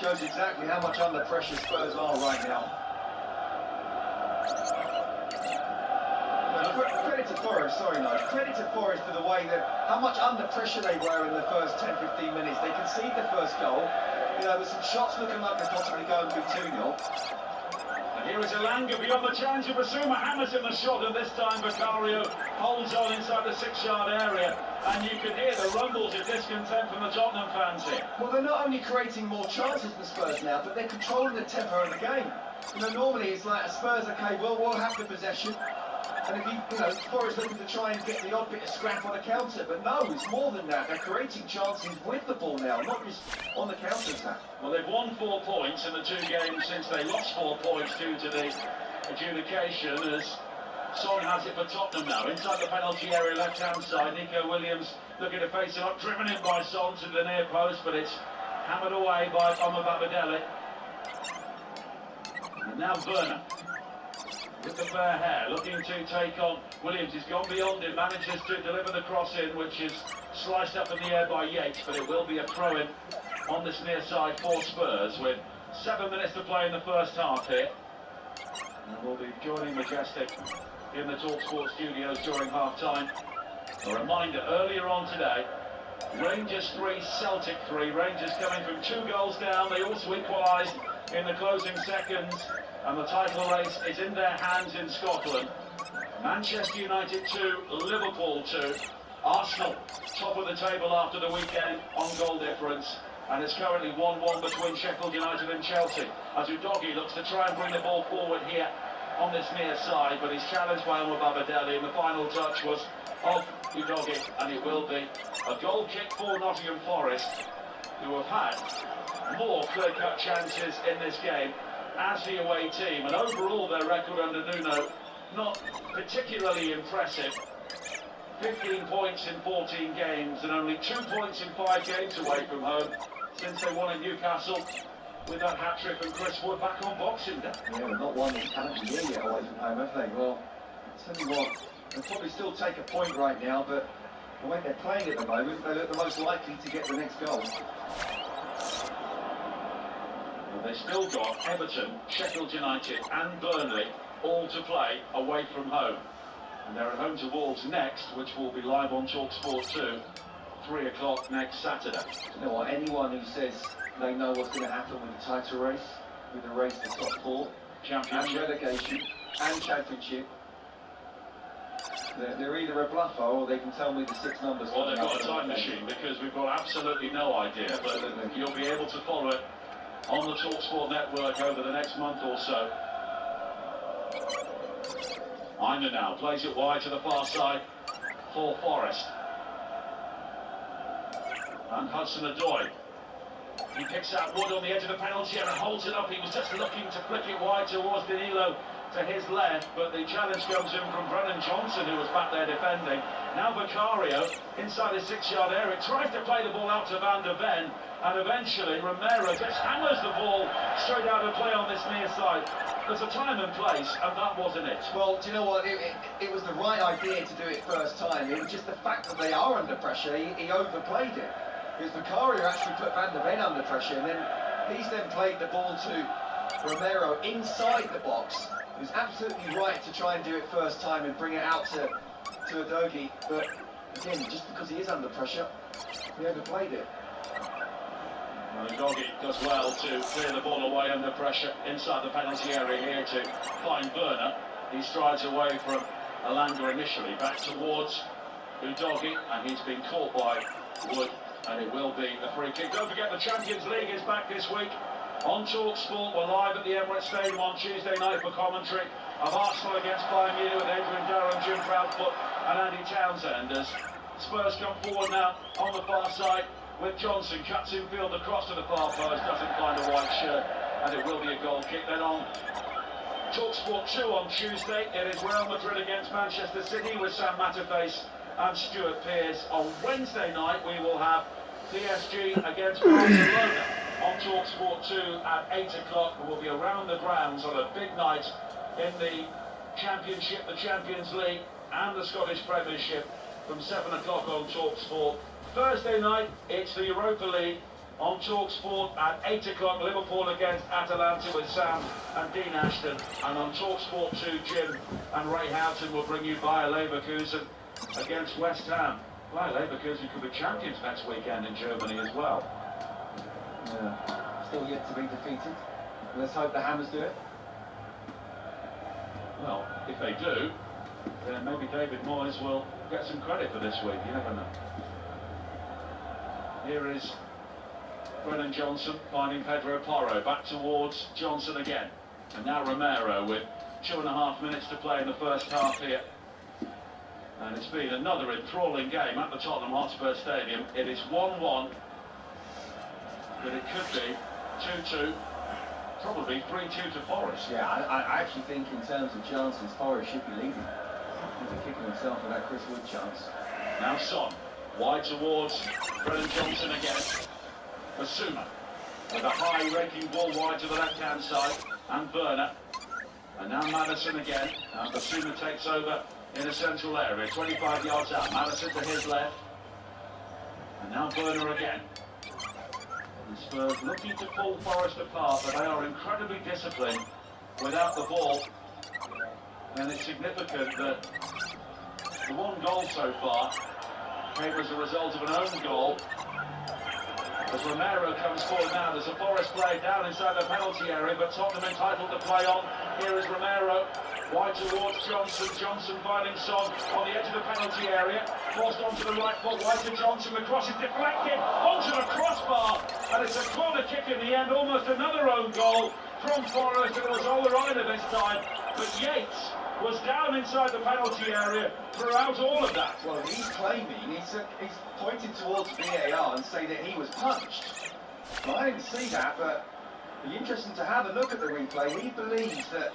shows exactly how much under pressure Spurs are right now. Credit to Forest, sorry Nigel, credit to Forest for the way that, how much under pressure they were in the first 10-15 minutes. They conceded the first goal. You know, there's some shots looking like they're possibly going to be 2-0. Here is Alanga beyond the challenge of Basuma, hammers in the shot, and this time Vicario holds on inside the 6-yard area, and you can hear the rumbles of discontent from the Tottenham fans here. Well, they're not only creating more chances than Spurs now, but they're controlling the tempo of the game. You know, normally it's like Spurs, okay, well, we'll have the possession, and if Forest looking to try and get the odd bit of scrap on a counter, but no, it's more than that. They're creating chances with the ball now, not just on the counter-attack. Well, they've won 4 points in the 2 games since they lost 4 points due to the adjudication, as Son has it for Tottenham now. Inside the penalty area, left-hand side, Nico Williams looking to face it up, driven in by Son to the near post, but it's hammered away by Babadeli. And now Werner with the fair hair, looking to take on Williams. He's gone beyond it, manages to deliver the cross in, which is sliced up in the air by Yates, but it will be a throw-in on this near side for Spurs, with 7 minutes to play in the first half here. And we'll be joining Majestic in the talkSPORT studios during half-time. A reminder, earlier on today, Rangers 3, Celtic 3. Rangers coming from 2 goals down. They also equalised in the closing seconds, and the title race is in their hands in Scotland. Manchester United 2, Liverpool 2. Arsenal top of the table after the weekend on goal difference, and it's currently 1-1 between Sheffield United and Chelsea. As Udogie looks to try and bring the ball forward here on this near side, but he's challenged by Babadeli, and the final touch was of Udogie, and it will be a goal kick for Nottingham Forest, who have had more clear-cut chances in this game as the away team, and overall their record under Nuno not particularly impressive. 15 points in 14 games and only 2 points in 5 games away from home since they won at Newcastle with that hat-trick from Chris Wood back on Boxing Day. Yeah, they've not won this calendar year yet away from home, have they? Well, I'll tell you what, they'll probably still take a point right now, but the way they're playing at the moment, they look the most likely to get the next goal. Well, they've still got Everton, Sheffield United and Burnley all to play away from home. And they're at home to Wolves next, which will be live on talkSPORT 2, 3 o'clock next Saturday. You know what, anyone who says they know what's going to happen with the title race, with the race to top 4, Championship, and relegation, and Championship, they're either a bluffer or they can tell me the 6 numbers. Well, they've got a time machine because we've got absolutely no idea, but you'll be able to follow it on the talkSPORT network over the next month or so. Eimer now plays it wide to the far side for Forest. And Hudson-Odoi. He picks out Wood on the edge of the penalty area and holds it up. He was just looking to flick it wide towards Danilo to his left, but the challenge comes in from Brennan Johnson, who was back there defending. Now Vicario inside the 6-yard area tries to play the ball out to Van der Ven, and eventually Romero just hammers the ball straight out of play on this near side. There's a time and place, and that wasn't it. Well, do you know what? It was the right idea to do it first time. It was just the fact that they are under pressure. He overplayed it. Because Vicario actually put Van der Ven under pressure, and then he's then played the ball to Romero inside the box. He was absolutely right to try and do it first time and bring it out to Udogie. But again, just because he is under pressure, he overplayed it. Well, Udogie does well to clear the ball away under pressure inside the penalty area here to find Werner. He strides away from Elanga initially, back towards Udogie, and he's been caught by Wood, and it will be a free kick. Don't forget the Champions League is back this week on talkSPORT. We're live at the Emirates Stadium on Tuesday night for commentary of Arsenal against Bayern Munich with Adrian Durham, Jim Proudfoot and Andy Townsend. As Spurs come forward now on the far side with Johnson, cuts infield across to the far post, doesn't find a white shirt, and it will be a goal kick. Then on talkSPORT 2 on Tuesday, it is Real Madrid against Manchester City with Sam Matterface and Stuart Pearce. On Wednesday night we will have PSG against Barcelona on talkSPORT 2 at 8 o'clock. We'll be around the grounds on a big night in the Championship, the Champions League and the Scottish Premiership from 7 o'clock on talkSPORT. Thursday night it's the Europa League on talkSPORT at 8 o'clock. Liverpool against Atalanta with Sam and Dean Ashton. And on talkSPORT 2, Jim and Ray Houghton will bring you Bayer Leverkusen against West Ham. Bayer Leverkusen could be champions next weekend in Germany as well. Yeah, still yet to be defeated. Let's hope the Hammers do it. Well, if they do, then maybe David Moyes will get some credit for this week. You never know. Here is Brennan Johnson finding Pedro Porro. Back towards Johnson again. And now Romero with 2.5 minutes to play in the first half here. And it's been another enthralling game at the Tottenham Hotspur Stadium. It is 1-1, but it could be 2-2, probably 3-2 to Forest. Yeah, I actually think in terms of chances, Forest should be leading. He's kicking himself for that Chris Wood chance. Now Son, wide towards Brennan Johnson again. Basuma with a high raking ball wide to the left-hand side, and Werner. And now Maddison again, and Basuma takes over in a central area, 25 yards out. Maddison to his left. And now Werner again. And Spurs looking to pull Forest apart, but they are incredibly disciplined without the ball. And it's significant that the one goal so far came as a result of an own goal. As Romero comes forward now, there's a Forest play down inside the penalty area, but Tottenham entitled to play on. Here is Romero, wide towards Johnson. Johnson finding Son on the edge of the penalty area. Forced onto the right foot, wide to Johnson. The cross is deflected onto the crossbar, and it's a corner kick in the end. Almost another own goal from Forest. It was Olorina this time, but Yates was down inside the penalty area throughout all of that. Well, he's claiming, he's pointing towards VAR and saying that he was punched. Well, I didn't see that, but it'd be interesting to have a look at the replay. He believes that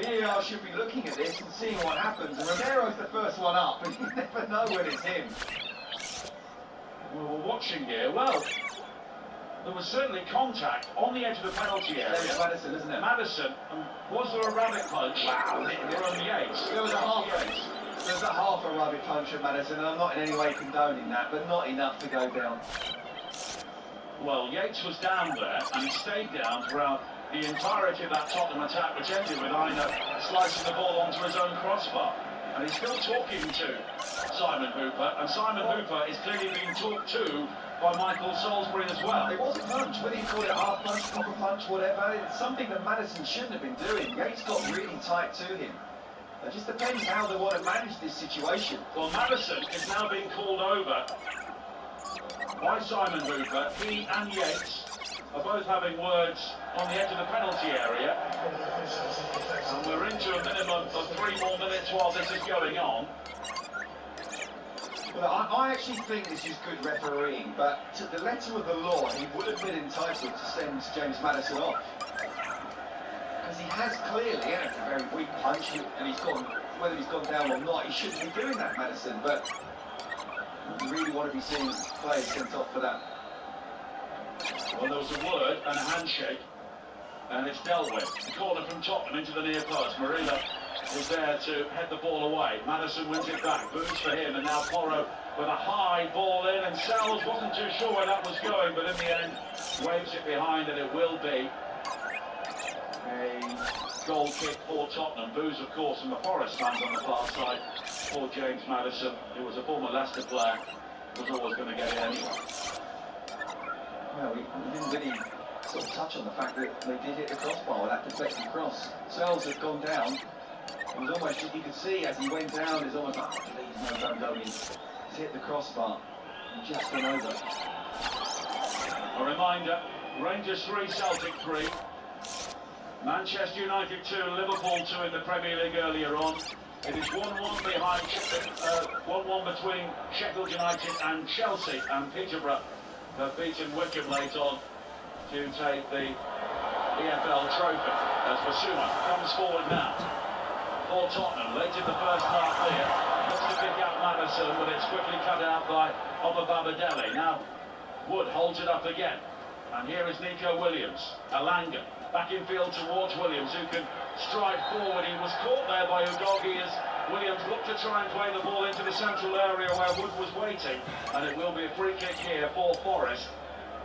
VAR should be looking at this and seeing what happens. And Romero's the first one up, and you never know when it's him. Well, we're watching here. Well, there was certainly contact on the edge of the penalty area. It's Maddison, isn't it? Maddison. Was there a rabbit punch? Wow. From Yates. There was a half a rabbit punch from Maddison, and I'm not in any way condoning that, but not enough to go down. Well, Yates was down there, and he stayed down throughout the entirety of that Tottenham attack, which ended with Aina slicing the ball onto his own crossbar. And he's still talking to Simon Hooper, and Simon Hooper is clearly being talked to by Michael Salisbury as well. It was a punch, whether you call it a half punch, proper punch, whatever. It's something that Maddison shouldn't have been doing. Yates got really tight to him. It just depends how they want to manage this situation. Well, Maddison is now being called over by Simon Hooper. He and Yates are both having words on the edge of the penalty area. And we're into a minimum of 3 more minutes while this is going on. Well, I actually think this is good refereeing, but to the letter of the law, he would have been entitled to send James Maddison off. Because he has clearly had a very weak punch, and he's gone, whether he's gone down or not, he shouldn't be doing that, Maddison, but you really want to be seeing players sent off for that. Well, there was a word and a handshake, and it's dealt with. The corner from Tottenham into the near post. Marilla is there to head the ball away. Maddison wins it back, boots for him, and now Porro with a high ball in, and Sells wasn't too sure where that was going, but in the end waves it behind, and it will be a goal kick for Tottenham. Boos, of course, from the Forest fans on the far side for James Maddison, who was a former Leicester player, was always going to get it anyway. Well, we didn't really sort of touch on the fact that they did hit the crossbar with that deflected cross. Sells had gone down. It was almost, you could see as he went down, it's almost like, oh, please, no, don't go in. He's hit the crossbar and just gone over. A reminder, Rangers 3, Celtic 3. Manchester United 2, Liverpool 2 in the Premier League earlier on. It is 1-1 behind, 1-1 between Sheffield United and Chelsea, and Peterborough have beaten Wycombe late on to take the EFL trophy as Basuma comes forward now for Tottenham late in the first half here. Looks to pick out Maddison, but it's quickly cut out by Omababadele. Now Wood holds it up again, and here is Nico Williams. Alanga back in field towards Williams, who can stride forward. He was caught there by Udogie as Williams looked to try and play the ball into the central area where Wood was waiting, and it will be a free kick here for Forest,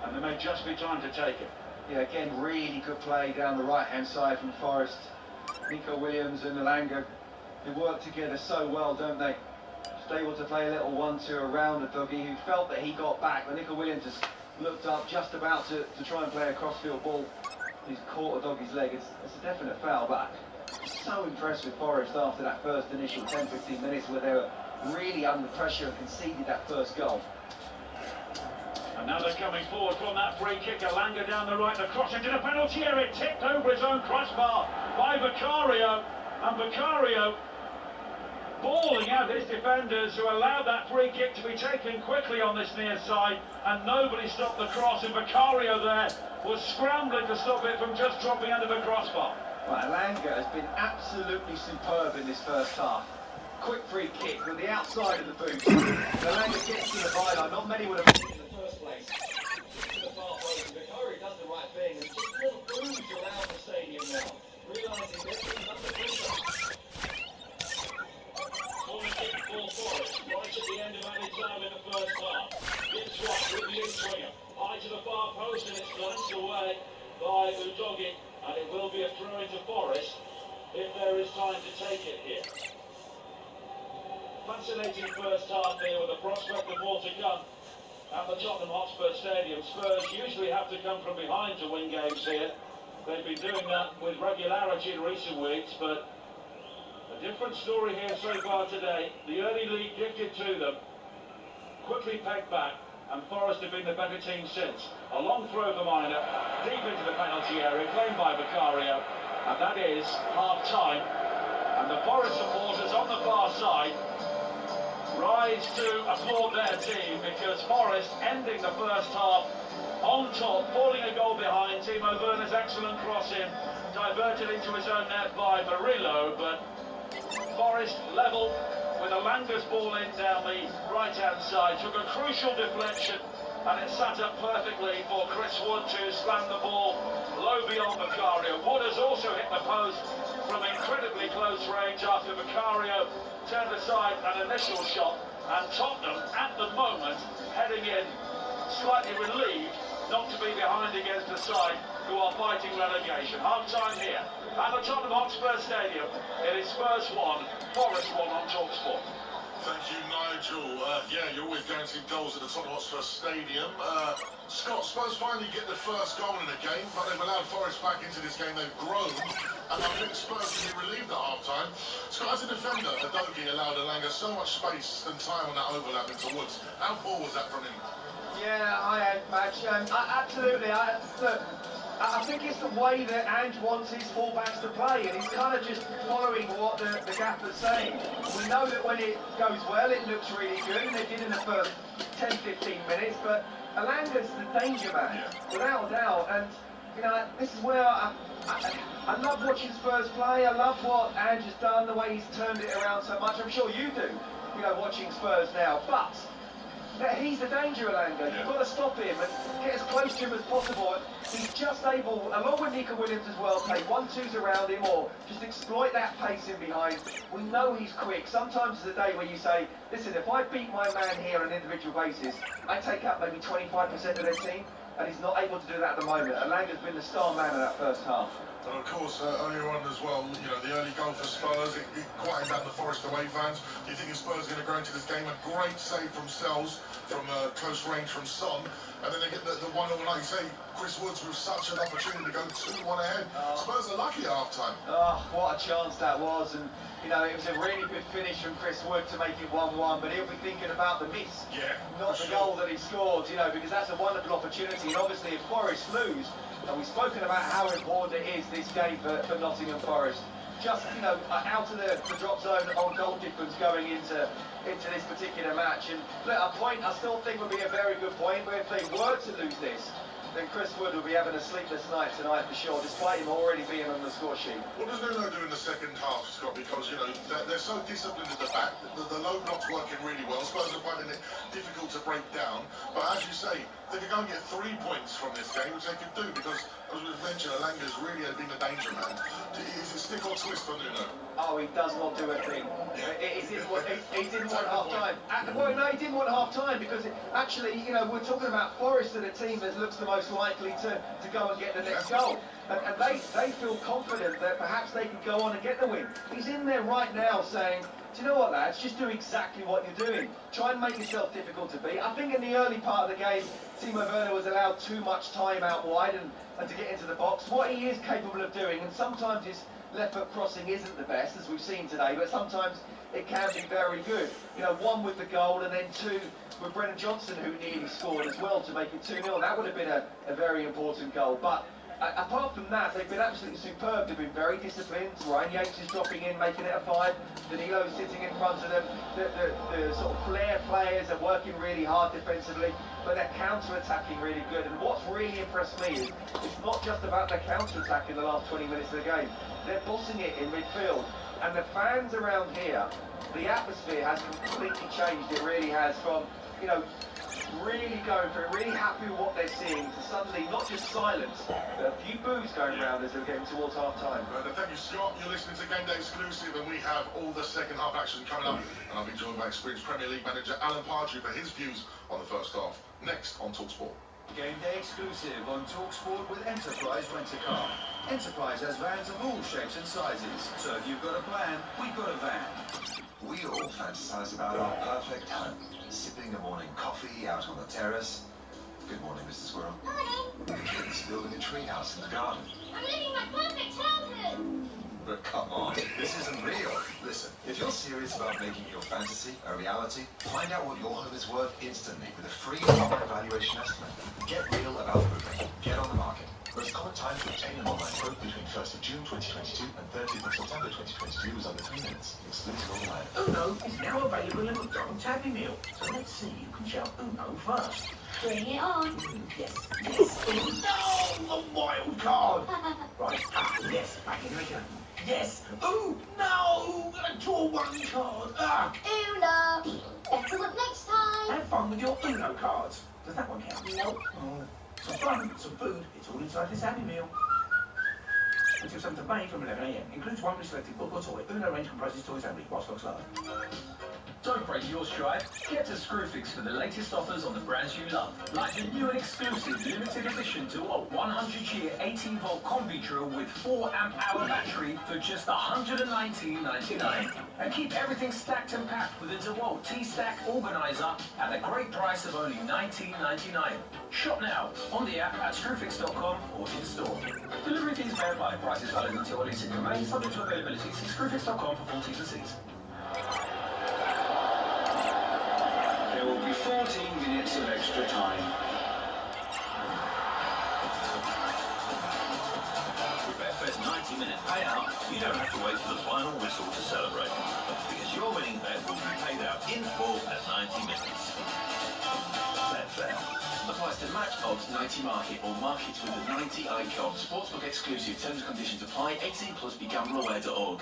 and there may just be time to take it. Yeah, again, really good play down the right-hand side from Forest. Nico Williams and Alanga, they work together so well, don't they? Just able to play a little 1-2 around Udogie, who felt that he got back, but Nico Williams just looked up just about to try and play a crossfield ball. He's caught Udogie's leg. It's a definite foul, but so impressed with Forest after that first initial 10-15 minutes where they were really under pressure and conceded that first goal. And now they're coming forward from that free kick. Alanga down the right, the cross into the penalty area, tipped over his own crossbar by Vicario, and Vicario bawling out his defenders who allowed that free kick to be taken quickly on this near side, and nobody stopped the cross, and Vicario there was scrambling to stop it from just dropping under the crossbar. Well, Alanga has been absolutely superb in this first half. Quick free kick with the outside of the boot. Alanga gets to the byline, not many would have been in the first place. To the far post, and Vicario does the right thing and just sort of moves around the stadium now, realising this is under pressure. For Forest, right at the end of added time in the first half. Gibbs White with the in-swinger. High to the far post, and it's glanced away by Udogie, and it will be a throw into Forest if there is time to take it here. Fascinating first half here with the prospect of more to come at the Tottenham Hotspur Stadium. Spurs usually have to come from behind to win games here. They've been doing that with regularity in recent weeks, but a different story here so far today. The early lead gifted to them, quickly pegged back, and Forest have been the better team since. A long throw for Miner, deep into the penalty area, claimed by Vicario, and that is half-time. And the Forest supporters on the far side rise to applaud their team, because Forest ending the first half on top, falling a goal behind. Timo Werner's excellent cross in diverted into his own net by Murillo, but Forest level with Alanga's ball in down the right-hand side. Took a crucial deflection and it sat up perfectly for Chris Wood to slam the ball low beyond Vicario. Wood has also hit the post from incredibly close range after Vicario turned aside an initial shot, and Tottenham at the moment heading in slightly relieved not to be behind against a side who are fighting relegation. Half-time here at the Tottenham Hotspur Stadium. It is Spurs 1, Forest 1 on talkSPORT. Thank you, Nigel. Yeah, you're always guaranteed goals at the Tottenham Hotspur Stadium. Scott, Spurs finally get the first goal in the game, but they've allowed Forest back into this game. They've grown, and I think Spurs can be relieved at half-time. Scott, as a defender, Adogi allowed Alanga so much space and time on that overlap into Woods. How poor was that from him? Yeah, I had match. Absolutely. Look, I think it's the way that Ange wants his fullbacks to play, and he's kind of just following what the gaffer's saying. We know that when it goes well, it looks really good, and they did in the first 10-15 minutes, but Alanga's the danger man, without a doubt. And, you know, this is where I love watching Spurs play. I love what Ange has done, the way he's turned it around so much. I'm sure you do, you know, watching Spurs now. But he's the danger, Alanga. You've got to stop him and get as close to him as possible. He's just able, along with Nico Williams as well, play 1-2s around him or just exploit that pace in behind. We know he's quick. Sometimes there's a day where you say, listen, if I beat my man here on an individual basis, I take out maybe 25% of their team, and he's not able to do that at the moment. Alanga's been the star man of that first half. And of course, earlier on as well, you know, the early goal for Spurs, it quieted down the Forest away fans. Do you think Spurs are going to grow into this game? A great save from Sells, from close range from Son, and then they get the 1-0, like you say, Chris Woods with such an opportunity to go 2-1 ahead. Spurs are lucky at half-time. Oh, what a chance that was, and, you know, it was a really good finish from Chris Wood to make it 1-1, but he'll be thinking about the miss, not the goal that he scored, you know, because that's a wonderful opportunity, and obviously if Forest lose, and we've spoken about how important it is, this game for Nottingham Forest. Just, you know, out of the drop zone on goal difference going into this particular match. And look, a point I still think would be a very good point, but if they were to lose this, then Chris Wood will be having a sleepless night tonight for sure, despite him already being on the score sheet. What does Nuno do in the second half, Scott? Because, you know, they're so disciplined at the back, the low block's working really well. Spurs are finding it difficult to break down. But as you say, they could go and get 3 points from this game, which they could do, because, as we've mentioned, Alanga's really been a danger man. Is it stick or twist for Nuno? Oh, he does not do a thing. He didn't want half-time. Well, no, he didn't want half-time because, actually, you know, we're talking about Forest are the team that looks the most likely to go and get the next goal. And they feel confident that perhaps they can go on and get the win. He's in there right now saying, do you know what, lads, just do exactly what you're doing. Try and make yourself difficult to beat. I think in the early part of the game, Timo Werner was allowed too much time out wide and to get into the box. What he is capable of doing, and sometimes his left foot crossing isn't the best, as we've seen today, but sometimes it can be very good. You know, 1 with the goal, and then 2 with Brennan Johnson, who nearly scored as well to make it 2-0. That would have been a very important goal. But apart from that, they've been absolutely superb. They've been very disciplined. Ryan Yates is dropping in, making it a 5. Danilo's sitting in front of them. The sort of flair players are working really hard defensively, but they're counter-attacking really good. And what's really impressed me is it's not just about their counter-attack in the last 20 minutes of the game. They're bossing it in midfield. And the fans around here, the atmosphere has completely changed. It really has, from, you know, really going for it, really happy with what they're seeing, to suddenly not just silence, but a few boos going around as they're getting towards half-time. Thank you, Scott. You're listening to Game Day Exclusive, and we have all the second half action coming up. And I'll be joined by experienced Premier League manager Alan Partridge for his views on the first half. Next on talkSPORT. Game Day Exclusive on talkSPORT with Enterprise Rent-A-Car. Enterprise has vans of all shapes and sizes, so if you've got a plan, we've got a van. We all fantasize about our perfect home, sipping a morning coffee out on the terrace. Good morning, Mr. Squirrel. Morning. The kids building a treehouse in the garden. I'm living my perfect childhood. But come on, this isn't real. Listen, if you're serious about making your fantasy a reality, find out what your home is worth instantly with a free online valuation estimate. Get real about moving. Get on the market. Most common time to obtain an online quote between 1st of June 2022 and 30th of September 2022 was under 3 minutes, exclusive online. Uno is now available in McDonald's Happy Meal. So let's see who can shout Uno first. Bring it on. Yes, yes. Oh, no! The wild card! Right, yes, back in the game. Yes. Oh, no! I draw one card. Uno. Better luck next time. Have fun with your Uno cards. Does that one count? Nope. Oh, some fun, some food. It's all inside this Happy Meal. Until 7th of May from 11 AM. Includes one pre-selected book or toy. Uno range comprises toys only, while stocks last. Don't break your stride. Get to Screwfix for the latest offers on the brands you love. Like the new and exclusive limited edition DeWalt 100-year 18-volt combi drill with 4 amp-hour battery for just $119.99. And keep everything stacked and packed with a DeWalt T-Stack organizer at a great price of only $19.99. Shop now on the app at screwfix.com or in store. Delivery fees may apply. Prices valid until release in May, subject to availability. See screwfix.com for full T's and C's. There will be 14 minutes of extra time. With Betfair's 90-minute payout, you don't have to wait for the final whistle to celebrate. Because your winning bet will be paid out in full at 90 minutes. Betfair. Applies to match odds 90 market or markets with a 90 icon. Sportsbook exclusive. Terms and conditions apply. 18 plus. BeGambleAware.org.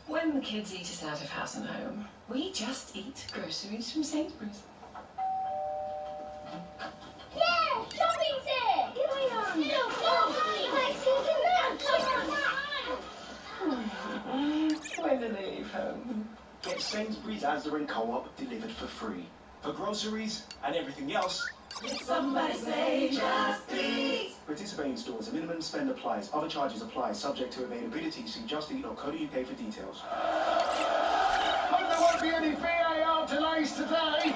When the kids eat us out of house and home, we just eat groceries from Sainsbury's. Yeah, shopping's here. Get away on. When do they leave home? Get Sainsbury's, Asda and Co-op delivered for free. For groceries and everything else, Somebody say just please. participating stores, a minimum spend applies. Other charges apply, subject to availability. See justeat.co.uk for details. Hope there won't be any VAR delays today.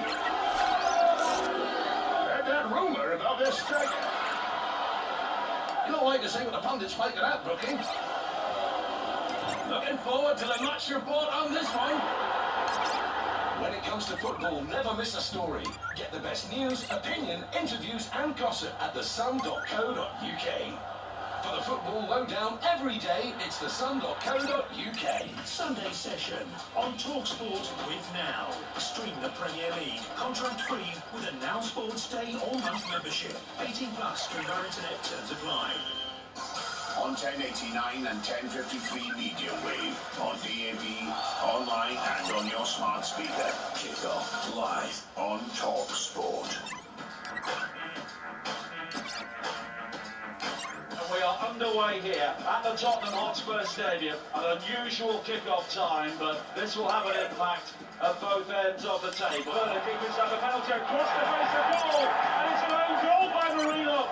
Heard that rumour about this strike. Can't wait to see what the pundits make of that booking. Looking forward to the match report on this one. When it comes to football, never miss a story. Get the best news, opinion, interviews and gossip at thesun.co.uk. For the football lowdown every day, it's thesun.co.uk. Sunday session on talkSPORT with Now. Stream the Premier League, contract free with a Now Sports Day all-month membership. 18 plus, stream our internet, terms apply. On 1089 and 1053 medium wave, on DAB, online and on your smart speaker. Kick off live on talkSPORT. And we are underway here at the Tottenham Hotspur Stadium. An unusual kick-off time, but this will have an impact at both ends of the table. The keeper's done the penalty across the face of goal, and it's an own goal by Marino.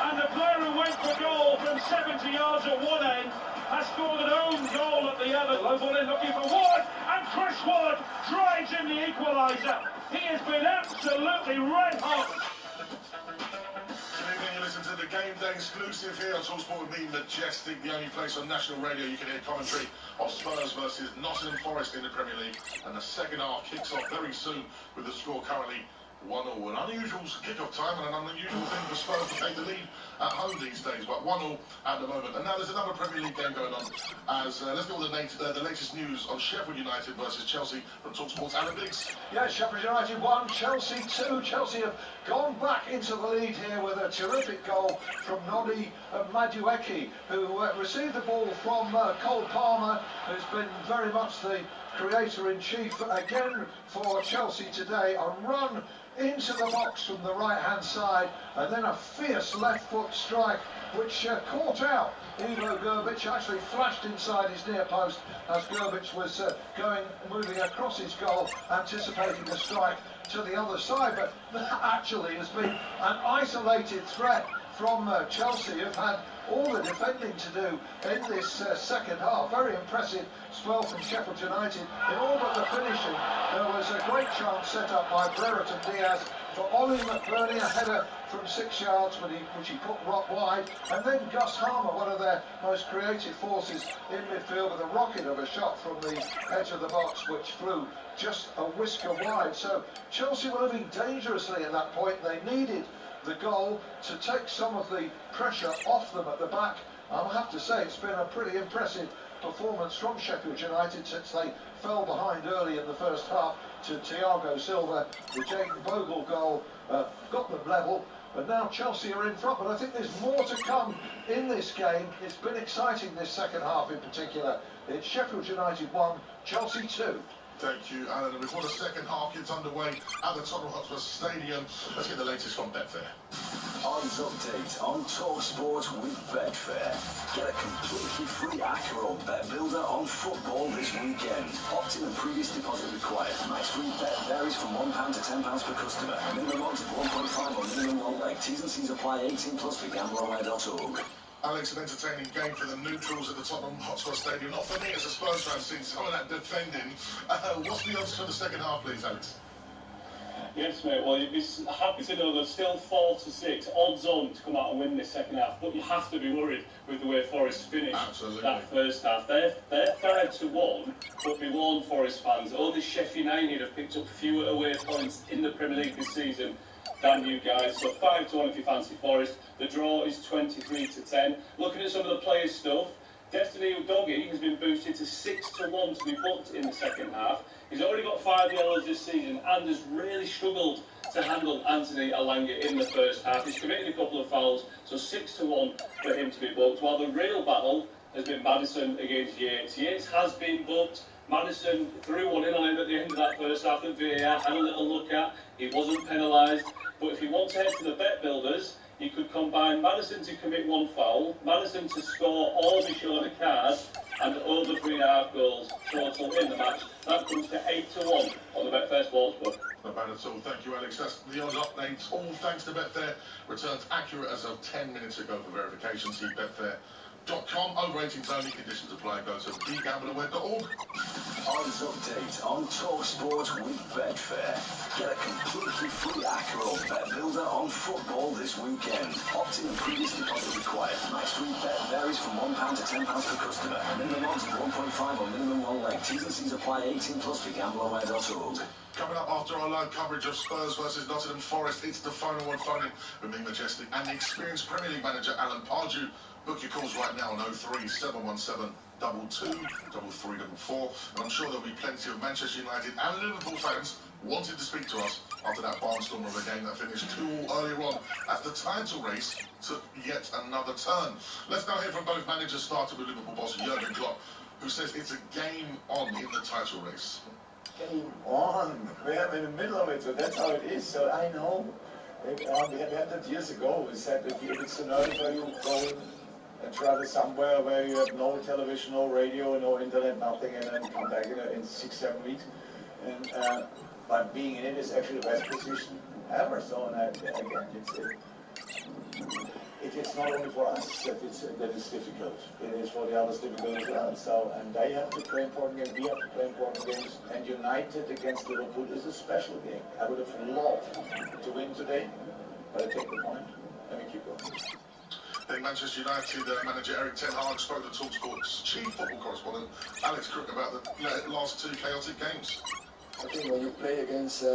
And the player who went for goal from 70 yards at one end has scored an own goal at the other. Low ball in looking for Ward, and Chris Ward drives in the equaliser. He has been absolutely red hot. Good evening, you listen to the Game Day exclusive here on talkSPORT with me, Majestic, the only place on national radio you can hear commentary of Spurs versus Nottingham Forest in the Premier League. And the second half kicks off very soon with the score currently 1-0. An unusual kick-off time and an unusual thing for Spurs to take the lead at home these days, but 1-0 at the moment. And now there's another Premier League game going on. As let's get all the latest news on Sheffield United versus Chelsea from talkSPORT's Alan Biggs. Yeah, Sheffield United 1, Chelsea 2. Chelsea have gone back into the lead here with a terrific goal from Noni Madueke, who received the ball from Cole Palmer, who's been very much the creator-in-chief again for Chelsea today. A run into the box from the right-hand side, and then a fierce left-foot strike which caught out Ivo Grbić, actually flashed inside his near post as Grbić was moving across his goal, anticipating a strike to the other side. But that actually has been an isolated threat from Chelsea, who've had all the defending to do in this second half. Very impressive spell from Sheffield United. In all but the finishing, there was a great chance set up by Brereton Diaz for Ollie McBurney, a header from 6 yards which he put wide, and then Gus Harmer, one of their most creative forces in midfield, with a rocket of a shot from the edge of the box which flew just a whisker wide. So Chelsea were living dangerously at that point. They needed the goal to take some of the pressure off them at the back. I have to say it's been a pretty impressive performance from Sheffield United since they fell behind early in the first half to Thiago Silva. The Jaden Bogle goal got them level, and now Chelsea are in front, but I think there's more to come in this game. It's been exciting, this second half in particular. It's Sheffield United 1, Chelsea 2. Thank you, Alan. And before the second half gets underway at the Tottenham Hotspur Stadium, let's get the latest from Betfair. Odds update on talkSPORT with Betfair. Get a completely free Acro bet builder on football this weekend. Opt-in and previous deposit required. Max free bet varies from £1 to £10 per customer. Minimum odds of 1.5 on minimum one leg. T's and C's apply. 18 plus for gambleaware.org. Alex, an entertaining game for the neutrals at the Tottenham Hotspur Stadium. Not for me as a Spurs fan, seeing some of that defending. What's the odds for the second half, please, Alex? Yes, mate. Well, you'd be happy to know there's still 4 to 6 odds on to come out and win this second half. But you have to be worried with the way Forest finished that first half. They're 5 to 1, but be warned, Forest fans. Only Sheffield United have picked up fewer away points in the Premier League this season than you guys. So 5 to 1 if you fancy Forest. The draw is 23 to 10. Looking at some of the players' stuff, Destiny Udogie has been boosted to 6 to 1 to be booked in the second half. He's already got 5 yellows this season and has really struggled to handle Anthony Elanga in the first half. He's committed a couple of fouls, so 6 to 1 for him to be booked. While the real battle has been Maddison against Yates. Yates has been booked. Maddison threw one in on him at the end of that first half that VAR had a little look at. He wasn't penalised. But if you want to head to the bet builders, you could combine Maddison to commit 1 foul, Maddison to score or be shown a card, and over 3.5 goals total in the match. That comes to 8 to 1 on the Betfair Sportsbook. Not bad at all. Thank you, Alex. That's the odds updates. All thanks to Betfair. Returns accurate as of 10 minutes ago for verification. See Betfair.com. Over 18s only. Conditions apply. Go to begambleaware.org. Odds update on talkSPORT with Betfair. Get a completely free Acro bet builder on football this weekend. Opt-in and previous deposit required. Max free bet varies from £1 to £10 per customer. Minimum odds of 1.5 on minimum one leg. T's and C's apply. 18 plus for gambleaware.org. Coming up after our live coverage of Spurs versus Nottingham Forest, it's the final one phoning with me, Majestic, and the experienced Premier League manager Alan Pardew. Book your calls right now on 03717 223344, and I'm sure there'll be plenty of Manchester United and Liverpool fans wanting to speak to us after that barnstorm of a game that finished 2-2 earlier on as the title race took yet another turn. Let's now hear from both managers, starting with Liverpool boss Jurgen Klopp, who says it's a game on in the title race. Game on. We're in the middle of it, so that's how it is. So I know. We had that years ago. We said if it's an early for you, go and travel somewhere where you have no television, no radio, no internet, nothing, and then come back in 6-7 weeks. And but being in it is actually the best position ever. So and again, it's not only for us that it's difficult. It is for the others difficult as well. So and they have to play important games. We have to play important games. And United against Liverpool is a special game. I would have loved to win today, but I take the point. Let me keep going. I think Manchester United manager Eric Ten Hag spoke to talkSPORT's chief football correspondent Alex Crook about the last 2 chaotic games. I think when you play against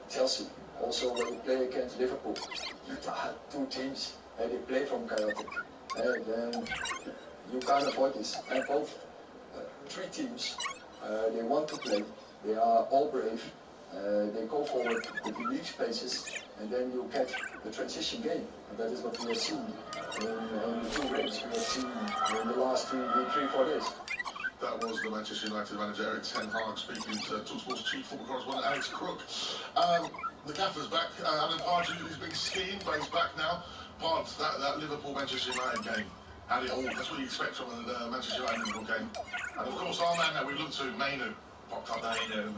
Chelsea, also when you play against Liverpool, you have 2 teams and they play from chaotic. And you can't avoid this. And both 3 teams, they want to play, they are all brave, they go forward with the weak spaces, and then you get the transition game. And that is what we have seen in the 2 games we have seen in the last 3-4 days. That was the Manchester United manager Eric Ten Hag speaking to talkSPORT's chief football correspondent Alex Crook. The gaffer's back. Alan Pardew, who's been skiing, but he's back now. Part that Liverpool-Manchester United game had it all. That's what you expect from the Manchester United-Liverpool game. And of course, our man that we looked to, Mainu, popped up. Mainu,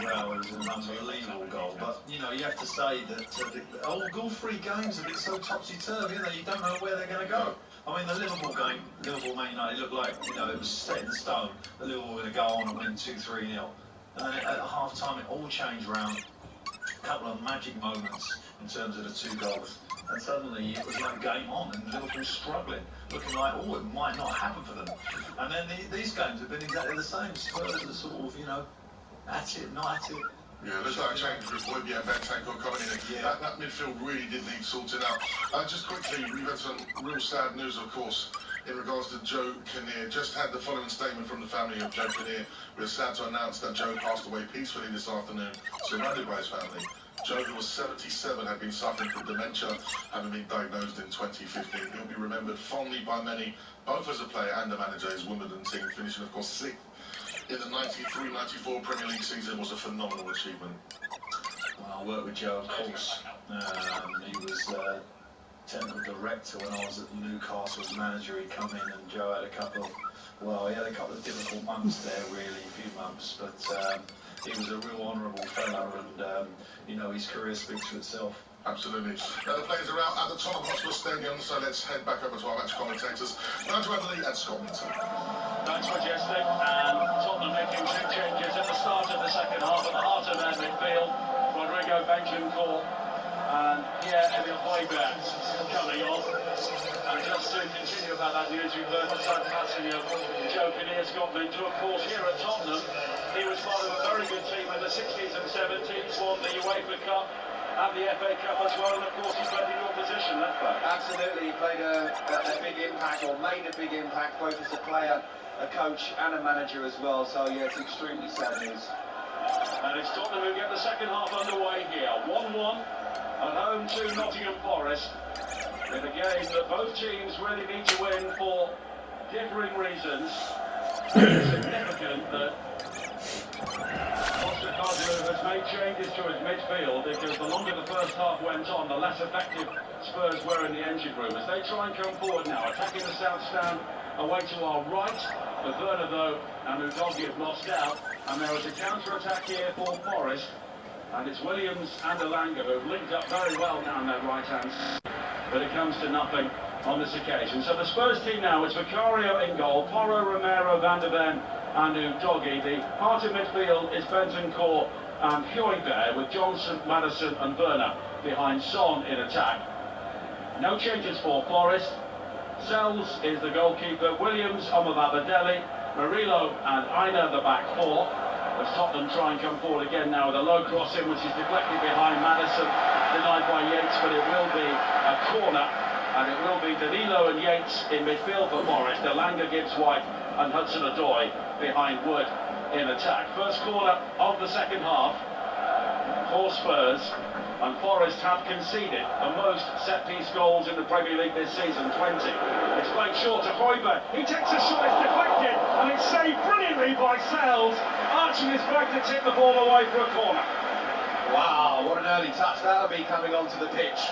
well, it was an unbelievable goal. But, you know, you have to say that all 3 games have been so topsy-turvy, you don't know where they're going to go. I mean, the Liverpool game, Liverpool-Man United, looked like, you know, it was set in stone. The Liverpool were going to go on and win 2-3-0. And then at half-time, it all changed around. A couple of magic moments in terms of the 2 goals. And suddenly it was like game on, and Liverpool struggling, looking like, oh, it might not happen for them. And then these games have been exactly the same. Spurs are sort of, you know, at it, not at it. Yeah, looks like a change with Hoybier and Bentancur coming in. Yeah. That midfield really did need sorting out. Just quickly, we've had some real sad news, of course, in regards to Joe Kinnear. Just had the following statement from the family of Joe Kinnear. We're sad to announce that Joe passed away peacefully this afternoon, surrounded by his family. Joe, who was 77, had been suffering from dementia, having been diagnosed in 2015. He'll be remembered fondly by many, both as a player and a manager. His Wimbledon team finishing, of course, 6th in the 93-94 Premier League season was a phenomenal achievement. Well, I worked with Joe, of course. He was technical director when I was at Newcastle as manager. He'd come in, and Joe had a couple of difficult months there, really, a few months, but he was a real honourable fellow, and you know, his career speaks for itself. Absolutely. Now the players are out at the Tottenham Hotspur Stadium, so let's head back over to our match commentators, Nigel Everly and Scott Minton. Thanks for adjusting, and Tottenham making 2 changes at the start of the second half at the heart of their midfield. Rodrigo Bentancur and Pierre-Emile Højbjerg coming on. And just to continue about that news, we've heard the side passing of Joe Kinnear, Scott Minton. Of course, here at Tottenham, he was part of a very good team in the 60s and 70s, won the UEFA Cup and the FA Cup as well, and of course he played in your position, left back. Absolutely, he played a big impact, or made a big impact, both as a player, a coach and a manager as well, so yeah, it's extremely sad news. And it's Tottenham who get the second half underway here. 1-1 at home to Nottingham Forest, in a game that both teams really need to win for differing reasons. And it's significant that has made changes to his midfield, because the longer the first half went on, the less effective Spurs were in the engine room. As they try and come forward now, attacking the south stand away to our right. But Werner, though, and Udogie have lost out, and there is a counter-attack here for Forest, and it's Williams and Elanga who've linked up very well down their right hand, but it comes to nothing on this occasion. So the Spurs team now is Vicario in goal, Porro, Romero, Van der Ven and Udogie. The heart of midfield is Bentancur and Højbjerg, with Johnson, Maddison and Werner behind Son in attack. No changes for Forest. Sells is the goalkeeper, Williams, Omobabadeli, Murillo and Aina the back four. As Tottenham try and come forward again now with a low cross in, which is deflected behind Maddison, denied by Yates, but it will be a corner, and it will be Danilo and Yates in midfield for Forest. Elanga, Gibbs White and Hudson-Odoi behind Wood in attack. First corner of the second half for Spurs, and Forest have conceded the most set-piece goals in the Premier League this season, 20. It's played short to Højbjerg. He takes a shot, it's deflected, and it's saved brilliantly by Sells, arching his back to tip the ball away for a corner. Wow, what an early touch that'll be coming onto the pitch.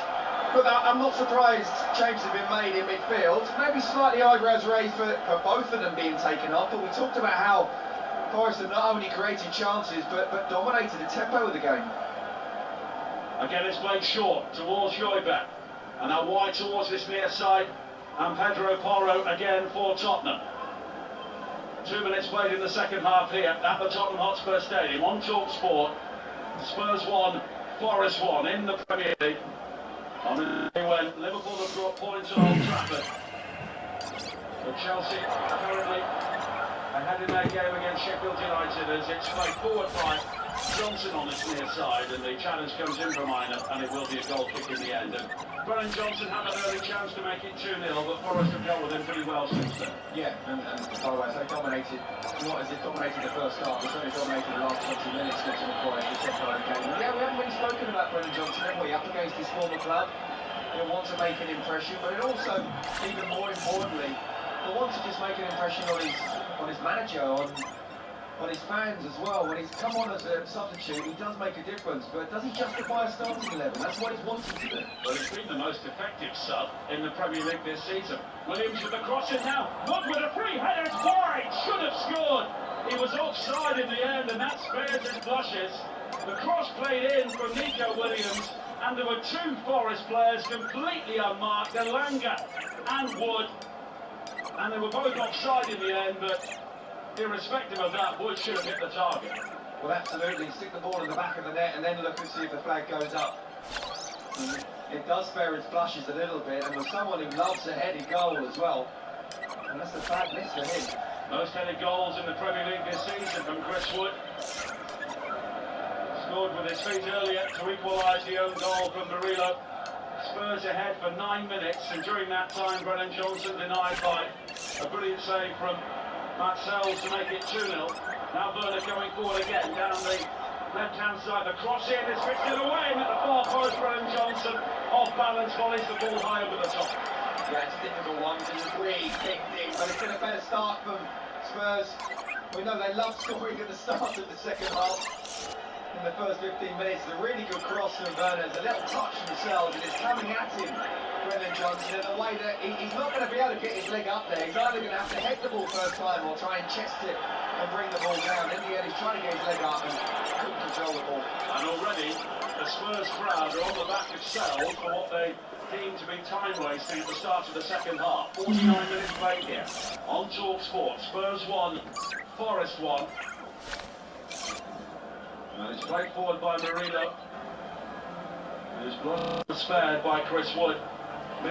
Look, I'm not surprised changes have been made in midfield. Maybe slightly eyebrows raised for both of them being taken off, but we talked about how Forest have not only created chances, but dominated the tempo of the game. Again, it's played short towards Højbjerg, and now wide towards this near side, and Pedro Porro again for Tottenham. 2 minutes played in the second half here at the Tottenham Hotspur Stadium on talkSPORT. Spurs 1, Forest 1 in the Premier League. On the day when Liverpool have brought points on Old Trafford. But Chelsea currently ahead in their game against Sheffield United, as it's played forward by Johnson on this near side, and the challenge comes in from Aina, and it will be a goal kick in the end. And Brennan Johnson had an early chance to make it 2-0, but Forest have dealt with him pretty well since then. Yeah, and by the way, they dominated, not as if dominated the first half, they certainly dominated the last 20 minutes against the Forest, the second half of the game. And yeah, we haven't really spoken about Brennan Johnson, have we? Up against his former club, he'll want to make an impression, but it also, even more importantly, he'll want to just make an impression on his manager, on his fans as well. When he's come on as a substitute, he does make a difference, but does he justify a starting 11? That's what he's wanting to do. Well, he's been the most effective sub in the Premier League this season. Williams with the cross in now. Look, with a free header, it's wide. Should have scored. He was offside in the end, and that spares his blushes. The cross played in from Nico Williams, and there were 2 Forest players completely unmarked, Elanga and Wood, and they were both offside in the end, but irrespective of that, Wood should have hit the target. Well, absolutely. Stick the ball in the back of the net and then look and see if the flag goes up. It does spare its blushes a little bit, and with someone who loves a headed goal as well, and that's a bad miss for him. Most headed goals in the Premier League this season from Chris Wood. Wood with his feet earlier to equalise the own goal from Murillo. Spurs ahead for 9 minutes, and during that time Brennan Johnson denied by a brilliant save from Matt Sells to make it 2-0. Now Werner going forward again down the left-hand side. The cross in is fitted away, and at the far post Brennan Johnson off balance volleys the ball high over the top. Yeah, it's a difficult one because it's really kicked in, but it's been a better start from Spurs. We know they love scoring at the start of the second half. In the first 15 minutes, a really good cross from Werner. There's a little touch from Sells, and it's coming at him, Brennan Johnson, in a way that he's not going to be able to get his leg up there. He's either going to have to head the ball first time or try and chest it and bring the ball down. In the end, he's trying to get his leg up and couldn't control the ball. And already, the Spurs crowd are on the back of Sells for what they deem to be time wasting at the start of the second half. 49 minutes played here on talkSPORT. Spurs 1, Forest 1. And it's played forward by Murillo. It is blocked spared by Chris Wood.